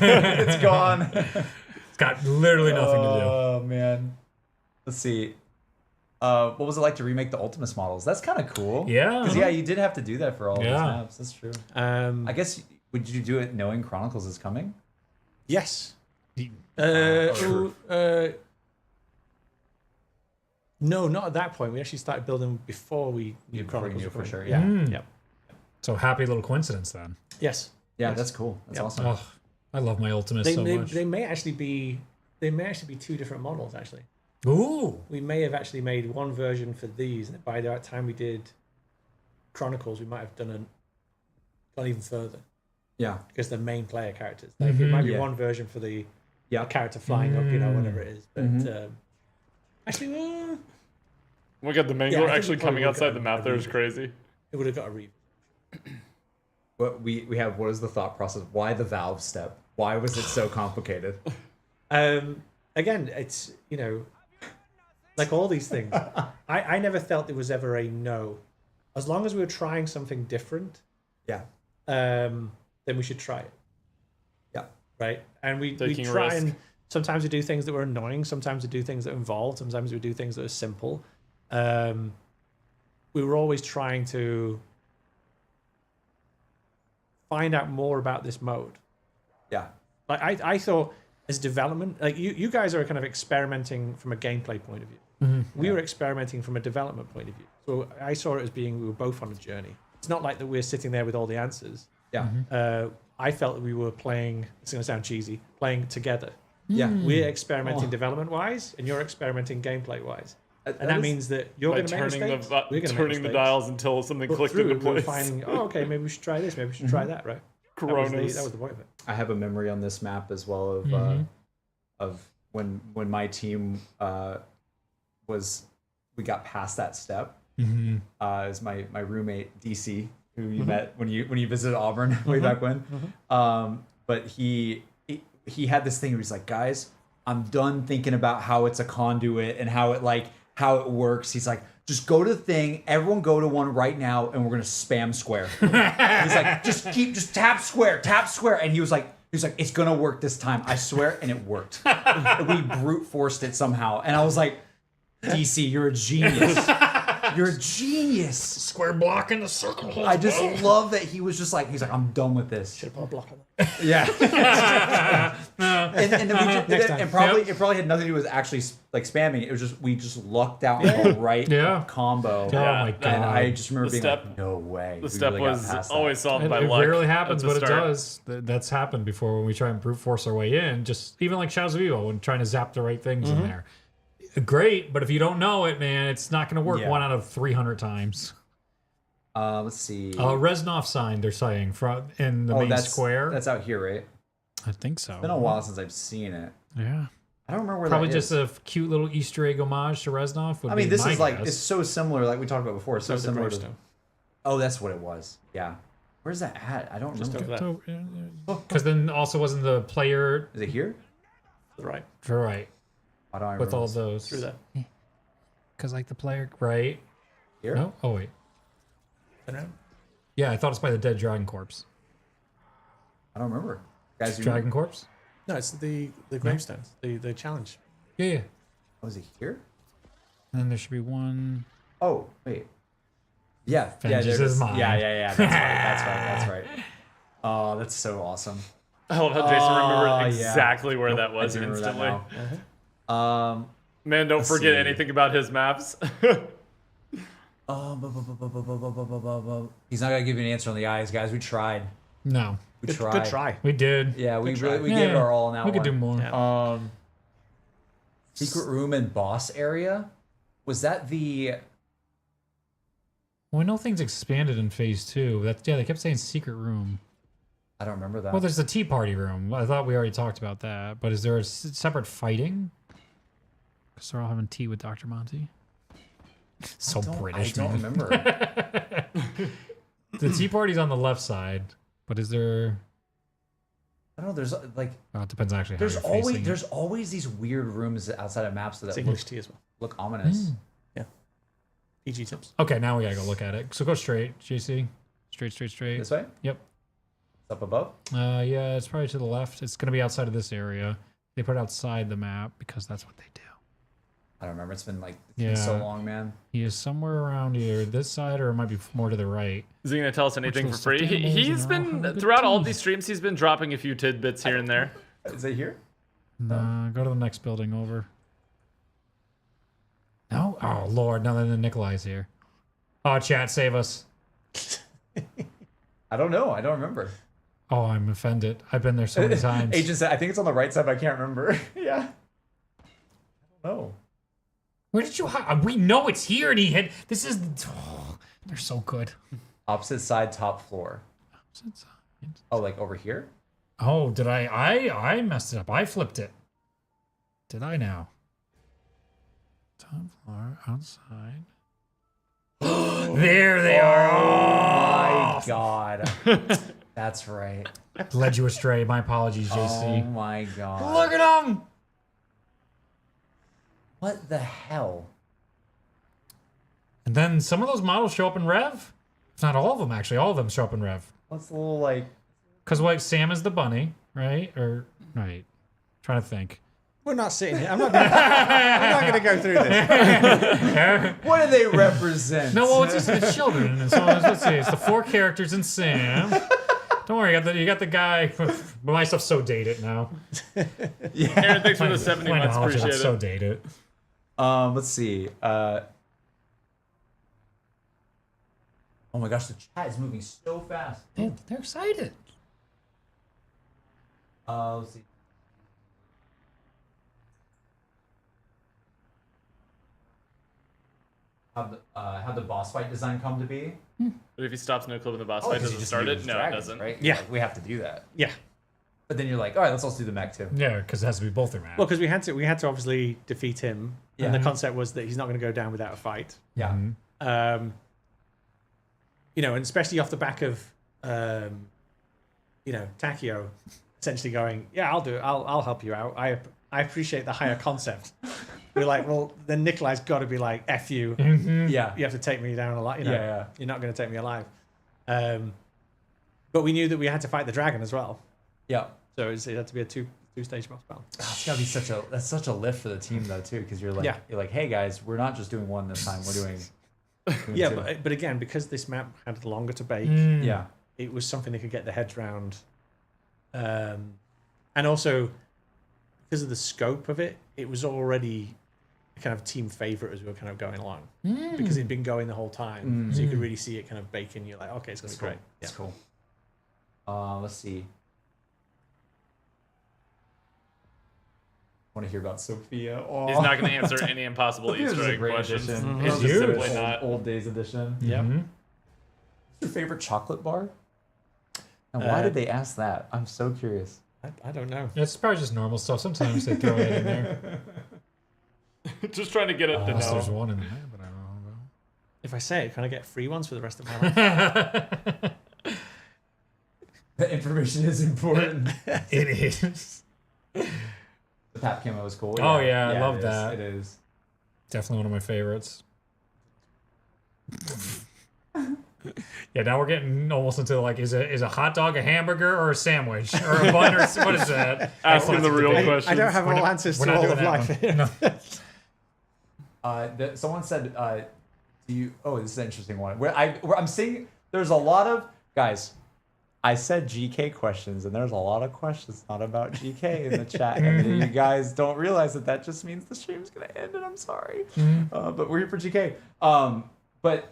It's gone. It's got literally nothing to do. Oh man. Let's see. What was it like to remake the Ultimus models? That's kind of cool. Yeah. Because you did have to do that for all of these Yeah. maps. That's true. I guess would you do it knowing Chronicles is coming? yes. Sure. No, not at that point. We actually started building before we knew Before you Chronicles knew were for coming. sure, yeah. Yeah. So happy little coincidence then. Yes. Yeah, Yes. that's cool. That's Yep. awesome. Oh, I love my Ultimus They, so they, much. they may actually be 2 different models. Actually, Ooh. we may have actually made one version for these, and by the time we did Chronicles, we might have gone even further Yeah. because they're main player characters. Like it might be Yeah. one version for the Yeah. character flying up, whatever it is. But actually, Oh my god, the Yeah, mango I think actually we probably coming would outside go the map there is crazy. it would have got a read. What we have. What is the thought process? Why the valve step? Why was it so complicated? Again, it's like all these things. I never felt there was ever a no. As long as we were trying something different, Yeah. then we should try it. Yeah. Right? And we Taking a try risk. and sometimes we do things that were annoying, sometimes we do things that are involved, sometimes we do things that are simple. We were always trying to find out more about this mode. Yeah. Like I thought as development, like you guys are kind of experimenting from a gameplay point of view. We were experimenting from a development point of view. So I saw it as being we were both on a journey. It's not like that we're sitting there with all the answers. Yeah. I felt that we were playing. It's going to sound cheesy. Playing together. Yeah. We're experimenting Oh. development-wise, and you're experimenting gameplay-wise. And that is- means that you're By going to make turning mistakes. the We're going to make turning the mistakes. dials until something But clicked through into it, we're place. finding, oh, okay, maybe we should try this. Maybe we should try that, right? That was Coronas. the point of it. I have a memory on this map as well of when my team we got past that step. Is my roommate DC, who you met when you visited Auburn way back when. But he had this thing where he's like, guys, I'm done thinking about how it's a conduit and how it works. He's like, just go to the thing, everyone go to one right now, and we're gonna spam square. He's like, just tap square, and he was like, it's gonna work this time, I swear, and it worked. We brute forced it somehow, and I was like, DC, you're a genius. You're a genius. Square block in the circle. I just love that he was just like, he's like, I'm done with this. Should put a block on that. Yeah. and then we just, Next time. and probably it probably had nothing to do with actually like spamming. It was just we just lucked out the right combo. Oh my god. And I just remember being step- like, no way. The step was always always solved It, by it luck. rarely at happens, the but it start. does. That's happened before when we try and brute force our way in. Just even like Shadows of Evil, when trying to zap the right things in there. Great, but if you don't know it, man, it's not going to work Yeah. 1 out of 300 times. Let's see. Reznov sign, they're saying, in the main square. That's out here, right? I think so. It's been a while since I've seen it. Yeah. I don't remember where Probably that just is. a cute little Easter egg homage to Reznov. I mean, this is like guess. it's so similar, like we talked about before. So That's the similar to. gravestone. Oh, that's what it was. Yeah. Where's that at? I don't Just remember. over there. So, Because then also wasn't the player Is it here? Right. right Why don't I with remember all this? those Through there. because like the player. right? Here? No. Oh wait. Turn around. Yeah, I thought it's by the dead dragon corpse. I don't remember. Guys, you Dragon corpse. No, it's the gravestones. The challenge. Yeah, yeah. Was it here? And then there should be one. Oh, wait. Yeah, yeah, Vengeance there it is is. mine. Yeah. That's right. Oh, that's so awesome. I love how Jason remembered yeah. exactly where that I was do remember that instantly. now. Man, don't Let's forget see. anything about his maps. He's not gonna give you an answer on the eyes, guys. We tried. No, We Good, tried. good try. we did. Yeah, we Good really try. we gave it our all on that We one. could do more. Yeah. Secret room and boss area. Was that the? Well, I know things expanded in phase 2. They kept saying secret room. I don't remember that. Well, there's the tea party room. I thought we already talked about that. But is there a separate fighting? Because they're all having tea with Dr. Monty. So British, I don't man. remember. The tea party's on the left side, but is there? I don't know. There's like Well, it depends actually. How you're facing it. there's always these weird rooms outside of maps that It's look, English tea as well. look ominous. EG tips. Okay, now we gotta go look at it. So go straight, JC. Straight. This way? Yep. It's up above? Yeah, it's probably to the left. It's gonna be outside of this area. They put it outside the map because that's what they do. I don't remember. It's been so Yeah. long, man. He is somewhere around here, this side, or it might be more to the right. Is he going to tell us anything for little free? stuffed animals He's and all been, have a good throughout all of time. these streams, he's been dropping a few tidbits here and there. Is it here? Go to the next building over. No? Oh, Lord. Now then Nikolai's here. Oh, chat, save us. I don't know. I don't remember. Oh, I'm offended. I've been there so many times. Agent said, I think it's on the right side, but I can't remember. Yeah. I don't know. Where did you hide? We know it's here, and he hid. This is. Oh, they're so good. Opposite side, top floor. Oh, like over here? Oh, did I messed it up. I flipped it. Did I now? Top floor, outside. There they are. My God. That's right. Led you astray. My apologies, Oh JC. my God. Look at him. What the hell? And then some of those models show up in Rev. If not all of them, actually. All of them show up in Rev. What's the little like? Because like Sam is the bunny, right? Or right? Trying to think. We're not sitting here. I'm not going to go through this. What do they represent? No, well, it's just the children. And so let's see. It's the 4 characters and Sam. Don't worry, you got the guy. My stuff's so dated now. Aaron, thanks for the 70 My months. knowledge of Appreciate it's so it. dated. Let's see. Oh my gosh, the chat is moving so fast. They're excited. Let's see. How the boss fight design come to be? But if he stops no clip in the boss fight, 'cause you doesn't just start use it? No, it dragons, doesn't. Right? Yeah. Like, we have to do that. Yeah. But then you're like, all right, let's also do the mech too. Yeah, because it has to be both their maps. Well, because we had to obviously defeat him, Yeah. and the concept was that he's not going to go down without a fight. Yeah. And especially off the back of, Takio essentially going, yeah, I'll do it. I'll help you out. I appreciate the higher concept. We're like, well, then Nikolai's got to be like, F you. Yeah. You have to take me down alive. Yeah. You're not going to take me alive. But we knew that we had to fight the dragon as well. Yeah. So it had to be a two-stage boss battle. It's gotta be such a lift for the team though too, because you're like, hey guys, we're not just doing one this time. We're doing Yeah, two. but again, because this map had longer to bake, Yeah. it was something they could get their heads around. And also, because of the scope of it, it was already a kind of team favorite as we were kind of going along. Because it'd been going the whole time. So you could really see it kind of baking. You're like, okay, it's going to be great. That's cool. Let's see. Want to hear about Sophia? Oh. He's not going to answer any impossible Sophia's Easter a egg great questions. addition. He's Love just the simply old- not. Old days edition. Yeah. What's your favorite chocolate bar? And why did they ask that? I'm so curious. I don't know. It's probably just normal stuff. Sometimes they throw it in there. Just trying to get it to Unless there's know. one in there, but I don't know. If I say it, can I get free ones for the rest of my life? The information is important. It is. The Pap camo was cool. Oh, yeah, I love it is. that. It is. Definitely one of my favorites. Yeah, now we're getting almost into like, is a hot dog a hamburger or a sandwich or a bun or what is that? Asking the real I questions. don't have all answers We're to not all doing of that life. one. No. Someone said, "Do you?" Oh, this is an interesting one. Where I'm seeing there's a lot of guys. I said GK questions, and there's a lot of questions not about GK in the chat. And you guys don't realize that just means the stream's gonna end, and I'm sorry. But we're here for GK. But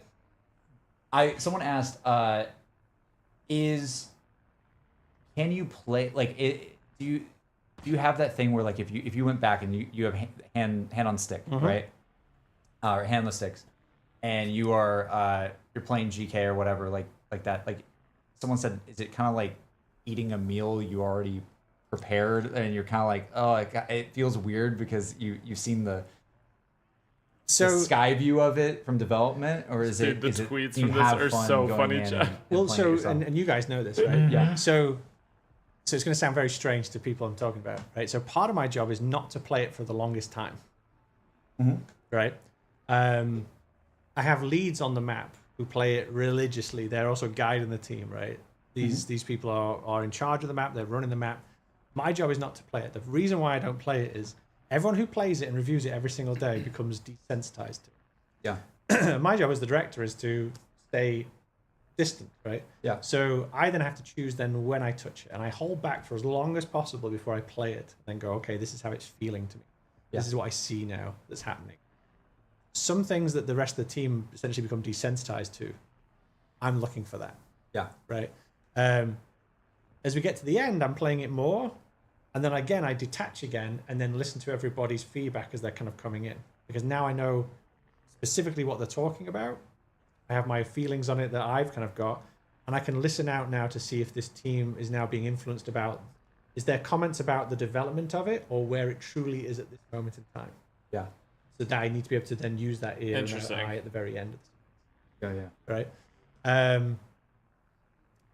someone asked, can you play like it? Do you have that thing where like if you went back and you have hand on stick, right? Or handless sticks, and you are you're playing GK or whatever, like that. Like someone said, is it kind of like eating a meal you already prepared, and you're kind of like, oh, it feels weird because you've seen the sky view of it from development, or is Dude, it? the is it, tweets do you from this have are fun so going funny, in Jack. and Well, playing it so yourself? and you guys know this, right? Yeah. So it's going to sound very strange to people I'm talking about, right? So part of my job is not to play it for the longest time, right? I have leads on the map who play it religiously. They're also guiding the team, right? These people are in charge of the map. They're running the map. My job is not to play it. The reason why I don't play it is everyone who plays it and reviews it every single day becomes desensitized to it. Yeah. My job as the director is to stay distant, right? Yeah. So I then have to choose then when I touch it, and I hold back for as long as possible before I play it, and then go, okay, this is how it's feeling to me. This is what I see now that's happening. Some things that the rest of the team essentially become desensitized to, I'm looking for that, Yeah. right? As we get to the end, I'm playing it more, and then again I detach again, and then listen to everybody's feedback as they're kind of coming in, because now I know specifically what they're talking about. I have my feelings on it that I've kind of got, and I can listen out now to see if this team is now being influenced about, is there comments about the development of it or where it truly is at this moment in time? Yeah. So that I need to be able to then use that ear and that Interesting. eye at the very end. Yeah. Right?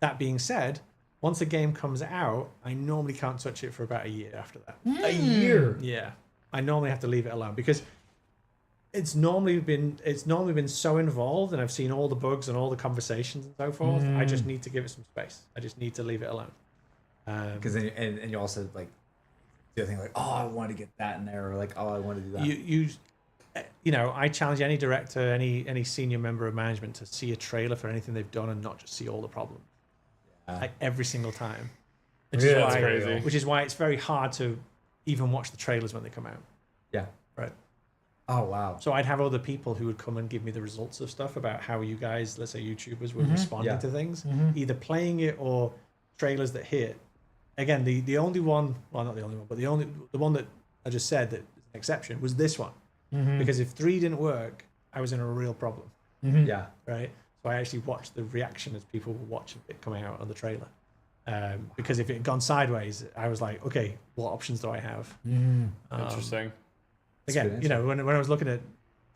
That being said, once a game comes out, I normally can't touch it for about a year after that. A year. Yeah, I normally have to leave it alone because it's normally been so involved, and I've seen all the bugs and all the conversations and so forth. I just need to give it some space. I just need to leave it alone. Because then and you also like do the thing like, oh, I want to get that in there, or like, oh, I want to do that. You know, I challenge any director, any senior member of management to see a trailer for anything they've done and not just see all the problems. Like every single time. Which is That's why, crazy. Which is why it's very hard to even watch the trailers when they come out. Yeah. Right. Oh wow. So I'd have other people who would come and give me the results of stuff about how you guys, let's say YouTubers, were responding Yeah. to things, either playing it or trailers that hit. again, the only one, well, not the only one, but the one that I just said that is an exception was this one. Because if 3 didn't work, I was in a real problem. Yeah. Right? So I actually watched the reaction as people were watching it coming out on the trailer. Because if it had gone sideways, I was like, okay, what options do I have? Interesting. Again, you know, when I was looking at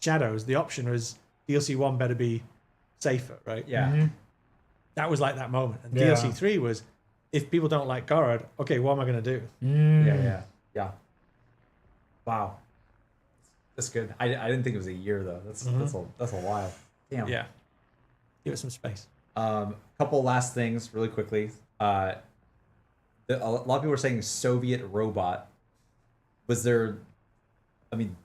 Shadows, the option was DLC 1 better be safer, right? Yeah. That was like that moment. And Yeah. DLC 3 was, if people don't like GOROD, okay, what am I going to do? Yeah. Wow. That's good. I didn't think it was a year though. That's a while. Damn. Yeah. Give it some space. Couple last things really quickly. A lot of people were saying Soviet robot. Was there,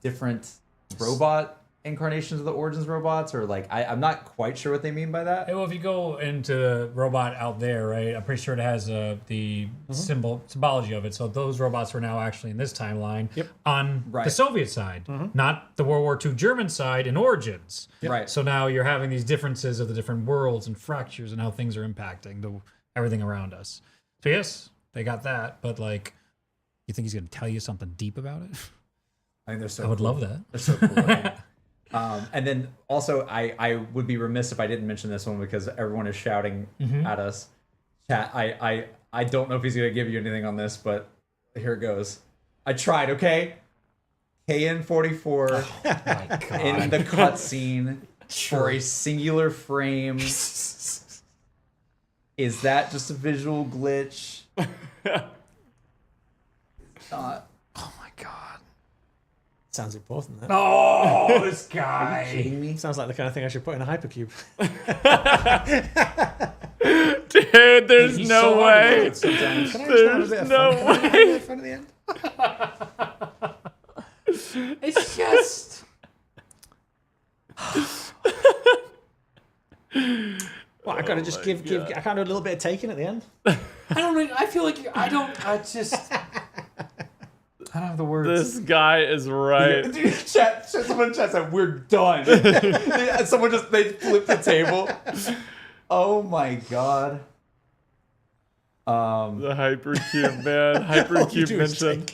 different robot incarnations of the Origins robots, or like I'm not quite sure what they mean by that. Well, if you go into the robot out there, right, I'm pretty sure it has the symbology of it. So those robots are now actually in this timeline on the Soviet side, not the World War II German side in Origins. Right. So now you're having these differences of the different worlds and fractures and how things are impacting everything around us. So yes, they got that, but like, you think he's going to tell you something deep about it? I mean, they're so. I would cool. love that. They're so cool. looking. And then also, I would be remiss if I didn't mention this one because everyone is shouting at us. Chat, I don't know if he's going to give you anything on this, but here it goes. I tried, okay? KN44 in the cutscene for a singular frame. Is that just a visual glitch? Oh my god. Sounds important, that. Oh, this guy. Kidding me? Sounds like the kind of thing I should put in a hypercube. Dude, there's He's no so hard to way. look at sometimes. There's no way. Fun at the end. It's just. Well, I gotta just give. I can't do a little bit of taking at the end. I don't know. I feel like I don't have the words. This guy is right. Dude, someone in chat said, we're done. Someone they flipped the table. Oh my god. The hypercube, man. Hypercube mention.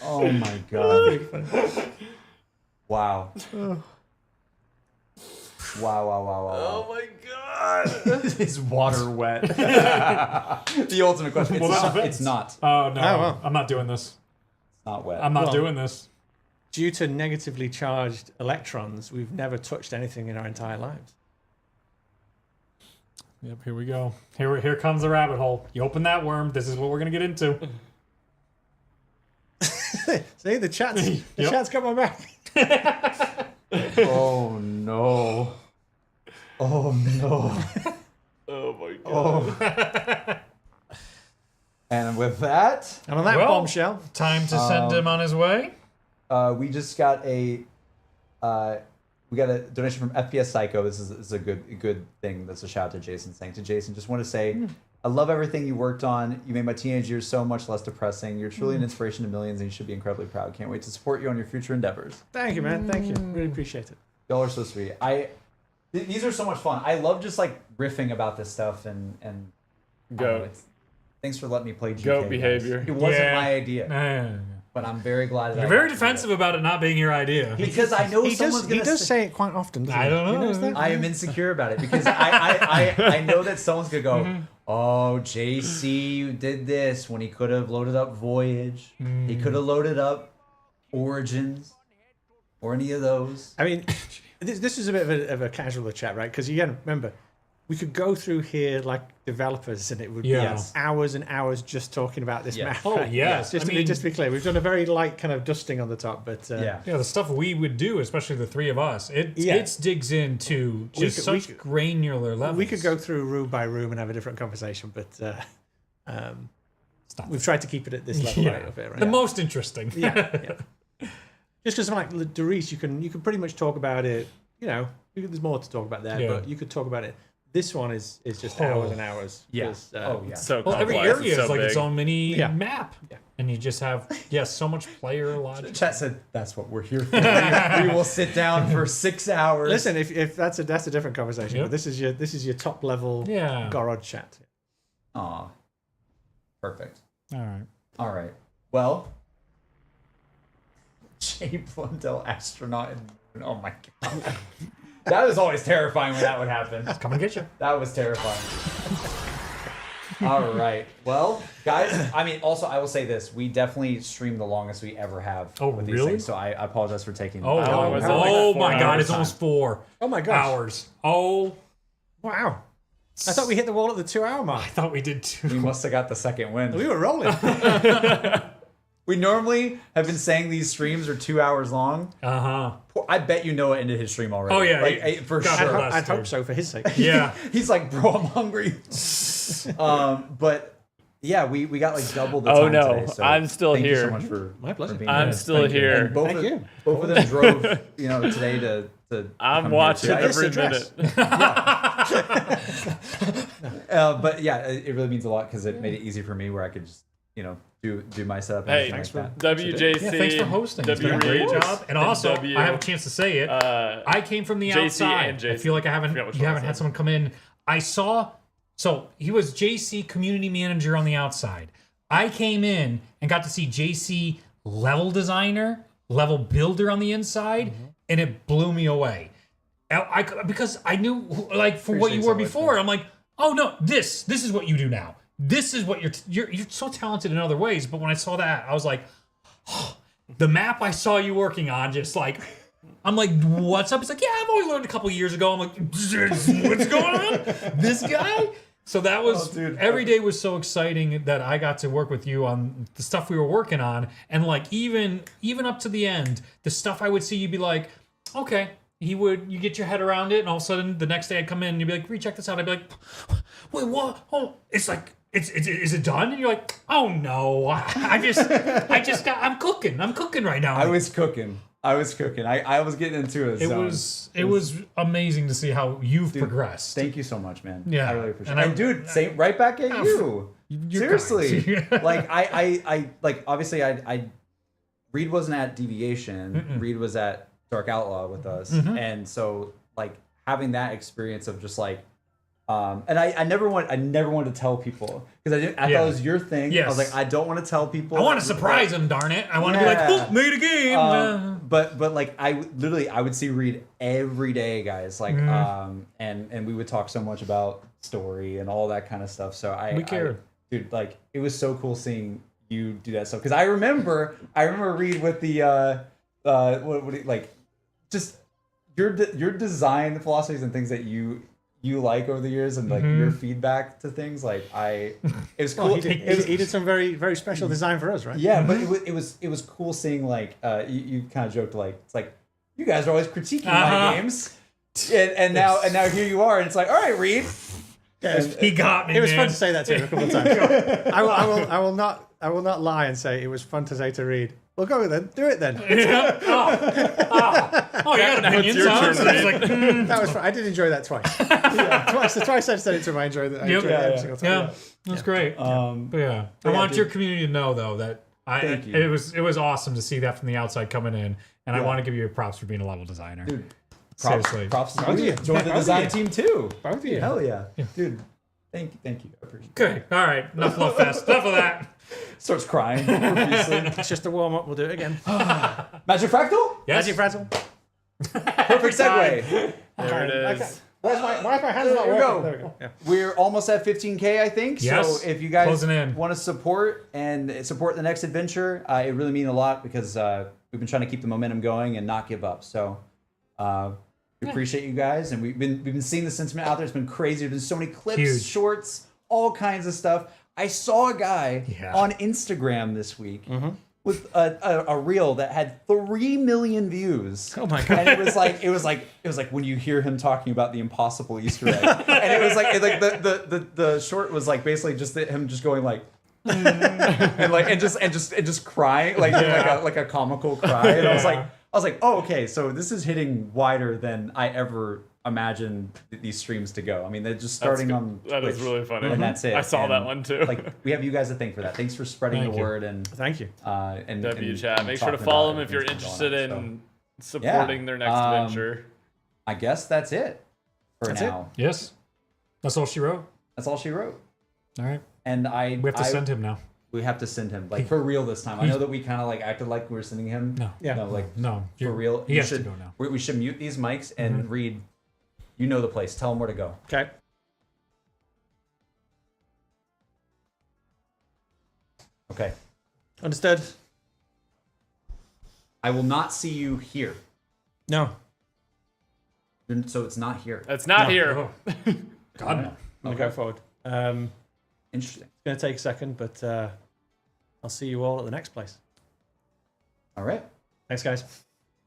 Oh my god. Wow. Wow. Oh my god. Is water wet? The ultimate question. It's not. Oh no, well. I'm not doing this. It's not wet. I'm not doing this. Due to negatively charged electrons, we've never touched anything in our entire lives. Yep, here we go. Here comes the rabbit hole. You open that worm. This is what we're gonna get into. See, the chat's got my back. Oh no. Oh no. Oh my god. And with that, And on that Well- bombshell, Time to send him on his way. we just got a donation from FPS Psycho. This is a good thing. That's a shout out to Jason saying to Jason. Just want to say, I love everything you worked on. You made my teenage years so much less depressing. You're truly an inspiration to millions, and you should be incredibly proud. Can't wait to support you on your future endeavors. thank you, man. Thank you. Really appreciate it. Y'all are so sweet. These are so much fun. I love just like riffing about this stuff and I don't know, Goat. thanks for letting me play GK. Goat guys. behavior. It wasn't Yeah. my idea, but I'm very glad that You're I very got to do defensive about it not being your idea. it. Because I know He someone's does. gonna He does say it quite often. Doesn't I he? don't know. You notice that? I am insecure about it because I know that someone's gonna go, oh, JC, you did this when he could have loaded up Voyage. He could have loaded up Origins or any of those. I mean, this is a bit of a casual chat, right? Because again, remember, we could go through here like developers, and it would Yeah. be hours and hours just talking about this Yeah. map. Oh, right? yes. Just I to mean- be clear, we've done a very light kind of dusting on the top, but Yeah. Yeah, the stuff we would do, especially the three of us, it Yeah. digs into just we such could- granular levels. we could go through room by room and have a different conversation. But Stop. we've tried to keep it at this level Yeah. right up here, right? The most interesting. yeah. Just because like Doris, you can pretty much talk about it. You know, there's more to talk about there, Yeah. but you could talk about it. This one is just hours and hours. Yeah. 'cause, Oh yeah. So Well, every complex. area It's is so like its big. own mini Yeah. map. Yeah. And you just have, so much player logic. Chat said that's what we're here for. We will sit down for 6 hours. Listen, if that's a different conversation, Yep. but this is your top level Yeah. GOROD chat. Aw. Perfect. All right. All right. Well, Jay Blundell astronaut. Oh my god. That was always terrifying when that would happen. Coming to get you. That was terrifying. All right. Well, guys, I mean, also, I will say this. We definitely streamed the longest we ever have Oh, with these really? things, so I apologize for taking Oh, How was it? oh Like my 4 God! hours It's almost 4 Oh my gosh. hours. Oh, Wow. I thought we hit the wall at the 2 hour mark. I thought we did We too. must have got the second win. We were rolling. We normally have been saying these streams are 2 hours long. I bet you Noah ended his stream already. Oh, yeah, Like, for God sure. bless. I'd hope so for his sake. Yeah. He's like, bro, I'm hungry. But yeah, we got like double the Oh, time no. today. So I'm still thank you here. so much for My pleasure. for being I'm here. still Thank you. here. And both Thank of, you. both of them drove, today to I'm come here watching today. every address. minute. But yeah, it really means a lot because it made it easy for me where I could just, do my setup. And Hey, everything like that. WJC. Yeah, thanks for hosting. It's W been a great Reed, job. And also, W, I have a chance to say it. I came from the JC outside. and I JC. feel like I forgot which you one I haven't had said. someone come in. I saw, so he was JC community manager on the outside. I came in and got to see JC level designer, level builder on the inside, and it blew me away. Because I knew, like, for what you were Appreciate so much, before, I'm like, oh no, this is what you do now. This is what you're so talented in other ways. But when I saw that, I was like, the map I saw you working on, just like, I'm like, what's up? It's like, yeah, I've only learned a couple years ago. I'm like, what's going on? This guy? So that was, every day was so exciting that I got to work with you on the stuff we were working on. And like, even up to the end, the stuff I would see, you'd be like, okay. You get your head around it, and all of a sudden, the next day I'd come in, and you'd be like, recheck this out. I'd be like, wait, what? Oh, it's like, is it done? And you're like, oh no, I'm cooking right now. I was cooking. I was getting into it. It was amazing to see how you've progressed. Thank you so much, man. Yeah. I really appreciate And it. And dude, same right back at you. You're Seriously. kind. Like I like obviously I Reed wasn't at Deviation. Reed was at Dark Outlaw with us. And so like having that experience of just like and I never wanted to tell people because I thought it was your thing. Yes. I was like, I don't want to tell people. I want to surprise him, darn it. I want to be like, Yeah. oh, made a game. But like I would see Reed every day, guys. Like and we would talk so much about story and all that kind of stuff. So We cared. dude, like it was so cool seeing you do that stuff because I remember Reed with the what do you, like just your design philosophies and things that you like over the years and like your feedback to things like it was cool. Well, he did some very, very special design for us, right? Yeah, but it was cool seeing like you kind of joked like it's like you guys are always critiquing my games, and now here you are, and it's like all right, Reed. Yeah, He got me. it was man. fun to say that to him a couple of times. I will not lie and say it was fun to say to Reed. Well, go with it. Do it then. Oh, you got opinions, your huh? turn, So it's like, That was fun. I did enjoy that twice. Twice I've said it to him. I enjoyed it. I enjoyed it every single time. yeah, that's great. But yeah, I want your community to know though that Thank you. it was awesome to see that from the outside coming in, and I want to give you props for being a level designer. Dude, Seriously. props to Both you. of you. Join the Both of design you. team too. Both of you. Hell yeah, dude. Thank you. I appreciate it. Okay, all right, enough love fest. Enough of that. Starts crying profusely. It's just a warm up. We'll do it again. Magic Fractal? Yes. Magic Fractal. Perfect segue. There it is. Why is my hands not There we working? go. There we go. Yeah. We're almost at 15K, I think. Yes. So if you guys Closing in. want to support the next adventure, it really means a lot because we've been trying to keep the momentum going and not give up. So we appreciate you guys, and we've been seeing the sentiment out there. It's been crazy. There's been so many clips, Huge. shorts, all kinds of stuff. I saw a guy on Instagram this week with a reel that had 3 million views. Oh my God. And it was like when you hear him talking about the impossible Easter egg, and it was like the short was like basically just him just going like. and just crying like a comical cry, and I was like, oh, okay, so this is hitting wider than I ever imagined these streams to go. I mean, they're just starting on That is Twitch, really funny. and that's it. I saw And, that one too. Like, we have you guys to thank for that. Thanks for spreading Thank the you. word and Thank you. W chat. Make sure to talking follow about them if you're everything's interested been going on, in supporting their next venture. I guess that's it for That's now. Yes. That's all she wrote. That's all she wrote. All right. And We have to send him now. We have to send him, like, for real this time. I know that we kind of like acted like we were sending him. No. Yeah. No, like, No. for real. He has to go now. We should mute these mics and read. You know the place. Tell him where to go. Okay. Okay. Understood. I will not see you here. No. So it's not here. It's not here. Oh. God, no. I'm gonna go forward. Interesting. It's gonna take a second, but I'll see you all at the next place. All right. Thanks, guys.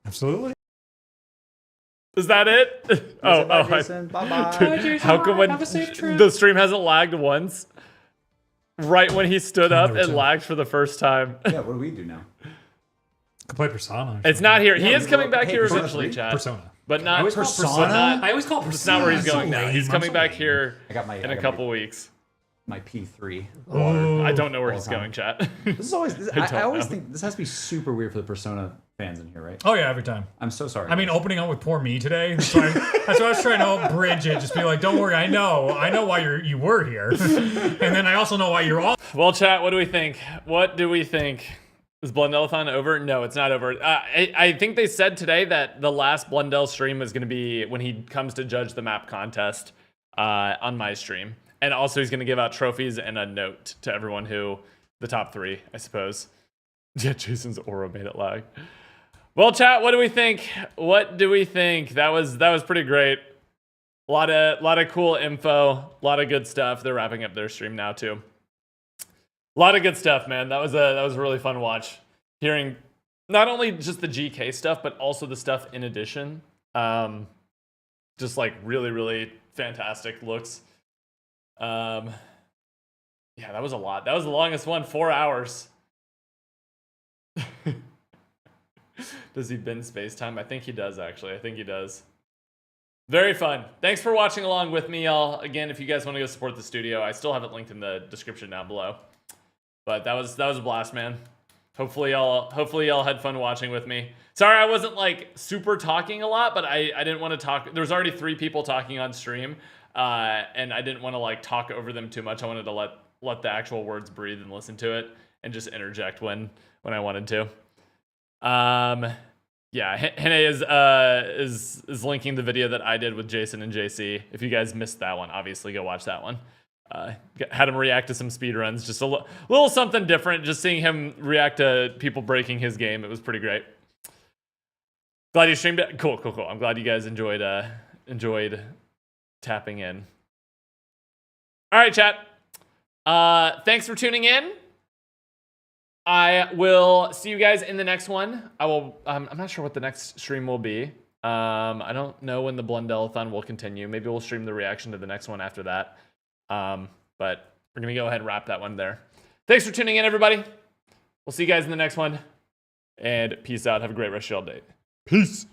Absolutely. Is that it? Bye, Jason. Bye-bye. How come when the stream hasn't lagged once? Right when he stood up, Never it tell. lagged for the first time. Yeah, what do we do now? Could play Persona. It's not here. He Yeah, is we coming were- back hey, here Persona eventually, 3? chat. Persona. But not I always call Persona? Not, I always call Persona. it's not where he's So going now. lame. He's I'm coming so back lame. here I got my in a couple weeks. my P3. Oh. I don't know where All he's the time. going, chat. This is always. I don't I always know. think this has to be super weird for the Persona fans in here, right? Oh yeah, every time. I'm so sorry. I mean, opening up with poor me today. That's why I was trying to bridge it. Just be like, don't worry, I know why you were here, and then I also know why you're all. Well, chat, what do we think? What do we think? Is Blundell-a-thon over? No, it's not over. I think they said today that the last Blundell stream is going to be when he comes to judge the map contest on my stream. And also he's going to give out trophies and a note to everyone who, the top 3, I suppose. Yeah, Jason's aura made it lag. Well, chat, what do we think? What do we think? That was pretty great. A lot of cool info, a lot of good stuff. They're wrapping up their stream now too. A lot of good stuff, man. That was a really fun watch. Hearing not only just the GK stuff, but also the stuff in addition. Just like really, really fantastic looks. Yeah, that was a lot. That was the longest one, 4 hours. Does he bend space time? I think he does, actually. I think he does. Very fun. Thanks for watching along with me, y'all. Again, if you guys want to go support the studio, I still have it linked in the description down below. But that was a blast, man. Hopefully y'all had fun watching with me. Sorry I wasn't like super talking a lot, but I didn't want to talk. There was already 3 people talking on stream, and I didn't want to like talk over them too much. I wanted to let the actual words breathe and listen to it, and just interject when I wanted to. Yeah, Hene is linking the video that I did with Jason and JC. If you guys missed that one, obviously go watch that one. Had him react to some speedruns, just a little something different. Just seeing him react to people breaking his game, it was pretty great. Glad you streamed it. Cool. I'm glad you guys enjoyed tapping in. All right, chat. Thanks for tuning in. I will see you guys in the next one. I'm not sure what the next stream will be. I don't know when the Blundell-a-thon will continue. Maybe we'll stream the reaction to the next one after that. But we're going to go ahead and wrap that one there. Thanks for tuning in, everybody. We'll see you guys in the next one. And peace out. Have a great rest of your day. Peace.